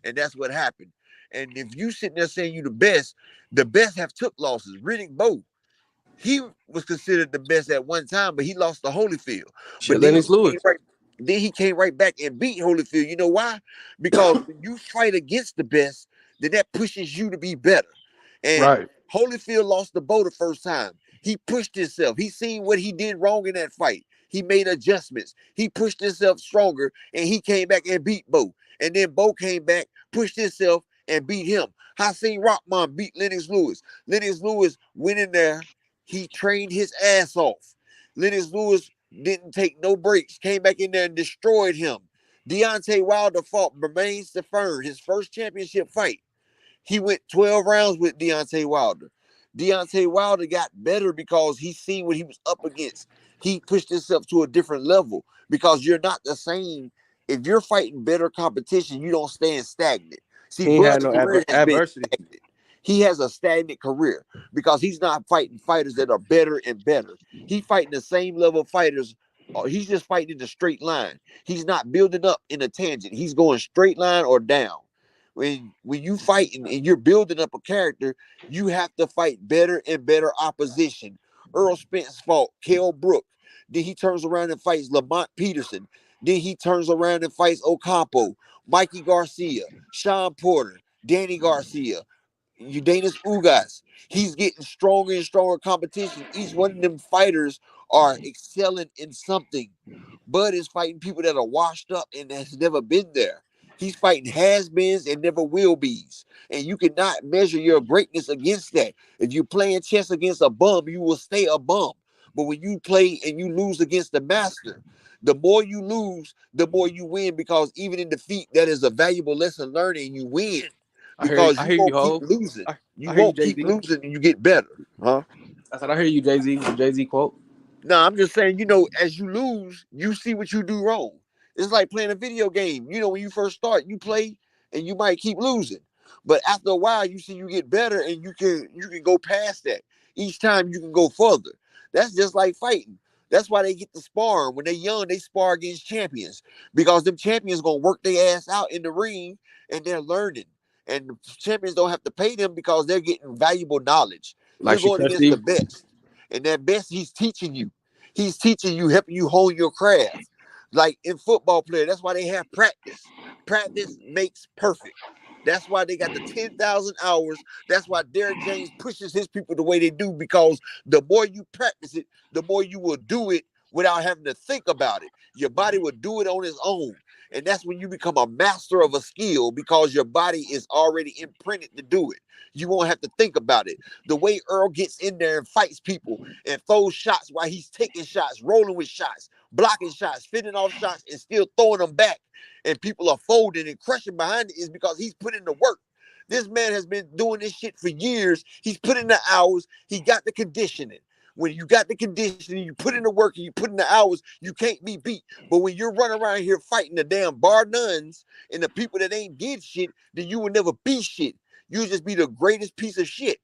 And that's what happened. And if you sitting there saying you the best have took losses. Riddick Bowe, he was considered the best at one time, but he lost to Holyfield. Shit, But then Lennox Lewis. he came right back and beat Holyfield. You know why? Because when you fight against the best, then that pushes you to be better. And Right. Holyfield lost the Bowe the first time. He pushed himself. He seen what he did wrong in that fight. He made adjustments. He pushed himself stronger, and he came back and beat Bowe. And then Bowe came back, pushed himself, and beat him. Hakeem Rockman beat Lennox Lewis. Lennox Lewis went in there. He trained his ass off. Lennox Lewis didn't take no breaks, came back in there and destroyed him. Deontay Wilder fought Bermane Stifern, his first championship fight. He went 12 rounds with Deontay Wilder. Deontay Wilder got better because he seen what he was up against. He pushed himself to a different level because you're not the same. If you're fighting better competition, you don't stand stagnant. See, He ain't had Bud's no career has been adversity. stagnant. He has a stagnant career because he's not fighting fighters that are better and better. He's fighting the same level of fighters. He's just fighting in a straight line. He's not building up in a tangent. He's going straight line or down. When you fighting and you're building up a character, you have to fight better and better opposition. Earl Spence fought Kell Brook. Then he turns around and fights Lamont Peterson. Then he turns around and fights Ocampo, Mikey Garcia, Sean Porter, Danny Garcia, Udanis Ugas. He's getting stronger and stronger competition. Each one of them fighters are excelling in something. Bud is fighting people that are washed up and has never been there. He's fighting has-beens and never will be's. And you cannot measure your greatness against that. If you're playing chess against a bum, you will stay a bum. But when you play and you lose against the master, the more you lose, the more you win, because even in defeat, that is a valuable lesson learned and you win. Because I you hear you, won't keep Ho. losing. I You hear you, won't keep Jay-Z. losing and you get better. Huh? I said, I hear you, Jay-Z. The Jay-Z quote. No, I'm just saying, as you lose, you see what you do wrong. It's like playing a video game. When you first start, you play and you might keep losing. But after a while, you see you get better and you can go past that. Each time you can go further. That's just like fighting. That's why they get to spar. When they're young, they spar against champions. Because them champions gonna work their ass out in the ring and they're learning. And the champions don't have to pay them because they're getting valuable knowledge. Like You're she going touched against the you. best. And that best, he's teaching you. He's teaching you, helping you hone your craft. Like in football player, that's why they have practice. Practice makes perfect. That's why they got the 10,000 hours. That's why Derrick James pushes his people the way they do, because the more you practice it, the more you will do it without having to think about it. Your body will do it on its own. And that's when you become a master of a skill, because your body is already imprinted to do it. You won't have to think about it. The way Earl gets in there and fights people and throws shots while he's taking shots, rolling with shots, blocking shots, fending off shots, and still throwing them back, and people are folding and crushing behind it, is because he's put in the work. This man has been doing this shit for years. He's put in the hours. He got the conditioning. When you got the conditioning, you put in the work and you put in the hours, you can't be beat. But when you're running around here fighting the damn bar nuns and the people that ain't did shit, then you will never be shit. You'll just be the greatest piece of shit.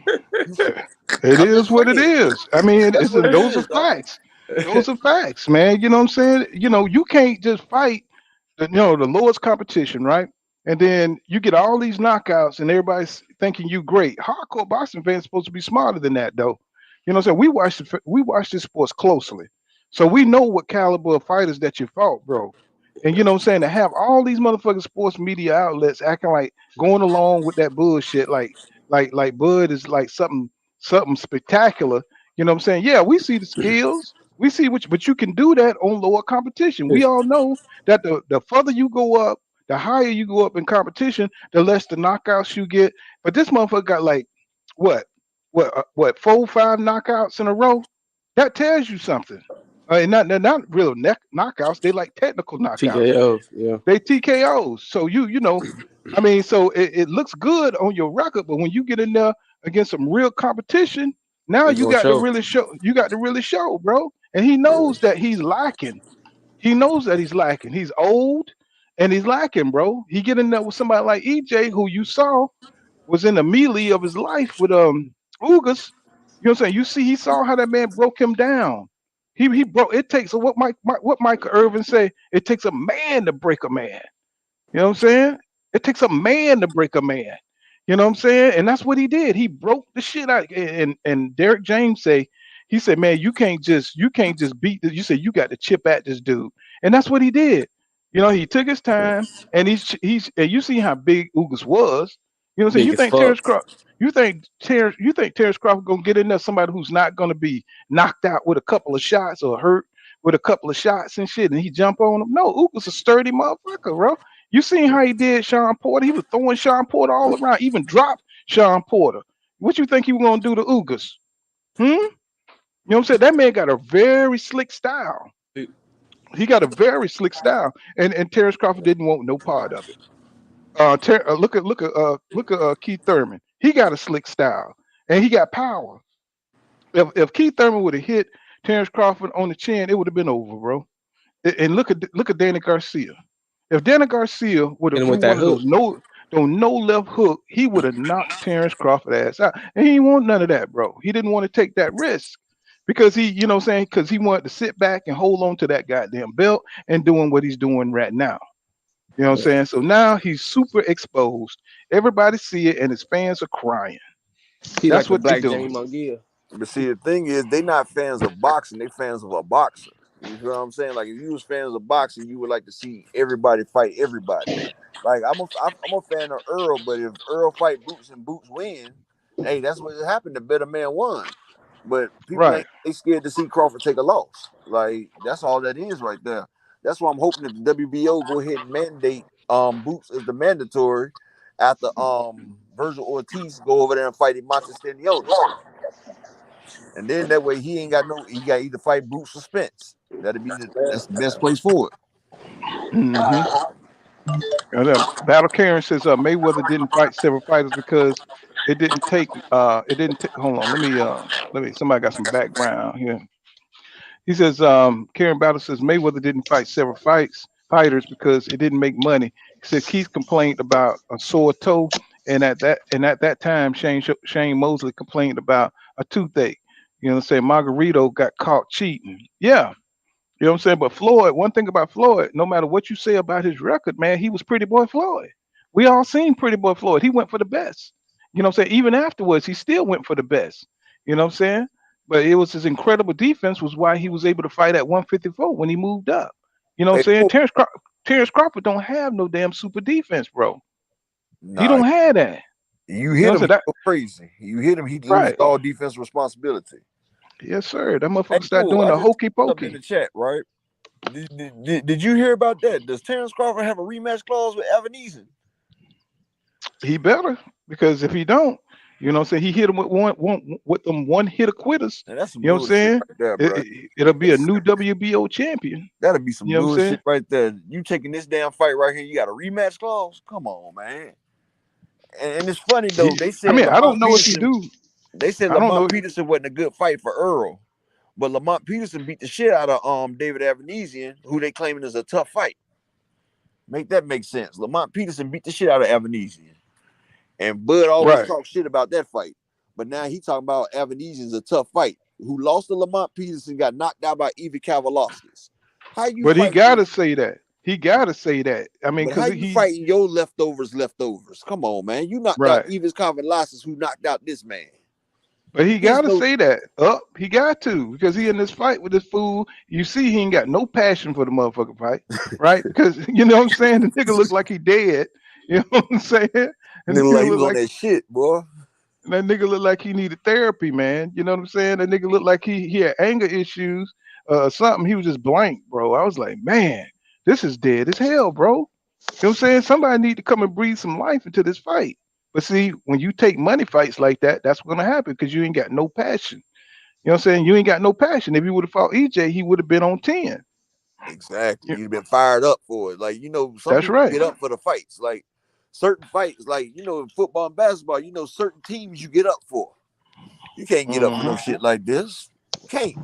It is what it is. I mean, those are facts. Those are facts, man. You know what I'm saying? You can't just fight the lowest competition, right? And then you get all these knockouts and everybody's thinking you great. Hardcore boxing fans supposed to be smarter than that, though. You know what I'm saying? We watch this sports closely. So we know what caliber of fighters that you fought, bro. And you know what I'm saying? To have all these motherfucking sports media outlets acting like going along with that bullshit, like Bud is like something spectacular. You know what I'm saying? Yeah, we see the skills. We see but you can do that on lower competition. We all know that the further you go up, the higher you go up in competition, the less the knockouts you get. But this motherfucker got like what 4-5 knockouts in a row? That tells you something. And they're not real knockouts. They like technical knockouts. TKOs, yeah. They TKOs. So I mean, so it looks good on your record, but when you get in there against some real competition, now It's you gonna got to show. really show. You got to really show, bro. And he knows that he's lacking. He knows that he's lacking. He's old and he's lacking, bro. He get in there with somebody like EJ, who you saw was in the melee of his life with Ugas. You know what I'm saying? He saw how that man broke him down. He broke. It takes what Michael Irvin say. It takes a man to break a man. You know what I'm saying? It takes a man to break a man. You know what I'm saying? And that's what he did. He broke the shit out. And Derrick James he said, man, you can't just beat this. You said you got to chip at this dude. And that's what he did. He took his time, and and you see how big Ugas was. You know what I'm saying? Big as fuck. You think Terrence Crawford gonna get in there somebody who's not gonna be knocked out with a couple of shots or hurt with a couple of shots and shit, and he jump on him? No, Ugas a sturdy motherfucker, bro. You seen how he did Sean Porter? He was throwing Sean Porter all around, even dropped Sean Porter. What you think he was gonna do to Ugas? You know what I'm saying? That man got a very slick style. He got a very slick style, and Terrence Crawford didn't want no part of it. Look at Keith Thurman. He got a slick style, and he got power. If Keith Thurman would have hit Terrence Crawford on the chin, it would have been over, bro. And look at Danny Garcia. If Danny Garcia would Hit have him threw with that one of hook. those no left hook, he would have knocked Terrence Crawford ass out. And he didn't want none of that, bro. He didn't want to take that risk because he, you know what I'm saying, because he wanted to sit back and hold on to that goddamn belt and doing what he's doing right now. You know what I'm saying? So now he's super exposed. Everybody see it, and his fans are crying. He like That's the what they black Jamie doing. Munguia. But see, the thing is, they not fans of boxing. They fans of a boxer. You feel what I'm saying? Like if you was fans of boxing, you would like to see everybody fight everybody. Like I'm a fan of Earl, but if Earl fight Boots and Boots win, hey, that's what happened. The better man won. But people Right. ain't they scared to see Crawford take a loss. Like that's all that is right there. That's why I'm hoping that the WBO go ahead and mandate Boots as the mandatory after Virgil Ortiz go over there and fight Montes Stanionis. And then that way he got either fight Boots or Spence. That's the best place for it. Mm-hmm. Battle Karen says Mayweather didn't fight several fighters because it didn't take hold on, let me somebody got some background here. He says Karen Battle says Mayweather didn't fight several fighters because it didn't make money. He said Keith complained about a sore toe, and at that time Shane Mosley complained about a toothache. You know what I'm saying? Margarito got caught cheating. Yeah. You know what I'm saying? But Floyd, one thing about Floyd, no matter what you say about his record, man, he was Pretty Boy Floyd. We all seen Pretty Boy Floyd. He went for the best. You know what I'm saying? Even afterwards, he still went for the best. You know what I'm saying? But it was his incredible defense was why he was able to fight at 154 when he moved up. You know what I'm Hey, saying? Terrence Crawford don't have no damn super defense, bro. He nah, don't have that. you You know hit what him, I'm he saying? go crazy. You hit him, he lose Right. all defense responsibility. Yes, sir. That Hey, motherfucker start cool. doing I the just hokey something in pokey. the chat, right? Did you hear about that? Does Terrence Crawford have a rematch clause with Evanezer? He better, because if he don't, you know what I'm saying, he hit him with one hitter quitters. And that's some You know what I'm bullshit saying? right there, bro. It'll be a new WBO champion. That'll be some You know what I'm saying? bullshit right there. You taking this damn fight right here, you got a rematch clause? Come on, man. And it's funny though. They I said mean, I don't Lamont know if he Peterson. do. They said I don't Lamont know. Peterson wasn't a good fight for Earl, but Lamont Peterson beat the shit out of David Evanezer, who they claiming is a tough fight. Make that make sense. Lamont Peterson beat the shit out of Evanezer, and Bud always Right. talked shit about that fight. But now he talking about Evanezer's a tough fight. Who lost to Lamont Peterson got knocked out by Evie Kavalauskas. How you But he fighting? gotta say that. He gotta say that. I mean, But how because you he fighting your leftovers? Come on, man. You knocked out right. Evie Kavalauskas, who knocked out this man. But he There's gotta no say that. He got to, because he in this fight with this fool. You see, he ain't got no passion for the motherfucking fight, right? Because you know what I'm saying. The nigga look like he dead. You know what I'm saying? And the nigga like nigga he look was on like that shit, boy. that nigga look like he needed therapy, man. You know what I'm saying? That nigga looked like he had anger issues, something. He was just blank, bro. I was like, man, this is dead as hell, bro. You know what I'm saying? Somebody need to come and breathe some life into this fight. But see, when you take money fights like that, that's what's gonna happen because you ain't got no passion. You know what I'm saying? You ain't got no passion. If you would have fought EJ, he would have been on 10. Exactly. Yeah, You've been fired up for it. Like, some that's people right. get up for the fights. Like certain fights, like, in football and basketball, certain teams you get up for. You can't get up for no Mhm. shit like this. You can't.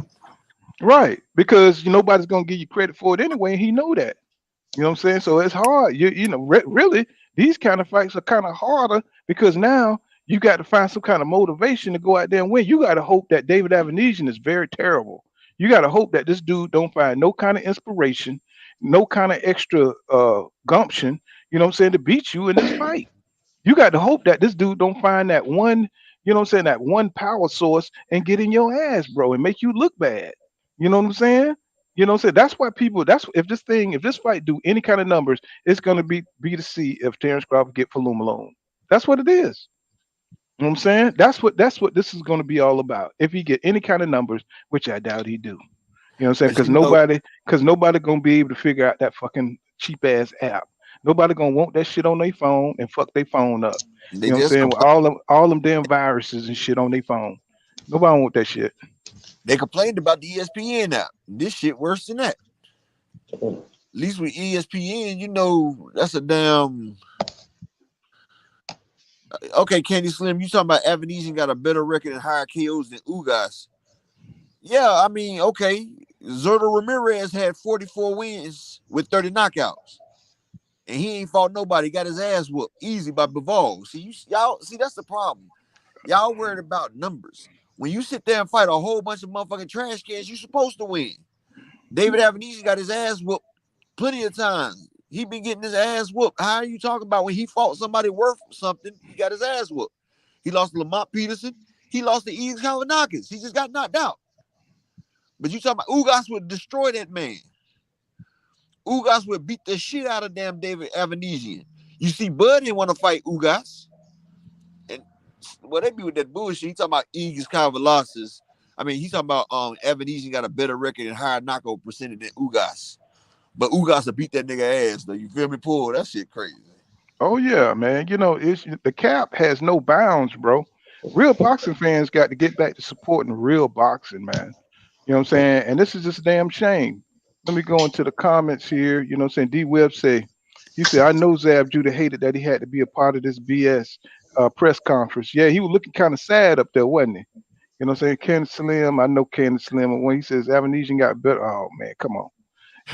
Right. Because nobody's gonna give you credit for it anyway, and he know that. You know what I'm saying? So it's hard. Really, these kind of fights are kind of harder because now you got to find some kind of motivation to go out there and win. You got to hope that David Avenesian is very terrible. You got to hope that this dude don't find no kind of inspiration, no kind of extra gumption, you know what I'm saying, to beat you in this fight. You got to hope that this dude don't find that one, you know what I'm saying, that one power source and get in your ass, bro, and make you look bad. You know what I'm saying? You know what I'm saying? That's why people. That's if this fight do any kind of numbers, it's gonna be to see if Terrence Crawford get Faluma Malone. That's what it is. You know what I'm saying? That's what this is gonna be all about. If he get any kind of numbers, which I doubt he do. You know what I'm saying? But Because nobody gonna be able to figure out that fucking cheap ass app. Nobody gonna want that shit on their phone and fuck their phone up. they You know what I'm just saying? With complain. all them damn viruses and shit on their phone. Nobody want that shit. They complained about the ESPN app. This shit worse than that. At least with ESPN, that's a damn Okay, Candy Slim, you talking about Evan got a better record and higher KOs than Ugas? Yeah, I mean, okay. Zurdo Ramirez had 44 wins with 30 knockouts, and he ain't fought nobody. Got his ass whooped easy by Bivol. See, y'all see that's the problem. Y'all worried about numbers. When you sit there and fight a whole bunch of motherfucking trash cans, you supposed to win. David Avenese got his ass whooped plenty of times. He been getting his ass whooped. How are you talking about when he fought somebody worth something? He got his ass whooped. He lost to Lamont Peterson. He lost to Eves Kalinakis. He just got knocked out. But you talking about Ugas would destroy that man. Ugas would beat the shit out of damn David Avenesian. You see, Bud didn't want to fight Ugas. And what they be with that bullshit, he talking about Egas Kavalasas. I mean, he's talking about Avenesian got a better record and higher knockout percentage than Ugas. But Ugas will beat that nigga ass, though. You feel me? Pull that shit crazy. Oh yeah, man. You know, it's the cap has no bounds, bro. Real boxing fans got to get back to supporting real boxing, man. You know what I'm saying? And this is just a damn shame. Let me go into the comments here. You know what I'm saying? D Web he said, I know Zab Judah hated that he had to be a part of this BS press conference. Yeah, he was looking kind of sad up there, wasn't he? You know what I'm saying? Candace Slim, I know Candace Slim. And when he says Avenesian got better, oh man, come on.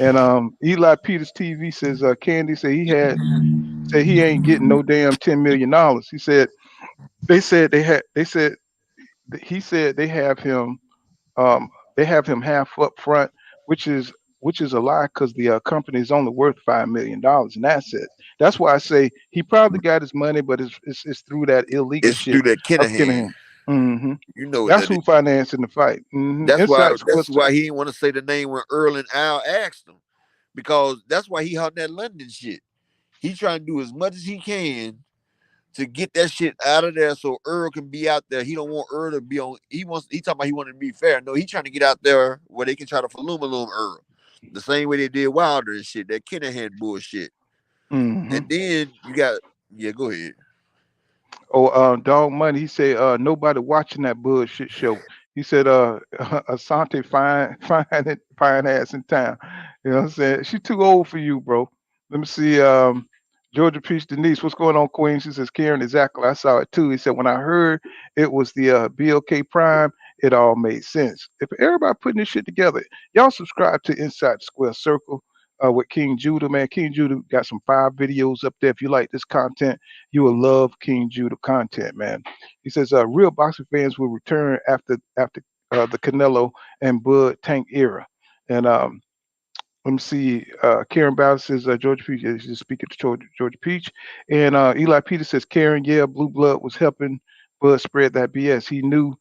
And Eli Peters TV says Candy said he ain't getting no damn $10 million. He said he said they have him half up front, which is a lie because the company is only worth $5 million in assets. That's why I say he probably got his money, but it's through that illegal It's shit through that of Kinahan. Kinahan. Hmm. You know what That's that is. who financing the fight. That's Inside Sports why he didn't want to say the name when Earl and Al asked him. Because that's why he hung that London shit. He trying to do as much as he can to get that shit out of there so Earl can be out there. He don't want Earl to be on. He talking about he wanted to be fair. No, he trying to get out there where they can try to falumaloom Earl. The same way they did Wilder and shit, that Kinahan bullshit. Mm-hmm. And then you got, yeah, go ahead. Oh, Dog Money, he said, nobody watching that bullshit show. He said, Asante fine ass in town. You know what I'm saying? She too old for you, bro. Let me see. Georgia Peach Denise, what's going on, Queen? She says, Karen, exactly. I saw it too. He said, when I heard it was the BLK Prime, it all made sense. If everybody putting this shit together, y'all subscribe to Inside the Square Circle with King Judah, man. King Judah got some 5 videos up there. If you like this content, you will love King Judah content, man. He says, real boxing fans will return after the Canelo and Bud Tank era. And let me see. Karen Bowser says George Peach is speaking to George Peach, and Eli Peter says Karen, yeah, Blue Blood was helping Bud spread that BS. He knew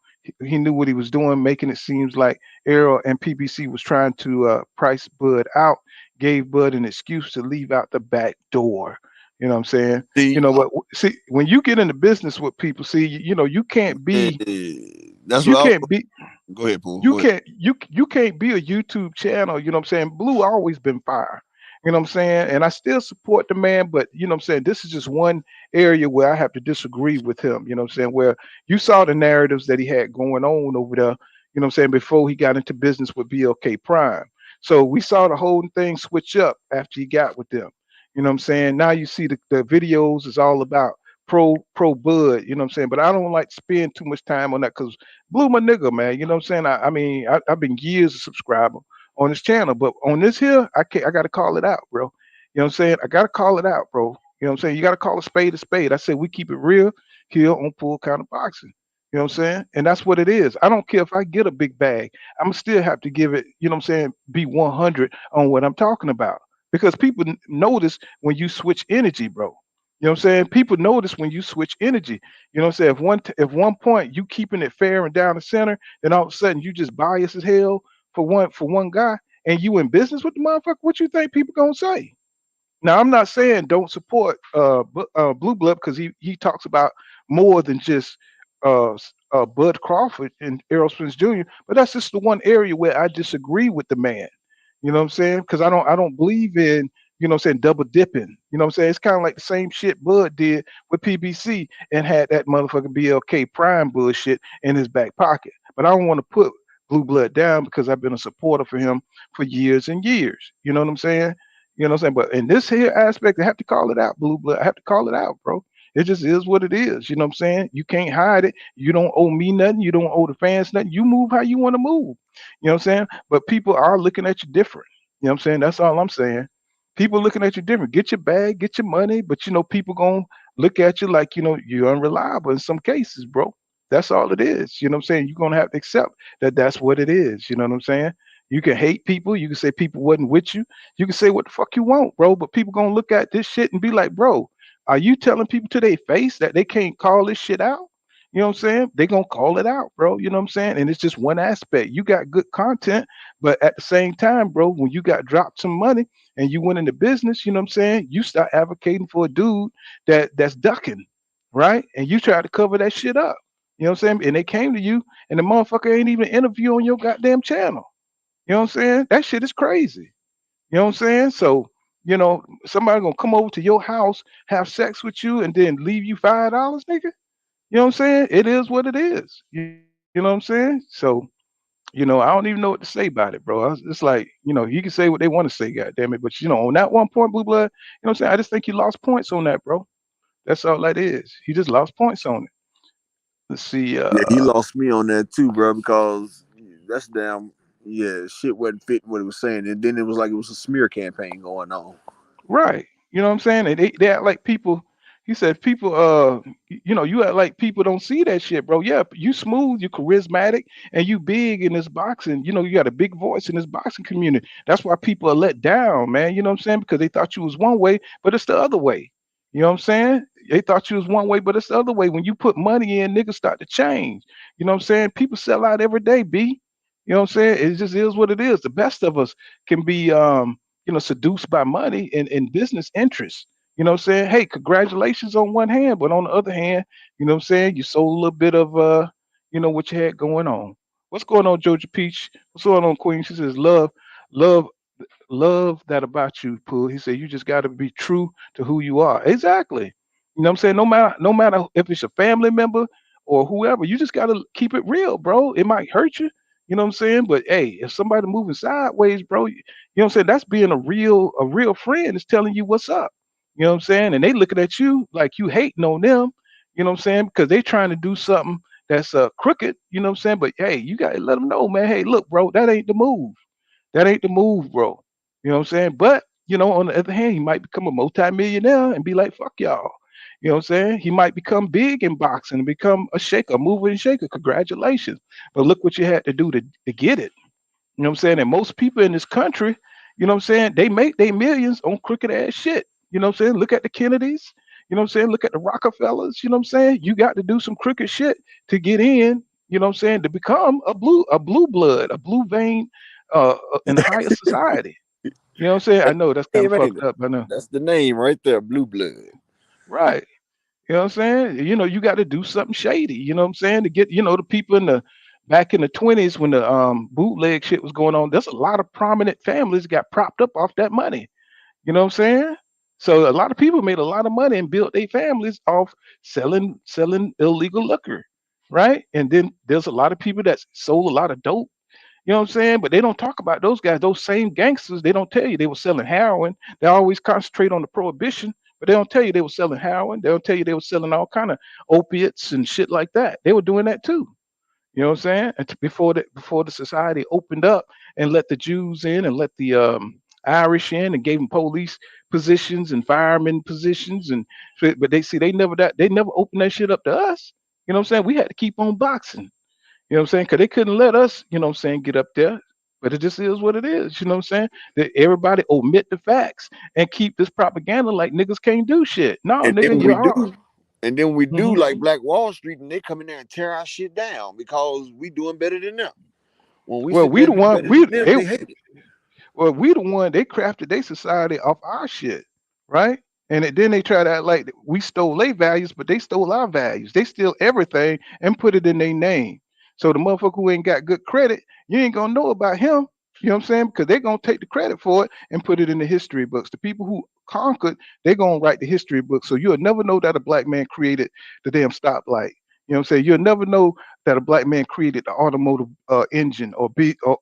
what he was doing, making it seems like Arrow and PBC was trying to price Bud out, gave Bud an excuse to leave out the back door. You know what I'm saying? See, But see, when you get into business with people, see, you can't be. That's You what can't be. Go ahead, Pooh. You can't you can't be a YouTube channel, you know what I'm saying? Blue always been fire. You know what I'm saying? And I still support the man, but you know what I'm saying? This is just one area where I have to disagree with him, you know what I'm saying? Where you saw the narratives that he had going on over there, you know what I'm saying, before he got into business with BLK Prime. So we saw the whole thing switch up after he got with them. You know what I'm saying? Now you see the videos is all about pro Bud, you know what I'm saying? But I don't like to spend too much time on that because Blue my nigga, man. You know what I'm saying? I mean, I've been years a subscriber on this channel, but on this here, I gotta call it out, bro. You know what I'm saying? I gotta call it out, bro. You know what I'm saying? You gotta call a spade a spade. I say we keep it real here on Full Counter Boxing. You know what I'm saying? And that's what it is. I don't care if I get a big bag. I'm still have to give it, you know what I'm saying, be 100 on what I'm talking about. Because people notice when you switch energy, bro. You know what I'm saying? People notice when you switch energy. You know what I'm saying? If one point you keeping it fair and down the center, then all of a sudden you just bias as hell for one guy, and you in business with the motherfucker, what you think people gonna say? Now I'm not saying don't support Blue Blood because he talks about more than just Bud Crawford and Errol Spence Jr. But that's just the one area where I disagree with the man. You know what I'm saying? Because I don't believe in, you know what I'm saying, double dipping. You know what I'm saying? It's kind of like the same shit Bud did with PBC and had that motherfucking BLK Prime bullshit in his back pocket. But I don't want to put Blue Blood down because I've been a supporter for him for years and years. You know what I'm saying? You know what I'm saying? But in this here aspect, I have to call it out, Blue Blood. I have to call it out, bro. It just is what it is. You know what I'm saying? You can't hide it. You don't owe me nothing. You don't owe the fans nothing. You move how you want to move. You know what I'm saying? But people are looking at you different. You know what I'm saying? That's all I'm saying. People looking at you different. Get your bag, get your money, but people gonna look at you like you're unreliable in some cases, bro. That's all it is. You know what I'm saying? You're gonna have to accept that that's what it is. You know what I'm saying? You can hate people. You can say people wasn't with you. You can say what the fuck you want, bro. But people gonna look at this shit and be like, bro, are you telling people to their face that they can't call this shit out? You know what I'm saying? They gonna call it out, bro. You know what I'm saying? And it's just one aspect. You got good content, but at the same time, bro, when you got dropped some money and you went into business, you know what I'm saying? You start advocating for a dude that's ducking, right? And you try to cover that shit up. You know what I'm saying? And they came to you, and the motherfucker ain't even interview on your goddamn channel. You know what I'm saying? That shit is crazy. You know what I'm saying? So, somebody gonna come over to your house, have sex with you, and then leave you $5, nigga. You know what I'm saying? It is what it is. You know what I'm saying? So, I don't even know what to say about it, bro. It's like, you can say what they want to say, goddamn it. But on that one point, Blue Blood, you know what I'm saying? I just think you lost points on that, bro. That's all that is. He just lost points on it. Let's see. Yeah, he lost me on that too, bro, because that's damn shit wasn't fitting what he was saying, and then it was like it was a smear campaign going on. Right. You know what I'm saying? And they act like people. He said people. You act like people don't see that shit, bro. Yeah, you smooth, you charismatic, and you big in this boxing. You got a big voice in this boxing community. That's why people are let down, man. You know what I'm saying? Because they thought you was one way, but it's the other way. You know what I'm saying? They thought you was one way, but it's the other way. When you put money in, niggas start to change. You know what I'm saying? People sell out every day, B. You know what I'm saying? It just is what it is. The best of us can be seduced by money and business interests. You know what I'm saying? Hey, congratulations on one hand, but on the other hand, you know what I'm saying? You sold a little bit of what you had going on. What's going on, Georgia Peach? What's going on, Queen? She says, love, love that about you, Pooh. He said, you just gotta be true to who you are. Exactly. You know what I'm saying? No matter if it's a family member or whoever, you just gotta keep it real, bro. It might hurt you. You know what I'm saying? But hey, if somebody moving sideways, bro, you know what I'm saying? That's being a real friend is telling you what's up. You know what I'm saying? And they looking at you like you hating on them. You know what I'm saying? Because they trying to do something that's crooked. You know what I'm saying? But hey, you gotta let them know, man. Hey, look, bro, that ain't the move. That ain't the move, bro. You know what I'm saying? But on the other hand, he might become a multimillionaire and be like, fuck y'all. You know what I'm saying? He might become big in boxing and become a shaker, mover and shaker. Congratulations. But look what you had to do to get it. You know what I'm saying? And most people in this country, you know what I'm saying, they make their millions on crooked ass shit. You know what I'm saying? Look at the Kennedys. You know what I'm saying? Look at the Rockefellers. You know what I'm saying? You got to do some crooked shit to get in, you know what I'm saying, to become a blue blood, a blue vein in higher society. You know what I'm saying? I know that's kind of Ain't fucked it? up. I know. That's the name right there, Blue Blood. Right. You know what I'm saying? You got to do something shady. You know what I'm saying? To get, the people in the back in the 20s when the bootleg shit was going on, there's a lot of prominent families got propped up off that money. You know what I'm saying? So a lot of people made a lot of money and built their families off selling illegal liquor, right? And then there's a lot of people that sold a lot of dope. You know what I'm saying? But they don't talk about those guys. Those same gangsters, they don't tell you they were selling heroin. They always concentrate on the prohibition, but they don't tell you they were selling heroin. They don't tell you they were selling all kind of opiates and shit like that. They were doing that too. You know what I'm saying? Before the society opened up and let the Jews in and let the Irish in and gave them police positions and firemen positions but they never opened that shit up to us. You know what I'm saying? We had to keep on boxing. You know what I'm saying? Because they couldn't let us, you know what I'm saying, get up there. But it just is what it is. You know what I'm saying? That everybody omit the facts and keep this propaganda like niggas can't do shit. No, And nigga, then you we are. do. And then we do Mhm. like Black Wall Street, and they come in there and tear our shit down because we doing better than them. When we Well, sit we there the and do one better than them, they hate it. we the one they crafted their society off our shit, right? Then they try to act like we stole their values, but they stole our values. They steal everything and put it in their name. So the motherfucker who ain't got good credit, you ain't gonna know about him. You know what I'm saying? Because they're gonna take the credit for it and put it in the history books. The people who conquered, they're gonna write the history books. So you'll never know that a black man created the damn stoplight. You know what I'm saying? You'll never know that a black man created the automotive engine or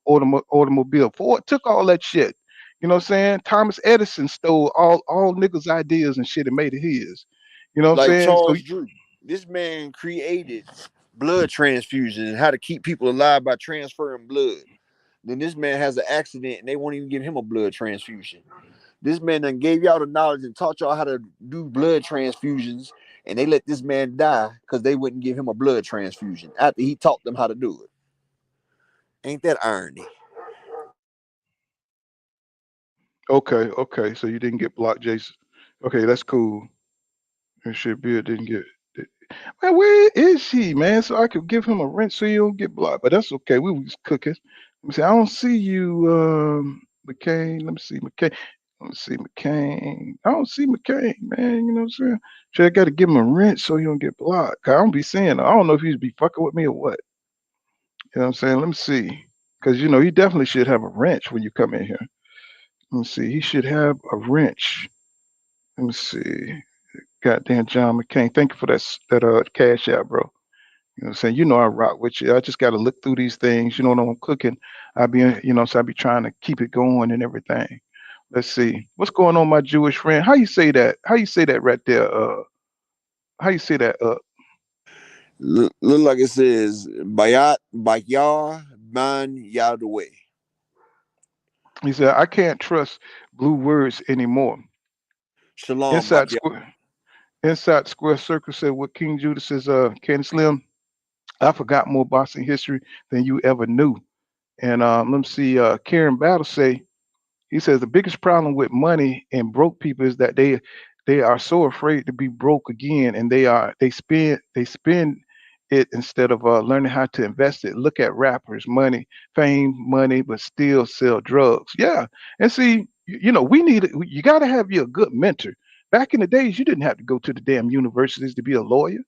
automobile. Ford took all that shit. You know what I'm saying? Thomas Edison stole all niggas' ideas and shit and made it his. You know what I'm Like saying? So Charles Drew. This man created blood transfusion and how to keep people alive by transferring blood. Then this man has an accident and they won't even give him a blood transfusion. This man done gave y'all the knowledge and taught y'all how to do blood transfusions, and they let this man die because they wouldn't give him a blood transfusion after he taught them how to do it. Ain't that irony? okay. So you didn't get blocked, Jason. Okay, that's cool. And shit, Bill didn't get. Man, where is she, man? So I could give him a wrench so you don't get blocked. But that's okay. We was cooking. Let me see. I don't see you, McCain. Let me see McCain. Let me see McCain. I don't see McCain, man. You know what I'm saying? Should I got to give him a wrench so he don't get blocked? 'Cause I don't be seeing. I don't know if he's be fucking with me or what. You know what I'm saying? Let me see. Because you know he definitely should have a wrench when you come in here. Let me see. He should have a wrench. Let me see. Goddamn John McCain. Thank you for that cash out, bro. You know what I'm saying? You know I rock with you. I just gotta look through these things. You know when I'm cooking, I be so I be trying to keep it going and everything. Let's see. What's going on, my Jewish friend? How you say that? How you say that right there? How you say that? Look like it says Bayat Bayar Man Yadaway. He said, I can't trust blue words anymore. Shalom Inside Bakyar. square inside square circle said what King Judah says, Candy Slim, I forgot more boxing history than you ever knew. And let me see, Karen Battle say, he says the biggest problem with money and broke people is that they are so afraid to be broke again, and they spend it instead of learning how to invest it. Look at rappers, fame, money, but still sell drugs. Yeah, and see, we need you got to have you a good mentor. Back in the days, you didn't have to go to the damn universities to be a lawyer. You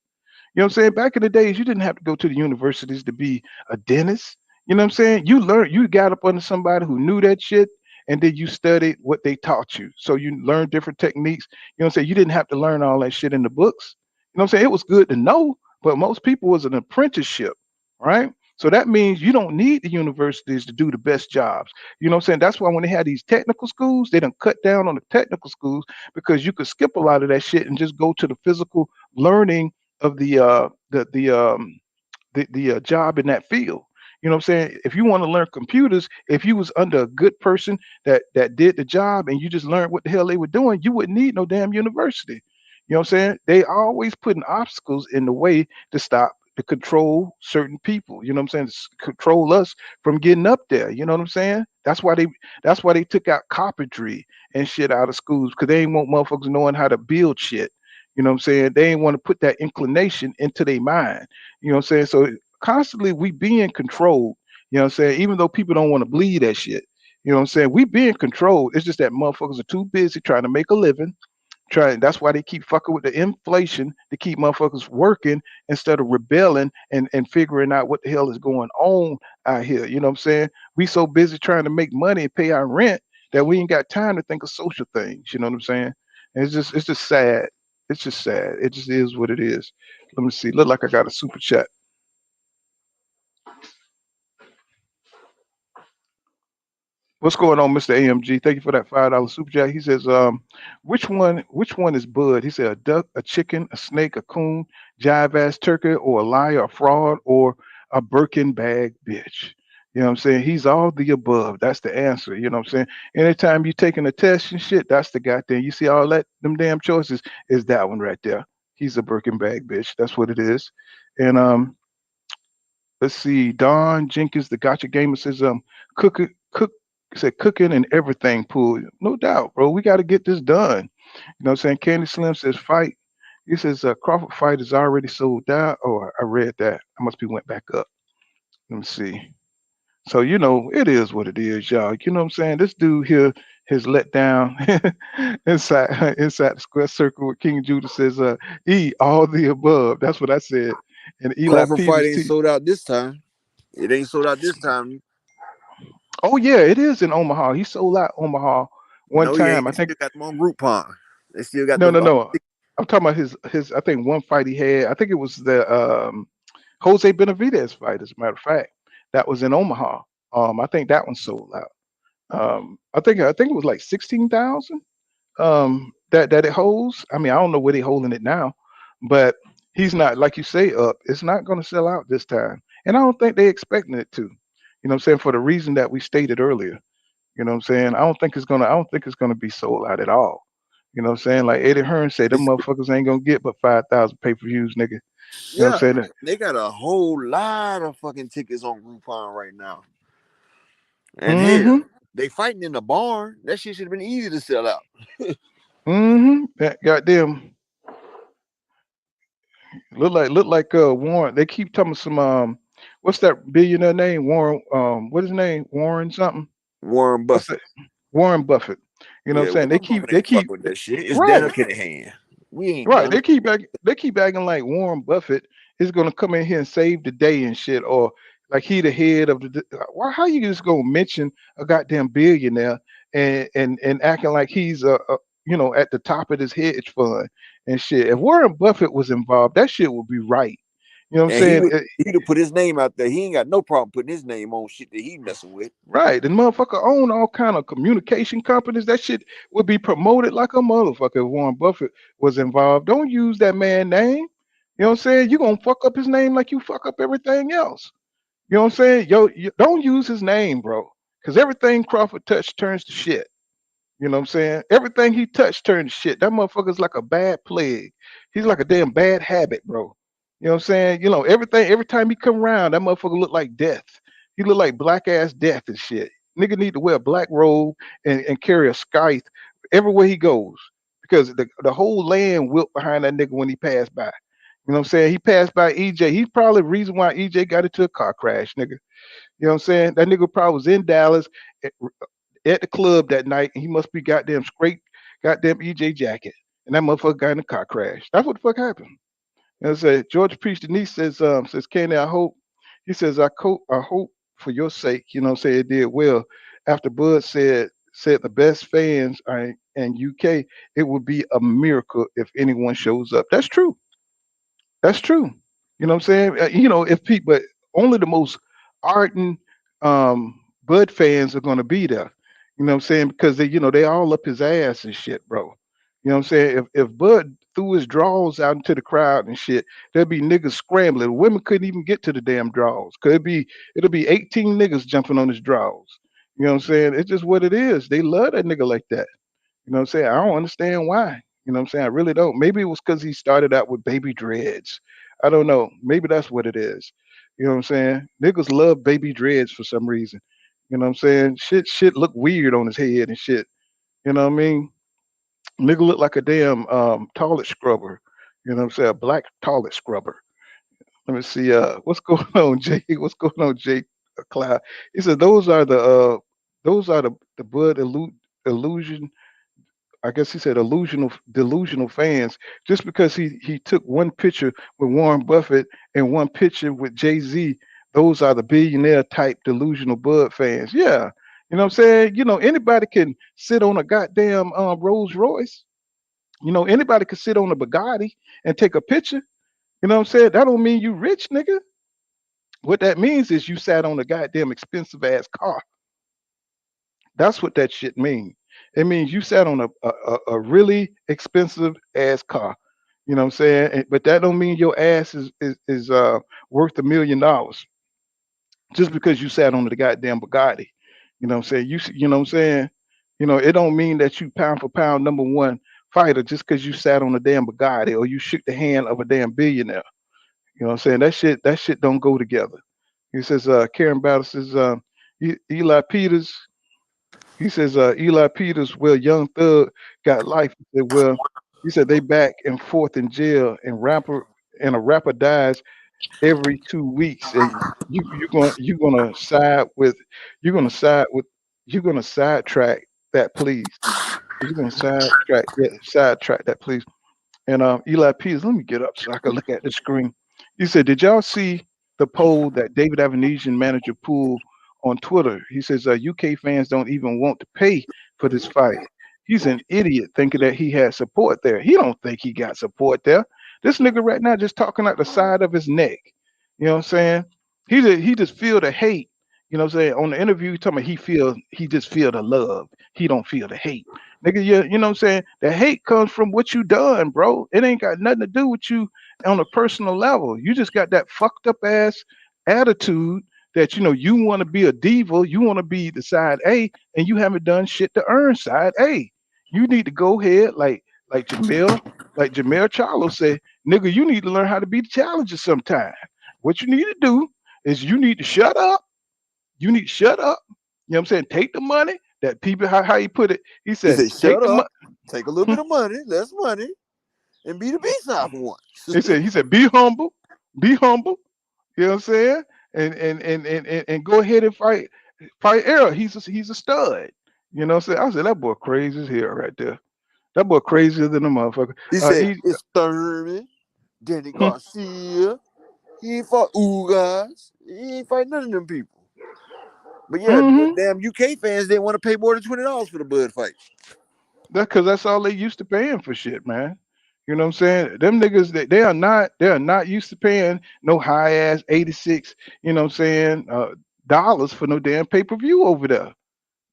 know what I'm saying? Back in the days, you didn't have to go to the universities to be a dentist. You know what I'm saying? You got up under somebody who knew that shit, and then you studied what they taught you. So you learned different techniques. You know what I'm saying? You didn't have to learn all that shit in the books. You know what I'm saying? It was good to know, but most people was an apprenticeship, right? So that means you don't need the universities to do the best jobs. You know what I'm saying? That's why when they had these technical schools, they done cut down on the technical schools because you could skip a lot of that shit and just go to the physical learning of the job in that field. You know what I'm saying? If you want to learn computers, if you was under a good person that did the job and you just learned what the hell they were doing, you wouldn't need no damn university. You know what I'm saying? They always putting obstacles in the way to control certain people. You know what I'm saying? Control us from getting up there. You know what I'm saying? That's why they took out carpentry and shit out of schools because they ain't want motherfuckers knowing how to build shit. You know what I'm saying? They ain't want to put that inclination into their mind. You know what I'm saying? So constantly we being controlled. You know what I'm saying? Even though people don't want to believe that shit. You know what I'm saying? We being controlled. It's just that motherfuckers are too busy trying to make a living. That's why they keep fucking with the inflation to keep motherfuckers working instead of rebelling and figuring out what the hell is going on out here. You know what I'm saying? We so busy trying to make money and pay our rent that we ain't got time to think of social things. You know what I'm saying? And it's just sad. It's just sad. It just is what it is. Let me see. Look like I got a super chat. What's going on, Mr. AMG? Thank you for that $5 super chat. He says, which one is Bud? He said a duck, a chicken, a snake, a coon, jive ass turkey, or a liar, a fraud, or a Birkin bag bitch. You know what I'm saying? He's all the above. That's the answer. You know what I'm saying? Anytime you taking a test and shit, that's the goddamn. You see all that them damn choices is that one right there. He's a Birkin bag bitch. That's what it is. And let's see. Don Jenkins, the Gotcha Gamer says, cook said cooking and everything pool. No doubt, bro. We got to get this done. You know what I'm saying? Candy Slim says fight. He says Crawford fight is already sold out. Oh, I read that. I must be went back up. Let me see. So it is what it is, y'all. You know what I'm saying? This dude here has let down inside the square circle with King Judah says, E all the above. That's what I said. And Eli Crawford fight Peters ain't sold out this time. It ain't sold out this time. Oh yeah, it is in Omaha. He sold out Omaha one No, he ain't. time. I They think still got them on Groupon. They still got no, them. no, no. I'm talking about his. I think one fight he had. I think it was the Jose Benavidez fight. As a matter of fact, that was in Omaha. I think that one sold out. I think it was like 16,000. that it holds. I mean, I don't know where they holding it now, but he's not like you say up. It's not going to sell out this time, and I don't think they expecting it to. You know what I'm saying? For the reason that we stated earlier. You know what I'm saying? I don't think it's gonna be sold out at all. You know what I'm saying? Like Eddie Hearn said, them motherfuckers ain't gonna get but 5,000 pay-per-views, nigga. You know what I'm Yeah, saying? they got a whole lot of fucking tickets on Groupon right now. And hell, Mm-hmm. they fighting in the barn. That shit should have been easy to sell out. Mm-hmm. That goddamn look like Warren. They keep telling some what's that billionaire name? Warren what is his name? Warren something? Warren What's that? Buffett. Warren Buffett. You know what Yeah, I'm saying? They Warren keep Buffett they ain't fuck keep with that shit. It's right. Daniel Kinahan. We ain't Right. done it. They keep acting like Warren Buffett is gonna come in here and save the day and shit, or like he the head of the. Why? How you just gonna mention a goddamn billionaire and acting like he's at the top of this hedge fund and shit? If Warren Buffett was involved, that shit would be right. You know what I'm And he saying? would he'd have put his name out there. He ain't got no problem putting his name on shit that he messing with. Right. The motherfucker own all kind of communication companies. That shit would be promoted like a motherfucker if Warren Buffett was involved. Don't use that man name. You know what I'm saying? You gonna fuck up his name like you fuck up everything else. You know what I'm saying? Don't use his name, bro. Because everything Crawford touched turns to shit. You know what I'm saying? Everything he touched turned to shit. That motherfucker's like a bad plague. He's like a damn bad habit, bro. You know what I'm saying? Everything, every time he come around, that motherfucker look like death. He look like black ass death and shit. Nigga need to wear a black robe and carry a scythe everywhere he goes. Because the whole land wilt behind that nigga when he passed by. You know what I'm saying? He passed by EJ. He's probably the reason why EJ got into a car crash, nigga. You know what I'm saying? That nigga probably was in Dallas at the club that night, and he must be goddamn scraped goddamn EJ jacket. And that motherfucker got in a car crash. That's what the fuck happened. And I said, George Priest Denise says, Kenny, I hope he says, I hope for your sake, you know, say it did well. After Bud said the best fans are in UK, it would be a miracle if anyone shows up. That's true. That's true. You know what I'm saying? If people, but only the most ardent Bud fans are going to be there. You know what I'm saying? Because they all up his ass and shit, bro. You know what I'm saying? If Bud threw his draws out into the crowd and shit, there'd be niggas scrambling. Women couldn't even get to the damn draws. Cause it'll be 18 niggas jumping on his draws. You know what I'm saying? It's just what it is. They love that nigga like that. You know what I'm saying? I don't understand why. You know what I'm saying? I really don't. Maybe it was because he started out with baby dreads. I don't know. Maybe that's what it is. You know what I'm saying? Niggas love baby dreads for some reason. You know what I'm saying? Shit look weird on his head and shit. You know what I mean? Nigga look like a damn toilet scrubber. You know what I'm saying? A black toilet scrubber. Let me see. What's going on, Jake? What's going on, Jake Cloud? He said those are the Bud illusion. I guess he said delusional fans. Just because he took one picture with Warren Buffett and one picture with Jay-Z, those are the billionaire type delusional Bud fans. Yeah. You know what I'm saying? Anybody can sit on a goddamn Rolls Royce. Anybody can sit on a Bugatti and take a picture. You know what I'm saying? That don't mean you rich, nigga. What that means is you sat on a goddamn expensive ass car. That's what that shit means. It means you sat on a really expensive ass car. You know what I'm saying? But that don't mean your ass is worth $1 million just because you sat on the goddamn Bugatti. You know what I'm saying? You know what I'm saying? It don't mean that you pound for pound number one fighter just because you sat on a damn Bugatti or you shook the hand of a damn billionaire. You know what I'm saying? That shit don't go together. He says, Karen Battle says, Eli Peters. He says, Eli Peters, well, Young Thug got life. He said, well, he said they back and forth in jail and a rapper dies every 2 weeks. And you're gonna sidetrack that, please. You're gonna sidetrack that, please. And Eli Peters, let me get up so I can look at the screen. He said, did y'all see the poll that David Avenesian manager pulled on Twitter? He says, UK fans don't even want to pay for this fight. He's an idiot thinking that he had support there. He don't think he got support there. This nigga right now just talking out the side of his neck. You know what I'm saying? He just feel the hate. You know what I'm saying? On the interview, he talking about he just feel the love. He don't feel the hate. Nigga, you know what I'm saying? The hate comes from what you done, bro. It ain't got nothing to do with you on a personal level. You just got that fucked up ass attitude that you want to be a diva, you want to be the side A, and you haven't done shit to earn side A. You need to go ahead, like Jamel Charlo said, nigga, you need to learn how to be the challenger sometime. What you need to do is you need to shut up. You need to shut up. You know what I'm saying? Take the money that people, how he put it. He He said, said, take "Shut the up, money. take a little bit of money, less money, and be the B-side for once." He said, be humble, be humble. You know what I'm saying? And go ahead and fight Errol. He's a stud. You know what I'm saying? I said that boy crazy as hell right there. That boy crazier than a motherfucker. He said, "It's Thurman, Danny Hmm. Garcia. He ain't fought Ugas. He ain't fight none of them people." But yeah, the Mm-hmm. damn UK fans didn't want to pay more than $20 for the Bud fight. That's because that's all they used to paying for shit, man. You know what I'm saying? Them niggas, they are not used to paying no high ass 86, you know what I'm saying, dollars for no damn pay-per-view over there.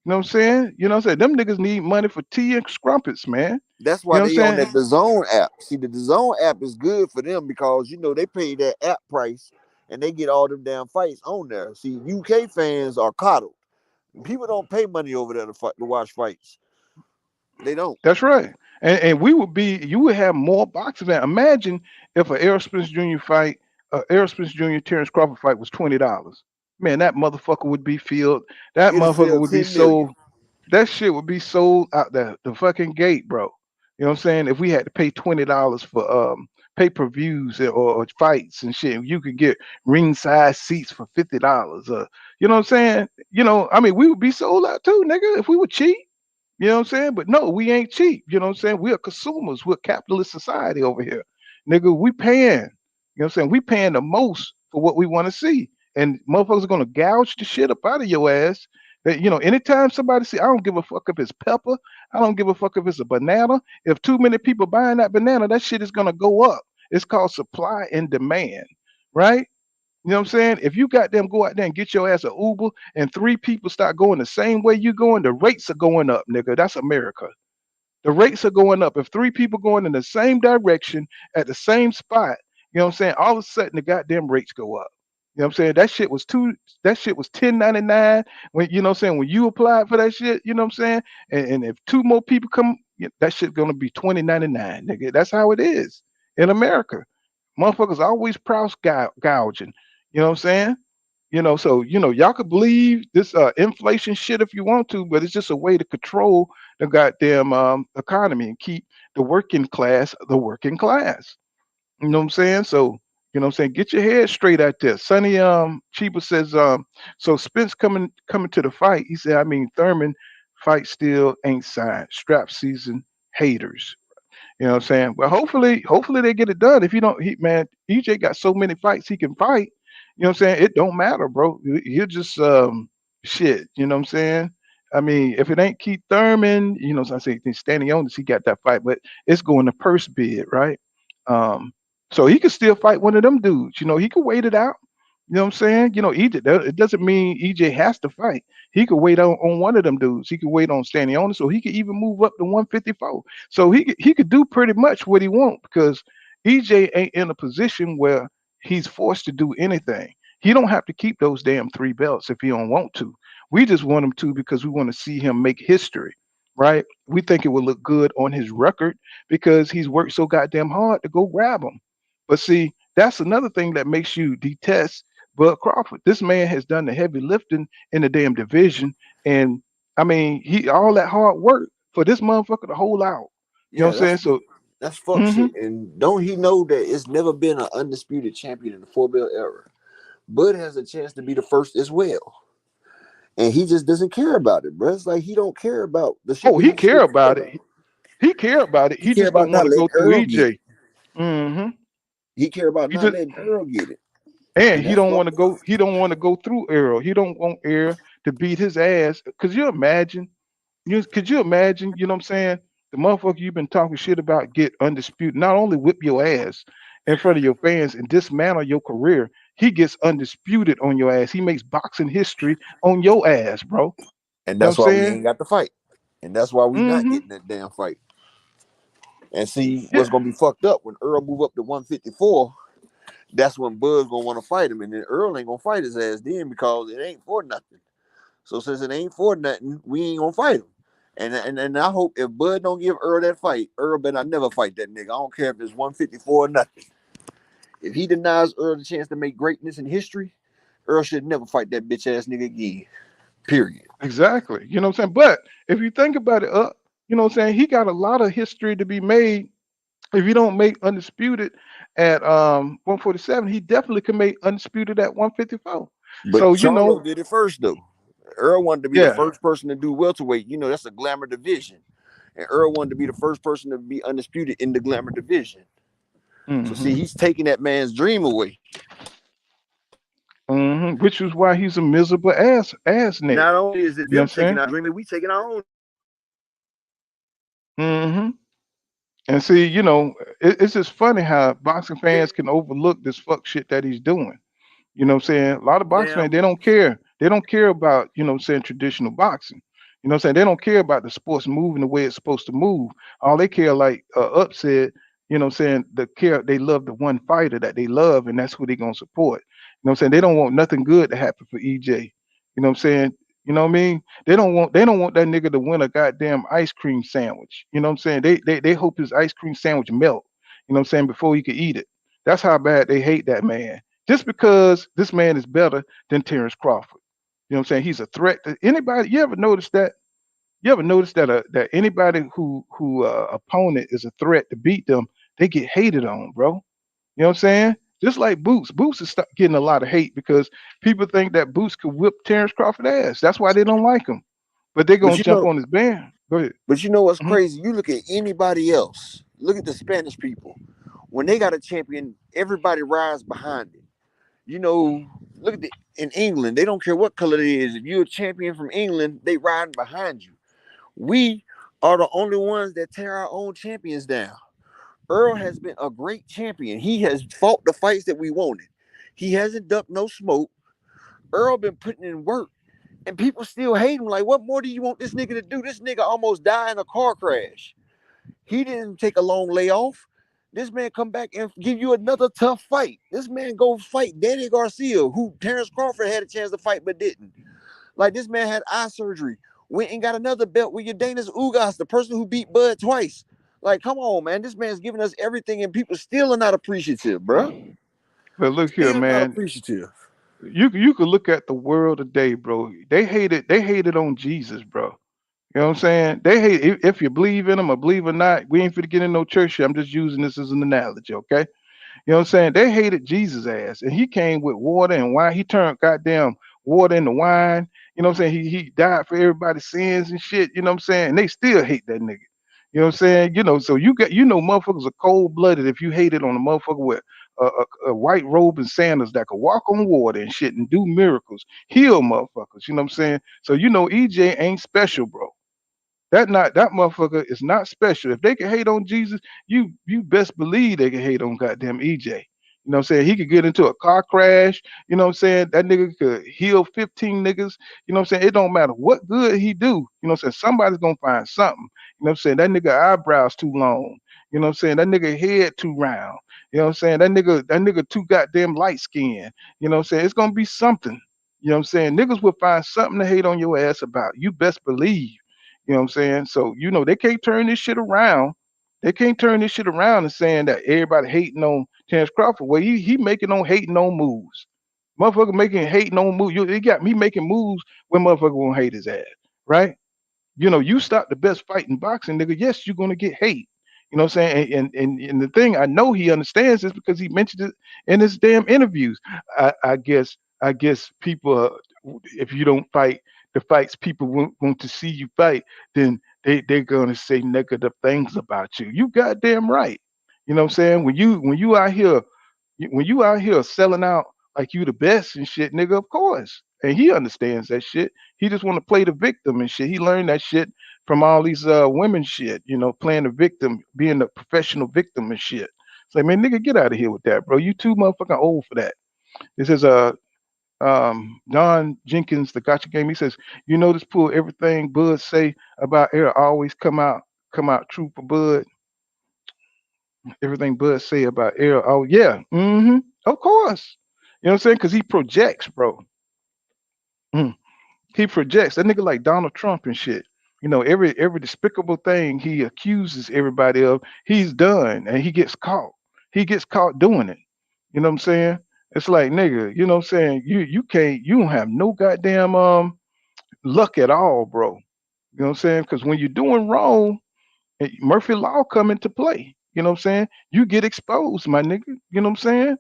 You know what I'm saying? You know what I'm saying? Them niggas need money for tea and scrumpets, man. That's You why know what they I'm on saying? that DAZN app. See, the DAZN app is good for them because they pay that app price and they get all them damn fights on there. See, UK fans are coddled. People don't pay money over there to watch fights. They don't. That's right. And you would have more boxing fans. Imagine if an Errol Spence Jr. fight, Errol Spence Jr. Terrence Crawford fight was $20. Man, that motherfucker would be filled. That It'll motherfucker sell would be 10 million. sold. That shit would be sold out the fucking gate, bro. You know what I'm saying? If we had to pay $20 for pay-per-views or fights and shit, you could get ringside seats for $50. You know what I'm saying? I mean, we would be sold out too, nigga, if we were cheap. You know what I'm saying? But no, we ain't cheap. You know what I'm saying? We are consumers. We're a capitalist society over here. Nigga, we paying. You know what I'm saying? We paying the most for what we want to see. And motherfuckers are gonna gouge the shit up out of your ass. Anytime somebody say, I don't give a fuck if it's pepper, I don't give a fuck if it's a banana. If too many people buying that banana, that shit is gonna go up. It's called supply and demand, right? You know what I'm saying? If you got them go out there and get your ass a Uber and three people start going the same way you going, the rates are going up, nigga. That's America. The rates are going up. If three people going in the same direction at the same spot, you know what I'm saying? All of a sudden the goddamn rates go up. You know what I'm saying? That shit was 10.99 when you know what I'm saying when you applied for that shit, you know what I'm saying? And if two more people come, that shit gonna be 20.99, nigga. That's how it is in America. Motherfuckers always price gouging. You know what I'm saying? So y'all could believe this inflation shit if you want to, but it's just a way to control the goddamn economy and keep the working class the working class. You know what I'm saying? So, you know what I'm saying? Get your head straight out there. Sonny Chiba says, so Spence coming to the fight. He said, I mean, Thurman fight still ain't signed. Strap season haters. You know what I'm saying? Well, hopefully they get it done. If you don't, man, EJ got so many fights he can fight. You know what I'm saying? It don't matter, bro. You just shit. You know what I'm saying? I mean, if it ain't Keith Thurman, you know what I'm saying? Standing on this, he got that fight, but it's going to purse bid, right? Um, so he could still fight one of them dudes. He could wait it out. You know what I'm saying? EJ. It doesn't mean EJ has to fight. He could wait on one of them dudes. He could wait on Standing on it, so he could even move up to 154. So he could do pretty much what he want because EJ ain't in a position where he's forced to do anything. He don't have to keep those damn three belts if he don't want to. We just want him to because we want to see him make history, right? We think it will look good on his record because he's worked so goddamn hard to go grab him. But see, that's another thing that makes you detest Bud Crawford. This man has done the heavy lifting in the damn division, and I mean, he all that hard work for this motherfucker to hold out. You know Yeah, what I'm saying? So, that's fuck mhm. shit. And don't he know that it's never been an undisputed champion in the 4-belt era? Bud has a chance to be the first as well. And he just doesn't care about it, bro. It's like he don't care about the shit Oh, that he he's care supposed to care about about. it. He care about it. He He care just about don't want not to go letting through Earl get EJ. it. Hmm He care about He not just letting Earl get it. and And he that's don't fucked want to up. go. He don't want to go through Errol. He don't want Errol to beat his ass. Cause you imagine. Could you imagine? You know what I'm saying? The motherfucker you've been talking shit about get undisputed. Not only whip your ass in front of your fans and dismantle your career, he gets undisputed on your ass. He makes boxing history on your ass, bro. And You know what I'm that's why we saying? ain't got the fight. And that's why we not Mm-hmm. getting that damn fight. And see Yeah. what's gonna be fucked up when Earl move up to 154. That's when Bud's gonna want to fight him, and then Earl ain't gonna fight his ass then because it ain't for nothing. So since it ain't for nothing, we ain't gonna fight him. And I hope if Bud don't give Earl that fight, Earl better not never fight that nigga. I don't care if it's 154 or nothing. If he denies Earl the chance to make greatness in history, Earl should never fight that bitch ass nigga again. Period. Exactly. You know what I'm saying? But if you think about it, you know what I'm saying, he got a lot of history to be made. If you don't make undisputed at 147, he definitely can make undisputed at 154. But So, you Charlo know, did it first though. Earl wanted to be the yeah. first person to do welterweight. You know, that's a glamour division. And Earl wanted to be the first person to be undisputed in the glamour division. So see, he's taking that man's dream away. Which is why he's a miserable ass nigga. Not only is it You know them what I'm taking saying? our dream, we taking our own. And see, you know, it's just funny how boxing fans can overlook this fuck shit that he's doing. You know what I'm saying? A lot of boxing fans, they Damn. don't care. They don't care about, you know what I'm saying, traditional boxing. You know what I'm saying? They don't care about the sports moving the way it's supposed to move. All they care, like upset, you know what I'm saying, they love the one fighter that they love, and that's who they're gonna support. You know what I'm saying? They don't want nothing good to happen for EJ. You know what I'm saying? You know what I mean? They don't want that nigga to win a goddamn ice cream sandwich. You know what I'm saying? They hope his ice cream sandwich melt, you know what I'm saying, before he could eat it. That's how bad they hate that man. Just because this man is better than Terrence Crawford. You know what I'm saying? He's a threat to anybody. You ever notice that? You ever notice that anybody who opponent is a threat to beat them, they get hated on, bro. You know what I'm saying? Just like Boots. Boots is getting a lot of hate because people think that Boots could whip Terrence Crawford ass. That's why they don't like him. But they're But gonna you jump know, on his band. Go ahead. but you know what's Mhm. crazy? You look at anybody else. Look at the Spanish people. When they got a champion, everybody rides behind it. You know, look at in England. They don't care what color it is. If you're a champion from England, they riding behind you. We are the only ones that tear our own champions down. Earl has been a great champion. He has fought the fights that we wanted. He hasn't ducked no smoke. Earl been putting in work, and people still hate him. Like, what more do you want this nigga to do? This nigga almost died in a car crash. He didn't take a long layoff. This man come back and give you another tough fight. This man go fight Danny Garcia, who Terrence Crawford had a chance to fight but didn't. Like, this man had eye surgery, went and got another belt with your Danis Ugas, the person who beat Bud twice. Like, come on, man. This man's giving us everything, and people still are not appreciative, bro. But look here, Still not man. appreciative. You could look at the world today, bro. They hated on Jesus, bro. You know what I'm saying? They hate if you believe in him or believe or not. We ain't finna get in no church shit. I'm just using this as an analogy, okay? You know what I'm saying? They hated Jesus' ass, and he came with water and wine. He turned goddamn water into wine. You know what I'm saying? He died for everybody's sins and shit. You know what I'm saying? And they still hate that nigga. You know what I'm saying? You know, so motherfuckers are cold blooded if you hated on a motherfucker with a white robe and sandals that could walk on water and shit and do miracles, heal motherfuckers. You know what I'm saying? So you know EJ ain't special, bro. That motherfucker is not special. If they can hate on Jesus, you best believe they can hate on goddamn EJ. You know what I'm saying? He could get into a car crash. You know what I'm saying? That nigga could heal 15 niggas. You know what I'm saying? It don't matter what good he do. You know what I'm saying? Somebody's gonna find something. You know what I'm saying? That nigga eyebrows too long. You know what I'm saying? That nigga head too round. You know what I'm saying? That nigga too goddamn light skinned. You know what I'm saying? It's gonna be something. You know what I'm saying? Niggas will find something to hate on your ass about. You best believe. You know what I'm saying? So, you know, they can't turn this shit around. They can't turn this shit around and saying that everybody hating on Terrence Crawford. Well, he making on hating on moves. Motherfucker making hating on moves. He got me making moves when motherfucker won't hate his ass. Right? You know, you stop the best fight in boxing, nigga. Yes, you're gonna get hate. You know what I'm saying? And the thing I know he understands this because he mentioned it in his damn interviews. I guess people, if you don't fight the fights people want to see you fight, then they're gonna say negative things about you. You goddamn right. You know what I'm saying? When you out here selling out like you the best and shit, nigga, of course. And he understands that shit. He just want to play the victim and shit. He learned that shit from all these women shit, you know, playing the victim, being a professional victim and shit. It's like, man, nigga, get out of here with that, bro. You too motherfucking old for that. This is Don Jenkins, the Gotcha Game, he says, you notice Pool, everything Bud say about Errol always come out true for Bud. Everything Bud say about Errol, oh yeah, of course. You know what I'm saying? Because he projects, bro. He projects. That nigga like Donald Trump and shit. You know, every despicable thing he accuses everybody of, he's done, and he gets caught. He gets caught doing it. You know what I'm saying? It's like, nigga, you know what I'm saying? You don't have no goddamn luck at all, bro. You know what I'm saying? Because when you're doing wrong, Murphy Law come into play. You know what I'm saying? You get exposed, my nigga. You know what I'm saying?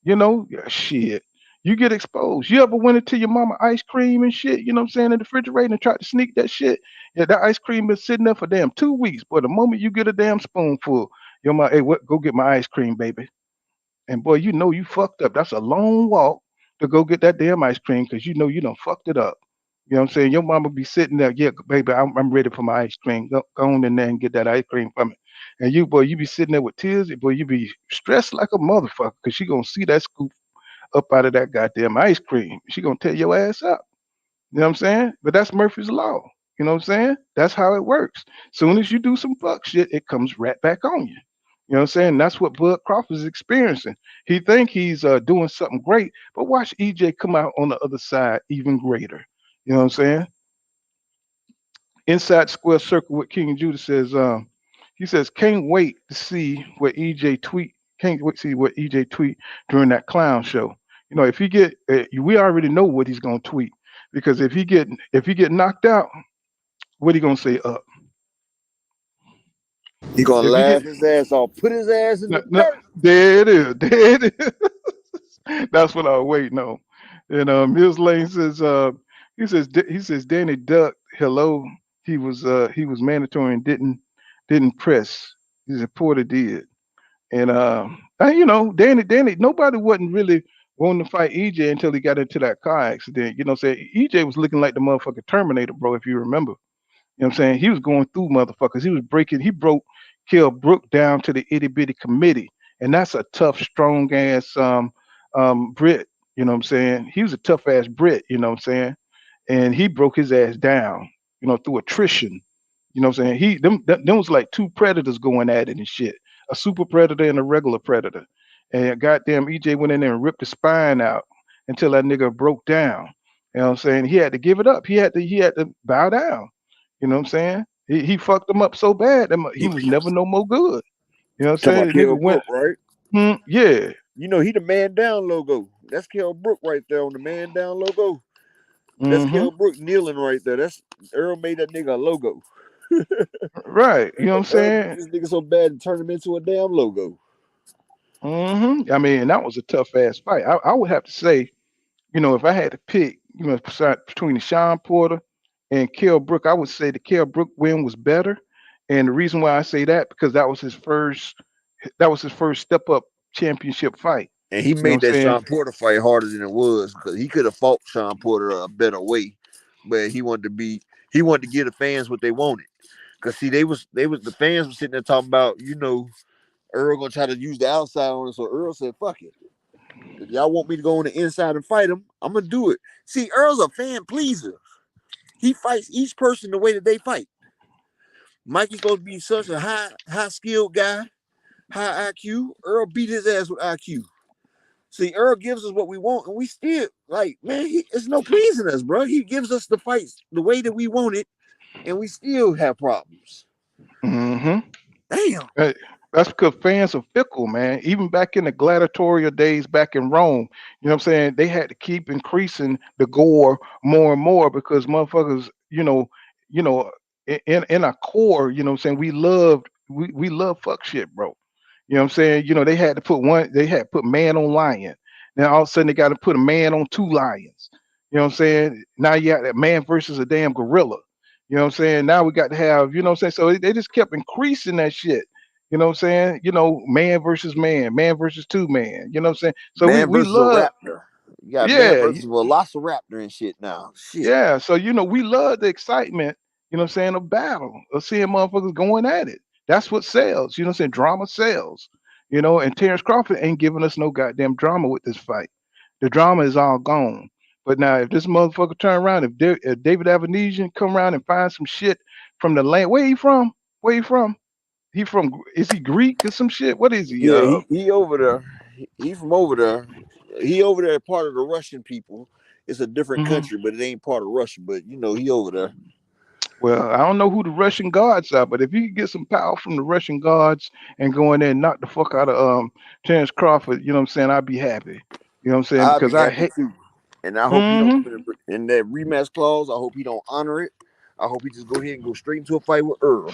You know, yeah, shit. You get exposed. You ever went into your mama ice cream and shit, you know what I'm saying, in the refrigerator and tried to sneak that shit? Yeah, that ice cream been sitting there for damn 2 weeks. But the moment you get a damn spoonful, your mama, hey, what, go get my ice cream, baby. And boy, you know you fucked up. That's a long walk to go get that damn ice cream because you know you done fucked it up. You know what I'm saying? Your mama be sitting there, yeah, baby, I'm ready for my ice cream. Go on in there and get that ice cream for me. And you, boy, you be sitting there with tears. Boy, you be stressed like a motherfucker because she gonna see that scoop up out of that goddamn ice cream. She gonna tear your ass up. You know what I'm saying? But that's Murphy's law. You know what I'm saying? That's how it works. Soon as you do some fuck shit, it comes right back on you. You know what I'm saying? That's what Bud Crawford is experiencing. He think he's doing something great, but watch EJ come out on the other side even greater. You know what I'm saying? Inside Square Circle with King Judah says, he says, can't wait to see what EJ tweet. Can't wait to see what EJ tweet during that clown show. You know, if he get, we already know what he's gonna tweet because if he get knocked out, what he gonna say up? He gonna If he laugh get, his ass off, put his ass in no, the no, dirt. there it is, there it is. That's what I was waiting on. And Mills Lane says, he says Danny Duck, hello. He was mandatory and didn't press. His reporter did. And you know, Danny, nobody wasn't really wanting to fight EJ until he got into that car accident. You know, what I'm saying EJ was looking like the motherfucking Terminator, bro. If you remember, you know what I'm saying, he was going through motherfuckers. He broke Kell Brook down to the itty bitty committee, and that's a tough, strong ass Brit. You know what I'm saying? He was a tough ass Brit. You know what I'm saying? And he broke his ass down. You know, through attrition. You know what I'm saying? Them was like two predators going at it and shit. A super predator and a regular predator. And goddamn EJ went in there and ripped the spine out until that nigga broke down. You know what I'm saying? He had to give it up. He had to bow down. You know what I'm saying? He fucked him up so bad that he was never no more good. You know what I'm Talking saying? about The Kell nigga went, Brook, right? yeah. You know he the man down logo. That's Kell Brook right there on the man down logo. That's Mm-hmm. Kell Brook kneeling right there. That's Earl made that nigga a logo. Right. You know what I'm Earl beat saying? this nigga so bad and turned him into a damn logo. I mean, that was a tough ass fight. I would have to say, you know, if I had to pick, you know, between the Sean Porter and Kell Brook, I would say the Kell Brook win was better. And the reason why I say that because that was his first step up championship fight. And he You know made what I'm that saying? Sean Porter fight harder than it was because he could have fought Sean Porter a better way, but he wanted to give the fans what they wanted. Cause see, the fans were sitting there talking about, you know, Earl gonna try to use the outside on it. So Earl said, "Fuck it. If y'all want me to go on the inside and fight him, I'm gonna do it." See, Earl's a fan pleaser. He fights each person the way that they fight. Mikey's supposed to be such a high skilled guy, high IQ. Earl beat his ass with IQ. See, Earl gives us what we want, and we still like, man, it's no pleasing us, bro. He gives us the fights the way that we want it, and we still have problems. Mm-hmm. Damn. That's because fans are fickle, man. Even back in the gladiatorial days back in Rome, you know what I'm saying? They had to keep increasing the gore more and more because motherfuckers, in our core, you know what I'm saying, we love fuck shit, bro. You know what I'm saying? You know, they had to put man on lion. Now all of a sudden they got to put a man on two lions. You know what I'm saying? Now you got that man versus a damn gorilla. You know what I'm saying? Now we got to have, you know what I'm saying? So they just kept increasing that shit. You know what I'm saying? You know, man versus man, man versus two man. You know what I'm saying? So we Man we versus a love, raptor. You got man yeah, versus a velociraptor and shit now. Shit. yeah. So we love the excitement, you know what I'm saying, of battle, of seeing motherfuckers going at it. That's what sells, you know what I'm saying? Drama sells. You know, and Terrence Crawford ain't giving us no goddamn drama with this fight. The drama is all gone. But now, if this motherfucker turn around, if David Avenesian come around and find some shit from the land, where he from? Where he from? He from? Is he Greek or some shit? What is he? Yeah, he over there. He from over there. He over there, part of the Russian people. It's a different country, but it ain't part of Russia. But you know, he over there. Well, I don't know who the Russian guards are, but if you could get some power from the Russian guards and go in there and knock the fuck out of Terrence Crawford, you know what I'm saying? I'd be happy. You know what I'm saying? I'll Because be I happy hate. too. And I hope he don't in that rematch clause. I hope he don't honor it. I hope he just go ahead and go straight into a fight with Earl.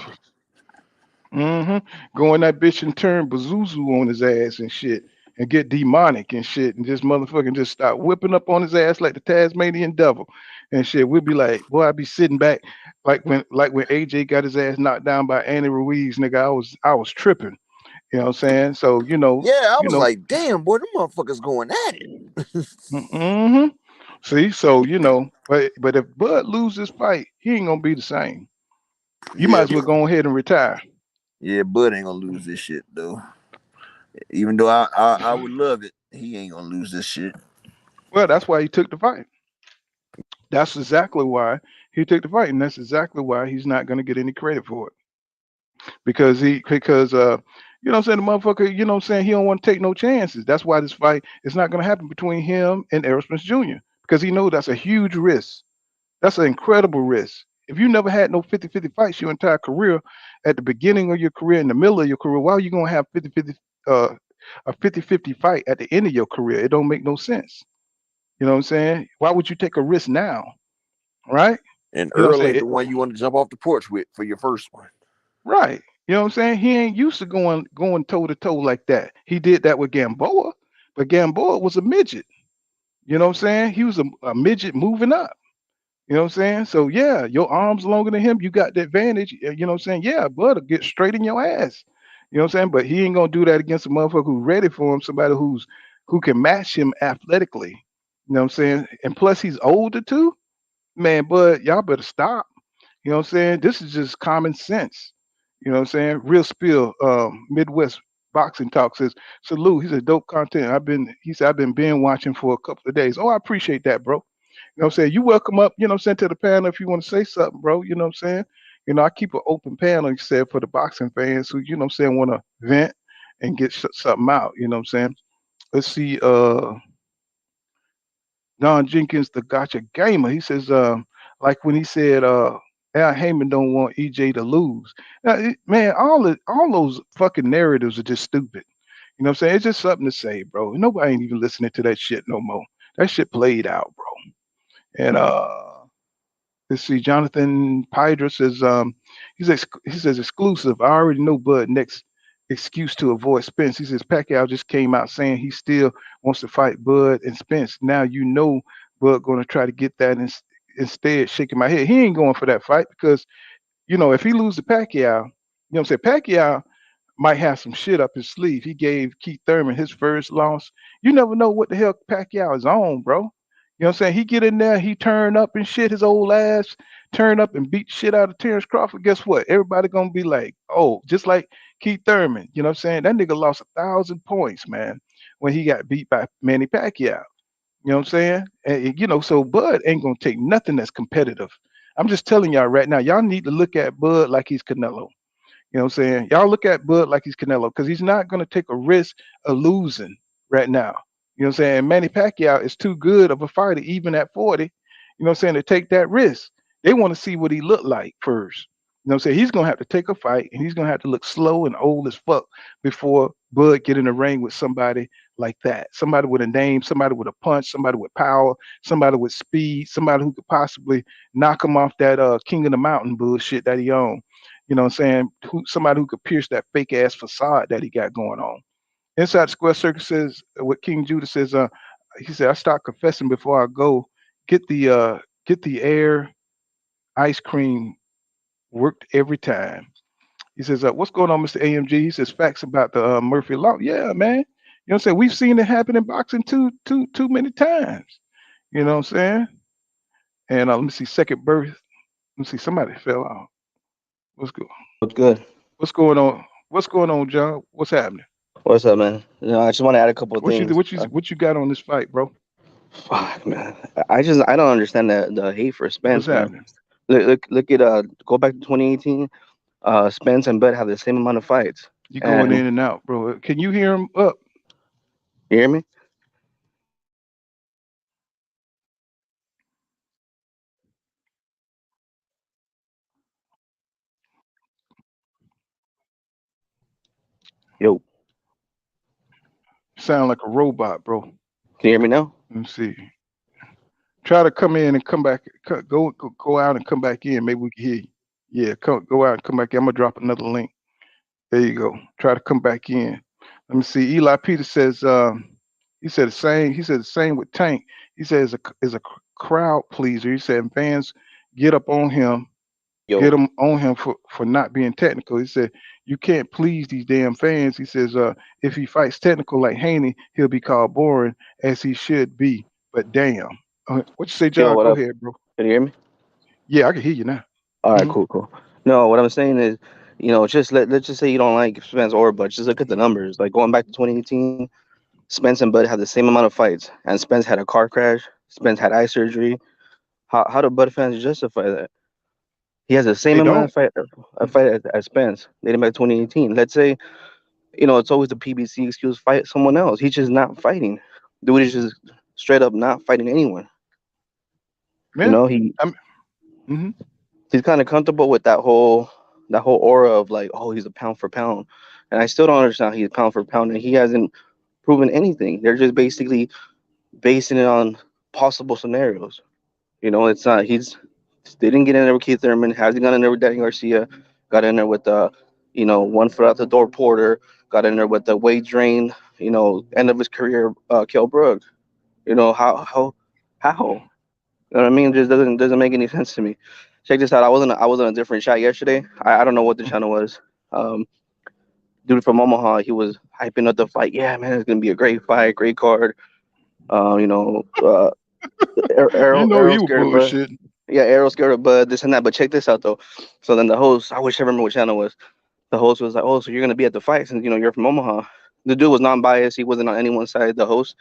Go in that bitch and turn Bazuzu on his ass and shit, and get demonic and shit, and just motherfucking just start whipping up on his ass like the Tasmanian devil and shit. We'd be like, boy, I'd be sitting back like when AJ got his ass knocked down by Andy Ruiz, nigga. I was tripping. You know what I'm saying? So Yeah, I was like, damn, boy, them motherfuckers going at it. See, so but if Bud loses this fight, he ain't gonna be the same. You might as well go ahead and retire. Yeah, Bud ain't gonna lose this shit though. Even though I would love it, he ain't gonna lose this shit. Well, that's why he took the fight. That's exactly why he took the fight, and that's exactly why he's not gonna get any credit for it. Because you know what I'm saying, the motherfucker, you know what I'm saying, he don't want to take no chances. That's why this fight is not gonna happen between him and Errol Spence Jr. Because he knows that's a huge risk. That's an incredible risk. If you never had no 50-50 fights your entire career, at the beginning of your career, in the middle of your career, why are you gonna have 50-50 a 50-50 fight at the end of your career? It don't make no sense. You know what I'm saying? Why would you take a risk now? Right? And You know what Earl I'm ain't saying? the one you want to jump off the porch with for your first one. Right. You know what I'm saying? He ain't used to going toe to toe like that. He did that with Gamboa, but Gamboa was a midget. You know what I'm saying? He was a midget moving up. You know what I'm saying? So yeah, your arms longer than him, you got the advantage. You know what I'm saying? Yeah, Bud will get straight in your ass. You know what I'm saying? But he ain't gonna do that against a motherfucker who's ready for him, somebody who can match him athletically. You know what I'm saying? And plus he's older too. Man, Bud, y'all better stop. You know what I'm saying? This is just common sense. You know what I'm saying? Real spill, Midwest boxing talk says, salute. He said dope content. He said I've been binge watching for a couple of days. Oh, I appreciate that, bro. You know what I'm saying? You welcome up, you know what I'm saying, to the panel if you want to say something, bro. You know what I'm saying? You know, I keep an open panel, you said, for the boxing fans who, you know what I'm saying, want to vent and get something out. You know what I'm saying? Let's see, Don Jenkins, the gotcha gamer. He says, like when he said Al Heyman don't want EJ to lose. Now, man, all those fucking narratives are just stupid. You know what I'm saying? It's just something to say, bro. Nobody ain't even listening to that shit no more. That shit played out, bro. And let's see, Jonathan Pydra says, he says exclusive. I already know Bud next excuse to avoid Spence. He says Pacquiao just came out saying he still wants to fight Bud and Spence. Now you know Bud going to try to get that instead. Shaking my head, he ain't going for that fight because you know if he loses to Pacquiao, you know what I'm saying, Pacquiao might have some shit up his sleeve. He gave Keith Thurman his first loss. You never know what the hell Pacquiao is on, bro. You know what I'm saying? He get in there, he turn up and shit, his old ass, turn up and beat shit out of Terrence Crawford. Guess what? Everybody gonna be like, oh, just like Keith Thurman. You know what I'm saying? That nigga lost 1,000 points, man, when he got beat by Manny Pacquiao. You know what I'm saying? And, you know, so Bud ain't gonna take nothing that's competitive. I'm just telling y'all right now, y'all need to look at Bud like he's Canelo. You know what I'm saying? Y'all look at Bud like he's Canelo because he's not going to take a risk of losing right now. You know what I'm saying? Manny Pacquiao is too good of a fighter, even at 40, you know what I'm saying, to take that risk. They want to see what he looked like first. You know what I'm saying? He's going to have to take a fight and he's going to have to look slow and old as fuck before Bud get in the ring with somebody like that. Somebody with a name, somebody with a punch, somebody with power, somebody with speed, somebody who could possibly knock him off that King of the Mountain bullshit that he owned. You know what I'm saying? Somebody who could pierce that fake ass facade that he got going on. Inside the Square Circle says what King Judah says, he said, I start confessing before I go. Get the air ice cream worked every time. He says, what's going on, Mr. AMG? He says facts about the Murphy Law. Yeah, man. You know what I'm saying? We've seen it happen in boxing too many times. You know what I'm saying? And let me see, second birth. Let me see, somebody fell out. What's good? What's good? What's going on? What's going on, John? What's happening? What's up, man? You know, I just want to add a couple of things. What you got on this fight, bro? Fuck, man. I don't understand the hate for What's Spence, man. happening? Look at go back to 2018. Spence and Bud have the same amount of fights. You going And in and out, bro. Can you hear him up? you hear me? Yo, Sound like a robot, bro. can you hear me now? Let me see. Try to come in and come back. Go out and come back in. Maybe we can hear you. Yeah, go out and come back in. I'm gonna drop another link. There you go. Try to come back in. Let me see. Eli Peter says he said the same. He said the same with Tank. He says is a crowd pleaser. He said fans get up on him, get Yo, them on him for not being technical. He said you can't please these damn fans. He says if he fights technical like Haney, he'll be called boring as he should be. But damn, what you say, yo, John? what Go up? ahead, bro. Can you hear me? Yeah, I can hear you now. All right, Hmm. cool. No, what I'm saying is, just let's just say you don't like Spence or Bud. Just look at the numbers. Like going back to 2018, Spence and Bud had the same amount of fights, and Spence had a car crash. Spence had eye surgery. How do Bud fans justify that? He has the same They amount don't. of fight as Spence dating back to 2018. Let's say, it's always the PBC excuse, fight someone else. He's just not fighting. Dude is just straight up not fighting anyone. You Yeah. know, Hmm. he's kind of comfortable with that whole aura of like, oh, he's a pound for pound. And I still don't understand how he's pound for pound and he hasn't proven anything. They're just basically basing it on possible scenarios. It's not they didn't get in there with Keith Thurman, hasn't got in there with Danny Garcia, got in there with one foot out the door Porter, got in there with the weight drain, end of his career, Kell Brooks. How? You know what I mean? It just doesn't make any sense to me. Check this out. I was on a different chat yesterday. I don't know what the channel was. Um, Dude from Omaha, he was hyping up the fight. Yeah, man, it's gonna be a great fight, great card. Uh, you know, uh, You know Arrow he was scared of Bud. bullshitting. Yeah, Arrow scared of Bud. This and that. But check this out though. So then the host, I wish I remember what channel it was. The host was like, "Oh, so you're gonna be at the fight since you're from Omaha." The dude was non-biased. He wasn't on anyone's side. The host,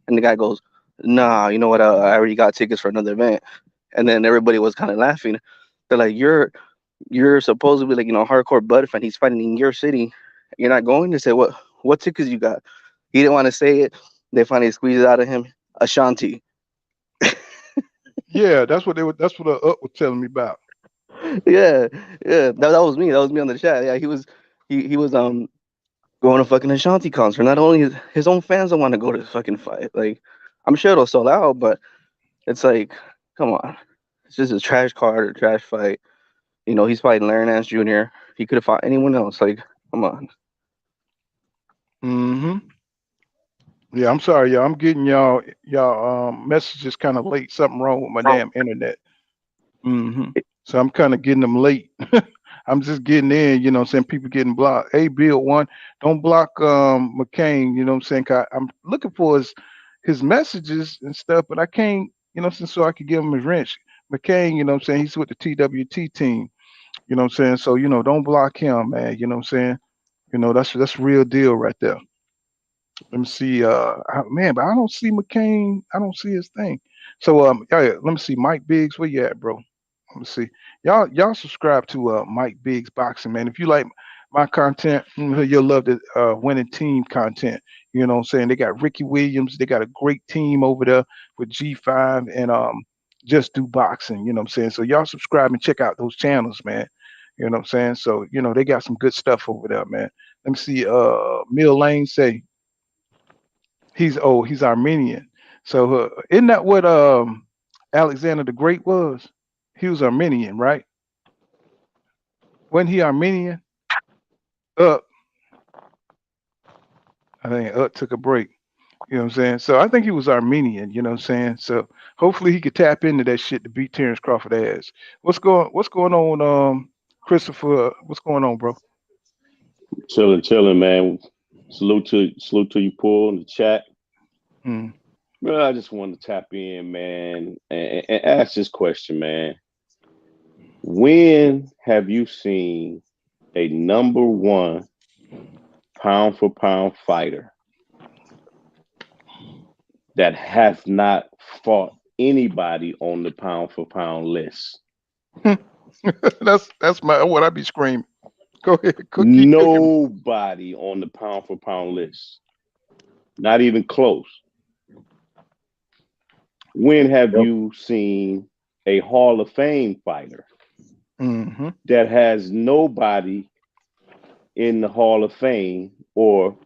and the guy goes, "Nah, you know what? I already got tickets for another event." And then everybody was kind of laughing. They're like, "You're supposedly like hardcore Bud fan. He's fighting in your city. You're not going." They said, "What tickets you got?" He didn't want to say it. They finally squeezed it out of him. Ashanti. Yeah, that's what they were. That's what Up was telling me about. Yeah, yeah. That was me. That was me on the chat. Yeah, he was going to fucking Ashanti concert. Not only his own fans don't want to go to the fucking fight. Like, I'm sure it'll sell out, but it's like, come on. It's just a trash card or trash fight. He's fighting Larry Nance Jr. He could have fought anyone else. Like, come on. Hmm. Yeah, I'm sorry, y'all. I'm getting y'all messages kind of late. Something wrong with my damn internet. Hmm. So I'm kind of getting them late. I'm just getting in, what I'm saying? People getting blocked. Hey, Bill one, don't block McCain, you know what I'm saying? 'Cause I'm looking for his messages and stuff, but I can't, so I can give him his wrench. McCain, you know what I'm saying? He's with the TWT team, you know what I'm saying? So, don't block him, man. You know what I'm saying? That's real deal right there. Let me see. Man, but I don't see McCain. I don't see his thing. So, yeah, let me see. Mike Biggs, where you at, bro? Let me see. Y'all subscribe to Mike Biggs Boxing, man. If you like my content, you'll love the winning team content. You know what I'm saying? They got Ricky Williams. They got a great team over there with G5 and Just Do Boxing. You know what I'm saying? So y'all subscribe and check out those channels, man. You know what I'm saying? So, they got some good stuff over there, man. Let me see. Mill Lane say he's Armenian. So isn't that what Alexander the Great was? He was Armenian, right? Wasn't he Armenian? Up, I think Up took a break. You know what I'm saying? So I think he was Armenian. You know what I'm saying? So hopefully he could tap into that shit to beat Terrence Crawford ass. What's going on, Christopher? What's going on, bro? Chilling, man. Salute to you, Paul, in the chat. Hmm. Well, I just wanted to tap in, man, and ask this question, man. When have you seen a number one pound for pound fighter that have not fought anybody on the pound for pound list. That's what I be screaming. Go ahead, keep cooking. Nobody on the pound for pound list. Not even close. When have you seen a Hall of Fame fighter that has nobody in the Hall of Fame, or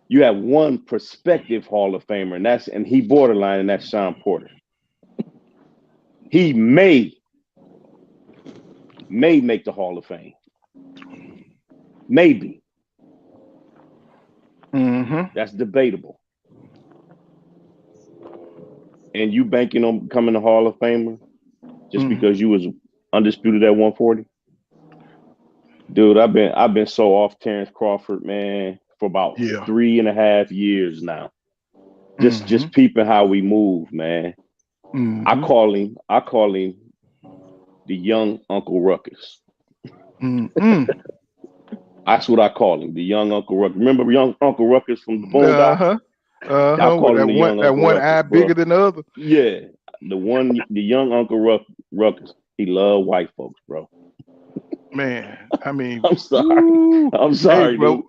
you have one prospective Hall of Famer, and he borderline, and that's Sean Porter. He may make the Hall of Fame. Maybe. That's debatable. And you banking on becoming a Hall of Famer just because you was undisputed at 140? Dude, I've been so off Terrence Crawford, man, for about 3.5 years now. Just peeping how we move, man. I call him the young Uncle Ruckus. That's what I call him, the young Uncle Ruckus. Remember young Uncle Ruckus from the Boondocks? I call him the young Uncle one Ruckus, eye bro. bigger than the other. Yeah, the young Uncle Ruckus. He loved white folks, bro. Man, I mean, I'm sorry. I'm sorry, hey, bro. dude.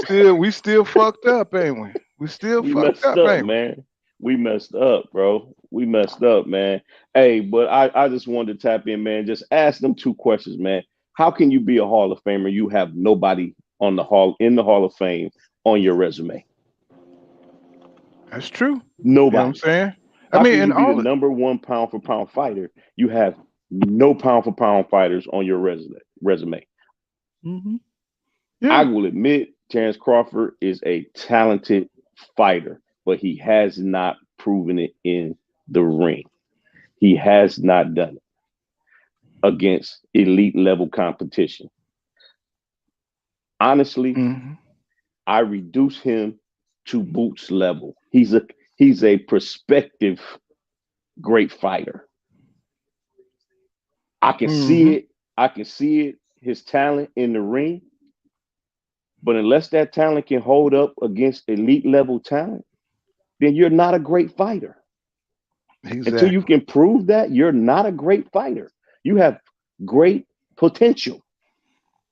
Hey, we still fucked up, ain't we? We still fucked up, ain't we? Man. We messed up, bro. We messed up, man. Hey, but I just wanted to tap in, man. Just ask them 2 questions, man. How can you be a Hall of Famer? You have nobody in the Hall of Fame on your resume. That's true. Nobody. You know what I'm saying? How can you be the number 1 pound for pound fighter? You have no pound for pound fighters on your resume. I will admit Terrence Crawford is a talented fighter, but he has not proven it in the ring. He has not done it against elite level competition. Honestly, I reduce him to Boots level. He's a prospective great fighter. I can see it. I can see it, his talent in the ring. But unless that talent can hold up against elite level talent, then you're not a great fighter. Exactly. Until you can prove that, you're not a great fighter. You have great potential.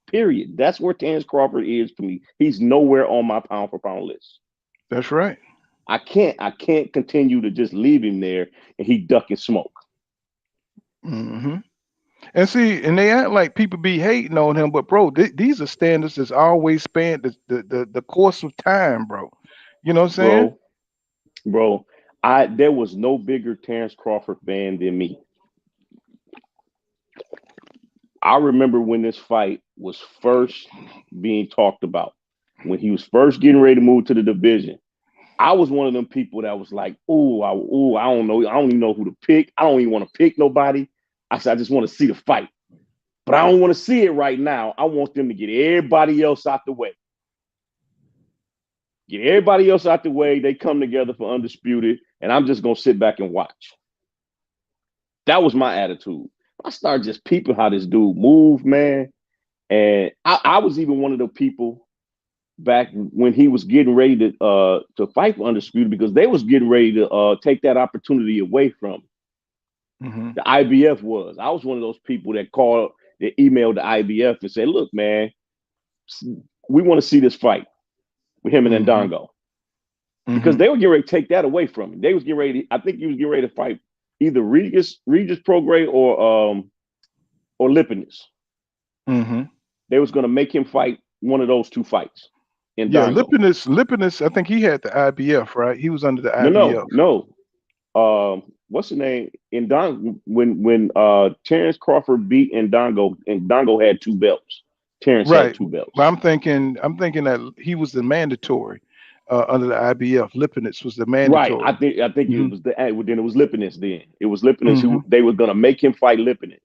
Period. That's where Terrence Crawford is for me. He's nowhere on my pound for pound list. That's right. I can't continue to just leave him there and he ducking smoke. And see, and they act like people be hating on him, but bro, these are standards that's always spanned the course of time, bro. You know what I'm saying? Bro, there was no bigger Terrence Crawford fan than me. I remember when this fight was first being talked about, when he was first getting ready to move to the division. I was one of them people that was like, I don't know. I don't even know who to pick. I don't even want to pick nobody. I said, I just want to see the fight. But I don't want to see it right now. I want them to get everybody else out the way. Get everybody else out the way. They come together for Undisputed, and I'm just going to sit back and watch. That was my attitude. I started just peeping how this dude moved, man. And I was even one of the people back when he was getting ready to fight for Undisputed, because they was getting ready to take that opportunity away from him. The IBF was. I was one of those people that emailed the IBF and said, look, man, we want to see this fight with him and Ndongo. Because they were getting ready to take that away from him. They was getting ready, I think he was getting ready to fight either Regis Prograis or Lipinus. They was going to make him fight one of those 2 fights. Yeah, Lipinus, I think he had the IBF, right? He was under the IBF. No. What's the name? When Terrence Crawford beat Ndongo had 2 belts. Terrence had 2 belts. But I'm thinking that he was the mandatory under the IBF. Lipinus was the mandatory. Right. I think it was then it was Lipinus then. It was Lipinus who they were gonna make him fight Lipinus.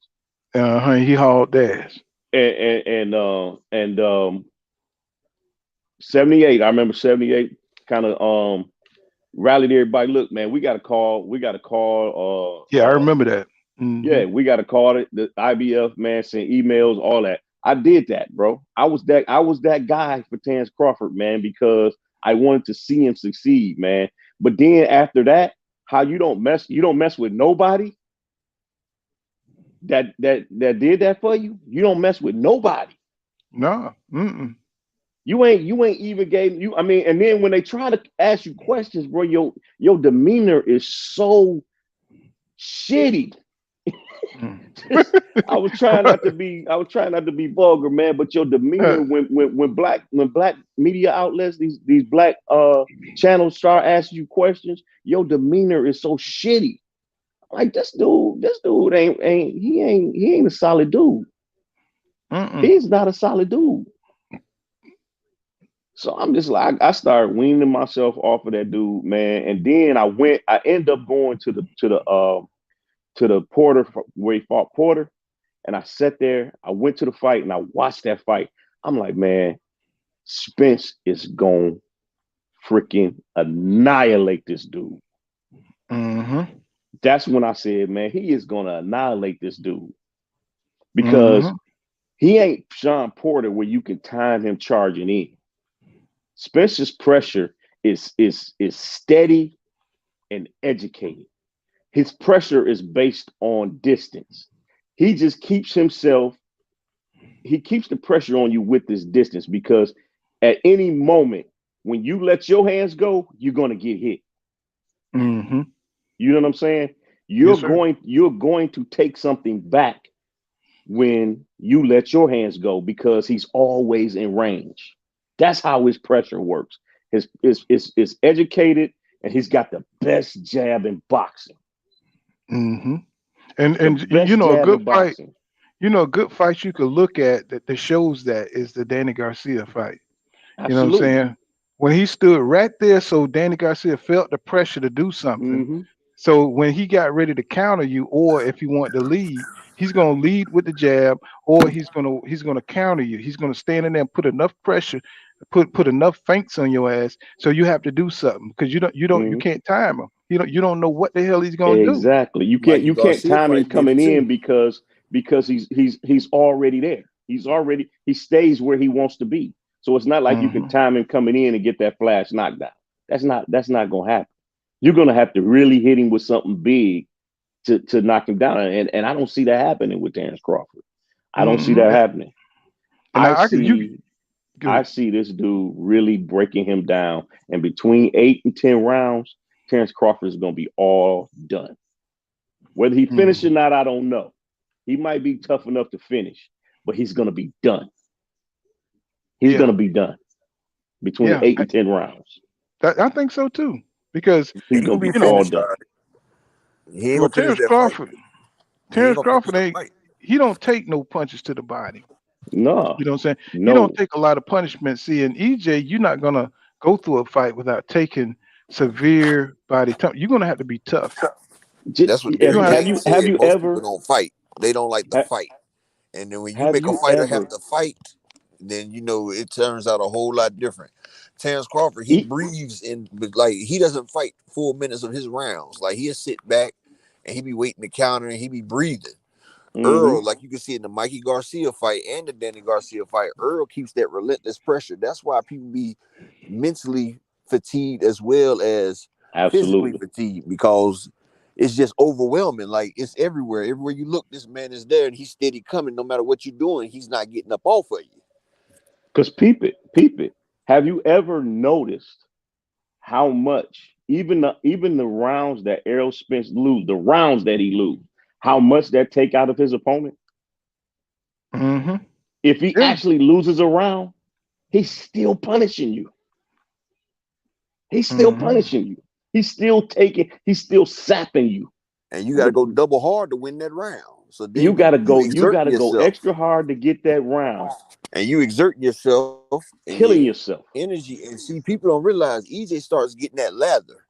He hauled ass. And 78, I remember 78 kind of rallied everybody. Look, man, we got to call. Yeah, I remember that. Yeah, we got to call it. The IBF, man, send emails, all that. I did that, bro. I was that guy for Terrence Crawford, man, because I wanted to see him succeed, man. But then after that, how you don't mess with nobody that did that for you. You don't mess with nobody. No. You ain't even gave you. I mean, and then when they try to ask you questions, bro, your demeanor is so shitty. I was trying not to be vulgar, man, but your demeanor when black media outlets, these black channels start asking you questions, your demeanor is so shitty. Like this dude ain't a solid dude. He's not a solid dude. So I'm just like, I started weaning myself off of that dude, man. And then I ended up going to the Porter where he fought Porter. And I sat there, I went to the fight and I watched that fight. I'm like, man, Spence is going to freaking annihilate this dude. That's when I said, man, he is going to annihilate this dude. Because he ain't Sean Porter where you can time him charging in. Spence's pressure is steady and educated. His pressure is based on distance. He just keeps he keeps the pressure on you with this distance because at any moment, when you let your hands go, you're going to get hit. You know what I'm saying? You're going to take something back when you let your hands go because he's always in range. That's how his pressure works. His educated, and he's got the best jab in boxing. And you know, a good fight. You know, a good fight you could look at that shows that is the Danny Garcia fight. Absolutely. You know what I'm saying? When he stood right there, so Danny Garcia felt the pressure to do something. So when he got ready to counter you, or if he wanted to lead, he's going to lead with the jab, or he's going to counter you. He's going to stand in there and put enough pressure, put enough feints on your ass, so you have to do something because you can't time him. You don't know what the hell he's going to do. Exactly. You can't time him coming in because he's already there. He stays where he wants to be. So it's not like you can time him coming in and get that flash knockdown. That's not going to happen. You're going to have to really hit him with something big to knock him down. And I don't see that happening with Terrence Crawford. I don't see that happening. And I see this dude really breaking him down. And between 8 and 10 rounds, Terrence Crawford is going to be all done. Whether he finishes or not, I don't know. He might be tough enough to finish, but he's going to be done. He's going to be done between 8 and 10 rounds. I think so too, because he's going to be all done. Terrence Crawford he don't take no punches to the body. No. You know what I'm saying? No. You don't take a lot of punishment. See, in EJ, you're not going to go through a fight without taking severe body time. You're going to have to be tough. That's what have you ever people don't fight. They don't like the fight. And then when you make a fighter have to fight, then you know it turns out a whole lot different. Terrence Crawford, he breathes in, like he doesn't fight full minutes of his rounds. Like he'll sit back and he be waiting to counter and he be breathing. Earl, like you can see in the Mikey Garcia fight and the Danny Garcia fight, Earl keeps that relentless pressure. That's why people be mentally fatigued as well as physically fatigued, because it's just overwhelming. Like it's everywhere. Everywhere you look, this man is there and he's steady coming. No matter what you're doing, he's not getting up off of you. Because peep it. Have you ever noticed how much even the rounds that Errol Spence lose, the rounds that he lose, how much that take out of his opponent? If he actually loses a round, he's still punishing you. He's still punishing you. He's still sapping you. And you got to go double hard to win that round. So then you got to go extra hard to get that round. And you exert yourself, killing yourself, energy. And see, people don't realize EJ starts getting that lather.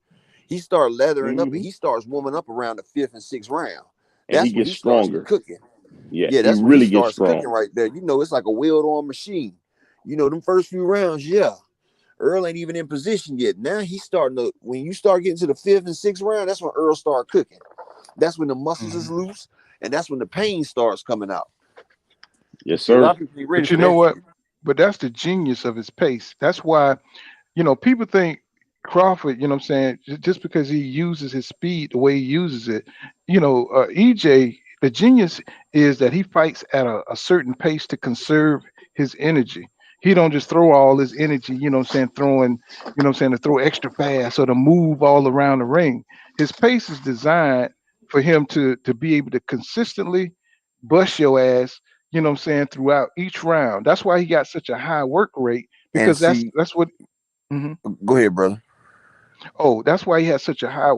He starts lathering up, and he starts warming up around the 5th and 6th round. That's when he gets stronger. Cooking. Yeah, that's he when really he starts gets strong. cooking right there. You know, it's like a wheeled-on machine. You know, them first few rounds, Earl ain't even in position yet. Now he's starting to. When you start getting to the 5th and 6th round, that's when Earl start cooking. That's when the muscles is loose, and that's when the pain starts coming out. Yes, sir. But you know what? But that's the genius of his pace. That's why, you know, people think Crawford, you know what I'm saying, just because he uses his speed the way he uses it, EJ, the genius is that he fights at a certain pace to conserve his energy. He don't just throw all his energy, throwing, to throw extra fast or to move all around the ring. His pace is designed for him to be able to consistently bust your ass, throughout each round. That's why he got such a high work rate And because that's see, that's what. Mhm. go ahead, brother. Oh, that's why he has such a high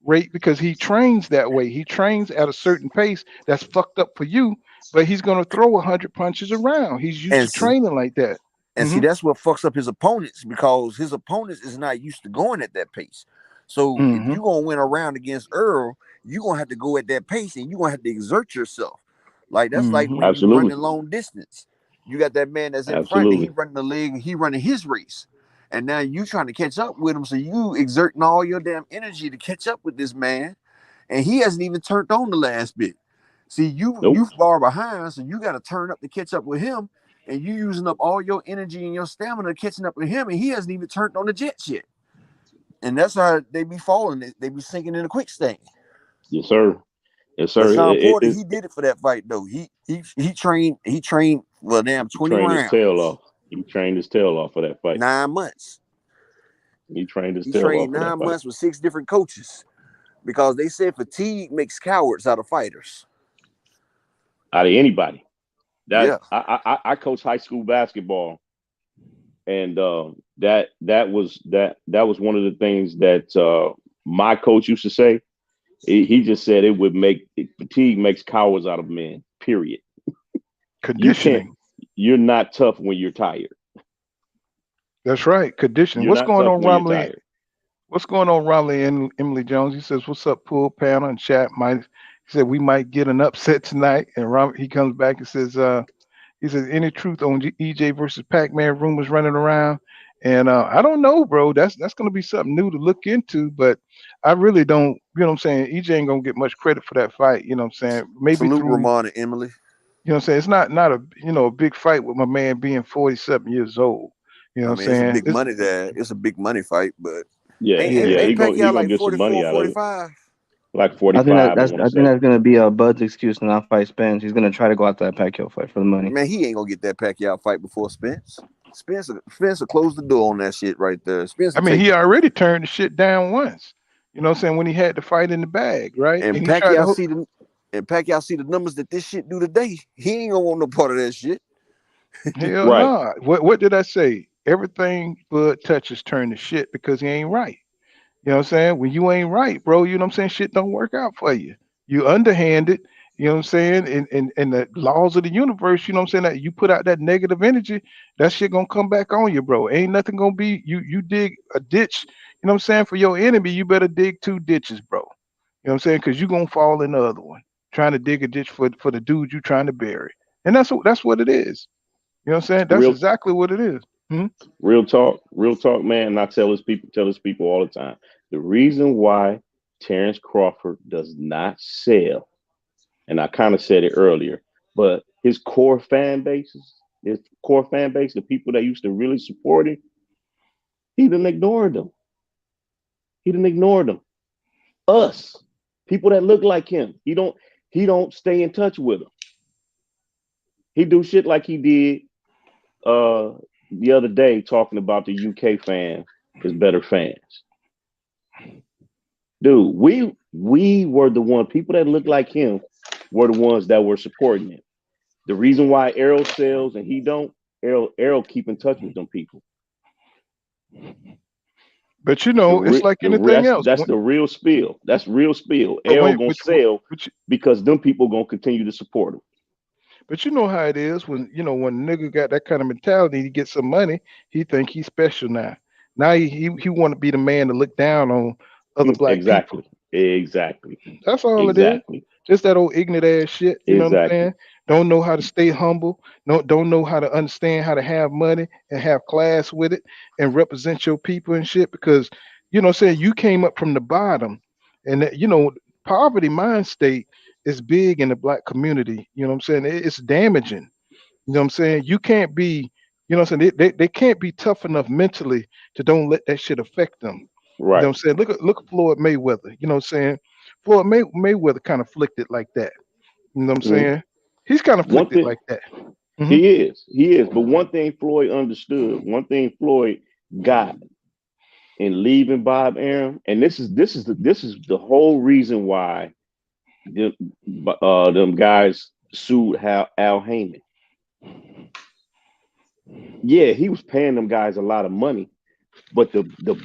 rate because he trains that way. He trains at a certain pace that's fucked up for you, but he's gonna throw 100 punches around. He's used And to see, training like that. and see, Hmm. that's what fucks up his opponents because his opponents is not used to going at that pace. So if Hmm. you gonna win a round against Earl, you gonna have to go at that pace and you gonna have to exert yourself. Like that's like Hmm. when you Absolutely. running long distance. You got that man that's in front and he Absolutely. running the leg, he running his race. And now you trying to catch up with him. So you exerting all your damn energy to catch up with this man. And he hasn't even turned on the last bit. See, you Nope. far behind, so you got to turn up to catch up with him, and you using up all your energy and your stamina catching up with him, and he hasn't even turned on the jets yet. And that's how they be falling. They be sinking in a quicksand. Yes, sir. Yes, But sir. Sean Porter, It, he did it for that fight though. He trained well damn he 20 trained his tail rounds, off. He trained his tail off for that fight. 9 months. He trained his He tail trained off for that nine fight. months with 6 different coaches because they said fatigue makes cowards out of fighters. Out of anybody. That Yeah. I coach high school basketball, and that was one of the things that my coach used to say. He just said it would make fatigue makes cowards out of men. Period. You can't. Conditioning. You're not tough when you're tired. That's right. Conditioning. You're What's not going tough on, when you're Romley? tired. What's going on, Romley and Emily Jones? He says, "What's up, pool panel and chat?" He said we might get an upset tonight, and he comes back and says, he says, any truth on EJ versus Pac-Man rumors running around? And I don't know, bro. That's going to be something new to look into, but I really don't. You know what I'm saying? EJ ain't going to get much credit for that fight. You know what I'm saying? Maybe Salute through. Ramon and Emily. You know what I'm saying? It's not a big fight with my man being 47 years old. You know I what I'm mean, it's a saying? big money there. It's a big money fight, but Yeah, ain't, Yeah. yeah. ain't He Pacquiao gonna like get some money 44, out of it. 45? Like I think 45, I want I to think say. that's gonna be Bud's excuse to not fight Spence. He's gonna try to go out that Pacquiao fight for the money. Man, he ain't gonna get that Pacquiao fight before Spence. Spencer closed the door on that shit right there. Spencer I mean, take he already turned the shit down once. You know what I'm saying? When he had the fight in the bag, right? and And he tried to. Pacquiao see the numbers that this shit do today. He ain't gonna want no part of that shit. Hell no. Right. Nah. What did I say? Everything Bud touches turn to shit because he ain't right. You know what I'm saying? When you ain't right, bro, you know what I'm saying? Shit don't work out for you. You underhanded, you know what I'm saying? And the laws of the universe, you know what I'm saying? That you put out that negative energy, that shit gonna come back on you, bro. Ain't nothing gonna be you dig a ditch, you know what I'm saying? For your enemy, you better dig 2 ditches, bro. You know what I'm saying? Because you gonna fall in the other one, trying to dig a ditch for the dude you trying to bury. And that's what it is. You know what I'm saying? That's Real exactly what it is. Hmm? real talk, man. And I tell his people all the time. The reason why Terrence Crawford does not sell, and I kind of said it earlier, but his core fan base, the people that used to really support him, he done ignored them. He done ignored them. Us, people that look like him, he don't stay in touch with them. He do shit like he did uh the other day talking about the UK fan is better fans. Dude, we were the one people that looked like him were the ones that were supporting him. The reason why Errol sells and he don't, Errol keep in touch with them people. But it's like The anything rest else. that's the real spill. That's real spill. But Errol when, gonna but, sell but because them people gonna continue to support him. But you know how it is when a nigga got that kind of mentality, he gets some money, he think he's special now. Now he want to be the man to look down on other black people. Exactly. Exactly. That's all it is. Exactly. Just that old ignorant ass shit. You know what I'm Exactly. saying? Don't know how to stay humble. No, don't know how to understand how to have money and have class with it and represent your people and shit. Because what I'm saying, you came up from the bottom, and poverty mind state is big in the black community. You know what I'm saying? It's damaging. You know what I'm saying? You can't be You know what I'm saying? They can't be tough enough mentally to don't let that shit affect them. You know what Right. I'm saying? Look at Floyd Mayweather. You know what I'm saying? Floyd Mayweather kind of flicked it like that. You know what I'm Mhm. saying? He's kind of One flicked it thing like that. he is. But one thing Floyd understood, one thing Floyd got in leaving Bob Arum, and this is the whole reason why them guys sued Al Heyman. Yeah, he was paying them guys a lot of money, but the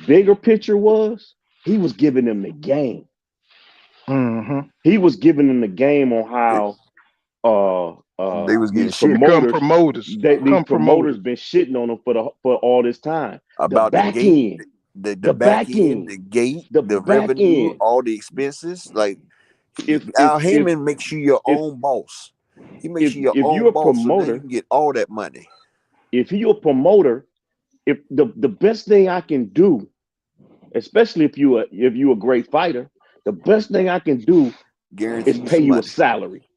bigger picture was he was giving them the game. He was giving them the game on how They was getting these shit. promoters been shitting on them for all this time. About the Back gate, end, the the back back end, end, the gate, the the back revenue, end. all the expenses. Like If Al Heyman makes you your if own boss. He makes you your if you're own a boss, so now you promoter, can get all that money. if you're a promoter, if the best thing I can do, especially if you a great fighter, the best thing I can do is Guarantee you pay some you a money. salary.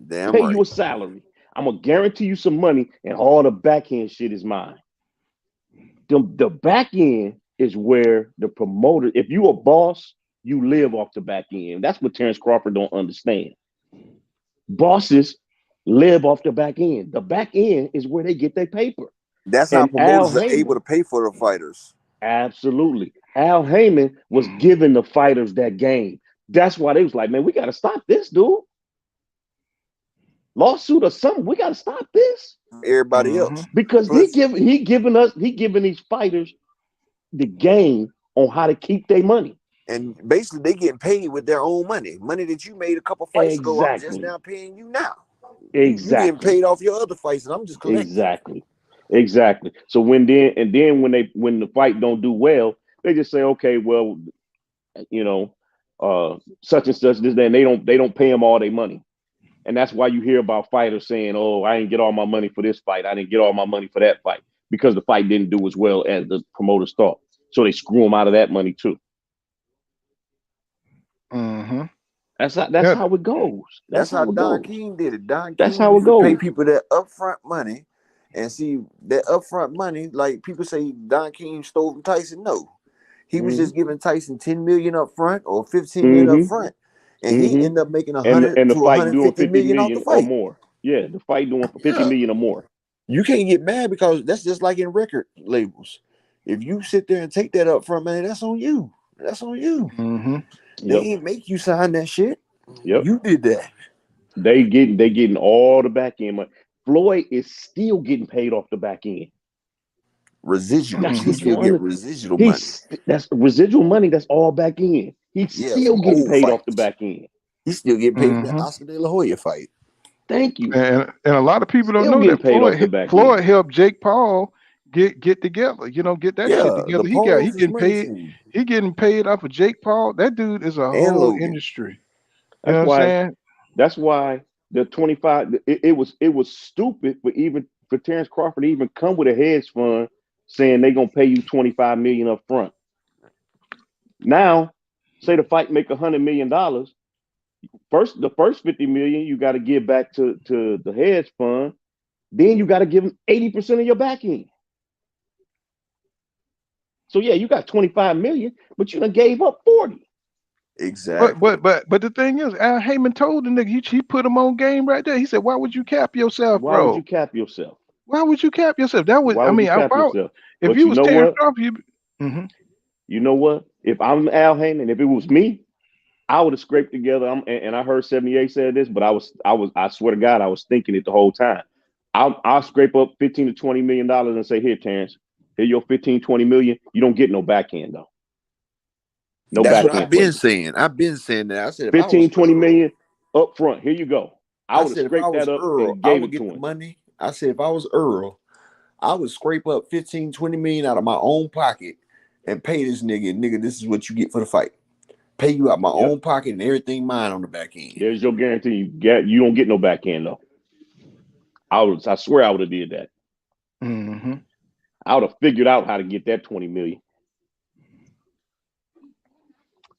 Damn Pay you right. a salary. I'm gonna guarantee you some money, and all the back end shit is mine. The back end is where the promoter. If you a boss, you live off the back end. That's what Terrence Crawford don't understand. Bosses live off the back end. The back end is where they get their paper. That's how And Al promoters are able Heyman, to pay for the fighters. absolutely. Al Heyman was giving the fighters that game. That's why they was like, man, we got to stop this, dude. Lawsuit or something. We got to stop this. Everybody else. Because Plus, he giving these fighters the game on how to keep their money. and basically they getting paid with their own money. Money that you made a couple fights ago. I'm just Exactly. now paying you now. You getting Exactly. paid off your other fights, and I'm just collecting. Exactly. So when the fight don't do well, they just say, okay, well, such and such this, that, and they don't pay them all their money. And that's why you hear about fighters saying, oh, I didn't get all my money for this fight. I didn't get all my money for that fight, because the fight didn't do as well as the promoters thought. So they screw them out of that money too. That's how it goes. That's how Don King did it. Don That's King how it used to pay goes. people that upfront money, and see that upfront money. Like people say, Don King stole from Tyson. No, he was just giving Tyson 10 million up front or 15 million up front, and he ended up making 100 and the to fight doing 150 50 million off the million or fight. more. Yeah, the fight doing 50 million or more. You can't get mad because that's just like in record labels. If you sit there and take that up front money, that's on you. That's on you. They ain't make you sign that shit. Yep. You did that. They getting all the back end money. Floyd is still getting paid off the back end. Residual. He still get residual money. That's residual money. That's all back end. He's still getting paid off the back end. He still getting paid for that Oscar De La Hoya fight. Thank you. And a lot of people don't know that Floyd helped Jake Paul get together. You know, get that shit together. He getting paid off of Jake Paul. That dude is a whole Logan. industry. You know what I'm saying? That's why the 25. It was stupid for Terrence Crawford to even come with a hedge fund saying they're gonna pay you 25 million up front. Now, say the fight make $100 million. The first 50 million you got to give back to the hedge fund. Then you got to give them 80% of your back end. So yeah, you got 25 million, but you done gave up 40. Exactly. But the thing is, Al Heyman told the nigga, he put him on game right there. He said, "Why would you cap yourself, bro? Why would you cap yourself? Why would you cap yourself? That was, Why would you cap yourself? If But you was Terrence what? Crawford, You know what? If I'm Al Heyman, if it was me, I would have scraped together. And I heard 78 said this, but I swear to God, I was thinking it the whole time. I'll scrape up 15 to 20 million dollars and say, here, Terrence, here your 15, 20 million. You don't get no backhand though. No That's backhand. what I've been saying. I've been saying that. I said 15, 20 million up front. Here you go. I would have scraped that up and gave it to him. Money. I said if I was Earl, I would scrape up 15, 20 million out of my own pocket and pay this nigga. Nigga, this is what you get for the fight. Pay you out my own pocket and everything mine on the back end. There's your guarantee. You don't get no backhand though. I swear I would have did that. I would have figured out how to get that 20 million.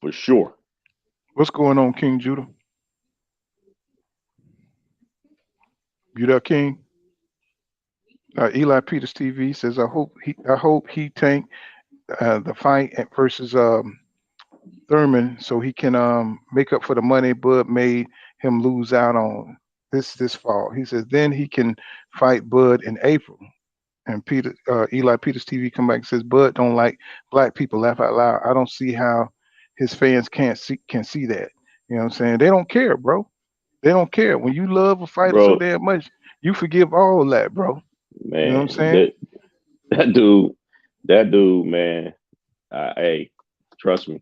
For sure. What's going on, King Judah? You there, King? Eli Peters TV says, I hope he tank the fight versus Thurman so he can make up for the money Bud made him lose out on this fall. He says then he can fight Bud in April. And Eli Peters TV come back and says Bud don't like black people. Laugh out loud. I don't see how his fans can see that. You know what I'm saying? They don't care, bro. They don't care. When you love a fighter so bro. damn much, you forgive all of that, bro. You know what I'm Man, saying? that dude, man. Hey, trust me.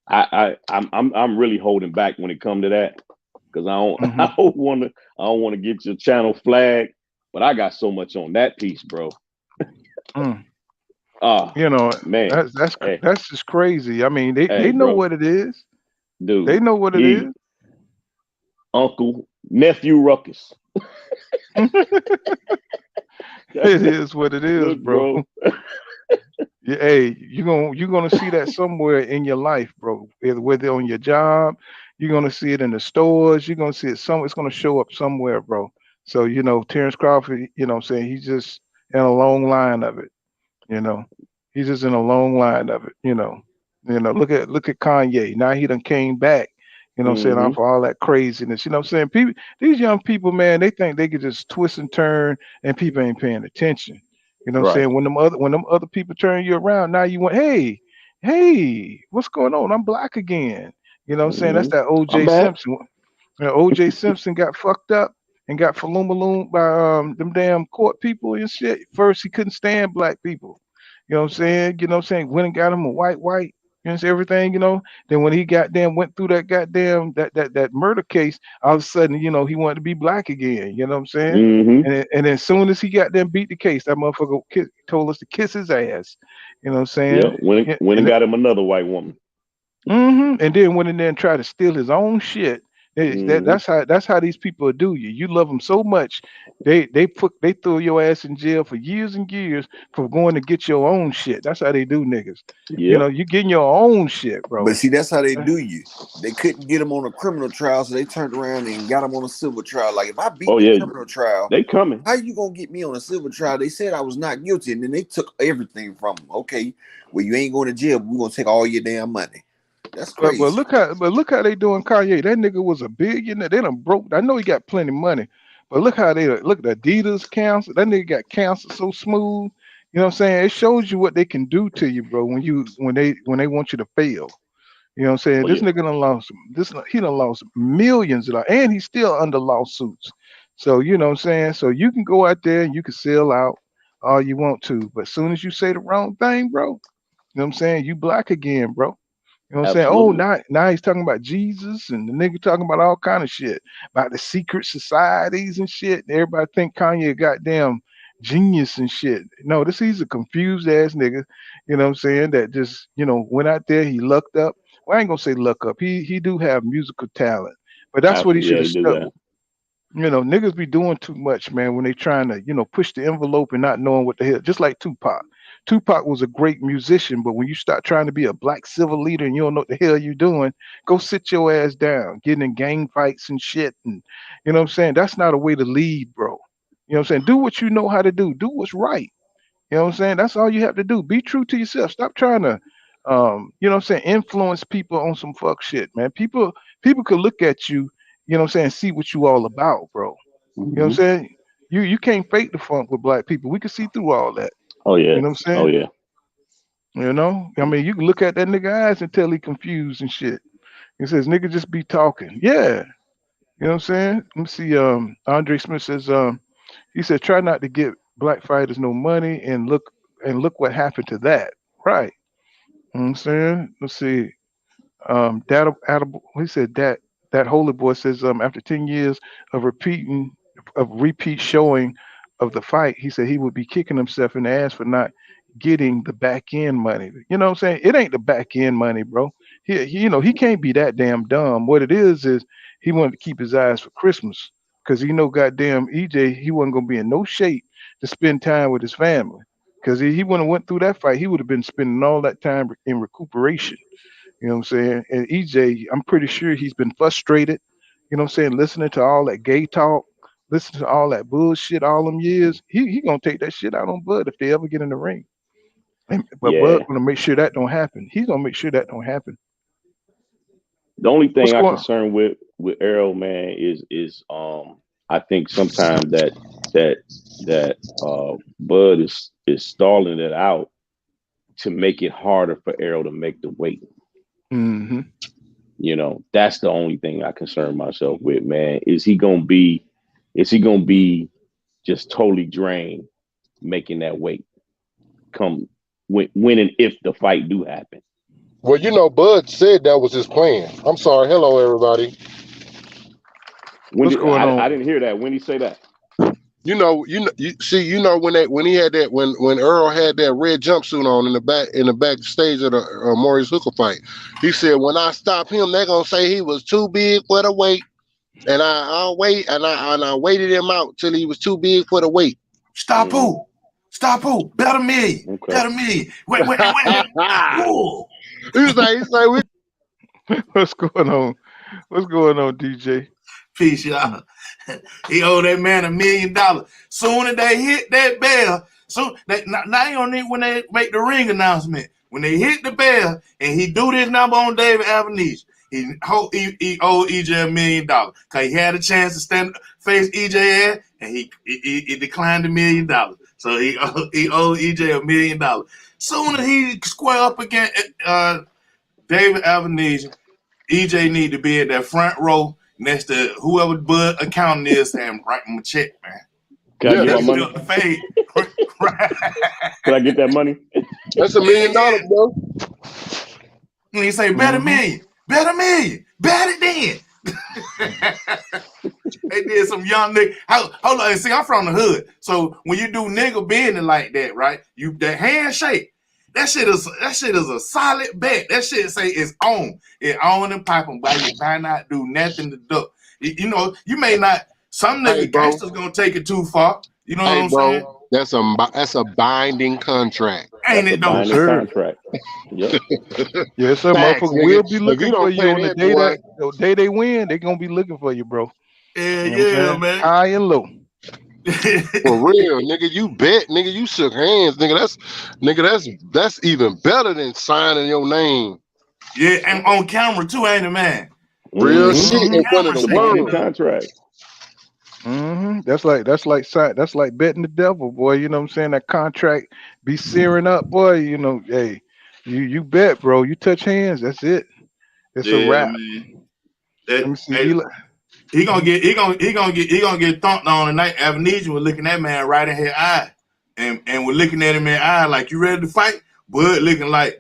I'm really holding back when it come to that because I don't want to get your channel flagged, but I got so much on that piece, bro. You know, man, that's just crazy. I mean, they know bro, what it is. dude. They know what it is. Uncle, nephew ruckus. It is what it is, Look, bro. Yeah, hey, you're gonna see that somewhere in your life, bro. Whether on your job, you're gonna see it in the stores. You're gonna see it it's gonna show up somewhere, bro. So Terrence Crawford, what I'm saying, he's just in a long line of it. You know, he's just in a long line of it. Look at Kanye. Now he done came back. What I'm saying, off all that craziness. What I'm saying, people, these young people, man, they think they could just twist and turn, and people ain't paying attention. What I'm Right. saying, when them other people turn you around, now you want, hey, what's going on? I'm black again. What I'm saying, that's that I'm O.J. back. Simpson. O.J. Simpson got fucked up and got falumaloon by them damn court people and shit. First, he couldn't stand black people. What I'm saying? Went and got him a white. Everything. Then when he goddamn went through that goddamn that murder case, all of a sudden, he wanted to be black again. You know what I'm saying? And then as soon as he got them beat the case, that motherfucker told us to kiss his ass. You know what I'm saying? Yeah, went and got him another white woman. And then went in there and tried to steal his own shit. That's how these people do you. You love them so much, they throw your ass in jail for years and years for going to get your own shit. That's how they do niggas. Yeah. You getting your own shit, bro. But see, that's how they do you. They couldn't get him on a criminal trial, so they turned around and got him on a civil trial. Like if I beat the criminal trial, they coming. How you gonna get me on a civil trial? They said I was not guilty, and then they took everything from him. Okay, well you ain't going to jail, but we're gonna take all your damn money. That's crazy. But look how they doing Kanye. That nigga was a billionaire. They done broke. I know he got plenty of money, but look how they look at Adidas cancer. That nigga got cancer so smooth. You know what I'm saying? It shows you what they can do to you, bro. When they want you to fail. You know what I'm saying? This nigga he done lost millions of dollars, and he's still under lawsuits. So you know what I'm saying? So you can go out there and you can sell out all you want to, but as soon as you say the wrong thing, bro, you know what I'm saying? You black again, bro. You know what I'm saying? Oh, now he's talking about Jesus, and the nigga talking about all kind of shit about the secret societies and shit. And everybody think Kanye a goddamn genius and shit. No, he's a confused ass nigga. You know what I'm saying? That just went out there. He lucked up. Well, I ain't gonna say luck up. He do have musical talent, but that's what he should have stuck. Niggas be doing too much, man, when they trying to push the envelope and not knowing what the hell. Just like Tupac. Tupac was a great musician, but when you start trying to be a black civil leader and you don't know what the hell you're doing, go sit your ass down, getting in gang fights and shit. And you know what I'm saying? That's not a way to lead, bro. You know what I'm saying? Do what you know how to do. Do what's right. You know what I'm saying? That's all you have to do. Be true to yourself. Stop trying to you know what I'm saying, influence people on some fuck shit, man. People could look at you, you know what I'm saying, see what you all about, bro. You know what I'm saying? You can't fake the funk with black people. We can see through all that. Oh yeah. You know what I'm saying? Oh yeah. I mean, you can look at that nigga eyes and tell he confused and shit. He says, nigga, just be talking. Yeah. You know what I'm saying? Let me see. Andre Smith says, he said, try not to give black fighters no money and look what happened to that. Right. You know what I'm saying? Let's see. He said that holy boy says after 10 years of repeat showing of the fight, he said he would be kicking himself in the ass for not getting the back end money. You know what I'm saying? It ain't the back end money, bro. He can't be that damn dumb. What it is he wanted to keep his eyes for Christmas because goddamn EJ, he wasn't gonna be in no shape to spend time with his family. Because he wouldn't have went through that fight, he would have been spending all that time in recuperation. You know what I'm saying? And EJ, I'm pretty sure he's been frustrated, you know what I'm saying, listening to all that gay talk listen to all that bullshit all them years, he gonna take that shit out on Bud if they ever get in the ring. But Yeah. Bud gonna make sure that don't happen. He's gonna make sure that don't happen. The only What's thing I going on? concern with Errol, man, is I think sometimes that Bud is stalling it out to make it harder for Errol to make the weight. Mm-hmm. You know, that's the only thing I concern myself with, man. Is he gonna be just totally drained making that weight come when and if the fight do happen? Well, you know, Bud said that was his plan. I'm sorry. Hello, everybody. What's going on? I didn't hear that. When he say that? You know, when he had that when Earl had that red jumpsuit on in the backstage of the Maurice Hooker fight, he said, "When I stop him, they're gonna say he was too big for the weight, and I waited him out till he was too big for the weight." Stop who? Stop who? Better me. Okay. Better me. Wait. Ooh. He's like, What's going on? What's going on, DJ? Peace, y'all. He owed that man $1 million. Soon as they hit that bell, now you don't need when they make the ring announcement. When they hit the bell and he do this number on David Avenese, he owed EJ $1 million because he had a chance to face EJ ass and he declined $1 million. So he owed EJ $1 million. Soon as he square up against David Avenese, EJ need to be in that front row next to whoever Bud accountant is and write him a check, man. Can I get my money? Can I get that money? That's $1 million, bro. And he say, bet $1 million, bet $1 million, bet it then. They did some young nigga. Hold on, see, I'm from the hood. So when you do nigga business like that, right? That handshake. That shit is a solid bet. That shit say it's on. It on and popping, but you might not do nothing to duck. You know, you may not. Some nigga gangsters gonna take it too far. You know what I'm saying? That's a binding contract. Ain't it though? Binding contract. Yep. Yes, sir. Facts, Motherfucker nigga. will be If looking you for don't you pay on the that, day boy. the day they win. They gonna be looking for you, bro. Yeah, You know what I'm yeah, saying? man. High and low. For real, nigga, you bet, nigga, you shook hands, nigga. That's even better than signing your name. Yeah, and on camera too, ain't it, man? Real shit in front of the Binding world. contract. Mm-hmm. That's like betting the devil, boy. You know what I'm saying? That contract be searing up, boy. You know, hey, you bet, bro. You touch hands, that's it. It's a wrap. Man. Let me see. Hey, he gonna get thumped on tonight. Avenese was looking that man right in his eye, and we're looking at him in the eye like, you ready to fight? Bud looking like,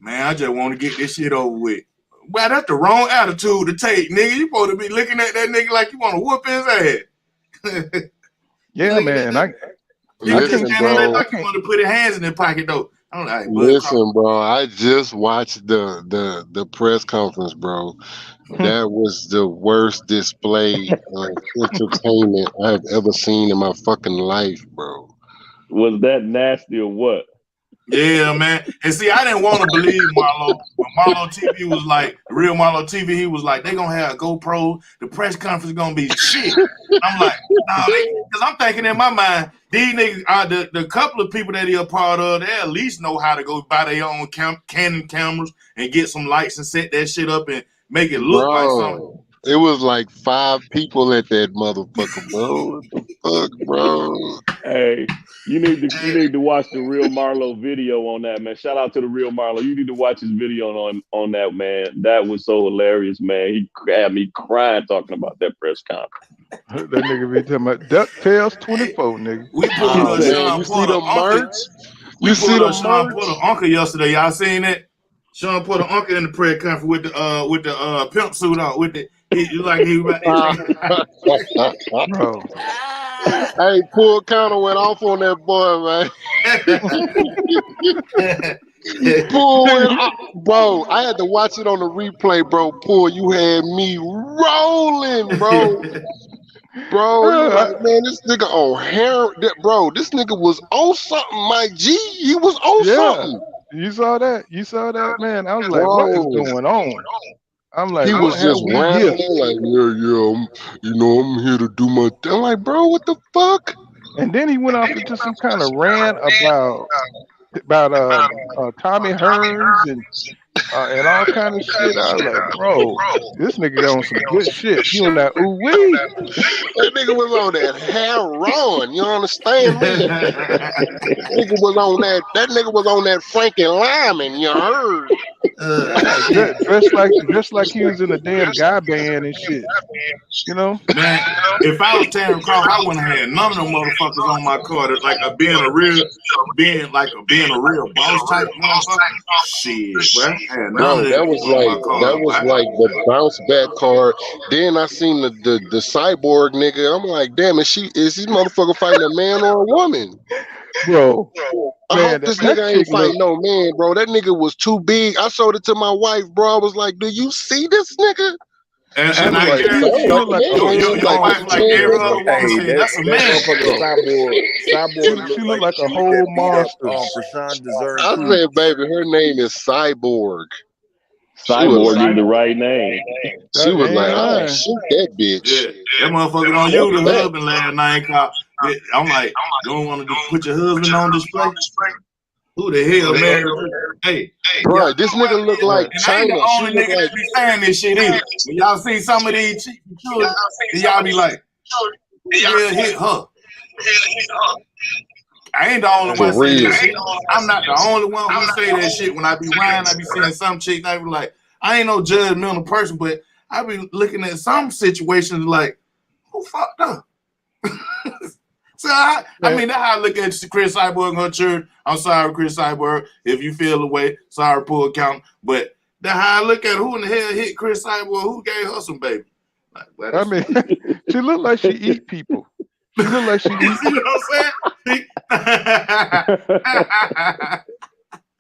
man, I just want to get this shit over with. Well, that's the wrong attitude to take, nigga. You supposed to be looking at that nigga like you want to whoop his ass. Yeah, man. Listen, bro. Like you want to put his hands in his pocket though. I'm like, Listen, bro. I just watched the press conference, bro. That was the worst display of entertainment I've ever seen in my fucking life, bro. Was that nasty or what? Yeah, man. And see, I didn't want to believe Marlo. When Marlo TV was like, real Marlo TV, he was like, they gonna have a GoPro, the press conference gonna be shit. I'm like, nah, because I'm thinking in my mind, these niggas are the couple of people that he a part of, they at least know how to go buy their own Canon cameras and get some lights and set that shit up and make it look like something. It was like 5 people at that motherfucker, bro. What the fuck, bro? Hey, you need to watch the Real Marlo video on that, man. Shout out to the Real Marlo. You need to watch his video on that, man. That was so hilarious, man. He had me crying talking about that press conference. That nigga be talking about DuckTales 24, nigga. We pulled Sean Porter uncle. We pulled Sean Porter uncle yesterday. Y'all seen that? Sean Porter uncle in the press conference with the pimp suit on, with the Bro. Hey, Poor Counter went off on that boy, man. Poor went off. Bro, I had to watch it on the replay, bro. Poor, you had me rolling, bro. Bro, you like, man, this nigga on hair. Bro, this nigga was on something, Mike G. He was on something. You saw that? You saw that, man? I was like, what is going on? I'm like, He what was have just we rambling missed? like, I'm here to do my thing. I'm like, bro, what the fuck? And then he went off into some kind of rant about Tommy Hearns and all kind of shit. I was like, bro, this nigga got on some good shit. He on that ooh wee. That nigga was on that heroin. You understand me? Nigga was on that. That nigga was on that Frankie Lyman. You heard? Dressed like he was in a damn guy band and shit. You know? Man, if I was Terrence Crawford, I wouldn't have had none of them motherfuckers on my card. Like being a real boss type motherfucker. Shit, bro. I had none Bro, of that them was people on my card. like the bounce back card. Then I seen the cyborg nigga. I'm like, damn, is he motherfucker fighting a man or a woman? Bro. I Man, hope this nigga ain't fighting no man, bro. That nigga was too big. I showed it to my wife, bro. I was like, do you see this nigga? And I I guarantee she looked like a whole your wife like every other woman saying that's a man. Cyborg she looked like a whole monster. Prashant Deserve I Cruz. said, baby, her name is Cyborg. Cyborg is the right name. She was like, I'll lying. shoot that bitch. Yeah, that motherfucker on you, the husband last night called. I'm like, you don't want to put your husband on display? Who the hell married her? Hey, Bro, this nigga look like and I ain't China. the She only look nigga like that be saying this shit either. When y'all see some of these cheap children, then y'all be like, who the hell hit her? I ain't the only one saying that shit. I'm not the only one who say that shit. When I be riding, I be seeing some chick, I be like, I ain't no judgmental person, but I be looking at some situations like, who fucked up? So I mean, that's how I look at Chris Cyborg and her church. I'm sorry, Chris Cyborg, if you feel the way. Sorry, pull account. But that's how I look at who in the hell hit Chris Cyborg. Who gave her some baby? Like, I mean, she looked like she eat people. She looked like she eat. You know what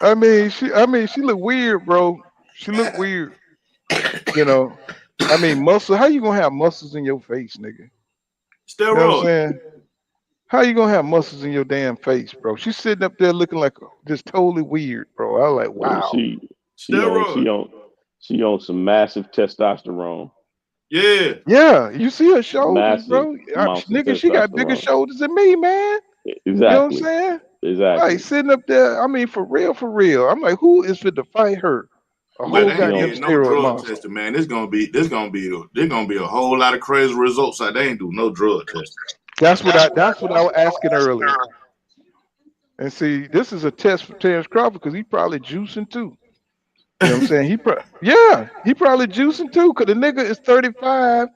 I'm saying? I mean, she look weird, bro. She look weird. You know, I mean, muscle. How you gonna have muscles in your face, nigga? You know what I'm Steroids. saying? How you gonna have muscles in your damn face, bro? She's sitting up there looking like just totally weird, bro. I was like, wow. She on some massive testosterone. Yeah. Yeah, you see her shoulders, Massive bro. amounts of Nigga, she got bigger testosterone. shoulders than me, man. Exactly. You know what I'm saying? Exactly. Like sitting up there. I mean, for real. I'm like, who is fit to fight her? A But whole they ain't goddamn did no steroid drug monster. testing, man. There's gonna be a whole lot of crazy results. Like they ain't do no drug testing. That's what I was asking earlier. And see, this is a test for Terrence Crawford because he probably juicing too. You know what I'm saying? He probably juicing too because the nigga is 35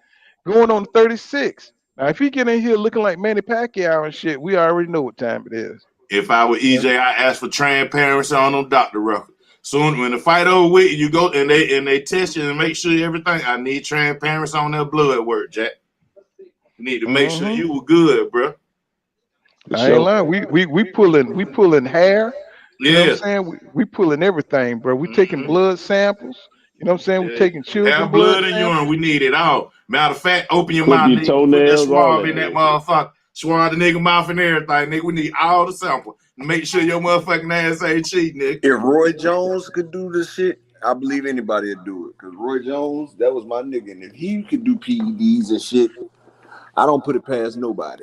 going on 36. Now, if he get in here looking like Manny Pacquiao and shit, we already know what time it is. If I were EJ, I ask for transparency on them doctor records. Soon when the fight over with, you go and they test you and make sure everything. I need transparency on their blood work, Jack. You need to make sure you were good, bro. I ain't lying. We pulling hair. You know what Yeah. I'm saying? We pulling everything, bro. We taking blood samples. You know what I'm saying? We taking children Have blood blood in samples. urine. We need it all. Matter of fact, open your Put mouth, your nigga. Put that toenails, all swab that in that shit. motherfucker. Swab the nigga mouth and everything, nigga. We need all the samples. Make sure your motherfucking ass ain't cheating, nigga. If Roy Jones could do this shit, I believe anybody would do it. Because Roy Jones, that was my nigga. And if he could do PEDs and shit, I don't put it past nobody.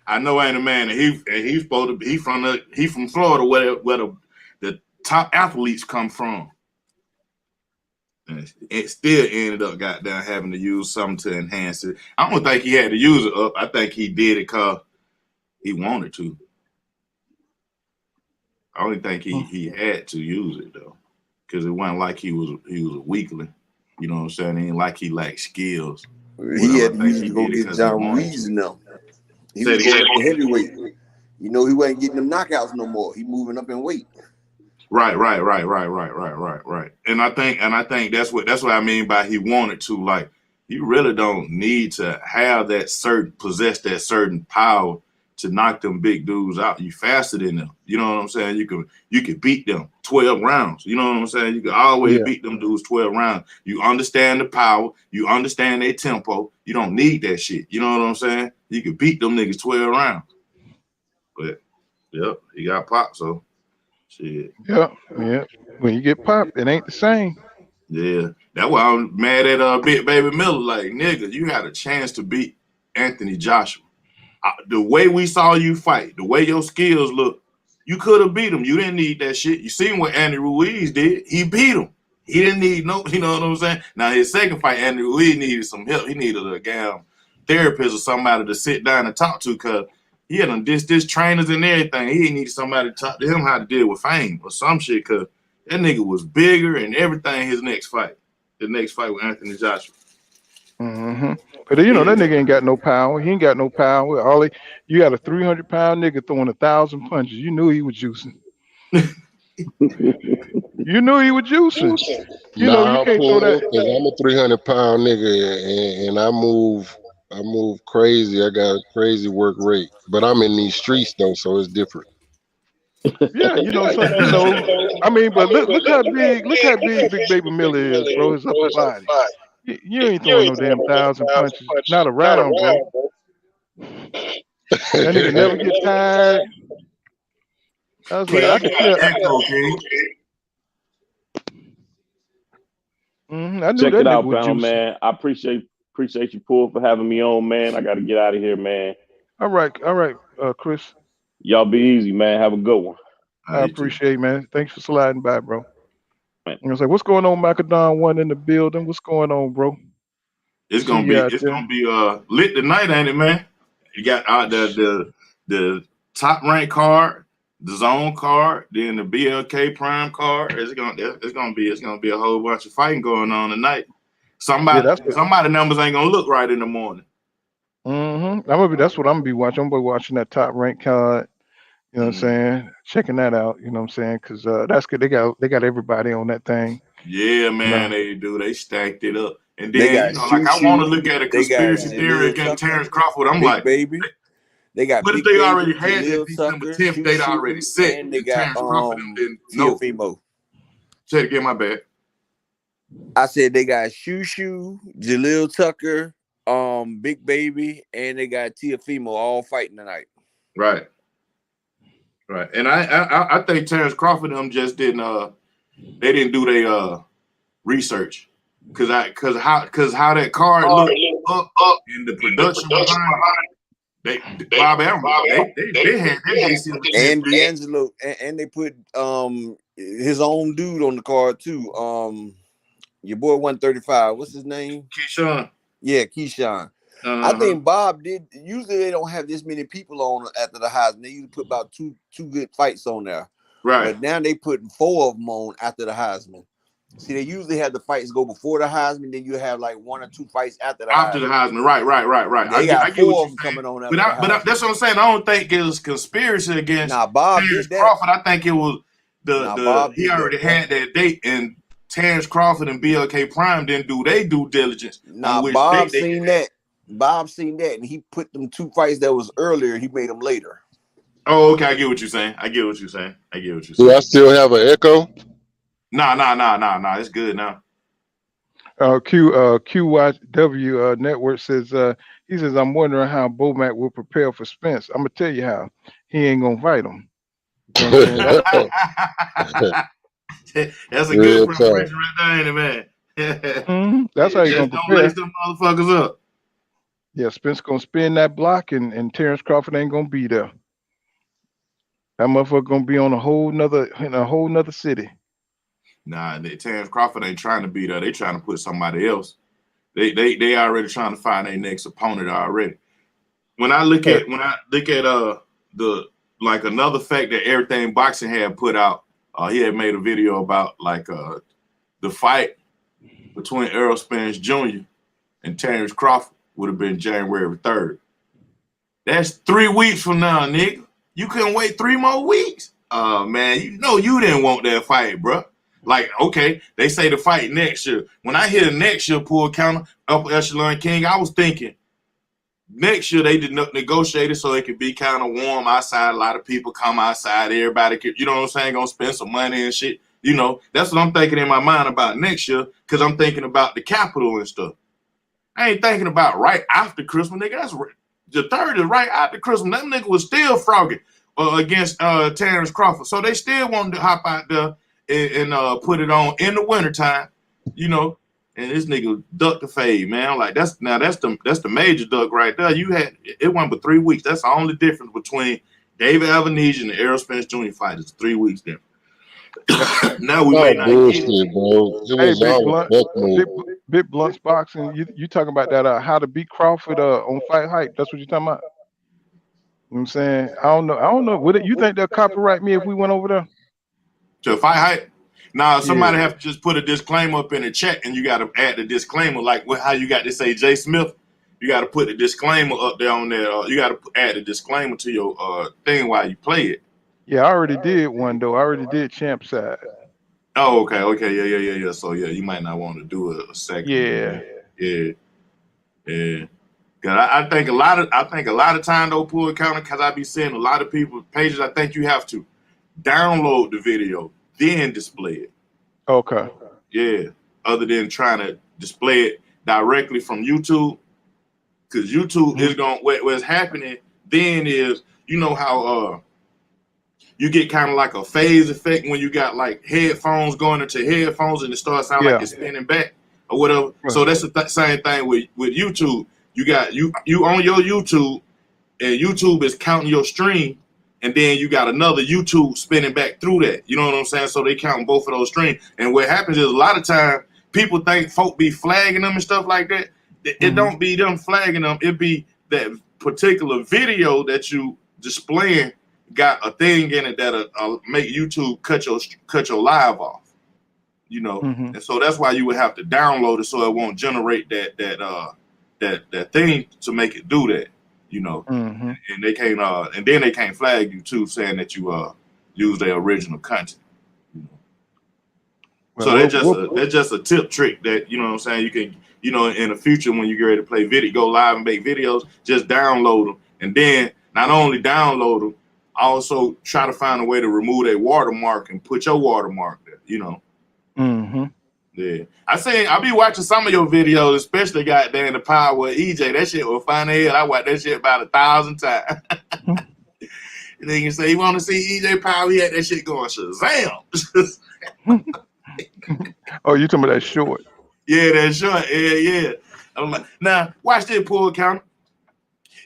I know ain't a man, and he's supposed to be. He from Florida, where the top athletes come from. And it still ended up goddamn having to use something to enhance it. I don't think he had to use it up. I think he did it because he wanted to. I only think he had to use it though, because it wasn't like he was a weakling. You know what I'm saying? It ain't like he lacked skills. He had to use it to go get John Reeves now. He was going up to heavyweight. You know, he wasn't getting them knockouts no more. He moving up in weight. Right. And I think that's what I mean by he wanted to. Like, you really don't need to have possess that certain power to knock them big dudes out. You faster than them. You know what I'm saying? You can beat them 12 rounds. You know what I'm saying? You can always beat them dudes 12 rounds. You understand the power. You understand their tempo. You don't need that shit. You know what I'm saying? You can beat them niggas 12 rounds. But yep, he got popped, so shit. Yeah. When you get popped, it ain't the same. Yeah, that's why I'm mad at Big Baby Miller. Like, nigga, you had a chance to beat Anthony Joshua. The way we saw you fight, the way your skills look, you could have beat him. You didn't need that shit. You seen what Andy Ruiz did? He beat him. He didn't need no, you know what I'm saying? Now his second fight, Andy Ruiz needed some help. He needed a damn therapist or somebody to sit down and talk to, because he had them this trainers and everything. He needed somebody to talk to him how to deal with fame or some shit, because that nigga was bigger and everything. The next fight with Anthony Joshua. Mm-hmm. But you know that nigga ain't got no power. He ain't got no power. You got a 300-pound nigga throwing 1,000 punches. You knew he was juicing. You knew he was juicing. You know you can't throw that. Because I'm a 300-pound nigga and I move crazy. I got a crazy work rate, but I'm in these streets though, so it's different. Yeah, you know, I mean, but look how big Big Baby Miller is, bro. His upper body. You ain't throwing no damn 1,000 punches. Not around, bro. That nigga never get tired. I was like, I could tell. I knew Check that it out, nigga was juicing. man. I appreciate you, Paul, for having me on, man. I got to get out of here, man. All right, Chris. Y'all be easy, man. Have a good one. I appreciate it, man. Thanks for sliding by, bro. I was like, what's going on, Macadon One in the building? What's going on, bro? It's gonna be lit tonight, ain't it, man? You got the top rank card, the zone card, then the BLK prime card. It's gonna be a whole bunch of fighting going on tonight. Somebody numbers ain't gonna look right in the morning. That's what I'm gonna be watching. I'm gonna be watching that top rank card. You know what I'm saying? Checking that out. You know what I'm saying? Because that's good. They got everybody on that thing. Yeah, man, they do. They stacked it up. And then, I want to look at a conspiracy theory against Terrence Crawford. I'm like, baby. They got what if they already had that December 10th date already set? And they got Terrence Crawford didn't know. Say it again, my bad. I said they got Shushu, Jaleel Tucker, Big Baby, and they got Teofimo all fighting tonight. Right. And I think Terrence Crawford them just didn't they didn't do their research. Cause how that card looked up in the production behind they had and D'Angelo and they put his own dude on the card too. Your boy 135. What's his name? Keyshawn. Yeah, Keyshawn. I think Bob did. Usually they don't have this many people on after the Heisman. They usually put about two good fights on there. Right. But now they putting 4 of them on after the Heisman. See, they usually have the fights go before the Heisman, then you have like 1 or 2 fights after the Heisman. Right. They got 4 of them coming on after but that's what I'm saying. I don't think it was conspiracy against Bob Terrence Crawford. I think it was he already had that date, and Terrence Crawford and BLK Prime didn't do their due diligence. Bob seen that. Bob seen that, and he put them 2 fights that was earlier. He made them later. Oh, okay. I get what you're saying. Do I still have an echo? Nah. It's good now. QYW Network says he says I'm wondering how Bomac will prepare for Spence. I'm gonna tell you how. He ain't gonna fight him. You know That's a good preparation right there, man. That's how he's gonna prepare. Don't lace them motherfuckers up. Yeah, Spence gonna spin that block, and Terrence Crawford ain't gonna be there. That motherfucker gonna be on a whole nother city. Nah, Terrence Crawford ain't trying to be there. They trying to put somebody else. They already trying to find their next opponent already. When I look at the like another fact that Everything Boxing had put out, he had made a video about like the fight between Errol Spence Jr. and Terrence Crawford would have been January 3rd. That's 3 weeks from now, nigga. You couldn't wait 3 more weeks. Man, you know you didn't want that fight, bro. Like, okay, they say the fight next year. When I hear next year pull counter, upper echelon king, I was thinking next year they did negotiate it so it could be kind of warm outside. A lot of people come outside. Everybody could, you know what I'm saying, gonna spend some money and shit. You know, that's what I'm thinking in my mind about next year, because I'm thinking about the capital and stuff. I ain't thinking about right after Christmas, nigga. That's the 3rd is right after Christmas. That nigga was still frogging against Terrence Crawford. So they still wanted to hop out there and put it on in the wintertime. you know. And this nigga ducked the fade, man. I'm like, that's the major duck right there. It went for 3 weeks. That's the only difference between David Albanese and the Errol Spence Jr. fight is 3 weeks different. Now we may not bullshit, get it. bro. It Hey, was Big all Blunt, buck move. Big Blunt's boxing. You talking about that? How to beat Crawford on Fight Hype? That's what you talking about? You know what I'm saying? I don't know. Would it, you think they'll copyright me if we went over there? To Fight Hype? Now somebody Yeah. have to just put a disclaimer up in the chat, and you got to add the disclaimer, like how you got to say Jay Smith. You got to put the disclaimer up there on there. You got to add a disclaimer to your thing while you play it. Yeah, I already did one though. I already did Champside. Oh, okay, yeah. So yeah, you might not want to do a second. Yeah. Yeah. I think a lot of time though, Pool County, because I be seeing a lot of people pages. I think you have to download the video, then display it. Okay. Yeah. Other than trying to display it directly from YouTube, because YouTube is going what's happening then is, you know how you get kind of like a phase effect when you got like headphones going into headphones and it starts sounding like it's spinning back or whatever. Right. So that's the same thing with YouTube. You got you on your YouTube, and YouTube is counting your stream, and then you got another YouTube spinning back through that. You know what I'm saying? So they count both of those streams. And what happens is a lot of time people think folk be flagging them and stuff like that. It don't be them flagging them. It be that particular video that you displaying got a thing in it that'll make YouTube cut your live off. You know, and so that's why you would have to download it so it won't generate that thing to make it do that, you know, and they can't and then they can't flag you too, saying that you use their original content. You know? Well, so that's just a tip trick that, you know what I'm saying, you can, you know, in the future when you get ready to play video, go live and make videos, just download them, and then not only download them, also try to find a way to remove a watermark and put your watermark there, you know. Yeah, I be watching some of your videos, especially goddamn the power of EJ. That shit was funny. I watched that shit about 1,000 times. And then you say you want to see EJ Power, he had that shit going Shazam. Oh, you talking about that short? Yeah, that short. Yeah. I'm like, now watch this, Pool County.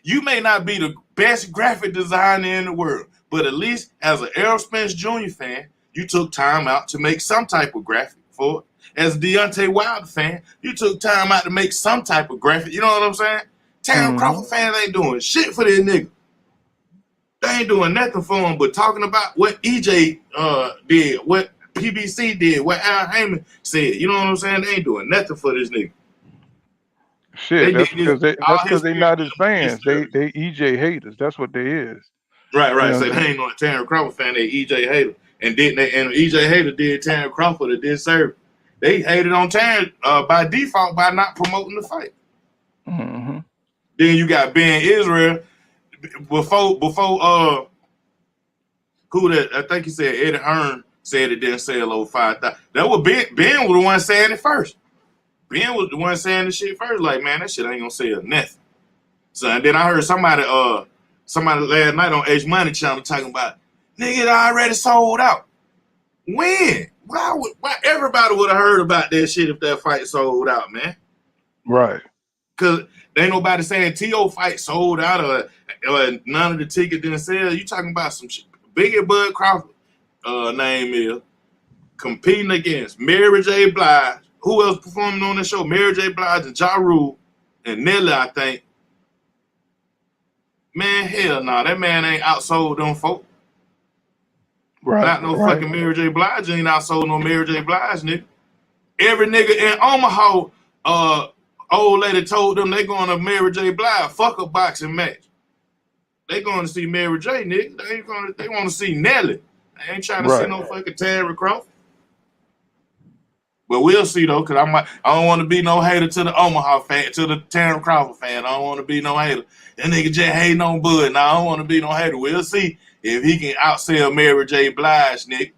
You may not be the best graphic designer in the world, but at least as an Errol Spence Jr. fan, you took time out to make some type of graphic for it. As a Deontay Wilder fan, you took time out to make some type of graphic. You know what I'm saying? Terrence Crawford fans ain't doing shit for this nigga. They ain't doing nothing for him but talking about what EJ did, what PBC did, what Al Heyman said. You know what I'm saying? They ain't doing nothing for this nigga. Shit, that's because they not his fans. They EJ haters. That's what they is. Right. You know, so they ain't no Terrence Crawford fan. They EJ hater, and EJ hater did Terrence Crawford a disservice. They hated on Terrence by default by not promoting the fight. Then you got Ben Israel before who that? I think he said Eddie Hearn said it didn't sell over 5,000. That was Ben. Ben was the one saying it first. Ben was the one saying the shit first. Like, man, that shit ain't gonna sell nothing. So and then I heard somebody last night on H Money channel talking about, nigga, it already sold out. When? Why everybody would have heard about that shit if that fight sold out, man? Right. Because ain't nobody saying T.O. fight sold out or none of the tickets didn't sell. You talking about some shit. Biggie Bud Crawford name is competing against Mary J. Blige. Who else performing on the show? Mary J. Blige and Ja Rule and Nelly, I think. Man, hell no. That man ain't outsold them folk. Right. Not no fucking Mary J. Blige ain't outsold no Mary J. Blige, nigga. Every nigga in Omaha, old lady told them they going to Mary J. Blige, fuck a boxing match. They going to see Mary J, nigga. They want to see Nelly. They ain't trying to see no fucking Terry Crawford. But we'll see though, cause I don't want to be no hater to the Omaha fan, to the Terrence Crawford fan. I don't want to be no hater. That nigga just hating on Bud. Now I don't want to be no hater. We'll see if he can outsell Mary J. Blige, nigga.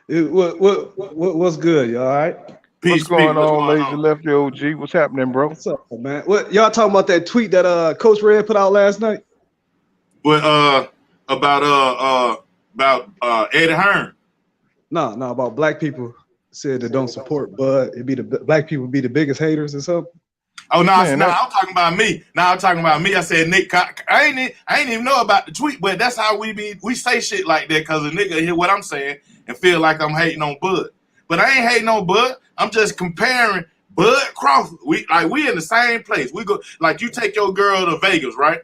What's good? You all right? What's going on, Lazy Lefty OG? What's happening, bro? What's up, man? What y'all talking about that tweet that Coach Red put out last night? What about Eddie Hearn? No, about black people said that don't support Bud. It'd be the black people be the biggest haters or something. Oh no, I'm talking about me. Now I'm talking about me. I said Nick. I ain't even know about the tweet, but that's how we say shit like that because a nigga hear what I'm saying and feel like I'm hating on Bud. But I ain't hating on Bud. I'm just comparing Bud Crawford. We in the same place. We go like you take your girl to Vegas, right?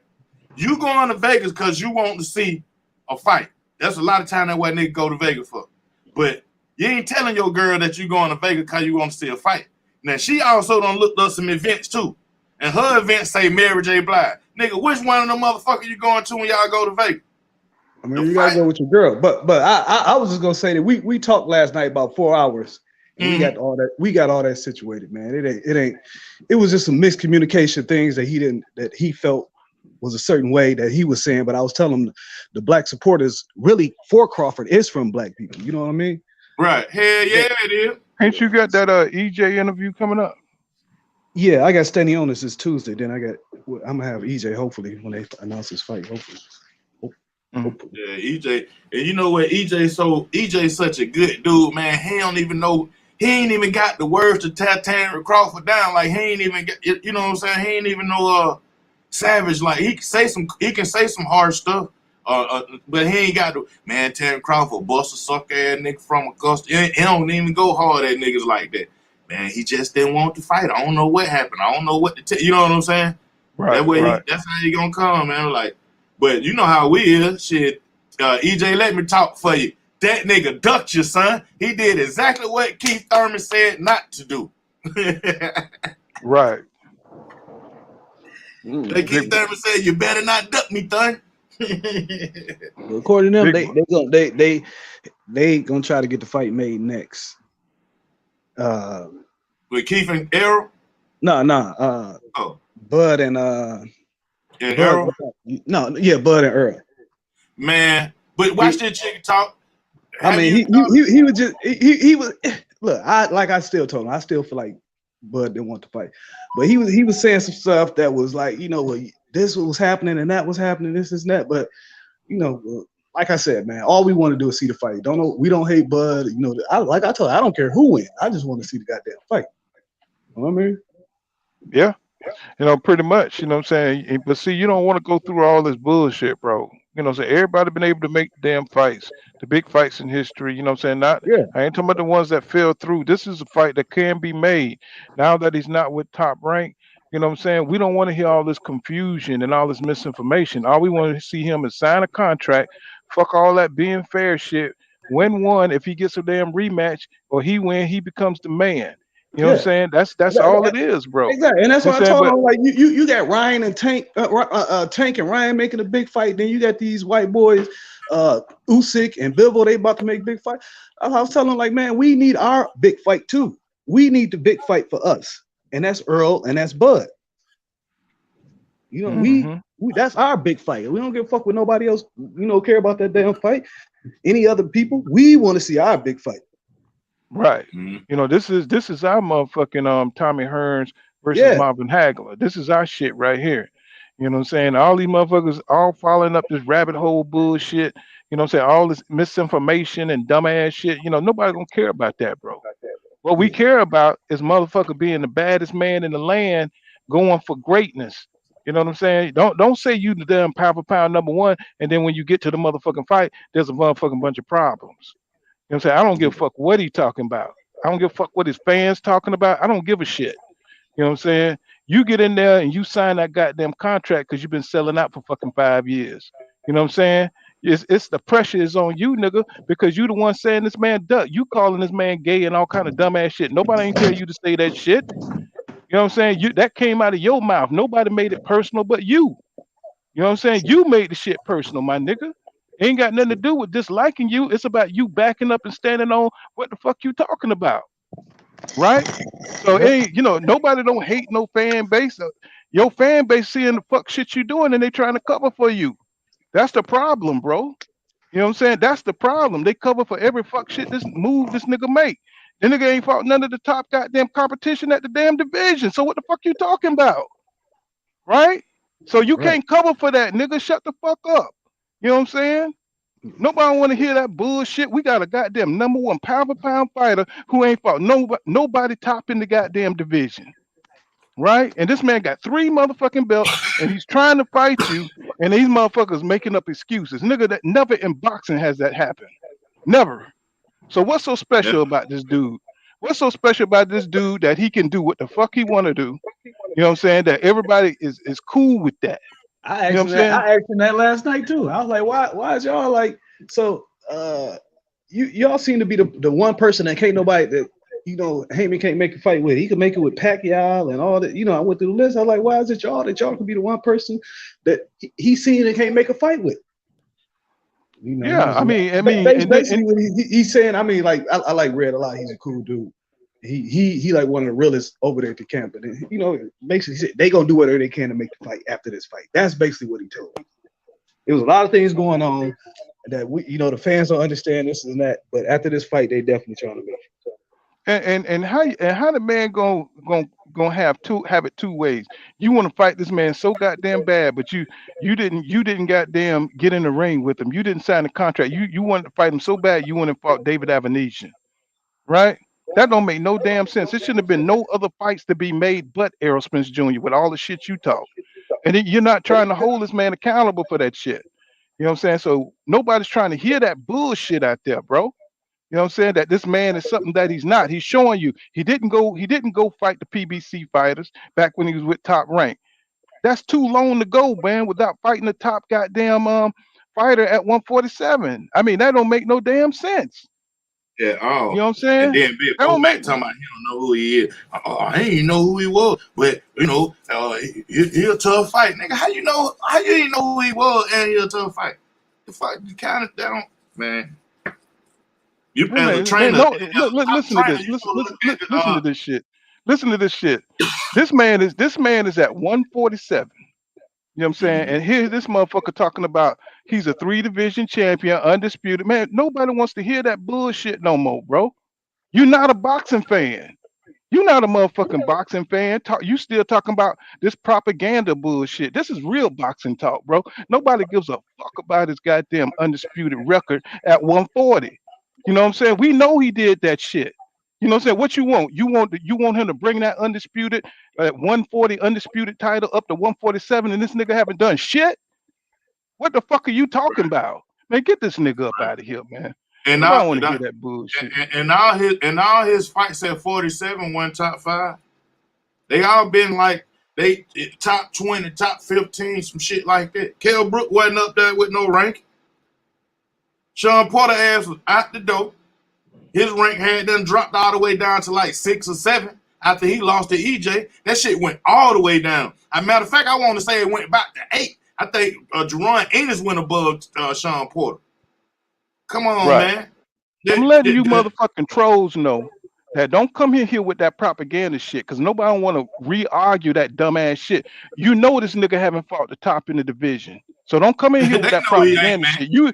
You going to Vegas because you want to see a fight. That's a lot of time that what nigga go to Vegas for. But you ain't telling your girl that you going to Vegas because you want to see a fight. Now, she also done looked up some events, too. And her events say Mary J. Blige. Nigga, which one of them motherfuckers you going to when y'all go to Vegas? I mean, you gotta go with your girl. But I was just gonna say that we talked last night about 4 hours. And we got all that situated, man. It was just some miscommunication things that he felt was a certain way that he was saying. But I was telling him the black supporters really for Crawford is from black people. You know what I mean? Right. Hell yeah, it is. Ain't you got that EJ interview coming up? Yeah, I got Stanley on this Tuesday. Then I'm gonna have EJ hopefully when they announce his fight. Hopefully. Yeah, EJ. And you know what? EJ's such a good dude, man. He don't even know. He ain't even got the words to tear Terrence Crawford down. Like he ain't even get. You know what I'm saying? He ain't even know Savage. Like he can say some hard stuff. But he ain't got to, man, Terrence Crawford, bust a sucker ass nigga from Augusta. He don't even go hard at niggas like that. Man, he just didn't want to fight. I don't know what happened. I don't know what to tell you. Know what I'm saying? Right. That's how he gonna come, man. Like, but you know how we is. Shit, EJ, let me talk for you. That nigga ducked you, son. He did exactly what Keith Thurman said not to do. Right. Like Keith Thurman said, you better not duck me, son. According to them, they gonna try to get the fight made next. With Keith and Errol? No. Bud and Errol? Bud and Earl. Man, but watch that chicken talk. I mean, he was just he was look. I still told him I still feel like Bud didn't want to fight, but he was saying some stuff that was like, you know, this was happening and that was happening, this is that. But you know, like I said, man, all we want to do is see the fight. We don't hate Bud. You know, I told you, I don't care who wins. I just want to see the goddamn fight. You know what I mean? Yeah. You know, pretty much, you know what I'm saying? But see, you don't want to go through all this bullshit, bro. You know what I'm saying? Everybody been able to make damn fights, the big fights in history, you know what I'm saying? I ain't talking about the ones that fell through. This is a fight that can be made. Now that he's not with Top Rank, you know what I'm saying? We don't want to hear all this confusion and all this misinformation. All we want to see him is sign a contract, fuck all that being fair shit, win one. If he gets a damn rematch or he win, he becomes the man. You know what I'm saying? That's all it is, bro. Exactly, and that's you what I told him. Like you got Ryan and Tank and Ryan making a big fight. Then you got these white boys, Usyk and Bivol. They about to make big fight. I was telling him like, man, we need our big fight too. We need the big fight for us, and that's Earl and that's Bud. You know, we that's our big fight. We don't give a fuck with nobody else. You know, care about that damn fight. Any other people? We want to see our big fight. Right. You know, this is our motherfucking Tommy Hearns versus Marvin Hagler. This is our shit right here. You know what I'm saying? All these motherfuckers all following up this rabbit hole bullshit. You know what I'm saying? All this misinformation and dumbass shit. You know, nobody gonna care about that, bro. What we care about is motherfucker being the baddest man in the land, going for greatness. You know what I'm saying? Don't say you the damn pound for pound number one, and then when you get to the motherfucking fight, there's a motherfucking bunch of problems. You know what I'm saying? I don't give a fuck what he talking about. I don't give a fuck what his fans talking about. I don't give a shit. You know what I'm saying? You get in there and you sign that goddamn contract because you've been selling out for fucking 5 years. You know what I'm saying? It's the pressure is on you, nigga, because you the one saying this man duck. You calling this man gay and all kind of dumbass shit. Nobody ain't tell you to say that shit. You know what I'm saying? That came out of your mouth. Nobody made it personal but you. You know what I'm saying? You made the shit personal, my nigga. Ain't got nothing to do with disliking you. It's about you backing up and standing on what the fuck you talking about. Right? So nobody don't hate no fan base. Your fan base seeing the fuck shit you doing and they trying to cover for you. That's the problem, bro. You know what I'm saying? That's the problem. They cover for every fuck shit this move this nigga make. The nigga ain't fought none of the top goddamn competition at the damn division. So what the fuck you talking about? Right? So you can't cover for that, nigga. Shut the fuck up. You know what I'm saying? Nobody want to hear that bullshit. We got a goddamn number one pound for pound fighter who ain't fought nobody top in the goddamn division. Right? And this man got 3 motherfucking belts and he's trying to fight you, and these motherfuckers making up excuses. Nigga, that never in boxing has that happened. Never. So what's so special about this dude? What's so special about this dude that he can do what the fuck he want to do? You know what I'm saying? That everybody is cool with that. I You know asked what him I'm that. saying? I asked him that last night too. I was like, why is y'all like so? Y'all seem to be the one person that can't nobody that Heyman can't make a fight with. He could make it with Pacquiao and all that. I went through the list. I was like, why is it y'all that y'all can be the one person that he seen and can't make a fight with? Yeah, I mean, basically what he's saying. I mean, like I like Red a lot. He's a cool dude. He like one of the realest over there at the camp. And basically he said they gonna do whatever they can to make the fight after this fight. That's basically what he told me. There was a lot of things going on that the fans don't understand this and that. But after this fight, they definitely trying to make it. And how the man gonna have it two ways? You want to fight this man so goddamn bad, but you didn't goddamn get in the ring with him. You didn't sign a contract. You wanted to fight him so bad you went and fought David Avenesian, right? That don't make no damn sense. It shouldn't have been no other fights to be made but Errol Spence Jr. with all the shit you talk. And then you're not trying to hold this man accountable for that shit. You know what I'm saying? So nobody's trying to hear that bullshit out there, bro. You know what I'm saying? That this man is something that he's not. He's showing you he didn't go fight the PBC fighters back when he was with Top Rank. That's too long to go, man, without fighting the top goddamn fighter at 147. I mean, that don't make no damn sense. Yeah, You know what I'm and saying? then Big That Bo don't Mac make talking about he don't know who he is. I ain't even know who he was, but he a tough fight, nigga. How you ain't know who he was and he a tough fight? The fight you kind of down, man. You as a trainer, listen to this. Listen to this shit. Listen to this shit. This man is at 147. You know what I'm saying? And here's this motherfucker talking about he's a 3-division champion, undisputed. Man, nobody wants to hear that bullshit no more, bro. You're not a boxing fan. You're not a motherfucking boxing fan. You still talking about this propaganda bullshit. This is real boxing talk, bro. Nobody gives a fuck about his goddamn undisputed record at 140. You know what I'm saying? We know he did that shit. You know what I'm saying? What you want? You want him to bring that undisputed 140 undisputed title up to 147, and this nigga haven't done shit? What the fuck are you talking about? Man, get this nigga up out of here, man. and Nobody want to hear that bullshit. and all his fights at 47 won top 5. They all been like they top 20, top 15, some shit like that. Kell Brook wasn't up there with no rank. Sean Porter ass was out the door. His rank had done dropped all the way down to like 6 or 7 after he lost to EJ. That shit went all the way down. As a matter of fact, I want to say it went back to 8. I think Jerron Ennis went above Sean Porter. Come on, man. I'm letting you motherfucking trolls know that don't come here with that propaganda shit, because nobody want to re-argue that dumbass shit. You know this nigga haven't fought the top in the division. So don't come in here with that propaganda shit. You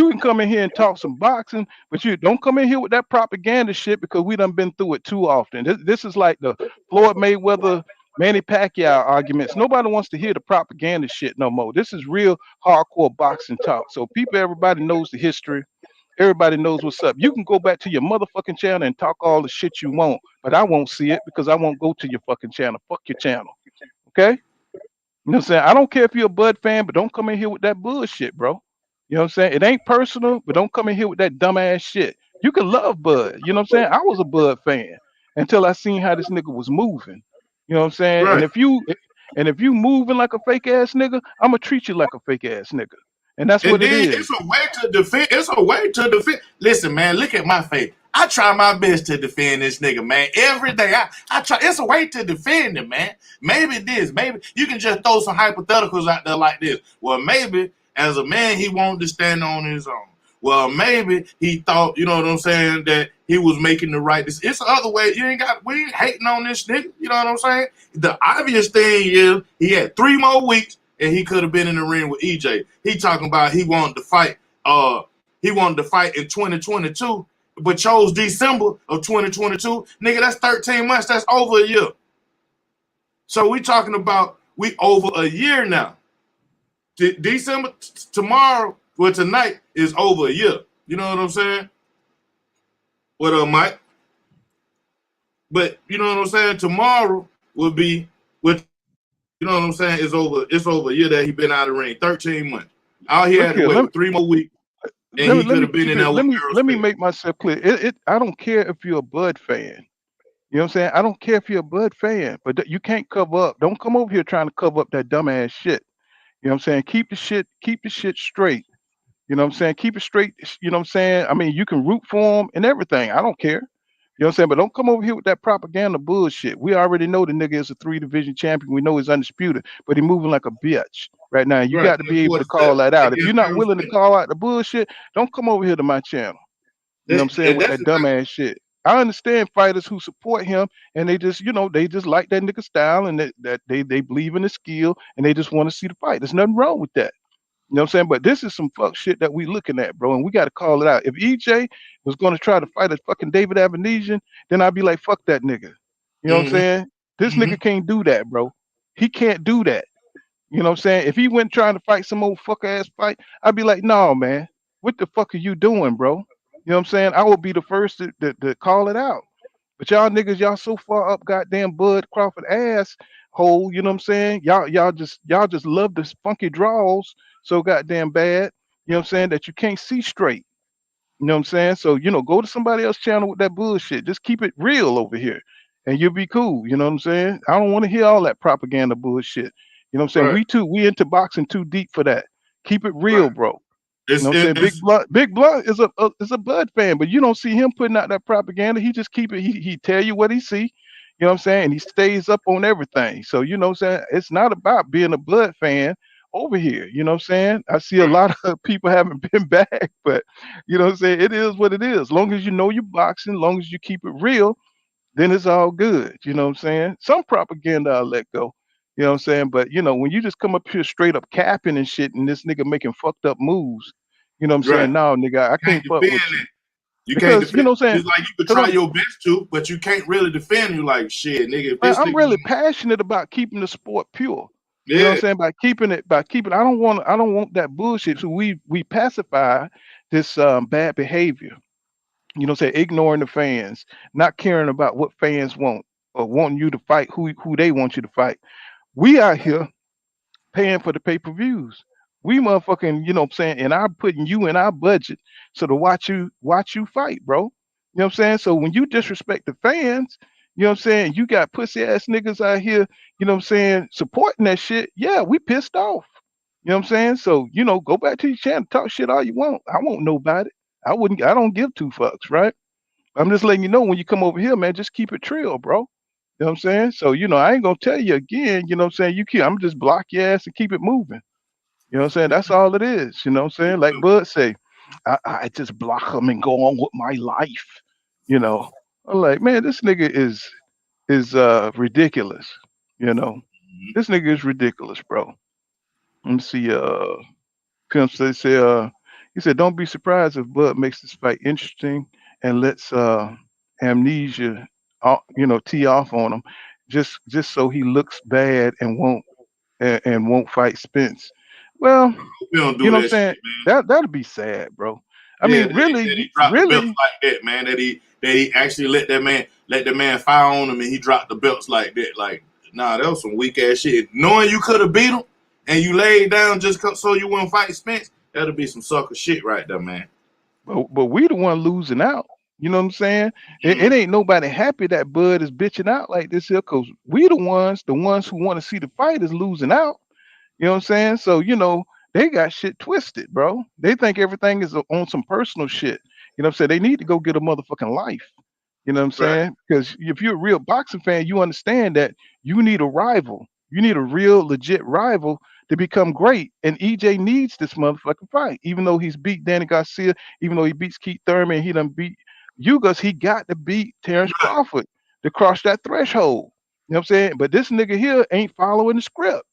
can come in here and talk some boxing, but you don't come in here with that propaganda shit, because we done been through it too often. This is like the Floyd Mayweather, Manny Pacquiao arguments. Nobody wants to hear the propaganda shit no more. This is real hardcore boxing talk. So everybody knows the history. Everybody knows what's up. You can go back to your motherfucking channel and talk all the shit you want, but I won't see it because I won't go to your fucking channel. Fuck your channel. Okay? You know what I'm saying? I don't care if you're a Bud fan, but don't come in here with that bullshit, bro. You know what I'm saying? It ain't personal, but don't come in here with that dumbass shit. You can love Bud. You know what I'm saying? I was a Bud fan until I seen how this nigga was moving. You know what I'm saying? Right. And if you moving like a fake ass nigga, I'm gonna treat you like a fake ass nigga. And that's what it is. It's a way to defend. It's a way to defend. Listen, man, look at my face. I try my best to defend this nigga, man. Every day I try. It's a way to defend him, man. Maybe you can just throw some hypotheticals out there like this. Well, maybe as a man he wanted to stand on his own. Well, maybe he thought, you know what I'm saying, that he was making the right decision. It's the other way. We ain't hating on this nigga. You know what I'm saying? The obvious thing is he had 3 more weeks and he could have been in the ring with EJ. He talking about he wanted to fight. He wanted to fight in 2022, but chose December of 2022. Nigga, that's 13 months. That's over a year. So we talking about we over a year now. December tomorrow Well, tonight is over a year. You know what I'm saying? What up, Mike? But you know what I'm saying? Tomorrow will be with, you know what I'm saying? It's over a year that he been out of the ring. 13 months. All he Look had to here, wait 3 more weeks, and he let could me have been keep in it. there with Errol Let me Spence. make myself clear. I don't care if you're a Bud fan. You know what I'm saying? I don't care if you're a Bud fan, but you can't cover up. Don't come over here trying to cover up that dumbass shit. You know what I'm saying? Keep the shit straight. You know what I'm saying? Keep it straight. You know what I'm saying? I mean, you can root for him and everything. I don't care. You know what I'm saying? But don't come over here with that propaganda bullshit. We already know the nigga is a 3 division champion. We know he's undisputed, but he moving like a bitch right now. You Right. got to be That's able what to it said call that out. If you're against not Errol willing to Spence. call out the bullshit, don't come over here to my channel. You know what I'm saying? With That's that the thing. dumbass shit. I understand fighters who support him and they just, they just like that nigga style and that they believe in his skill and they just want to see the fight. There's nothing wrong with that. You know what I'm saying? But this is some fuck shit that we looking at, bro, and we got to call it out. If EJ was going to try to fight a fucking David Avenesian, then I'd be like, fuck that nigga. You know what I'm Mm-hmm. saying? This nigga can't do that, bro. He can't do that. You know what I'm saying? If he went trying to fight some old fuck ass fight, I'd be like, no, man, what the fuck are you doing, bro? You know what I'm saying? I would be the first to call it out. But y'all niggas, y'all so far up goddamn Bud Crawford ass hole, you know what I'm saying? Y'all just love the funky draws so goddamn bad, you know what I'm saying, that you can't see straight. You know what I'm saying? So, go to somebody else's channel with that bullshit. Just keep it real over here and you'll be cool. You know what I'm saying? I don't want to hear all that propaganda bullshit. You know what I'm saying? Right. We into boxing too deep for that. Keep it real, Right. bro. You It's know what I'm saying? it's Big Blunt is a Bud fan, but you don't see him putting out that propaganda. He just keep it. He tell you what he see. You know what I'm saying? And he stays up on everything. So you know what I'm saying? It's not about being a Bud fan over here. You know what I'm saying? I see a lot of people haven't been back, but you know what I'm saying? It is what it is. As long as you know your boxing, as long as you keep it real, then it's all good. You know what I'm saying? Some propaganda I'll let go. You know what I'm saying? But when you just come up here straight up capping and shit and this nigga making fucked up moves, you know what I'm right. saying? No, nigga, I You can't can't fuck defend with you. it. You can't Because you defend. know what I'm saying? It's like you could Because try your best to, but you can't really defend. You like shit, nigga. If man, this I'm nigga, really passionate about keeping the sport pure. You know what I'm yeah, saying? By keeping I don't want that bullshit. So we pacify this bad behavior. You know what I'm saying? Ignoring the fans, not caring about what fans want or wanting you to fight who they want you to fight. We out here paying for the pay-per-views. We motherfucking, you know what I'm saying, and I'm putting you in our budget so to watch you fight, bro. You know what I'm saying? So when you disrespect the fans, you know what I'm saying, you got pussy ass niggas out here, you know what I'm saying, supporting that shit. Yeah, we pissed off. You know what I'm saying? So, go back to your channel, talk shit all you want. I won't know about it. I don't give two fucks, right? I'm just letting you know when you come over here, man, just keep it trill, bro. You know what I'm saying? So, I ain't gonna tell you again, you know what I'm saying? I'm just block your ass and keep it moving. You know what I'm saying? That's all it is. You know what I'm saying? Like Bud say, I just block them and go on with my life. You know. I'm like, man, this nigga is ridiculous. You know. This nigga is ridiculous, bro. Let me see, Pimp say, he said, don't be surprised if Bud makes this fight interesting and lets amnesia, tee off on him, just so he looks bad and won't fight Spence. Well, we don't you do know what I'm that saying? shit, man. That'd be sad, bro. I Yeah, mean, that really, he dropped the belts really. like that, man. That he actually let the man fire on him and he dropped the belts like that. Like, nah, that was some weak ass shit. Knowing you could have beat him and you laid down just so you wouldn't fight Spence, that'll be some sucker shit right there, man. But we the one losing out. You know what I'm saying? It ain't nobody happy that Bud is bitching out like this here, cause we the ones who want to see the fight is losing out. You know what I'm saying? So, they got shit twisted, bro. They think everything is on some personal shit. You know what I'm saying? They need to go get a motherfucking life. You know what I'm Right. saying? Because if you're a real boxing fan, you understand that you need a rival. You need a real legit rival to become great. And EJ needs this motherfucking fight. Even though he's beat Danny Garcia, even though he beats Keith Thurman, he done beat Ugas, he got to beat Terrence Crawford to cross that threshold. You know what I'm saying? But this nigga here ain't following the script.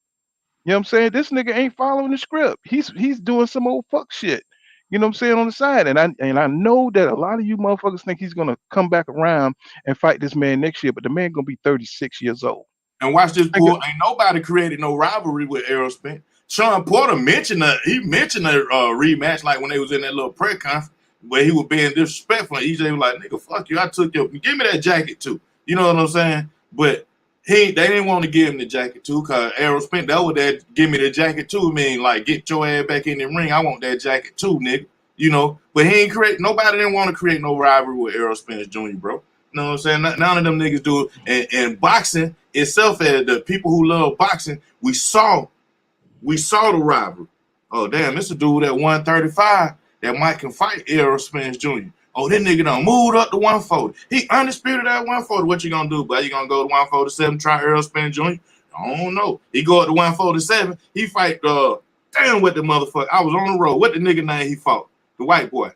You know what I'm saying? This nigga ain't following the script. He's doing some old fuck shit. You know what I'm saying, on the side. And I know that a lot of you motherfuckers think he's gonna come back around and fight this man next year, but the man gonna be 36 years old. And watch this Think bull. Ain't nobody created no rivalry with Errol Spence. Sean Porter mentioned a rematch, like when they was in that little press conference where he was being disrespectful. And EJ was like, "Nigga, fuck you! I took your, give me that jacket too." You know what I'm saying? But they didn't want to give him the jacket too, cause Errol Spence, that was that give me the jacket too. I mean, like, get your ass back in the ring. I want that jacket too, nigga. You know, but he ain't nobody didn't want to create no rivalry with Errol Spence Jr., bro. You know what I'm saying? None of them niggas do it. And boxing itself, as the people who love boxing, we saw the rivalry. Oh, damn, it's a dude at 135 that might can fight Errol Spence Jr. Oh, that nigga done moved up to 140. He undisputed at 140. What you gonna do, bud? You gonna go to 147, try Errol Spence Jr.? I don't know. He go up to 147. He fight, damn, what the motherfucker. I was on the road. What the nigga name he fought? The white boy.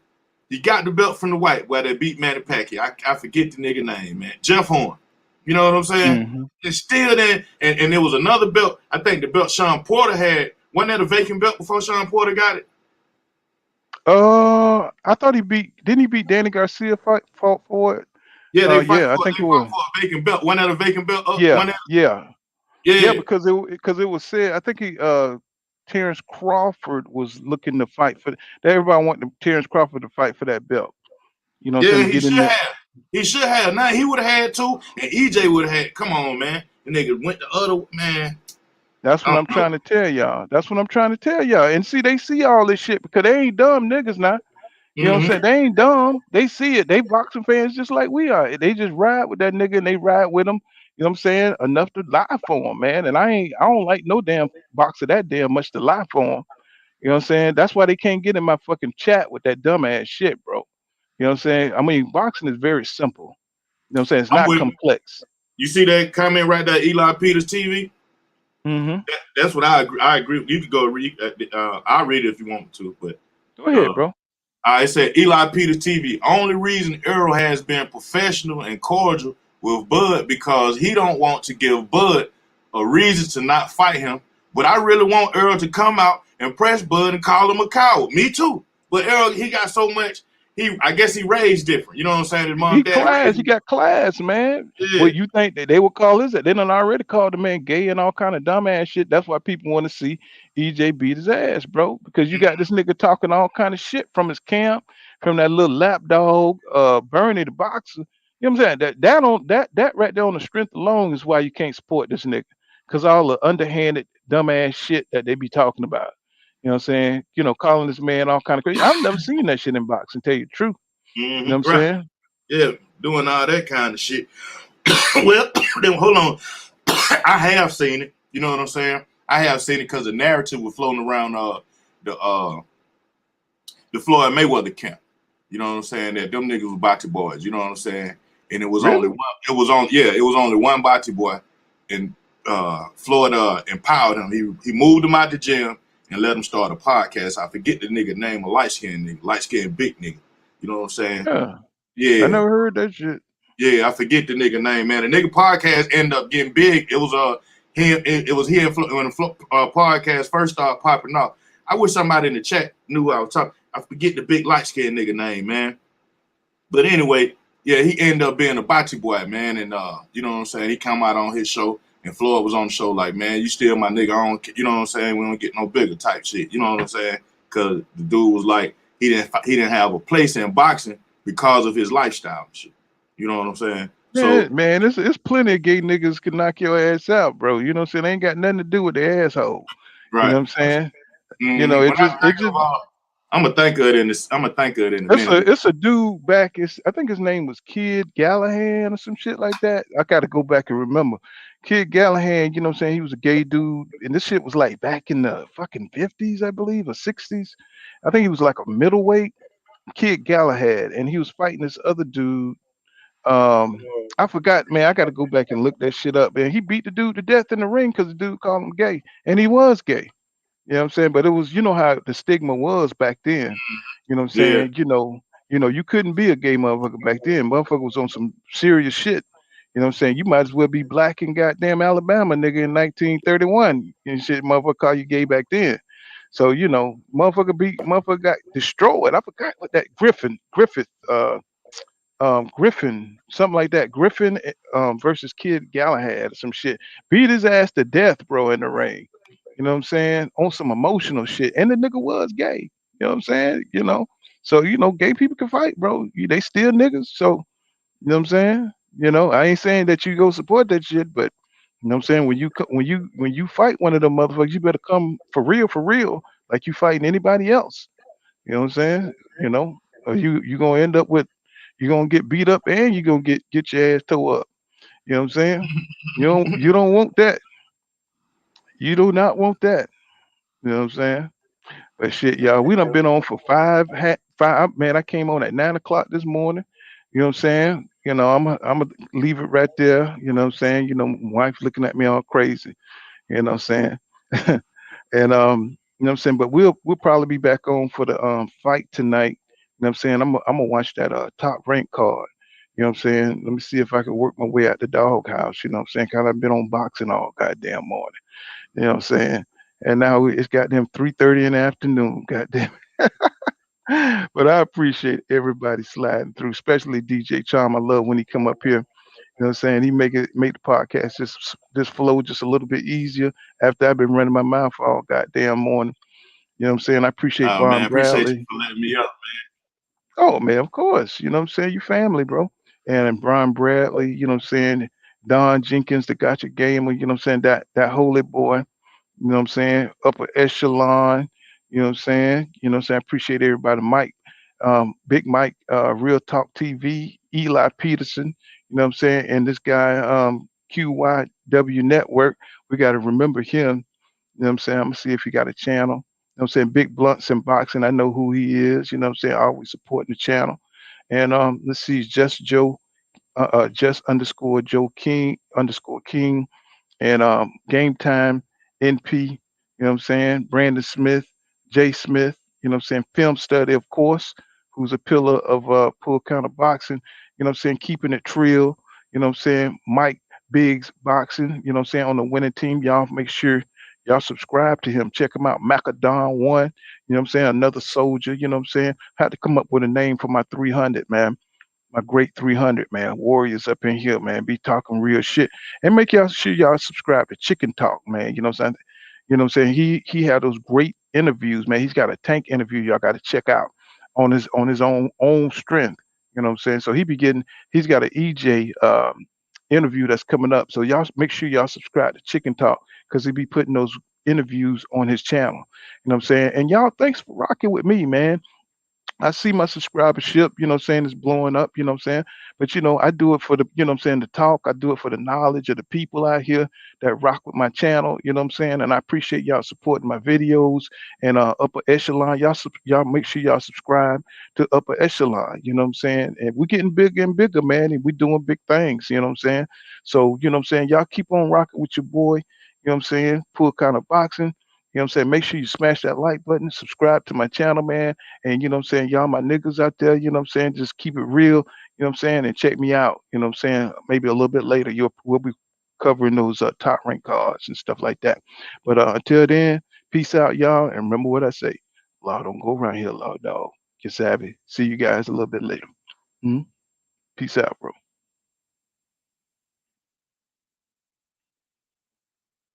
He got the belt from the white boy that beat Manny Pacquiao. I forget the nigga name, man. Jeff Horn. You know what I'm saying? Mm-hmm. It's still there. And there was another belt. I think the belt Sean Porter had. Wasn't that a vacant belt before Sean Porter got it? I thought didn't he beat Danny Garcia fought for it? Yeah, I think it was. For a vacant belt. Wasn't that a vacant belt? Yeah, because it was said, I think Terrence Crawford was looking to fight for everybody wanted Terrence Crawford to fight for that belt. You know what I'm saying? He should have. He should have. Now he would have had two, and EJ would have had. Come on, man. The nigga went the other man. That's what I'm trying to tell y'all. And see, they see all this shit because they ain't dumb niggas now. You know what I'm saying? They ain't dumb. They see it. They boxing fans just like we are. They just ride with that nigga and they ride with him. You know what I'm saying? Enough to lie for him, man. And I don't like no damn boxer that damn much to lie for him. You know what I'm saying? That's why they can't get in my fucking chat with that dumbass shit, bro. You know what I'm saying? I mean, boxing is very simple. You know what I'm saying? It's not complex. You see that comment right there, Eli Peters TV? Mm-hmm. That's what I agree. I agree. You can go read. I'll read it if you want to, but go ahead, bro. I said Eli Peters TV. Only reason Earl has been professional and cordial with Bud because he don't want to give Bud a reason to not fight him. But I really want Earl to come out and press Bud and call him a coward. Me too. But Earl, he got so much. I guess he raised different. You know what I'm saying? His mom, he got class, man. Yeah. What you think that they would call this? They done already called the man gay and all kind of dumbass shit. That's why people want to see EJ beat his ass, bro. Because you got this nigga talking all kind of shit from his camp, from that little lapdog, Bernie the boxer. You know what I'm saying? That right there on the strength alone is why you can't support this nigga. Because all the underhanded dumbass shit that they be talking about. You know what I'm saying? You know, calling this man all kind of crazy. I've never seen that shit in boxing, tell you the truth. You know what I'm saying? Yeah, doing all that kind of shit. Well, then hold on. I have seen it. You know what I'm saying? I have seen it because the narrative was floating around the Floyd Mayweather camp. You know what I'm saying? That them niggas was bocce boys. You know what I'm saying? And it was only one. It was only one bocce boy, and Floyd empowered him. He moved him out the gym and let him start a podcast. I forget the nigga name, a light-skinned nigga, light-skinned big nigga. You know what I'm saying? Yeah. I never heard that shit. Yeah, I forget the nigga name, man. The nigga podcast ended up getting big. It was him. It was him when the podcast first started popping off. I wish somebody in the chat knew I was talking. I forget the big light-skinned nigga name, man. But anyway, yeah, he ended up being a bocce boy, man. And you know what I'm saying? He come out on his show. And Floyd was on the show like, man, you still my nigga. You know what I'm saying? We don't get no bigger type shit. You know what I'm saying? Because the dude was like, he didn't have a place in boxing because of his lifestyle and shit. You know what I'm saying? Man, it's plenty of gay niggas can knock your ass out, bro. You know what I'm saying? They ain't got nothing to do with their asshole. Right. You know what I'm saying? Mm-hmm. You know, I'm gonna think of it in this. I'm gonna think of it in a minute. It's a dude back. I think his name was Kid Gallahan or some shit like that. I gotta go back and remember. Kid Gallahan, you know what I'm saying? He was a gay dude. And this shit was like back in the fucking 50s, I believe, or 60s. I think he was like a middleweight. Kid Galahad. And he was fighting this other dude. I forgot, man. I gotta go back and look that shit up. And he beat the dude to death in the ring because the dude called him gay. And he was gay. You know what I'm saying? But it was, you know how the stigma was back then. You know what I'm saying? Yeah. You couldn't be a gay motherfucker back then. Motherfucker was on some serious shit. You know what I'm saying? You might as well be black in goddamn Alabama, nigga, in 1931. And shit, motherfucker call you gay back then. So, you know, motherfucker got destroyed. I forgot what that Griffin, something like that. Griffin versus Kid Galahad or some shit. Beat his ass to death, bro, in the ring. You know what I'm saying? On some emotional shit. And the nigga was gay. You know what I'm saying? So gay people can fight, bro. They still niggas. So you know what I'm saying? I ain't saying that you go support that shit, but you know what I'm saying? When you fight one of them motherfuckers, you better come for real, like you fighting anybody else. You know what I'm saying? Or you gonna end up with you gonna get beat up and you gonna get your ass tore up. You know what I'm saying? You don't want that. You do not want that. You know what I'm saying? But shit, y'all, we done been on for five. Man, I came on at 9 o'clock this morning. You know what I'm saying? I'm gonna leave it right there. You know what I'm saying? My wife's looking at me all crazy. You know what I'm saying? And you know what I'm saying? But we'll probably be back on for the fight tonight. You know what I'm saying? I'm gonna watch that top rank card. You know what I'm saying? Let me see if I can work my way out the doghouse. You know what I'm saying? Cause I've been on boxing all goddamn morning. You know what I'm saying? And now it's goddamn 3:30 in the afternoon. Goddamn. But I appreciate everybody sliding through, especially DJ Charm. I love when he come up here. You know what I'm saying? He make the podcast just flow just a little bit easier after I've been running my mouth all goddamn morning. You know what I'm saying? I appreciate Oh man, Von appreciate you Bradley. for letting me up, Oh man, of course. You know what I'm saying? You family, bro. And Brian Bradley, you know what I'm saying? Don Jenkins, the gotcha gamer, you know what I'm saying? That holy boy. You know what I'm saying? Upper echelon. You know what I'm saying? I appreciate everybody. Mike, Big Mike, Real Talk TV, Eli Peterson, you know what I'm saying? And this guy, QYW Network. We got to remember him. You know what I'm saying? I'm gonna see if he got a channel. You know what I'm saying? Big Blunts and Boxing. I know who he is. You know what I'm saying? Always supporting the channel. And let's see, just Joe, just underscore Joe King underscore King and Game Time NP, you know what I'm saying? Brandon Smith, Jay Smith, you know what I'm saying? Film Study, of course, who's a pillar of Pull Counter Boxing, you know what I'm saying? Keeping it trill, you know what I'm saying? Mike Biggs Boxing, you know what I'm saying? On the winning team, y'all make sure y'all subscribe to him. Check him out, Macadon One, you know what I'm saying? Another soldier, you know what I'm saying? Had to come up with a name for my 300, man, my great 300, man. Warriors up in here, man. Be talking real shit. And make y'all sure y'all subscribe to Chicken Talk, man. You know what I'm saying? You know what I'm saying? He had those great interviews, man. He's got a tank interview y'all got to check out on his own strength. You know what I'm saying? So he's got an EJ interview that's coming up. So y'all make sure y'all subscribe to Chicken Talk because he be putting those interviews on his channel. You know what I'm saying? And y'all, thanks for rocking with me, man. I see my subscribership, you know what I'm saying, is blowing up, you know what I'm saying? But I do it for the, you know what I'm saying, the talk. I do it for the knowledge of the people out here that rock with my channel, you know what I'm saying? And I appreciate y'all supporting my videos and Upper Echelon. Y'all make sure y'all subscribe to Upper Echelon, you know what I'm saying? And we're getting bigger and bigger, man, and we're doing big things, you know what I'm saying? So, you know what I'm saying, y'all keep on rocking with your boy, you know what I'm saying? Pull Kind of Boxing. You know what I'm saying? Make sure you smash that like button, subscribe to my channel, man. And you know what I'm saying? Y'all my niggas out there, you know what I'm saying? Just keep it real, you know what I'm saying? And check me out, you know what I'm saying? Maybe a little bit later, we'll be covering those top rank cards and stuff like that. But until then, peace out, y'all. And remember what I say. Law don't go around here, law dog. You savvy. See you guys a little bit later. Mhm. Peace out, bro.